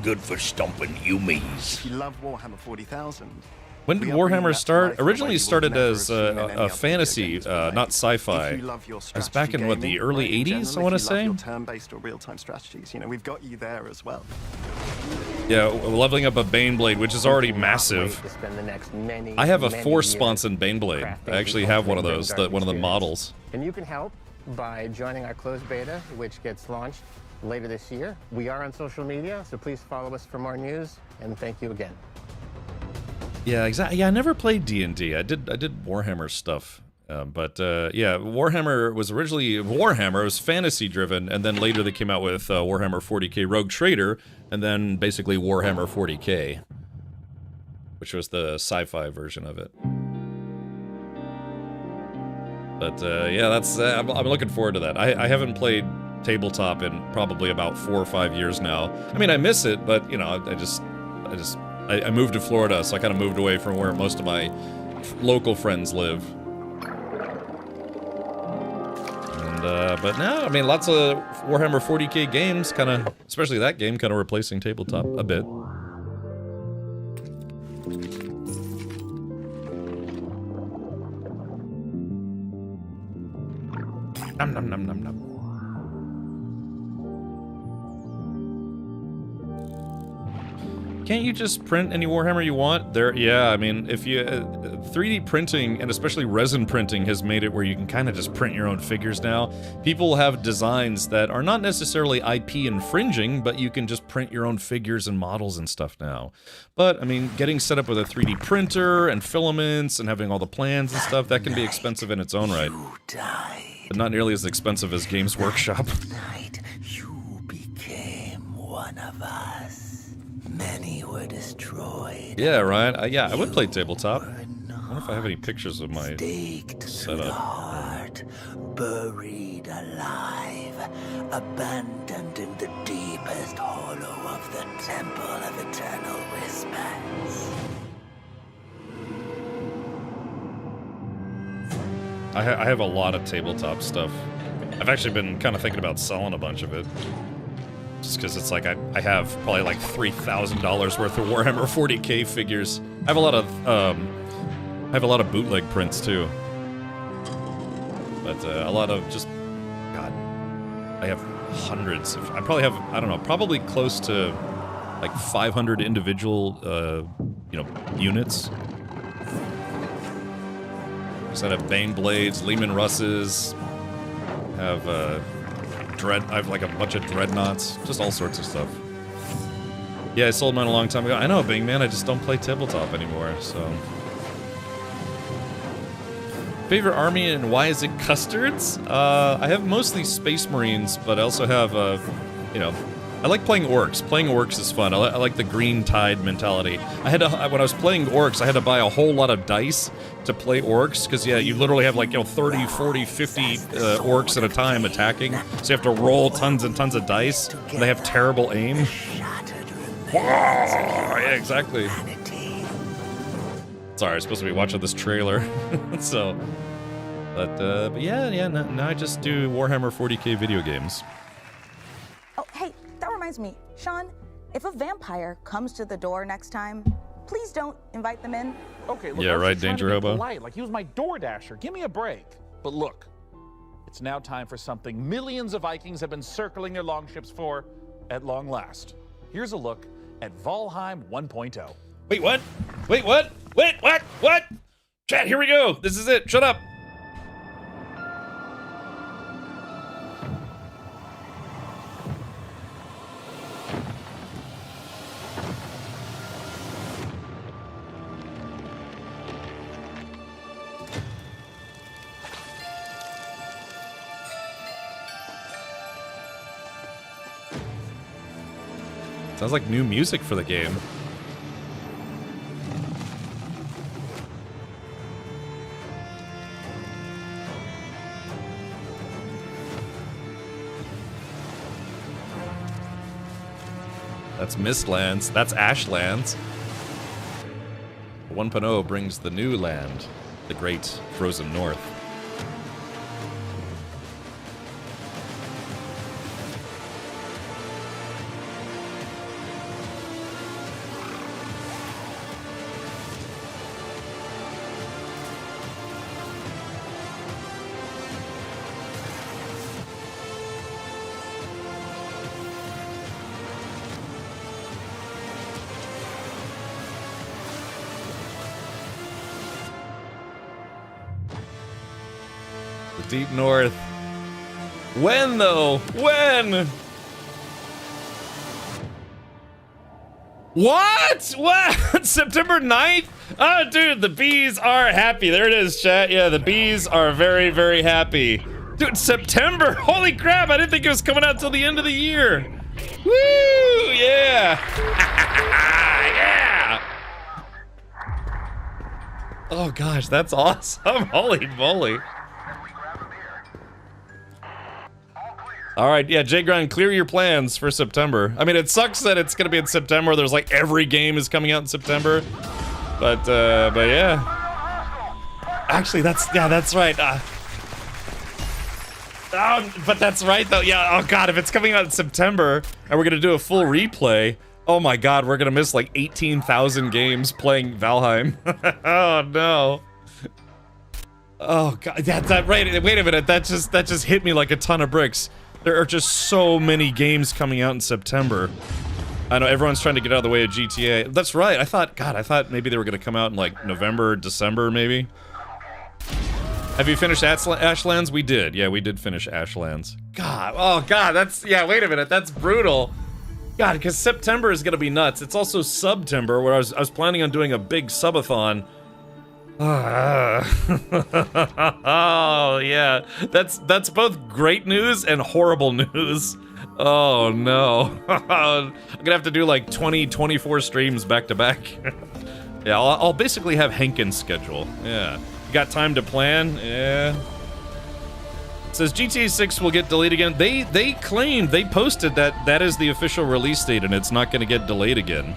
Speaker 21: Good for stomping yumis.
Speaker 10: If you love Warhammer 40,000,
Speaker 2: When did Warhammer start? Originally started as a fantasy, not sci-fi.
Speaker 10: if you love your
Speaker 2: It's
Speaker 10: strategy
Speaker 2: back in, what, the
Speaker 10: gaming,
Speaker 2: early
Speaker 10: right, in
Speaker 2: 80s,
Speaker 10: general,
Speaker 2: I
Speaker 10: if
Speaker 2: want to
Speaker 10: you
Speaker 2: say?
Speaker 10: love your turn-based or real-time strategies, you know, we've got you there as well.
Speaker 2: Yeah, leveling up a Baneblade, which is already massive. I have a Force sponsored Baneblade. I actually have one of those, one of the models.
Speaker 12: And you can help by joining our closed beta, which gets launched later this year. We are on social media, so please follow us for more news, and thank you again.
Speaker 2: Yeah, exactly. Yeah, I never played D&D. I did Warhammer stuff. But yeah, Warhammer was originally Warhammer. It was fantasy driven, and then later they came out with Warhammer 40k Rogue Trader, and then basically Warhammer 40k, which was the sci-fi version of it. But yeah, that's I'm looking forward to that. I haven't played tabletop in probably about 4 or 5 years now. I mean, I miss it, but you know, I moved to Florida, so I kind of moved away from where most of my local friends live. And, but now, I mean, lots of Warhammer 40k games, kind of, especially that game, kind of replacing tabletop a bit. Nom nom nom nom nom. Can't you just print any Warhammer you want? Yeah, I mean, if you 3D printing and especially resin printing has made it where you can kind of just print your own figures now. People have designs that are not necessarily IP infringing, but you can just print your own figures and models and stuff now. But I mean, getting set up with a 3D printer and filaments and having all the plans and stuff, that can be expensive in its own right. But not nearly as expensive as Games Workshop.
Speaker 21: One of us. Many were destroyed.
Speaker 2: Yeah, Ryan. Yeah, I would play tabletop. I wonder if I have any pictures of my setup.
Speaker 21: Heart, buried alive, abandoned in the deepest hollow of the Temple of Eternal Whispers.
Speaker 2: I have a lot of tabletop stuff. I've actually been kind of thinking about selling a bunch of it. Just because it's like I have probably like $3,000 worth of Warhammer 40k figures. I have a lot of bootleg prints too. But a lot of just, God, I have hundreds. I probably have, I don't know, probably close to like 500 individual, units. So I have Bane Blades, Lehman Russes, I have like a bunch of Dreadnoughts, just all sorts of stuff. Yeah, I sold mine a long time ago. I know, Bing, man, I just don't play tabletop anymore, so. Favorite army and why is it custards? I have mostly Space Marines, but I also have, I like playing orcs. Playing orcs is fun. I like the green tide mentality. when I was playing orcs, I had to buy a whole lot of dice to play orcs, because, yeah, you literally have like, 30, 40, 50 orcs at a time attacking, so you have to roll tons and tons of dice, and they have terrible aim. Yeah, exactly. Sorry, I was supposed to be watching this trailer, so... But yeah, now I just do Warhammer 40k video games.
Speaker 23: Oh, hey, that reminds me. Sean, if a vampire comes to the door next time, please don't invite them in.
Speaker 19: Okay, look,
Speaker 2: yeah, right, Danger Hobo.
Speaker 19: Like, he was my door dasher. Give me a break. But look, it's now time for something millions of Vikings have been circling their longships for at long last. Here's a look at Valheim 1.0.
Speaker 2: Wait, what? Wait, what? Wait, what? What? Chat, here we go. This is it. Shut up. Sounds like new music for the game. That's Mistlands. That's Ashlands. 1.0 brings the new land, the great frozen north. Deep North. When, though? When? What? What? September 9th? Oh, dude, the bees are happy. There it is, chat. Yeah, the bees are very, very happy. Dude, September. Holy crap. I didn't think it was coming out till the end of the year. Woo! Yeah. Yeah. Oh, gosh, that's awesome. Holy moly. All right, yeah, Jay Grind, clear your plans for September. I mean, it sucks that it's gonna be in September. There's like every game is coming out in September, but yeah. Actually, that's right. But that's right though. Yeah. Oh God, if it's coming out in September and we're gonna do a full replay, oh my God, we're gonna miss like 18,000 games playing Valheim. Oh no. Oh God, that right. Wait a minute, that just hit me like a ton of bricks. There are just so many games coming out in September. I know everyone's trying to get out of the way of GTA. That's right. I thought maybe they were going to come out in like November, December, maybe. Have you finished Ashlands? We did. Yeah, we did finish Ashlands. God. Oh, God. Yeah, wait a minute. That's brutal. God, because September is going to be nuts. It's also Subtember, where I was planning on doing a big subathon. Oh yeah, that's both great news and horrible news. Oh no. I'm gonna have to do like 24 streams back to back. Yeah, I'll basically have Henkin's schedule. Yeah, you got time to plan? Yeah. It says GTA 6 will get delayed again. They claimed, they posted that is the official release date and it's not gonna get delayed again.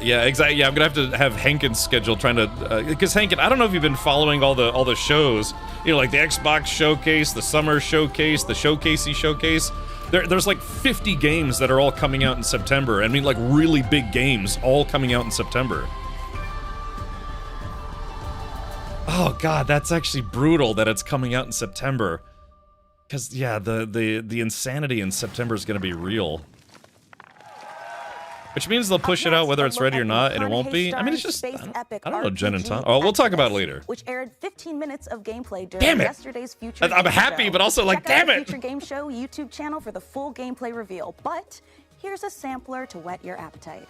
Speaker 2: Yeah, exactly. Yeah, I'm gonna have to have Henkin's schedule trying to, because Henkin, I don't know if you've been following all the shows, you know, like the Xbox Showcase, the Summer Showcase, the Showcasey Showcase. There's like 50 games that are all coming out in September. I mean, like really big games all coming out in September. Oh god, that's actually brutal that it's coming out in September. Because yeah, the insanity in September is going to be real. Which means they'll push it out whether it's ready or not, and it won't be. I mean, it's just, I don't know, Jen and Tom. Oh, we'll talk about it later.
Speaker 23: Which aired 15 minutes of gameplay during yesterday's Future
Speaker 2: I'm
Speaker 23: Game
Speaker 2: happy,
Speaker 23: Show.
Speaker 2: but also like,
Speaker 23: Check out
Speaker 2: damn
Speaker 23: the
Speaker 2: it!
Speaker 23: Future Game Show YouTube channel for the full gameplay reveal. But here's a sampler to whet your appetite.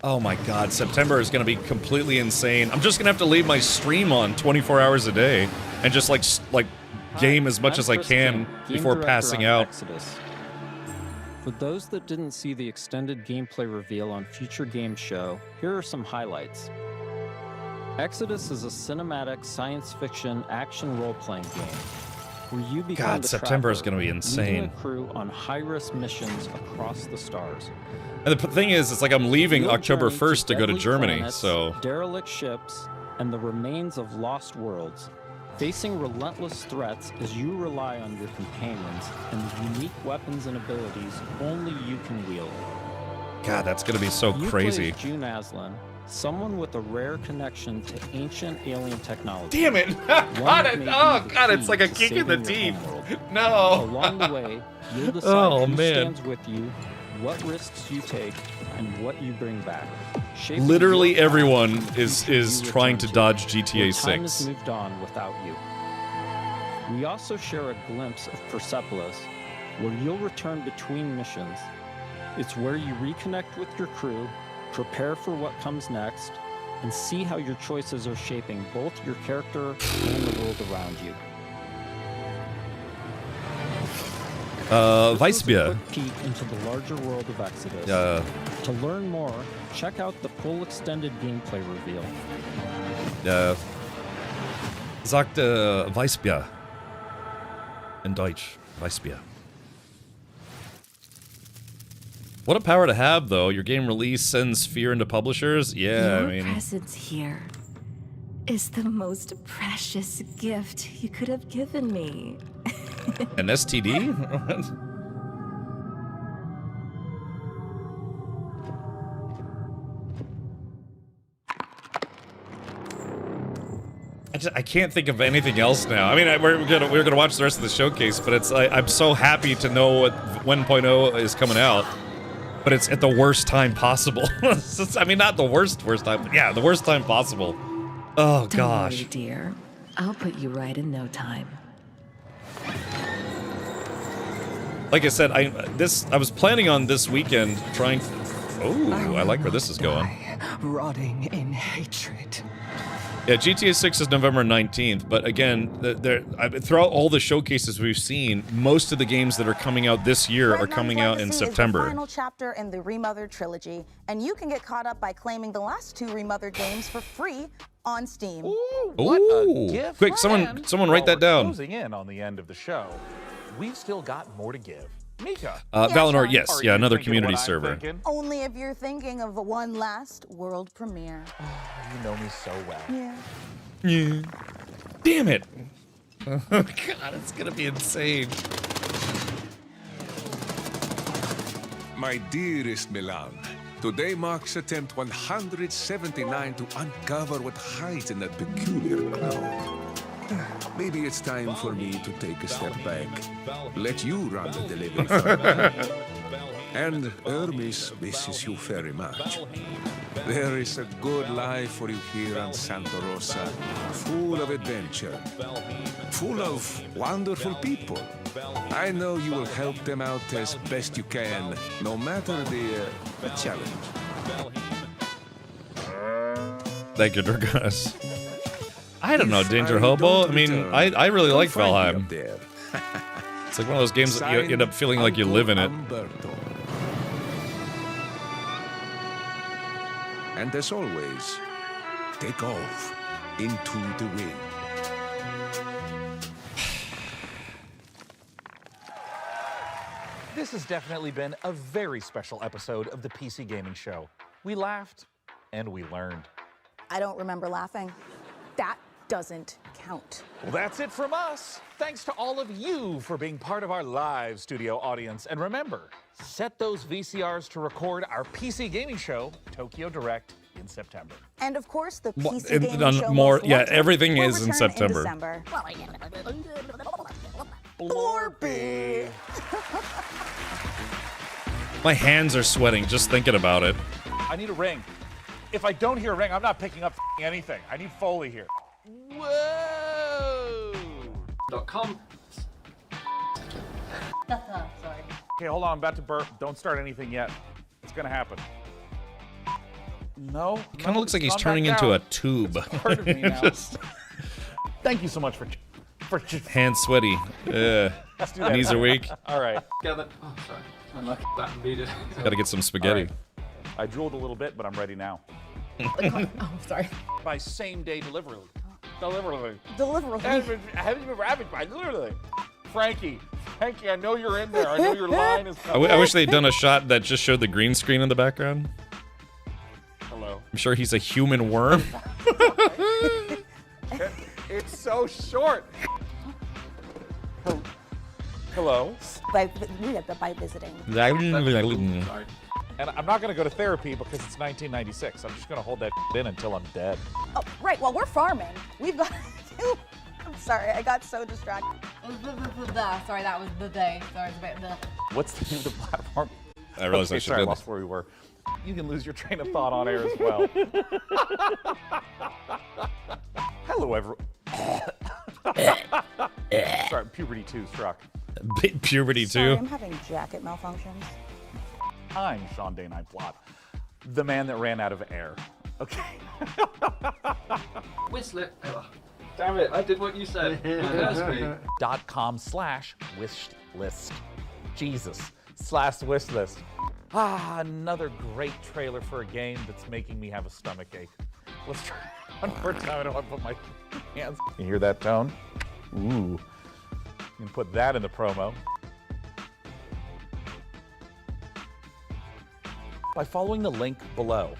Speaker 2: Oh my god, September is going to be completely insane. I'm just going to have to leave my stream on 24 hours a day and just like game as much as I can before passing out.
Speaker 3: Exodus. For those that didn't see the extended gameplay reveal on Future Game Show, here are some highlights. Exodus is a cinematic science fiction action role-playing game where you become
Speaker 2: God,
Speaker 3: the
Speaker 2: September is
Speaker 3: traveler,
Speaker 2: going to be insane.
Speaker 3: leading a crew on high-risk missions across the stars.
Speaker 2: And the thing is, it's like I'm leaving
Speaker 3: You'll
Speaker 2: October
Speaker 3: journey
Speaker 2: 1st to go to
Speaker 3: deadly
Speaker 2: Germany,
Speaker 3: planets,
Speaker 2: so...
Speaker 3: derelict ships, and the remains of lost worlds, facing relentless threats as you rely on your companions and the unique weapons and abilities only you can wield.
Speaker 2: God, that's going to be so
Speaker 3: You
Speaker 2: crazy.
Speaker 3: play as June Aslan, someone with a rare connection to ancient alien technology.
Speaker 2: Damn it! Got it! Oh god, it's like a kick in the teeth. No!
Speaker 3: Along the way, you'll decide
Speaker 2: Oh,
Speaker 3: who
Speaker 2: man.
Speaker 3: stands with you, what risks you take, and what you bring back. Shaping
Speaker 2: Literally
Speaker 3: your
Speaker 2: everyone
Speaker 3: path
Speaker 2: is
Speaker 3: you
Speaker 2: trying
Speaker 3: return
Speaker 2: to dodge
Speaker 3: where
Speaker 2: GTA
Speaker 3: Time has
Speaker 2: 6.
Speaker 3: moved on without you. We also share a glimpse of Persepolis, where you'll return between missions. It's where you reconnect with your crew, prepare for what comes next, and see how your choices are shaping both your character and the world around you. This was a
Speaker 2: Weissbier.
Speaker 3: quick peek into the larger world of Exodus. To learn more, check out the full extended gameplay reveal.
Speaker 2: Sagt Weissbier. In Deutsch. Weissbier. What a power to have, though. Your game release sends fear into publishers. Yeah,
Speaker 20: Your
Speaker 2: I mean...
Speaker 20: presence here is the most precious gift you could have given me.
Speaker 2: An STD? I can't think of anything else now. I mean, we're gonna watch the rest of the showcase, but it's I'm so happy to know what 1.0 is coming out, but it's at the worst time possible. I mean, not the worst time, but yeah, the worst time possible. Oh
Speaker 20: Don't
Speaker 2: gosh.
Speaker 20: worry, dear. I'll put you right in no time.
Speaker 2: Like I said, I was planning on this weekend trying. Oh, I like where this is going.
Speaker 8: Rotting in hatred.
Speaker 2: Yeah, GTA 6 is November 19th, but again, throughout all the showcases we've seen, most of the games that are coming out this year are coming out in
Speaker 23: Legacy is the
Speaker 2: September.
Speaker 23: final chapter in the Remothered trilogy, and you can get caught up by claiming the last 2 Remothered games for free on Steam.
Speaker 2: Ooh, quick, someone write that down.
Speaker 19: Closing in on the end of the show, we've still got more to give. Mika.
Speaker 2: Valinor, yes,
Speaker 19: Are
Speaker 2: yeah,
Speaker 19: you
Speaker 2: another
Speaker 19: thinking
Speaker 2: community
Speaker 19: what I'm
Speaker 2: server.
Speaker 19: thinking?
Speaker 23: Only if you're thinking of one last world premiere.
Speaker 19: You know me so well.
Speaker 23: Yeah.
Speaker 2: Yeah. Damn it. Oh god, it's gonna be insane.
Speaker 9: My dearest Milan, today marks attempt 179 to uncover what hides in that peculiar cloud. Maybe it's time for me to take a step back. Let you run the delivery for me. And Hermes misses you very much. There is a good life for you here on Santa Rosa, full of adventure, full of wonderful people. I know you will help them out as best you can, no matter the challenge.
Speaker 2: Thank you, Durgas. I don't know, Danger Hobo. I mean, I really like Valheim. It's like one of those games that you end up feeling like you live in it.
Speaker 9: And as always, take off into the wind.
Speaker 19: This has definitely been a very special episode of the PC Gaming Show. We laughed and we learned.
Speaker 23: I don't remember laughing. That doesn't count.
Speaker 19: Well, that's it from us. Thanks to all of you for being part of our live studio audience. And remember, set those VCRs to record our PC Gaming Show, Tokyo Direct, in September.
Speaker 23: And of course, the
Speaker 2: Well,
Speaker 23: PC
Speaker 2: it-
Speaker 23: gaming
Speaker 2: on
Speaker 23: show
Speaker 2: more-
Speaker 23: Most
Speaker 2: yeah,
Speaker 23: Wanted
Speaker 2: everything
Speaker 23: will
Speaker 2: is in
Speaker 23: return
Speaker 2: September.
Speaker 23: December.
Speaker 19: Blorpy.
Speaker 2: My hands are sweating just thinking about it.
Speaker 19: I need a ring. If I don't hear a ring, I'm not picking up anything. I need Foley here. Whoa!
Speaker 13: .com.
Speaker 18: Sorry.
Speaker 19: Okay, hold on. I'm about to burp. Don't start anything yet. It's gonna happen. No.
Speaker 2: Kind of looks like he's
Speaker 19: calm
Speaker 2: turning
Speaker 19: back
Speaker 2: into
Speaker 19: down.
Speaker 2: a tube.
Speaker 19: Part of me now.
Speaker 2: Just
Speaker 19: Thank you so much for
Speaker 2: hands sweaty.
Speaker 19: Let's do that.
Speaker 2: Knees are weak.
Speaker 19: All right.
Speaker 13: Gather. Oh, sorry. Unlucky. That beat it.
Speaker 2: Gotta get some spaghetti.
Speaker 19: All right. I drooled a little bit, but I'm ready now.
Speaker 23: Oh, sorry.
Speaker 19: By same-day delivery.
Speaker 23: Deliverable.
Speaker 19: Literally. Frankie, I know you're in there. I know your line is
Speaker 2: I wish they'd done a shot that just showed the green screen in the background.
Speaker 19: Hello.
Speaker 2: I'm sure he's a human worm.
Speaker 19: It's so short. Hello.
Speaker 23: By visiting.
Speaker 19: And I'm not going to go to therapy because it's 1996. I'm just going to hold that in until I'm dead.
Speaker 23: Oh, right. Well, we're farming. We've got. I'm sorry. I got so distracted.
Speaker 14: Sorry, that was the day. Sorry, it's a bit of the.
Speaker 19: What's the name of the platform?
Speaker 2: I realized I
Speaker 19: Okay,
Speaker 2: should
Speaker 19: sorry, I
Speaker 2: do
Speaker 19: lost where we were. You can lose your train of thought on air as well. Hello, everyone. Sorry, puberty 2 struck.
Speaker 2: Puberty
Speaker 23: Sorry,
Speaker 2: 2.
Speaker 23: I'm having jacket malfunctions.
Speaker 19: I'm Sean Day 9 Plot, the man that ran out of air. Okay.
Speaker 13: Whistler. Oh, damn it! I did what you said. You cursed me.
Speaker 19: .com/wish list. Jesus. /wish list. Another great trailer for a game that's making me have a stomach ache. Let's try one more time. I don't want to put my hands. You hear that tone? Ooh. You can put that in the promo. By following the link below,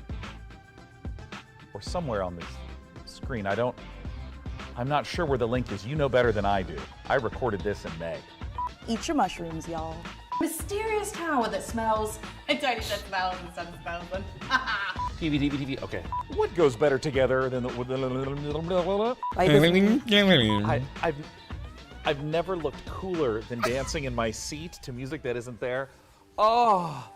Speaker 19: or somewhere on this screen. I'm not sure where the link is. You know better than I do. I recorded this in May.
Speaker 23: Eat your mushrooms, y'all.
Speaker 14: Mysterious tower that smells. I totally said smells instead of smells then.
Speaker 19: TV. Okay. What goes better together than the? I've never looked cooler than dancing in my seat to music that isn't there. Oh.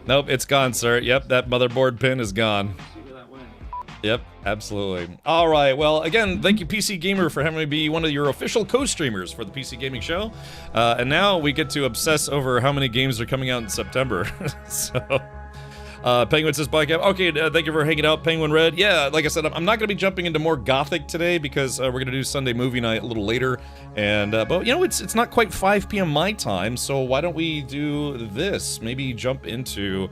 Speaker 2: Nope, it's gone, sir. Yep, that motherboard pin is gone. Yep, absolutely. All right, well, again, thank you, PC Gamer, for having me be one of your official co-streamers for the PC Gaming Show. And now we get to obsess over how many games are coming out in September. So, Penguin says, Black Cap. Okay, thank you for hanging out, Penguin Red. Yeah, like I said, I'm not going to be jumping into more Gothic today because we're going to do Sunday movie night a little later. And, but, you know, it's not quite 5 p.m. my time, so why don't we do this? Maybe jump into,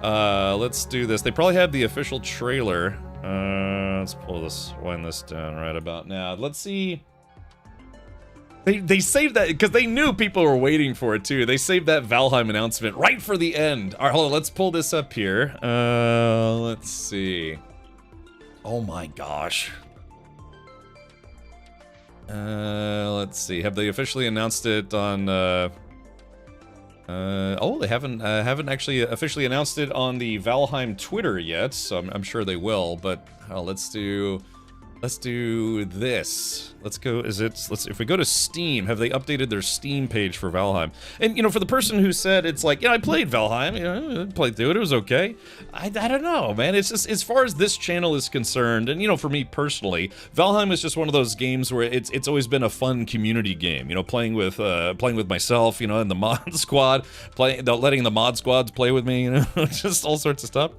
Speaker 2: let's do this. They probably have the official trailer. Let's wind this down right about now. Let's see. They saved that because they knew people were waiting for it too. They saved that Valheim announcement right for the end. All right, hold on. Let's pull this up here. Let's see. Oh my gosh. Let's see. Have they officially announced it on? Oh, they haven't actually officially announced it on the Valheim Twitter yet. So I'm sure they will. But let's do this. If we go to Steam, have they updated their Steam page for Valheim? And, you know, for the person who said it's like, yeah, I played Valheim, you know, I played through it, it was okay. I don't know, man. It's just, as far as this channel is concerned, and, you know, for me personally, Valheim is just one of those games where it's always been a fun community game. You know, playing with myself, you know, and the mod squad, letting the mod squads play with me, you know, just all sorts of stuff.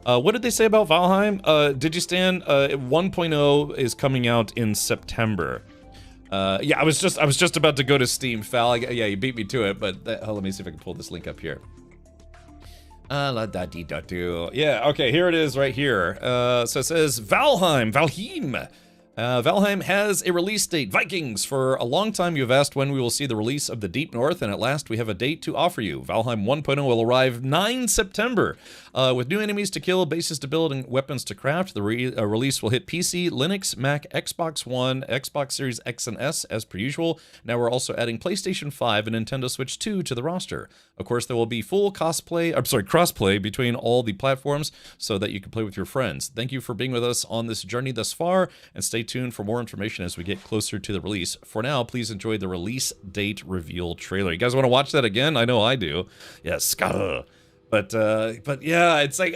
Speaker 2: What did they say about Valheim? Digistan 1.0 is coming out in September. Yeah, I was just about to go to Steam, Fal. Yeah, you beat me to it, but let me see if I can pull this link up here. Yeah, okay, here it is right here. So it says Valheim. Valheim has a release date. Vikings, for a long time you've asked when we will see the release of the Deep North, and at last we have a date to offer you. Valheim 1.0 will arrive 9 September. With new enemies to kill, bases to build, and weapons to craft, the release will hit PC, Linux, Mac, Xbox One, Xbox Series X and S as per usual. Now we're also adding PlayStation 5 and Nintendo Switch 2 to the roster. Of course, there will be full crossplay between all the platforms so that you can play with your friends. Thank you for being with us on this journey thus far, and stay tuned for more information as we get closer to the release. For now, please enjoy the release date reveal trailer. You guys want to watch that again? I know I do. Yes, but yeah, it's like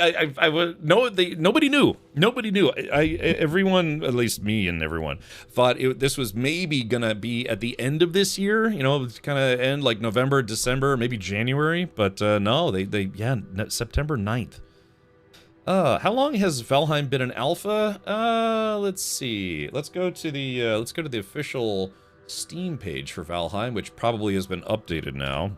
Speaker 2: nobody knew. Everyone, at least me and everyone, thought this was maybe gonna be at the end of this year. You know, kind of end like November, December, maybe January. But no, September 9th. How long has Valheim been an alpha? Let's see. Let's go to the official Steam page for Valheim, which probably has been updated now.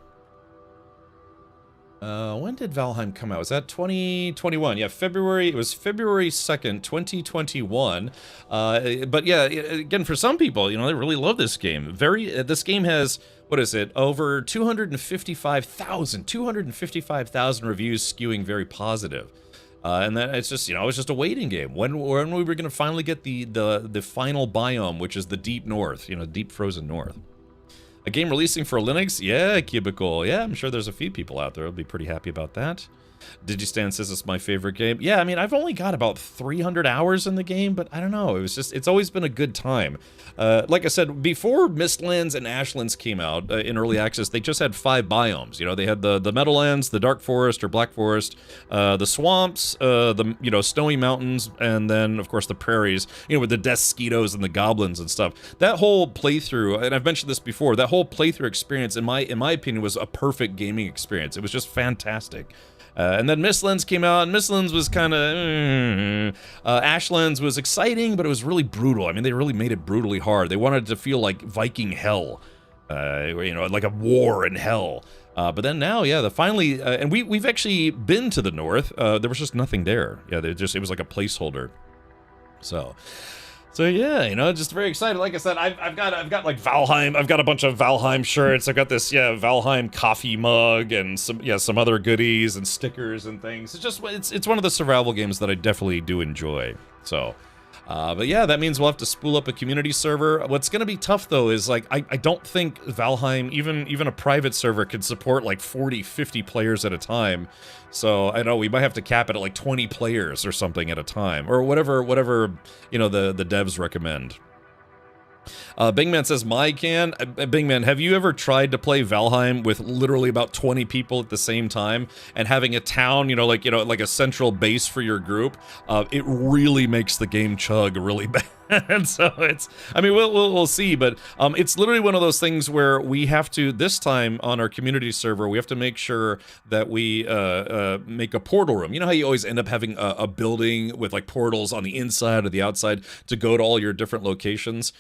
Speaker 2: When did Valheim come out? Was that 2021? Yeah, February. It was February 2nd, 2021. But yeah, again, for some people, you know, they really love this game. This game has, what is it? Over 255,000 reviews, skewing very positive. And then it's just, you know, it's just a waiting game. When we were going to finally get the final biome, which is the Deep North, you know, Deep Frozen North. A game releasing for Linux? Yeah, Cubicle. Yeah, I'm sure there's a few people out there who'll be pretty happy about that. Digistan says it's my favorite game. Yeah, I mean, I've only got about 300 hours in the game, but I don't know. It's always been a good time. Like I said, before Mistlands and Ashlands came out in early access, they just had 5 biomes. You know, they had the Meadowlands, the Dark Forest or Black Forest, the swamps, the, you know, snowy mountains, and then, of course, the prairies, you know, with the Deathsquitos and the goblins and stuff. That whole playthrough, and I've mentioned this before, that whole playthrough experience, in my opinion, was a perfect gaming experience. It was just fantastic. And then Mistlands came out, and Mistlands was kind of... Ashlands was exciting, but it was really brutal. I mean, they really made it brutally hard. They wanted it to feel like Viking hell, you know, like a war in hell. But then now, yeah, finally... and we've actually been to the north. There was just nothing there. Yeah, it was like a placeholder. So yeah, you know, just very excited. Like I said, I've got like Valheim. I've got a bunch of Valheim shirts. I've got this Valheim coffee mug and some other goodies and stickers and things. It's one of the survival games that I definitely do enjoy. So, but yeah, that means we'll have to spool up a community server. What's gonna be tough though is like I don't think Valheim, even a private server, could support like 40-50 players at a time. So I know we might have to cap it at like 20 players or something at a time, or whatever you know the devs recommend. Bingman says, Bingman, have you ever tried to play Valheim with literally about 20 people at the same time and having a town, like a central base for your group? It really makes the game chug really bad. And so we'll see, but it's literally one of those things where we have to, this time on our community server, we have to make sure that we make a portal room. You know how you always end up having a building with like portals on the inside or the outside to go to all your different locations?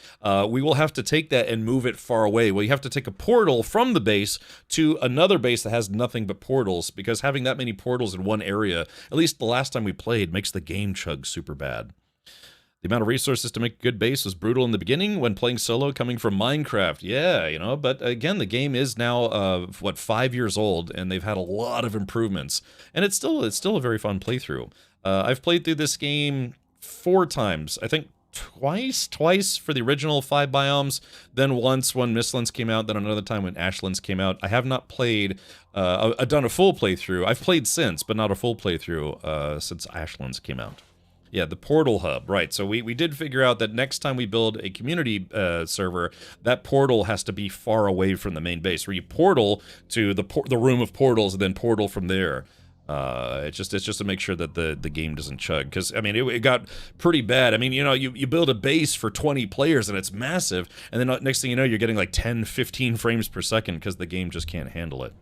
Speaker 2: We will have to take that and move it far away. We have to take a portal from the base to another base that has nothing but portals, because having that many portals in one area, at least the last time we played, makes the game chug super bad. The amount of resources to make a good base was brutal in the beginning when playing solo coming from Minecraft. Yeah, but again, the game is now, 5 years old, and they've had a lot of improvements. And it's still a very fun playthrough. I've played through this game 4 times. I think twice for the original 5 biomes, then once when Mistlands came out, then another time when Ashlands came out. I have not played, I've done a full playthrough. I've played since, but not a full playthrough since Ashlands came out. Yeah, the portal hub, right. So we did figure out that next time we build a community server, that portal has to be far away from the main base, where you portal to the room of portals and then portal from there. It's just to make sure that the game doesn't chug, because I mean it got pretty bad. I mean, you build a base for 20 players and it's massive, and then next thing you know, you're getting like 10-15 frames per second because the game just can't handle it.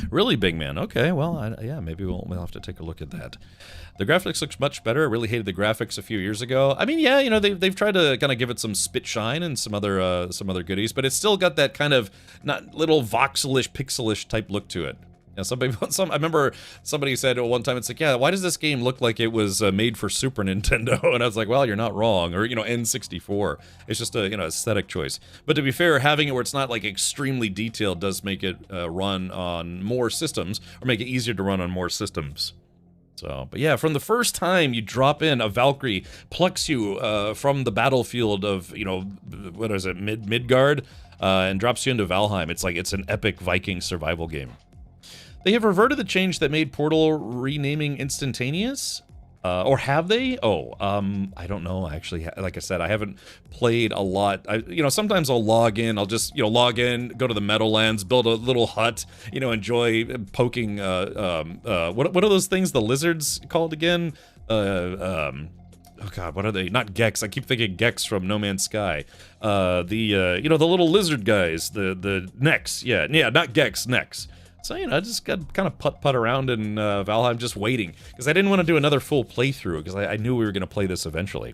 Speaker 2: Really, big man. Okay, well, yeah, maybe we'll have to take a look at that. The graphics looks much better. I really hated the graphics a few years ago. I mean, yeah, they've tried to kind of give it some spit shine and some other goodies, but it's still got that kind of not little voxelish, pixelish type look to it. Yeah, I remember somebody said one time, it's like, yeah, why does this game look like it was made for Super Nintendo? And I was like, well, you're not wrong. Or, N64. It's just a, aesthetic choice. But to be fair, having it where it's not like extremely detailed does make it run on more systems, or make it easier to run on more systems. So, but yeah, from the first time you drop in, a Valkyrie plucks you from the battlefield of, what is it, Midgard, and drops you into Valheim. It's like, it's an epic Viking survival game. They have reverted the change that made Portal renaming instantaneous? Or have they? Oh, I don't know, actually. Like I said, I haven't played a lot. Sometimes I'll log in. I'll just, log in, go to the Meadowlands, build a little hut, enjoy poking, what are those things the lizards called again? Oh God, what are they? Not Gex. I keep thinking Gex from No Man's Sky. The little lizard guys, the Nex. Yeah, not Gex, Nex. So, I just got kind of putt around in Valheim just waiting. Because I didn't want to do another full playthrough, because I knew we were going to play this eventually.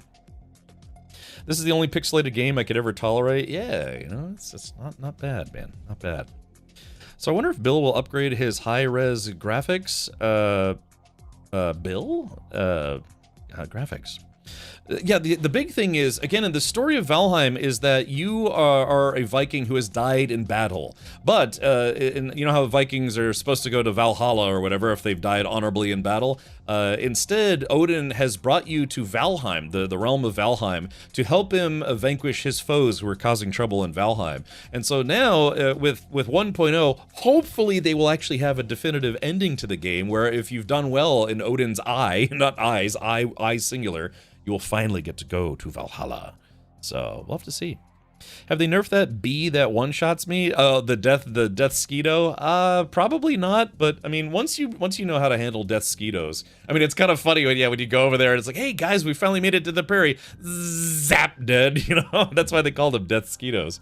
Speaker 2: This is the only pixelated game I could ever tolerate. Yeah, it's not bad, man. Not bad. So I wonder if Bill will upgrade his high-res graphics. Bill? Graphics. Yeah, the big thing is, again, in the story of Valheim, is that you are a Viking who has died in battle. But, you know how Vikings are supposed to go to Valhalla or whatever if they've died honorably in battle? Instead, Odin has brought you to Valheim, the realm of Valheim, to help him vanquish his foes who are causing trouble in Valheim. And so now, with 1.0, hopefully they will actually have a definitive ending to the game, where if you've done well in Odin's eye, not eyes, eye singular, you will finally get to go to Valhalla. So, we'll have to see. Have they nerfed that bee that one-shots me? The death Skeeto? Probably not, but, I mean, once you know how to handle death Skeetos, I mean, it's kind of funny when you go over there and it's like, hey, guys, we finally made it to the prairie. Zap, dead, That's why they call them death Skeetos.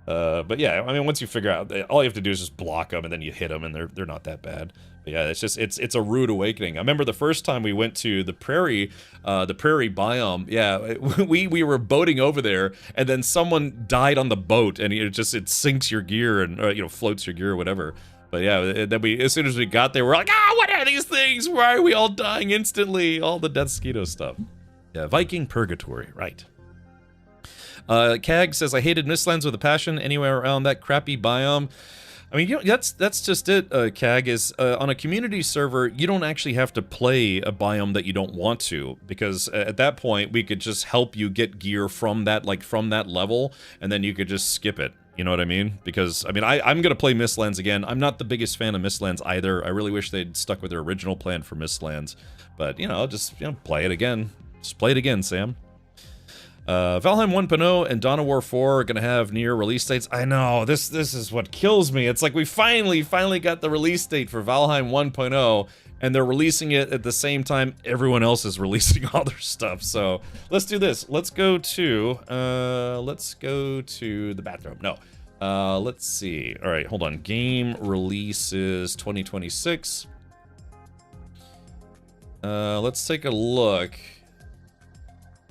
Speaker 2: But yeah, I mean, once you figure out, all you have to do is just block them and then you hit them and they're not that bad. But yeah, it's a rude awakening. I remember the first time we went to the prairie biome. Yeah, we were boating over there and then someone died on the boat and it sinks your gear and floats your gear or whatever. But yeah, then as soon as we got there, we're like, what are these things? Why are we all dying instantly? All the death Skeeto stuff. Yeah, Viking purgatory, right. Cag says, I hated Mistlands with a passion. Anywhere around that crappy biome. I mean, that's just it, Cag, is on a community server, you don't actually have to play a biome that you don't want to, because at that point, we could just help you get gear from that level, and then you could just skip it. You know what I mean? Because, I mean, I'm going to play Mistlands again. I'm not the biggest fan of Mistlands either. I really wish they'd stuck with their original plan for Mistlands. But, just, play it again. Just play it again, Sam. Valheim 1.0 and Dawn of War 4 are going to have near release dates. I know, this is what kills me. It's like we finally got the release date for Valheim 1.0, and they're releasing it at the same time everyone else is releasing all their stuff. So let's do this. Let's go to the bathroom. No. Let's see. All right, hold on. Game releases 2026. Let's take a look.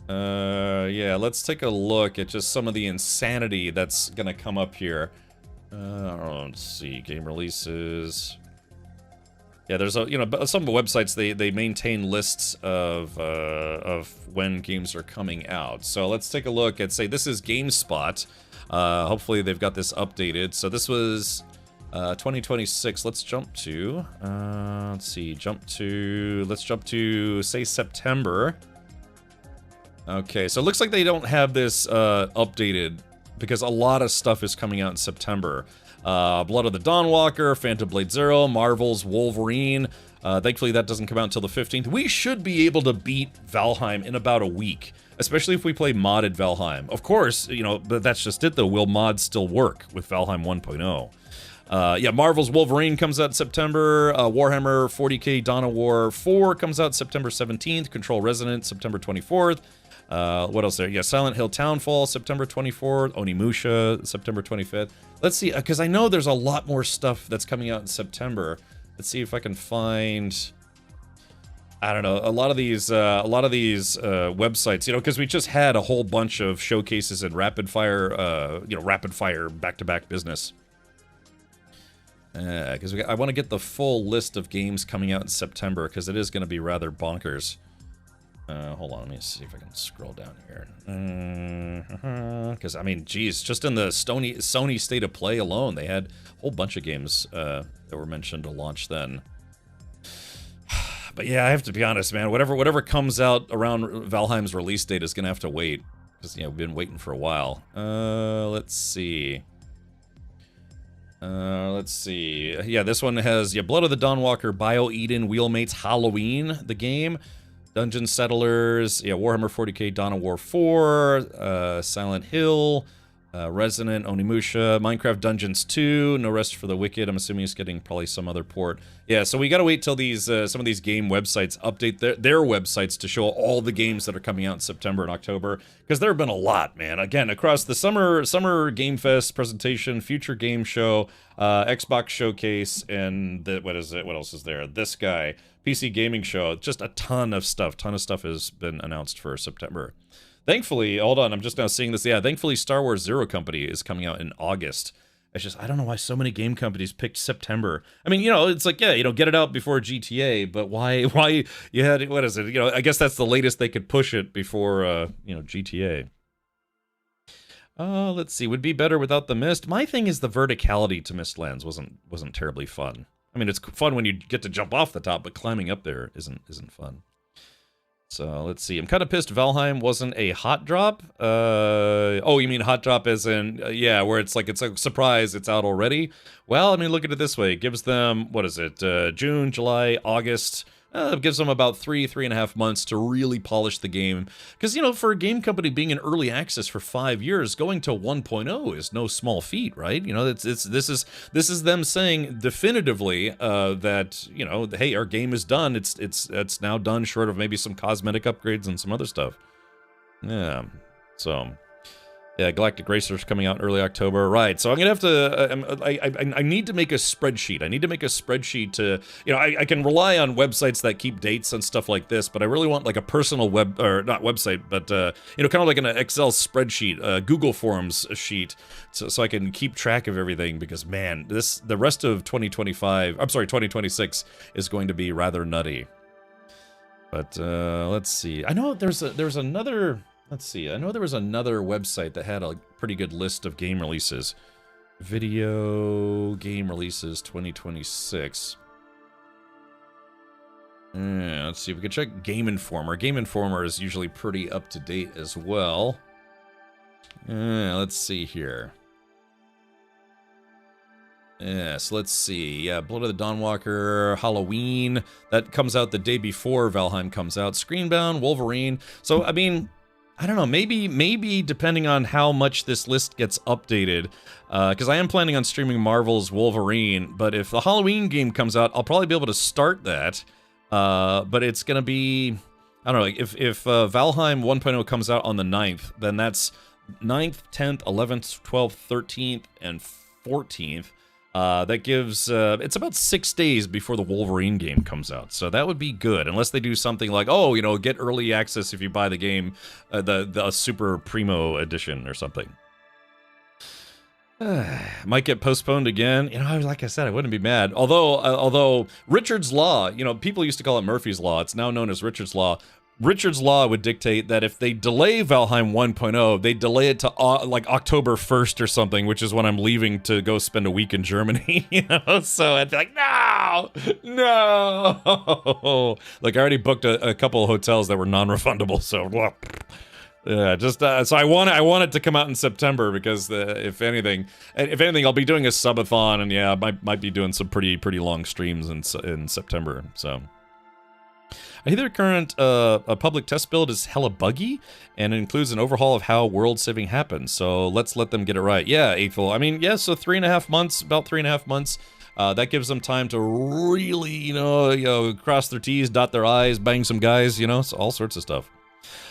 Speaker 2: Yeah, let's take a look at just some of the insanity that's gonna come up here. Let's see, game releases. Yeah, there's some websites they maintain lists of when games are coming out. So let's take a look at, say, this is GameSpot. Hopefully they've got this updated. So this was 2026. Let's jump to let's jump to say September. Okay, so it looks like they don't have this updated because a lot of stuff is coming out in September. Blood of the Dawnwalker, Phantom Blade Zero, Marvel's Wolverine. Thankfully, that doesn't come out until the 15th. We should be able to beat Valheim in about a week, especially if we play modded Valheim. Of course, but that's just it, though. Will mods still work with Valheim 1.0? Yeah, Marvel's Wolverine comes out in September. Warhammer 40k Dawn of War 4 comes out September 17th. Control Resonant, September 24th. What else there? Yeah, Silent Hill Townfall, September 24th. Onimusha, September 25th. Let's see, because I know there's a lot more stuff that's coming out in September. Let's see if I can find, I don't know, a lot of these websites, because we just had a whole bunch of showcases in rapid fire back-to-back business. Because I want to get the full list of games coming out in September, because it is going to be rather bonkers. Hold on, let me see if I can scroll down here. Because, I mean, geez, just in the Sony State of Play alone, they had a whole bunch of games that were mentioned to launch then. But yeah, I have to be honest, man. Whatever comes out around Valheim's release date is going to have to wait. Because, you know, we've been waiting for a while. Let's see. Yeah, this one has Blood of the Dawnwalker, BioEden, Wheelmates, Halloween, the game. Dungeon Settlers, Warhammer 40k, Dawn of War 4, Silent Hill, Resident, Onimusha, Minecraft Dungeons 2, No Rest for the Wicked. I'm assuming it's getting probably some other port. Yeah, so we gotta wait till these some of these game websites update their websites to show all the games that are coming out in September and October, because there have been a lot, man. Again, across the summer Game Fest presentation, Future Game Show, Xbox Showcase, and what else is there? This guy. PC Gaming Show, just a ton of stuff has been announced for September. Thankfully, hold on, I'm just now seeing this. Yeah, thankfully Star Wars Zero Company is coming out in August. It's just, I don't know why so many game companies picked September. I mean, you know, it's like, yeah, you know, get it out before GTA, but why you had, what is it? You know, I guess that's the latest they could push it before, you know, GTA. Let's see, would be better without the mist. My thing is the verticality to Mistlands wasn't terribly fun. I mean, it's fun when you get to jump off the top, but climbing up there isn't fun. So, let's see. I'm kind of pissed Valheim wasn't a hot drop. Oh, you mean hot drop as in, yeah, where it's like, it's a surprise, it's out already? Well, I mean, look at it this way. It gives them, what is it, June, July, August. It gives them about 3.5 months to really polish the game. Because, you know, for a game company being in early access for 5 years, going to 1.0 is no small feat, right? You know, this is them saying definitively that, you know, hey, our game is done. It's now done, short of maybe some cosmetic upgrades and some other stuff. Yeah, so... Yeah, Galactic Racer's coming out in early October. Right, so I'm going to have to... I need to make a spreadsheet. I need to make a spreadsheet to... You know, I can rely on websites that keep dates and stuff like this, but I really want like a personal web... Or not website, but, you know, kind of like an Excel spreadsheet, Google Forms sheet, so I can keep track of everything, because, man, the rest of 2026 is going to be rather nutty. But, let's see. I know there's another... Let's see, I know there was another website that had a pretty good list of game releases. Video game releases 2026. Yeah, let's see if we can check Game Informer. Game Informer is usually pretty up to date as well. Let's see here. Yeah, so let's see. Yeah, Blood of the Dawnwalker, Halloween. That comes out the day before Valheim comes out. Screenbound, Wolverine. So, I mean... I don't know, maybe depending on how much this list gets updated, because I am planning on streaming Marvel's Wolverine, but if the Halloween game comes out, I'll probably be able to start that, but it's going to be, I don't know, if Valheim 1.0 comes out on the 9th, then that's 9th, 10th, 11th, 12th, 13th, and 14th. That gives, it's about 6 days before the Wolverine game comes out, so that would be good, unless they do something like, oh, you know, get early access if you buy the game, the Super Primo edition or something. Might get postponed again. You know, like I said, I wouldn't be mad. Although Richard's Law, you know, people used to call it Murphy's Law, it's now known as Richard's Law. Richard's Law would dictate that if they delay Valheim 1.0, they delay it to like October 1st or something, which is when I'm leaving to go spend a week in Germany, you know? So I'd be like, no! Like, I already booked a couple of hotels that were non-refundable, so... Yeah, just, so I want it to come out in September, because if anything, I'll be doing a subathon, and yeah, I might be doing some pretty long streams in September, so... I hear the current a public test build is hella buggy, and it includes an overhaul of how world saving happens, so let's let them get it right. Yeah, Eighthful. I mean, yeah, so 3.5 months, about 3.5 months. That gives them time to really, you know, cross their T's, dot their I's, bang some guys, you know, so all sorts of stuff.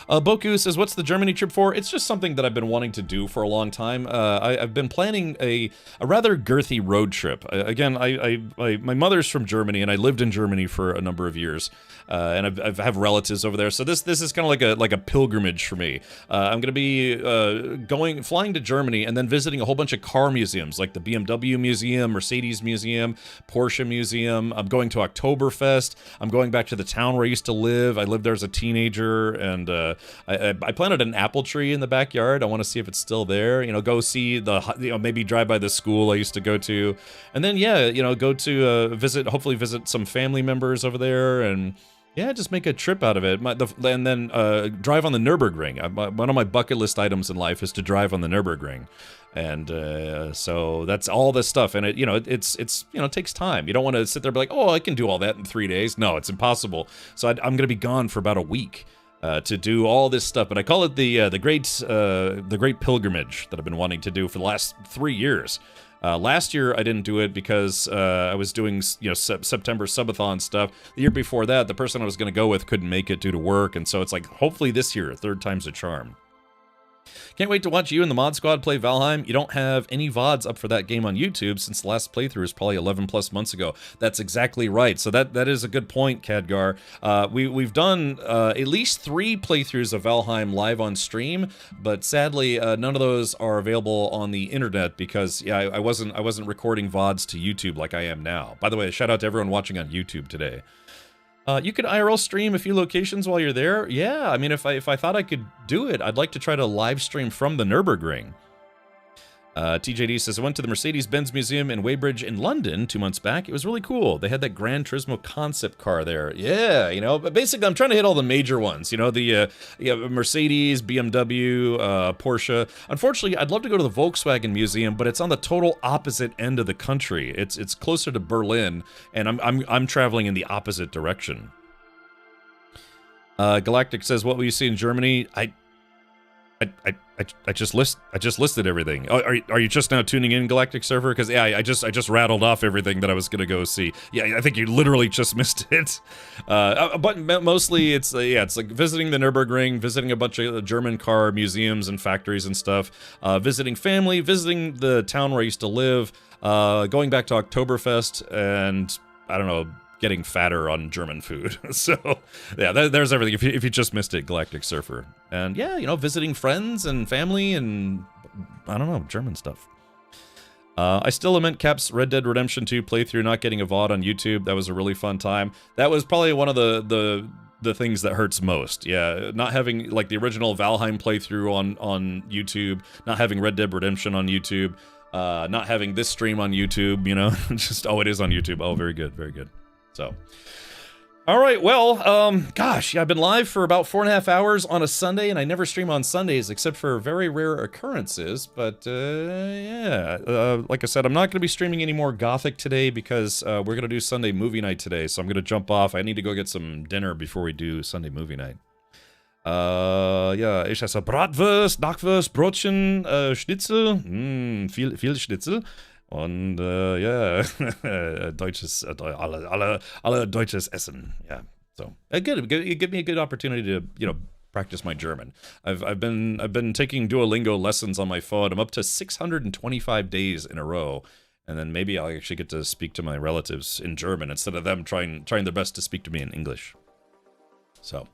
Speaker 2: Boku says, what's the Germany trip for? It's just something that I've been wanting to do for a long time. I've been planning a rather girthy road trip. Again, my mother's from Germany, and I lived in Germany for a number of years, and I have relatives over there. So this is kind of like a pilgrimage for me. I'm going to be flying to Germany and then visiting a whole bunch of car museums, like the BMW Museum, Mercedes Museum, Porsche Museum. I'm going to Oktoberfest. I'm going back to the town where I used to live. I lived there as a teenager, and I planted an apple tree in the backyard. I want to see if it's still there. You know, go see maybe drive by the school I used to go to, and then go to hopefully visit some family members over there, and yeah, just make a trip out of it. And then drive on the Nürburgring. One of my bucket list items in life is to drive on the Nürburgring. And so that's all this stuff, and it takes time. You don't want to sit there and be like, oh, I can do all that in 3 days. No, it's impossible. So I'm going to be gone for about a week to do all this stuff. But I call it the great pilgrimage that I've been wanting to do for the last 3 years. Last year I didn't do it because I was doing September subathon stuff. The year before that, the person I was going to go with couldn't make it due to work, and so it's like, hopefully this year, third time's a charm. Can't wait to watch you and the Mod Squad play Valheim. You don't have any VODs up for that game on YouTube since the last playthrough is probably 11 plus months ago. That's exactly right. So that is a good point, Khadgar. We've done at least 3 playthroughs of Valheim live on stream, but sadly none of those are available on the internet because I wasn't recording VODs to YouTube like I am now. By the way, shout out to everyone watching on YouTube today. You could IRL stream a few locations while you're there. Yeah, I mean, if I thought I could do it, I'd like to try to live stream from the Nürburgring. TJD says, I went to the Mercedes-Benz Museum in Weybridge in London 2 months back. It was really cool. They had that Gran Turismo concept car there. Yeah, but basically I'm trying to hit all the major ones. The Mercedes, BMW, Porsche. Unfortunately, I'd love to go to the Volkswagen Museum, but it's on the total opposite end of the country. It's closer to Berlin, and I'm traveling in the opposite direction. Galactic says, what will you see in Germany? I just listed everything. Oh, are you just now tuning in, Galactic Surfer? Because I just rattled off everything that I was gonna go see. Yeah, I think you literally just missed it. But mostly it's like visiting the Nürburgring, visiting a bunch of German car museums and factories and stuff, visiting family, visiting the town where I used to live, going back to Oktoberfest, and I don't know, getting fatter on German food. So yeah, there's everything if you just missed it, Galactic Surfer. And yeah, visiting friends and family and I don't know, German stuff. I still lament Cap's Red Dead Redemption 2 playthrough not getting a VOD on YouTube. That was a really fun time. That was probably one of the things that hurts most. Yeah, not having like the original Valheim playthrough on YouTube, not having Red Dead Redemption on YouTube, not having this stream on YouTube, just, oh, it is on YouTube. Oh, very good, very good. So, all right, well, gosh, yeah, I've been live for about 4.5 hours on a Sunday, and I never stream on Sundays except for very rare occurrences, but, yeah, like I said, I'm not going to be streaming any more Gothic today because we're going to do Sunday movie night today, so I'm going to jump off. I need to go get some dinner before we do Sunday movie night. Ja, ich esse Bratwurst, Knackwurst, Brotchen, Schnitzel, viel Schnitzel. Und yeah, deutsches, alle deutsches Essen. Yeah, so good. It gave me a good opportunity to practice my German. I've been taking Duolingo lessons on my phone. I'm up to 625 days in a row, and then maybe I'll actually get to speak to my relatives in German instead of them trying their best to speak to me in English. So.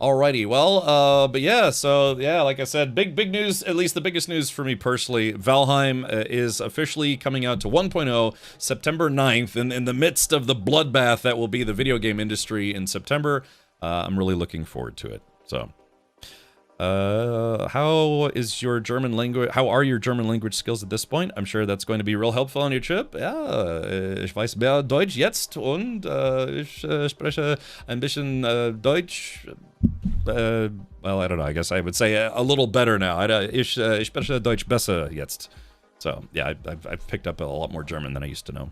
Speaker 2: Alrighty, well, but yeah, so yeah, like I said, big news, at least the biggest news for me personally, Valheim is officially coming out to 1.0 September 9th, and in the midst of the bloodbath that will be the video game industry in September. I'm really looking forward to it, so. How is your German language? How are your German language skills at this point? I'm sure that's going to be real helpful on your trip. Ja, ich weiß mehr Deutsch jetzt und ich spreche ein bisschen Deutsch. Well, I don't know. I guess I would say a little better now. Ich spreche Deutsch besser jetzt. So yeah, I've picked up a lot more German than I used to know.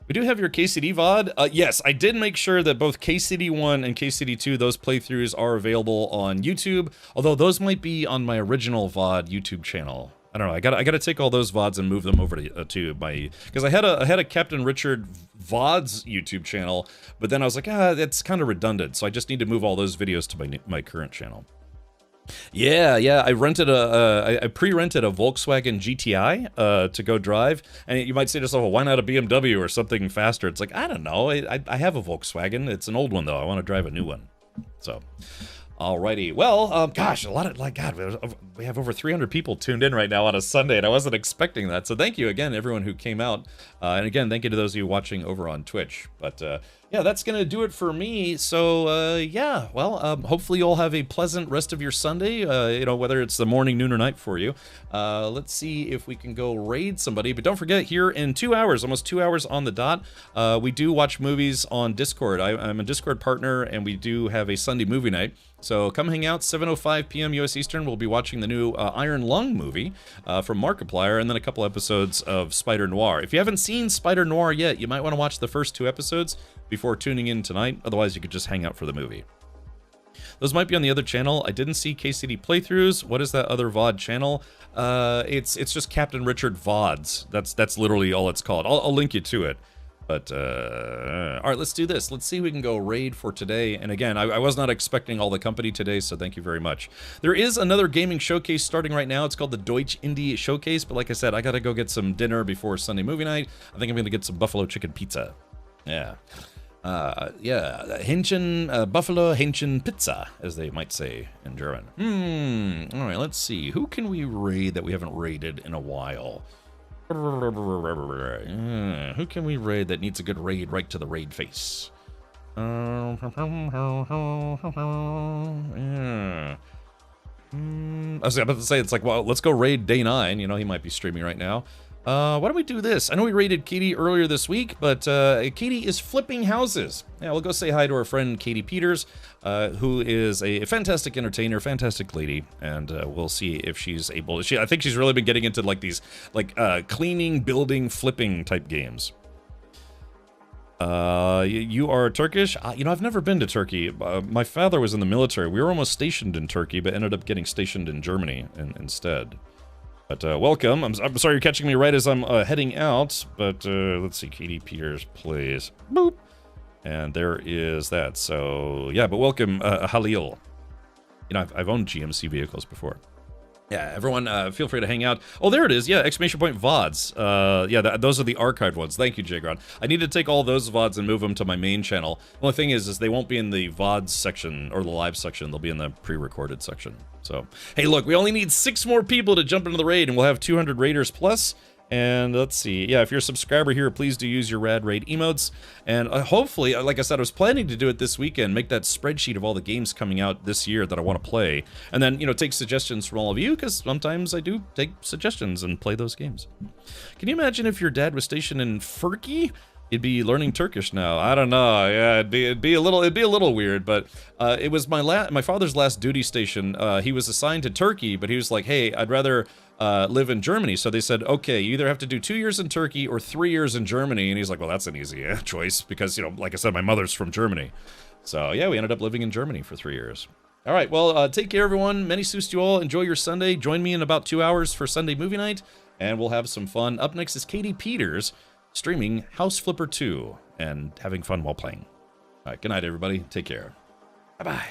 Speaker 2: We do have your KCD VOD. Yes, I did make sure that both KCD1 and KCD2, those playthroughs are available on YouTube, although those might be on my original VOD YouTube channel. I don't know. I gotta take all those VODs and move them over to my, because I had a Captain Richard VODs YouTube channel, but then I was like, that's kind of redundant, so I just need to move all those videos to my current channel. Yeah, I rented I pre-rented a Volkswagen GTI to go drive, and you might say to yourself, well, why not a BMW or something faster? It's like, I don't know, I have a Volkswagen. It's an old one though. I want to drive a new one. So, alrighty. Well, gosh, a lot of we have over 300 people tuned in right now on a Sunday, and I wasn't expecting that. So thank you again, everyone who came out, and again, thank you to those of you watching over on Twitch. But yeah, that's gonna do it for me. So yeah, well, hopefully you'll have a pleasant rest of your Sunday. You know, whether it's the morning, noon, or night for you. Let's see if we can go raid somebody. But don't forget, here in 2 hours, almost 2 hours on the dot, we do watch movies on Discord. I'm a Discord partner, and we do have a Sunday movie night. So come hang out, 7:05 p.m. U.S. Eastern. We'll be watching the new Iron Lung movie from Markiplier, and then a couple episodes of Spider Noir. If you haven't seen Spider Noir yet, you might want to watch the first 2 episodes before tuning in tonight. Otherwise, you could just hang out for the movie. Those might be on the other channel. I didn't see KCD playthroughs. What is that other VOD channel? It's just Captain Richard VODs. That's literally all it's called. I'll link you to it. But, all right, let's do this. Let's see if we can go raid for today. And again, I was not expecting all the company today, so thank you very much. There is another gaming showcase starting right now. It's called the Deutsch Indie Showcase. But like I said, I got to go get some dinner before Sunday movie night. I think I'm going to get some buffalo chicken pizza. Yeah. Yeah, Hähnchen, buffalo Hähnchen pizza, as they might say in German. All right, let's see. Who can we raid that we haven't raided in a while? Who can we raid that needs a good raid right to the raid face? Yeah. I was about to say, it's like, well, let's go raid Day 9. You know, he might be streaming right now. Why don't we do this? I know we raided Katie earlier this week, but Katie is flipping houses. Yeah, we'll go say hi to our friend Katie Peters, who is a fantastic entertainer, fantastic lady, and we'll see if she's able. I think she's really been getting into like these cleaning, building, flipping type games. You are Turkish? You know, I've never been to Turkey. My father was in the military. We were almost stationed in Turkey, but ended up getting stationed in Germany instead. But welcome. I'm sorry you're catching me right as I'm heading out. But let's see, Katie Peters, please. Boop. And there is that. So yeah, but welcome, Halil. You know, I've owned GMC vehicles before. Yeah, everyone, feel free to hang out. Oh, there it is. Yeah, exclamation point VODs. Yeah, those are the archived ones. Thank you, Jagron. I need to take all those VODs and move them to my main channel. The only thing is they won't be in the VODs section or the live section. They'll be in the pre-recorded section. So, hey, look, we only need 6 more people to jump into the raid, and we'll have 200 raiders plus. And let's see. Yeah, if you're a subscriber here, please do use your Rad Raid emotes. And hopefully, like I said, I was planning to do it this weekend, make that spreadsheet of all the games coming out this year that I want to play. And then, you know, take suggestions from all of you, because sometimes I do take suggestions and play those games. Can you imagine if your dad was stationed in Furky? You'd be learning Turkish now. I don't know. Yeah, it'd be a little weird, but it was my father's last duty station. He was assigned to Turkey, but he was like, hey, I'd rather live in Germany. So they said, okay, you either have to do 2 years in Turkey or 3 years in Germany. And he's like, well, that's an easy choice because, you know, like I said, my mother's from Germany. So yeah, we ended up living in Germany for 3 years. All right, well, take care, everyone. Many sus to you all. Enjoy your Sunday. Join me in about 2 hours for Sunday movie night, and we'll have some fun. Up next is Katie Peters, streaming House Flipper 2 and having fun while playing. All right, good night, everybody. Take care. Bye-bye.